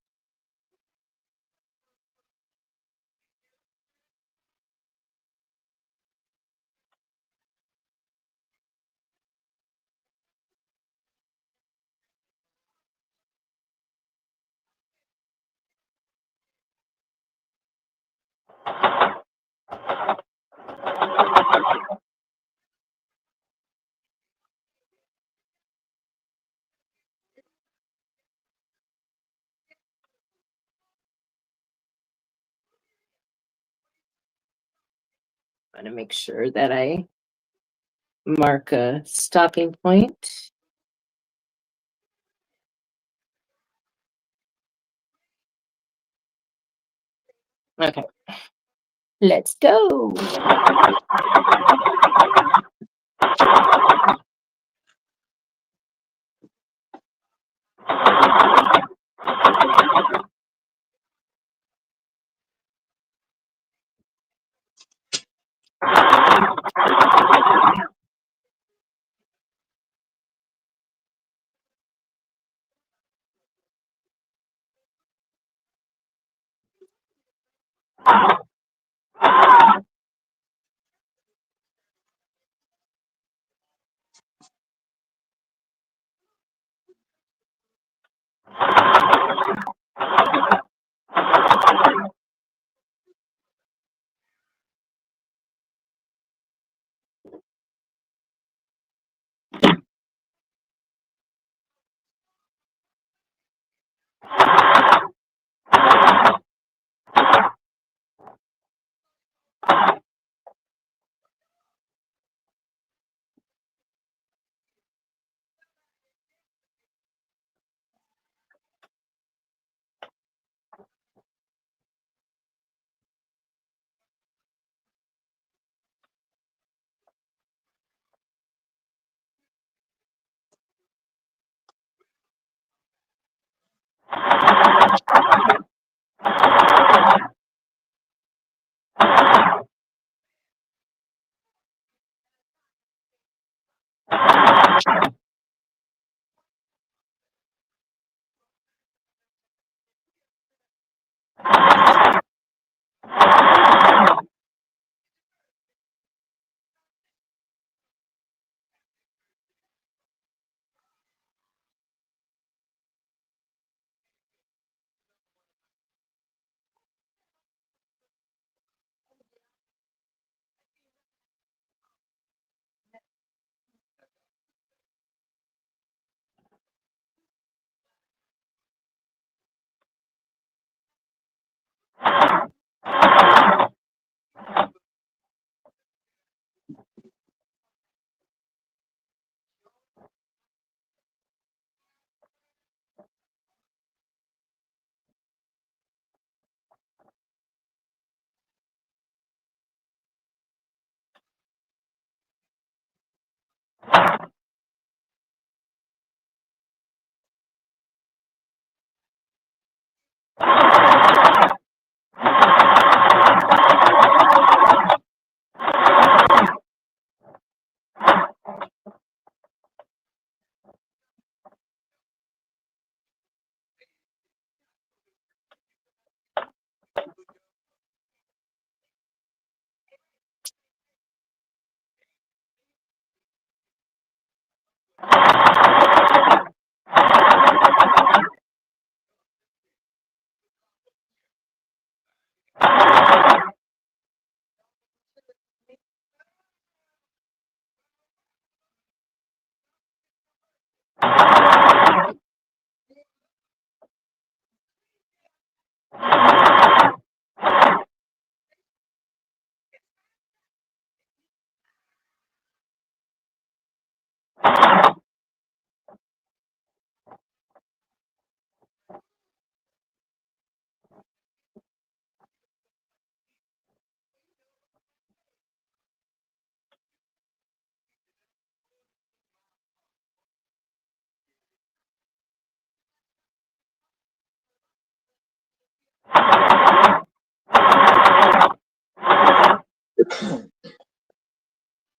I want to make sure that I mark a stopping point. Okay. Let's go.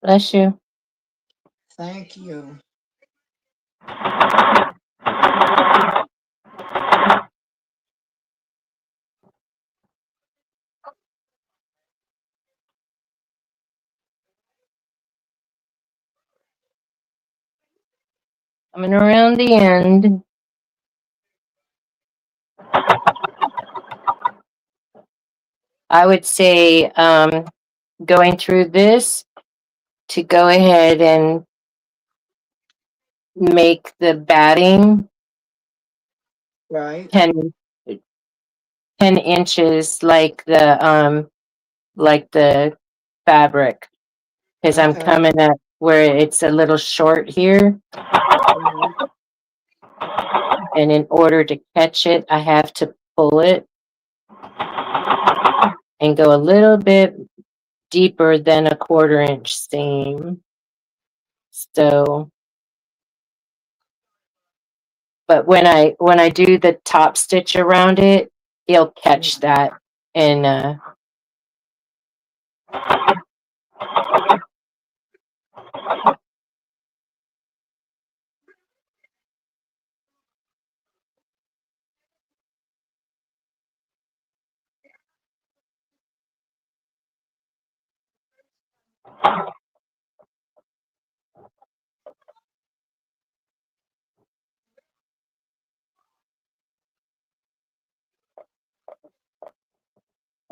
Bless you. Thank you. Coming around the end. I would say going through this to go ahead and make the batting Right. 10 inches like the fabric, because I'm Okay. coming up where it's a little short here, Mhm. and in order to catch it, I have to pull it and go a little bit deeper than a 1/4 inch seam. So, but when I do the top stitch around it, it'll catch that. And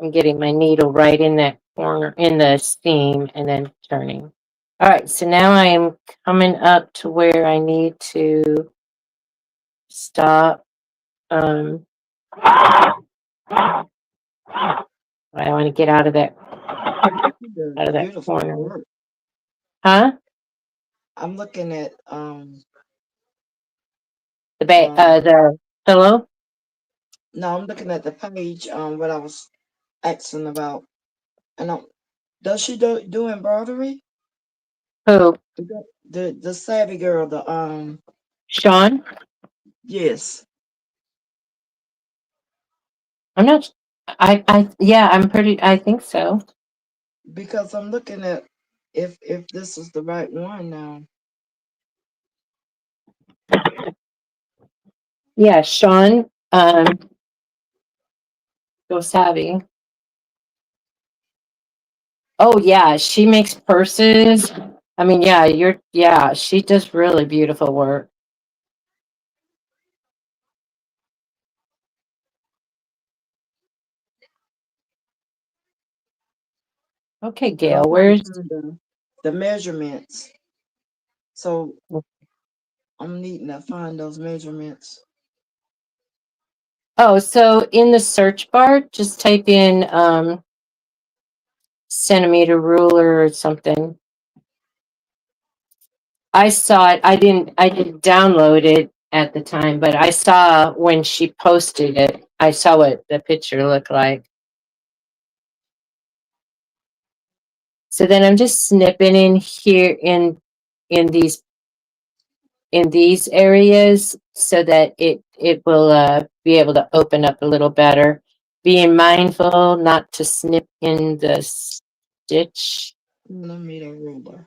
I'm getting my needle right in that corner in the seam and then turning. All right, so now I'm coming up to where I need to stop. I want to get You did out of that beautiful corner. work. Huh? I'm looking at The um the pillow. no, I'm looking at the page what I was asking about. And does she do embroidery? Who? The savvy girl, the Sean? yes. I'm not. Yeah, I'm pretty. I think so. Because I'm looking at if this is the right one now. Yeah, Sean. Go savvy. Oh yeah, she makes purses. I mean, yeah, she does really beautiful work. Okay, But I'm Gail, trying to where's find the measurements. So I'm needing to find those measurements. Oh, so in the search bar, just type in centimeter ruler or something. I saw it. I didn't download it at the time, but I saw when she posted it. I saw what the picture looked like. So then I'm just snipping in here in these in these areas so that it will be able to open up a little better. Being mindful not to snip in the stitch. Millimeter ruler.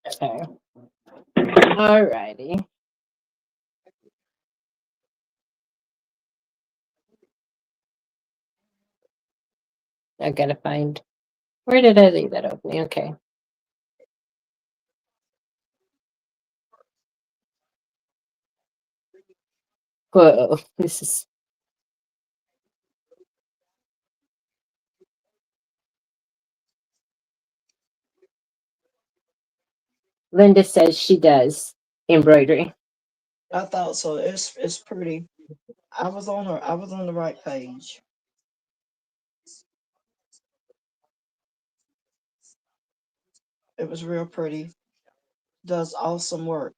Okay. All righty. I gotta find, where did I leave that opening? Okay. Whoa, this is, Linda says she does embroidery. I thought so. It's pretty. I was on the right page. It was real pretty. does awesome work.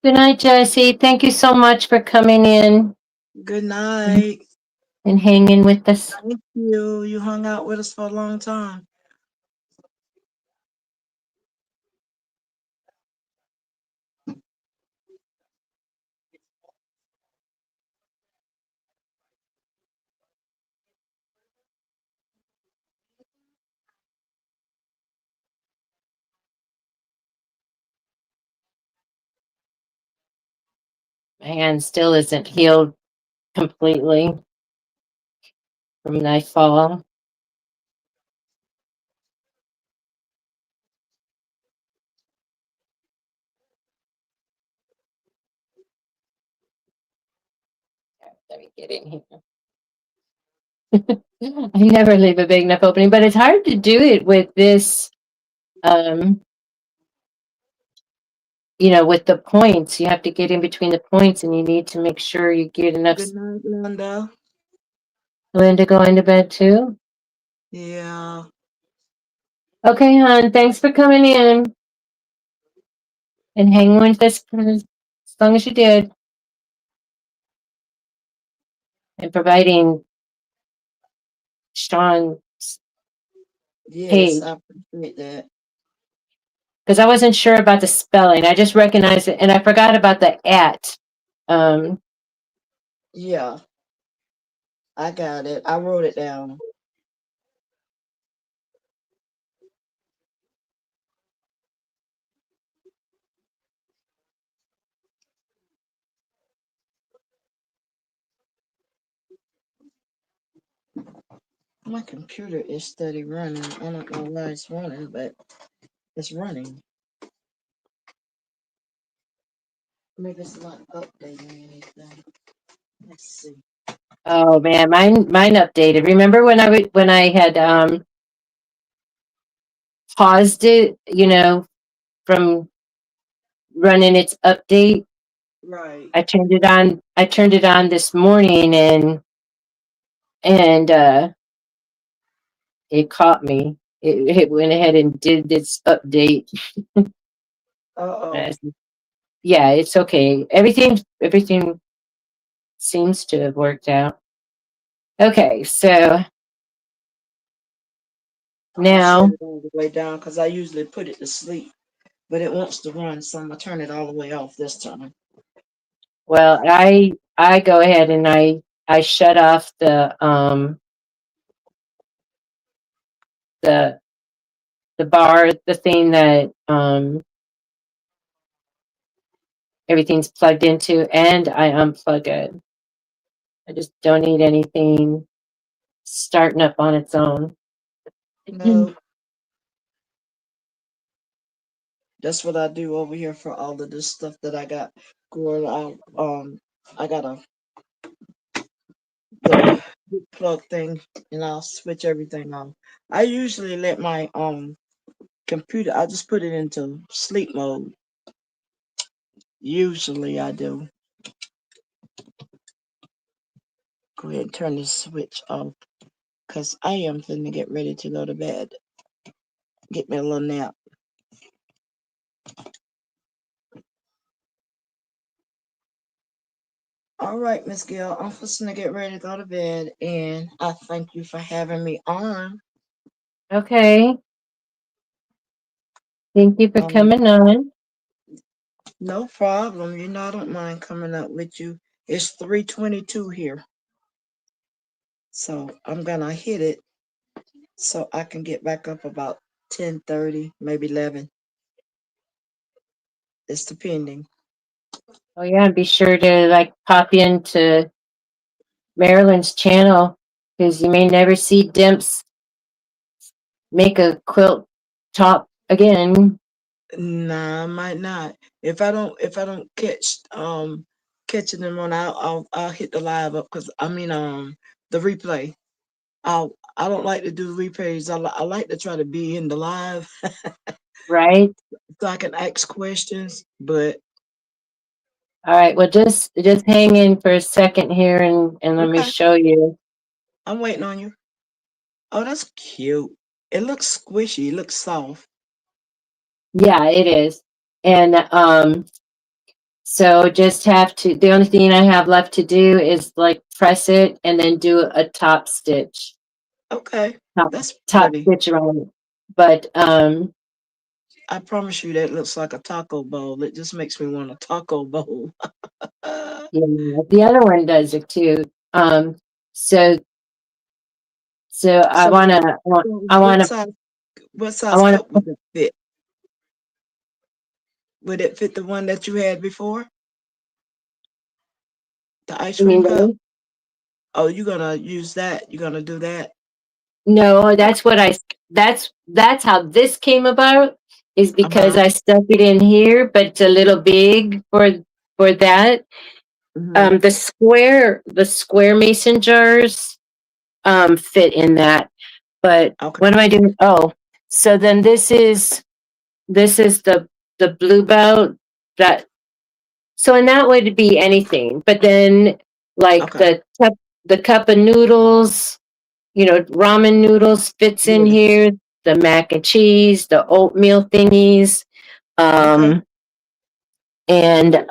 Good night, Jesse. Thank you so much for coming in Good night. and hanging with us. Thank you. You hung out with us for a long time. My hand still isn't healed completely from my fall. Let me get in here. I never leave a big enough opening, but it's hard to do it with this, um, with the points. You have to get in between the points and you need to make sure you get enough. Good night, Linda. Linda going to bed too? Yeah. Okay, hon. Thanks for coming in and hanging with us for as long as you did and providing Sean's Yes, page. I appreciate that. Because I wasn't sure about the spelling. I just recognized it, and I forgot about the at. Um, Yeah, I got it. I wrote it down. My computer is steady running. I don't know why it's running, but it's running. Maybe it's not updating anything. Let's see. oh man, mine updated. Remember when I had paused it, from running its update? Right. I turned it on. I turned it on this morning, and it caught me. It went ahead and did its update. Uh-oh. Yeah, it's okay. Everything seems to have worked out. Okay, so I'm gonna shut now, it all the way down because I usually put it to sleep, but it wants to run, so I'm gonna turn it all the way off this time. well, I go ahead and I shut off the the bar, the thing that everything's plugged into, and I unplug it. I just don't need anything starting up on its own. No, that's what I do over here for all of this stuff that I got going on. I got the plug thing, and I'll switch everything on. I usually let my computer. I just put it into sleep mode. Usually, I do. Go ahead and turn this switch off because I am finna get ready to go to bed. Get me a little nap. All right, Miss Gail, I'm just gonna get ready to go to bed, and I thank you for having me on. Okay, thank you for Um, coming on. no problem. You know I don't mind coming up with you. It's 3:22 here, so I'm gonna hit it. so I can get back up about 10:30, maybe 11. It's depending. Oh yeah, and be sure to like pop into Marilyn's channel because you may never see Dimps make a quilt top again. Nah, I might not. If I don't catching them on, I'll hit the live up because I mean the replay. I don't like to do replays. I like to try to be in the live Right? so I can ask questions. But All right. Well, just hang in for a second here and let me okay, show you. I'm waiting on you. Oh, that's cute. It looks squishy. It looks soft. Yeah, it is. And so just have to. The only thing I have left to do is like press it and then do a top stitch, Okay, top that's top pretty. stitch around it. But I promise you that looks like a taco bowl. It just makes me want a taco bowl. yeah, the other one does it too. So so I So, wanna so I wanna what I size wanna. cup would it fit? Would it fit the one that you had before? The ice You cream mean cup? really? Oh, you're gonna use that. You're gonna do that. No, that's how this came about is because Uh-huh. I stuck it in here, but it's a little big for that. Hmm. The square mason jars fit in that. But Okay. what am I doing? Oh, so then this is the blue belt that so in that way to be anything. But then like Okay. the cup of noodles, ramen noodles fits in Yes. here, the mac and cheese, the oatmeal thingies, Okay. um, and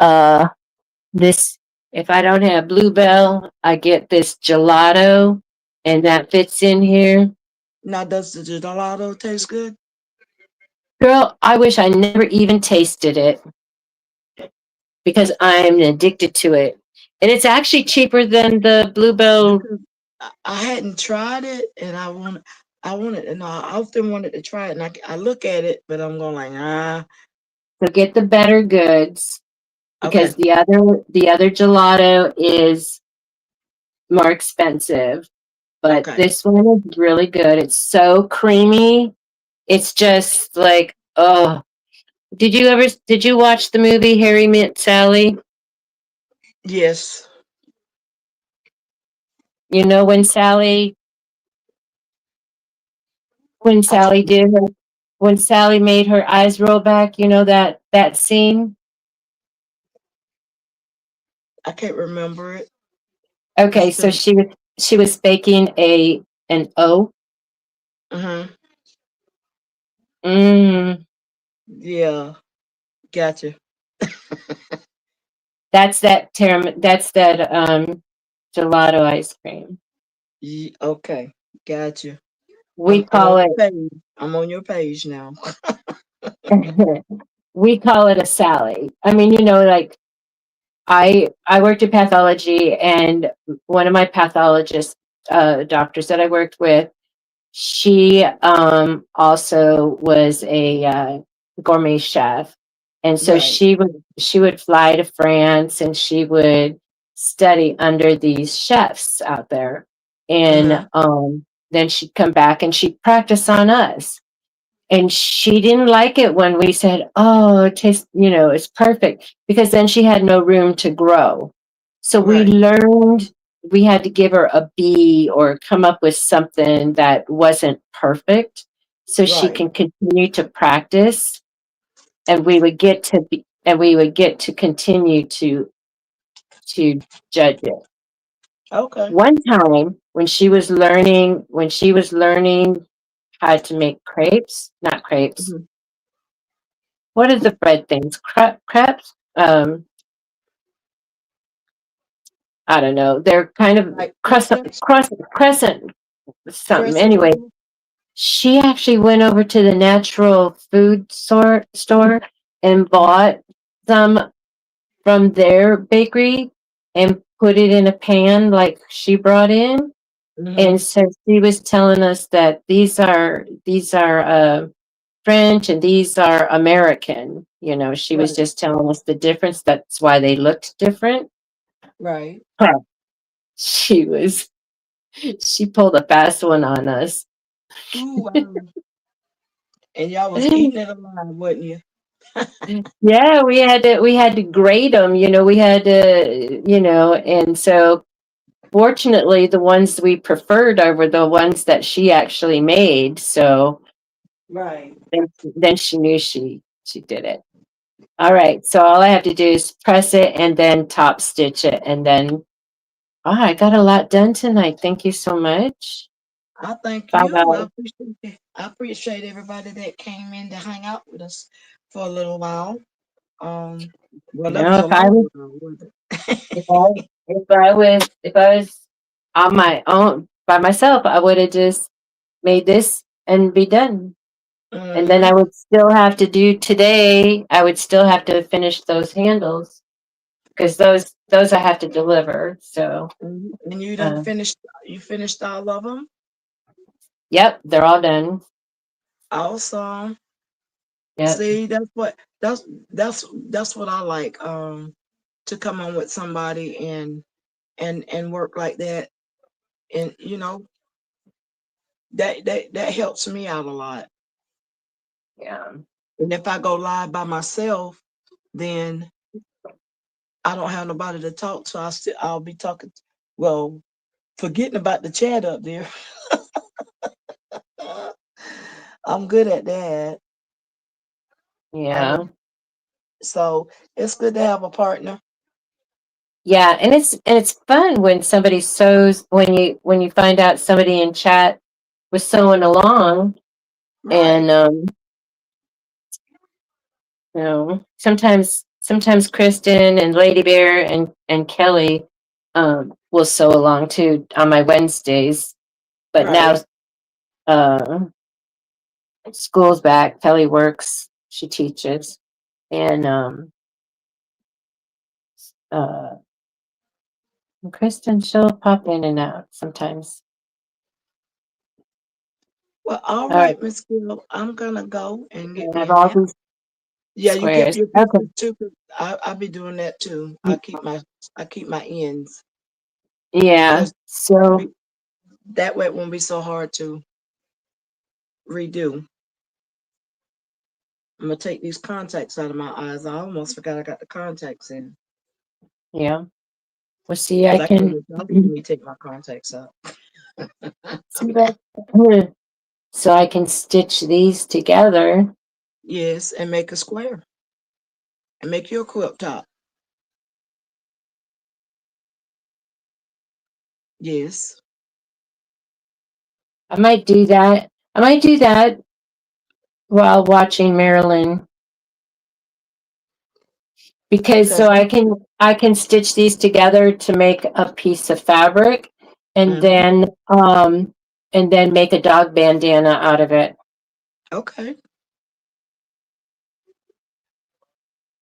this. If I don't have Bluebell, I get this gelato, and that fits in here. Now, does the gelato taste good? Girl, I wish I never even tasted it because I'm addicted to it, and it's actually cheaper than the Bluebell. Because I hadn't tried it, and I wanted, and I often wanted to try it, and I look at it, but I'm going like, ah, So get the better goods okay, because the other gelato is more expensive. But okay. this one is really good. It's so creamy. It's just like, oh. Did you watch the movie Harry Met Sally? Yes, You know when I Sally did her when Sally made her eyes roll back, you know that scene? I can't remember it. Okay, It's so been, she was baking an O. uh-huh. Mm, Yeah, gotcha. that's that gelato ice cream. Okay, gotcha. We I'm on call it your page. I'm on your page now. we call it a Sally. I mean, like I worked in pathology, and one of my pathologist doctors that I worked with, she also was a gourmet chef, and so Right. she would fly to France and she would study under these chefs out there, and Uh-huh. then she'd come back and she'd practice on us. And she didn't like it when we said, "Oh, it tastes, it's perfect," because then she had no room to grow. So we Right. learned we had to give her a B or come up with something that wasn't perfect so she Right. can continue to practice, and we would get to continue to judge it. Okay. One time when she was learning how to make crepes, not crepes. Mhm. What are the bread things? Crepes? I don't know. They're kind of Like crescent, crescents, crescent something. crescent Anyway, rolls. she actually went over to the natural food store and Uh-huh. bought some from their bakery and put it in a pan like she brought in. Mm-hmm. And so she was telling us that these are French and these are American. You know, she was Right. just telling us the difference. That's why they looked different. Right. Huh. She was she pulled a fast one on us. Ooh, wow. And y'all was eating it alive, wasn't you? Yeah, we had to grade them. You know, we had to, and so fortunately, the ones we preferred were the ones that she actually made. So Right. then she knew she did it. All right, so all I have to do is press it and then top stitch it, and then I got a lot done tonight. Thank you so much. I thank 5 you. hours. I appreciate everybody that came in to hang out with us for a little while. Um, well, You that know, was a if I long was while, wasn't if I if I was on my own by myself, I would have just made this and be done. it? And then I Mm-hmm. would still have to do today. I would still have to finish those handles because those I have to deliver. So, And you done uh, finished. You finished all of them. yep, they're all done. Awesome. Yep. See, that's what I like. To come on with somebody and work like that, and that helps me out a lot. Yeah. And if I go live by myself, then I don't have nobody to talk to. I'll be talking. Well, forgetting about the chat up there. I'm good at that. I Yeah. don't. So it's good to have a partner. Yeah. And it's fun when somebody sews when you find out somebody in chat was sewing along Right. and sometimes Kristen and Lady Bear and Kelly will sew along too on my Wednesdays. But now Right. uh school's back, Kelly works, she teaches, and uh Kristen she'll pop in and out sometimes. Well, all All right, right, Miss Gill. I'm gonna go and get I me have a all nap. these Yeah, you kept squares. your Okay. pieces too. 'Cause I'll be doing that too. I keep my ends Yeah. because So that way it won't be so hard to redo. I'm gonna take these contacts out of my eyes. I almost forgot I got the contacts in yeah. Well, see, because I I can't can wait till me take my contacts out. see that. So I can stitch these together. Yes, and make a square and make your quilt top. Yes. I might do that. I might do that while watching Marilyn because Because so I can stitch these together to make a piece of fabric and hmm then make a dog bandana out of it. okay.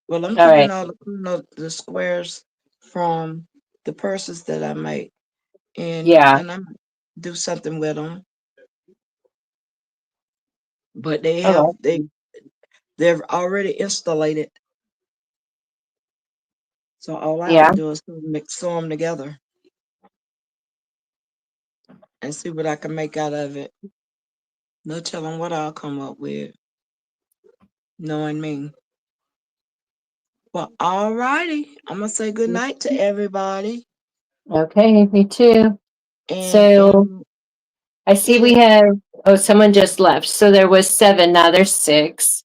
Well, I'm All keeping right. all the squares from the purses that I make, and Yeah. and I'm do something with them. But they have Oh, they're already installated, so all I have yeah. to do is sew them together and see what I can make out of it. No telling what I'll come up with, knowing me. Well, all righty. I'm gonna say good night to everybody, Okay, me too. and So and I see go we ahead. have, oh, someone just left. So there was seven, now there's six.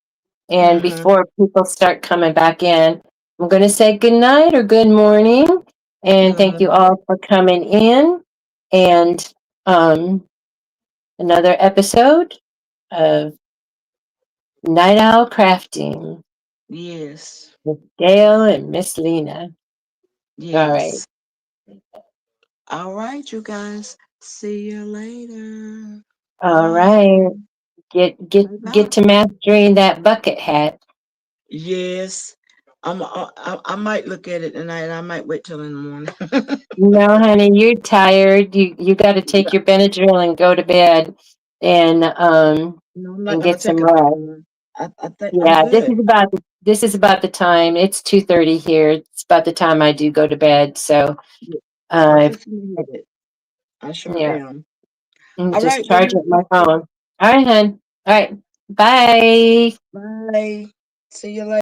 And Mm-hmm. before people start coming back in, I'm going to say good night or good morning. And Good thank you morning. all for coming in. And um, another episode of Night Owl Crafting Yes. with Gail and Miss Lena. All right. Yes. All right, you guys. See you later. All Bye. right. Get get Bye bye. get to mastering that bucket hat. Yes. I might look at it tonight. I might wait till in the morning. No, honey, you're tired. You got to take your Benadryl and go to bed and No, I'm not and gonna get some take it. rest. I think I'm Yeah, good. this is about the time. It's 2:30 here. It's about the time I do go to bed. So I'm uh fixing to hit it. I sure yeah, am. and All just right. Well, charge up my phone. All right, hon. All right. Bye. bye. See you later.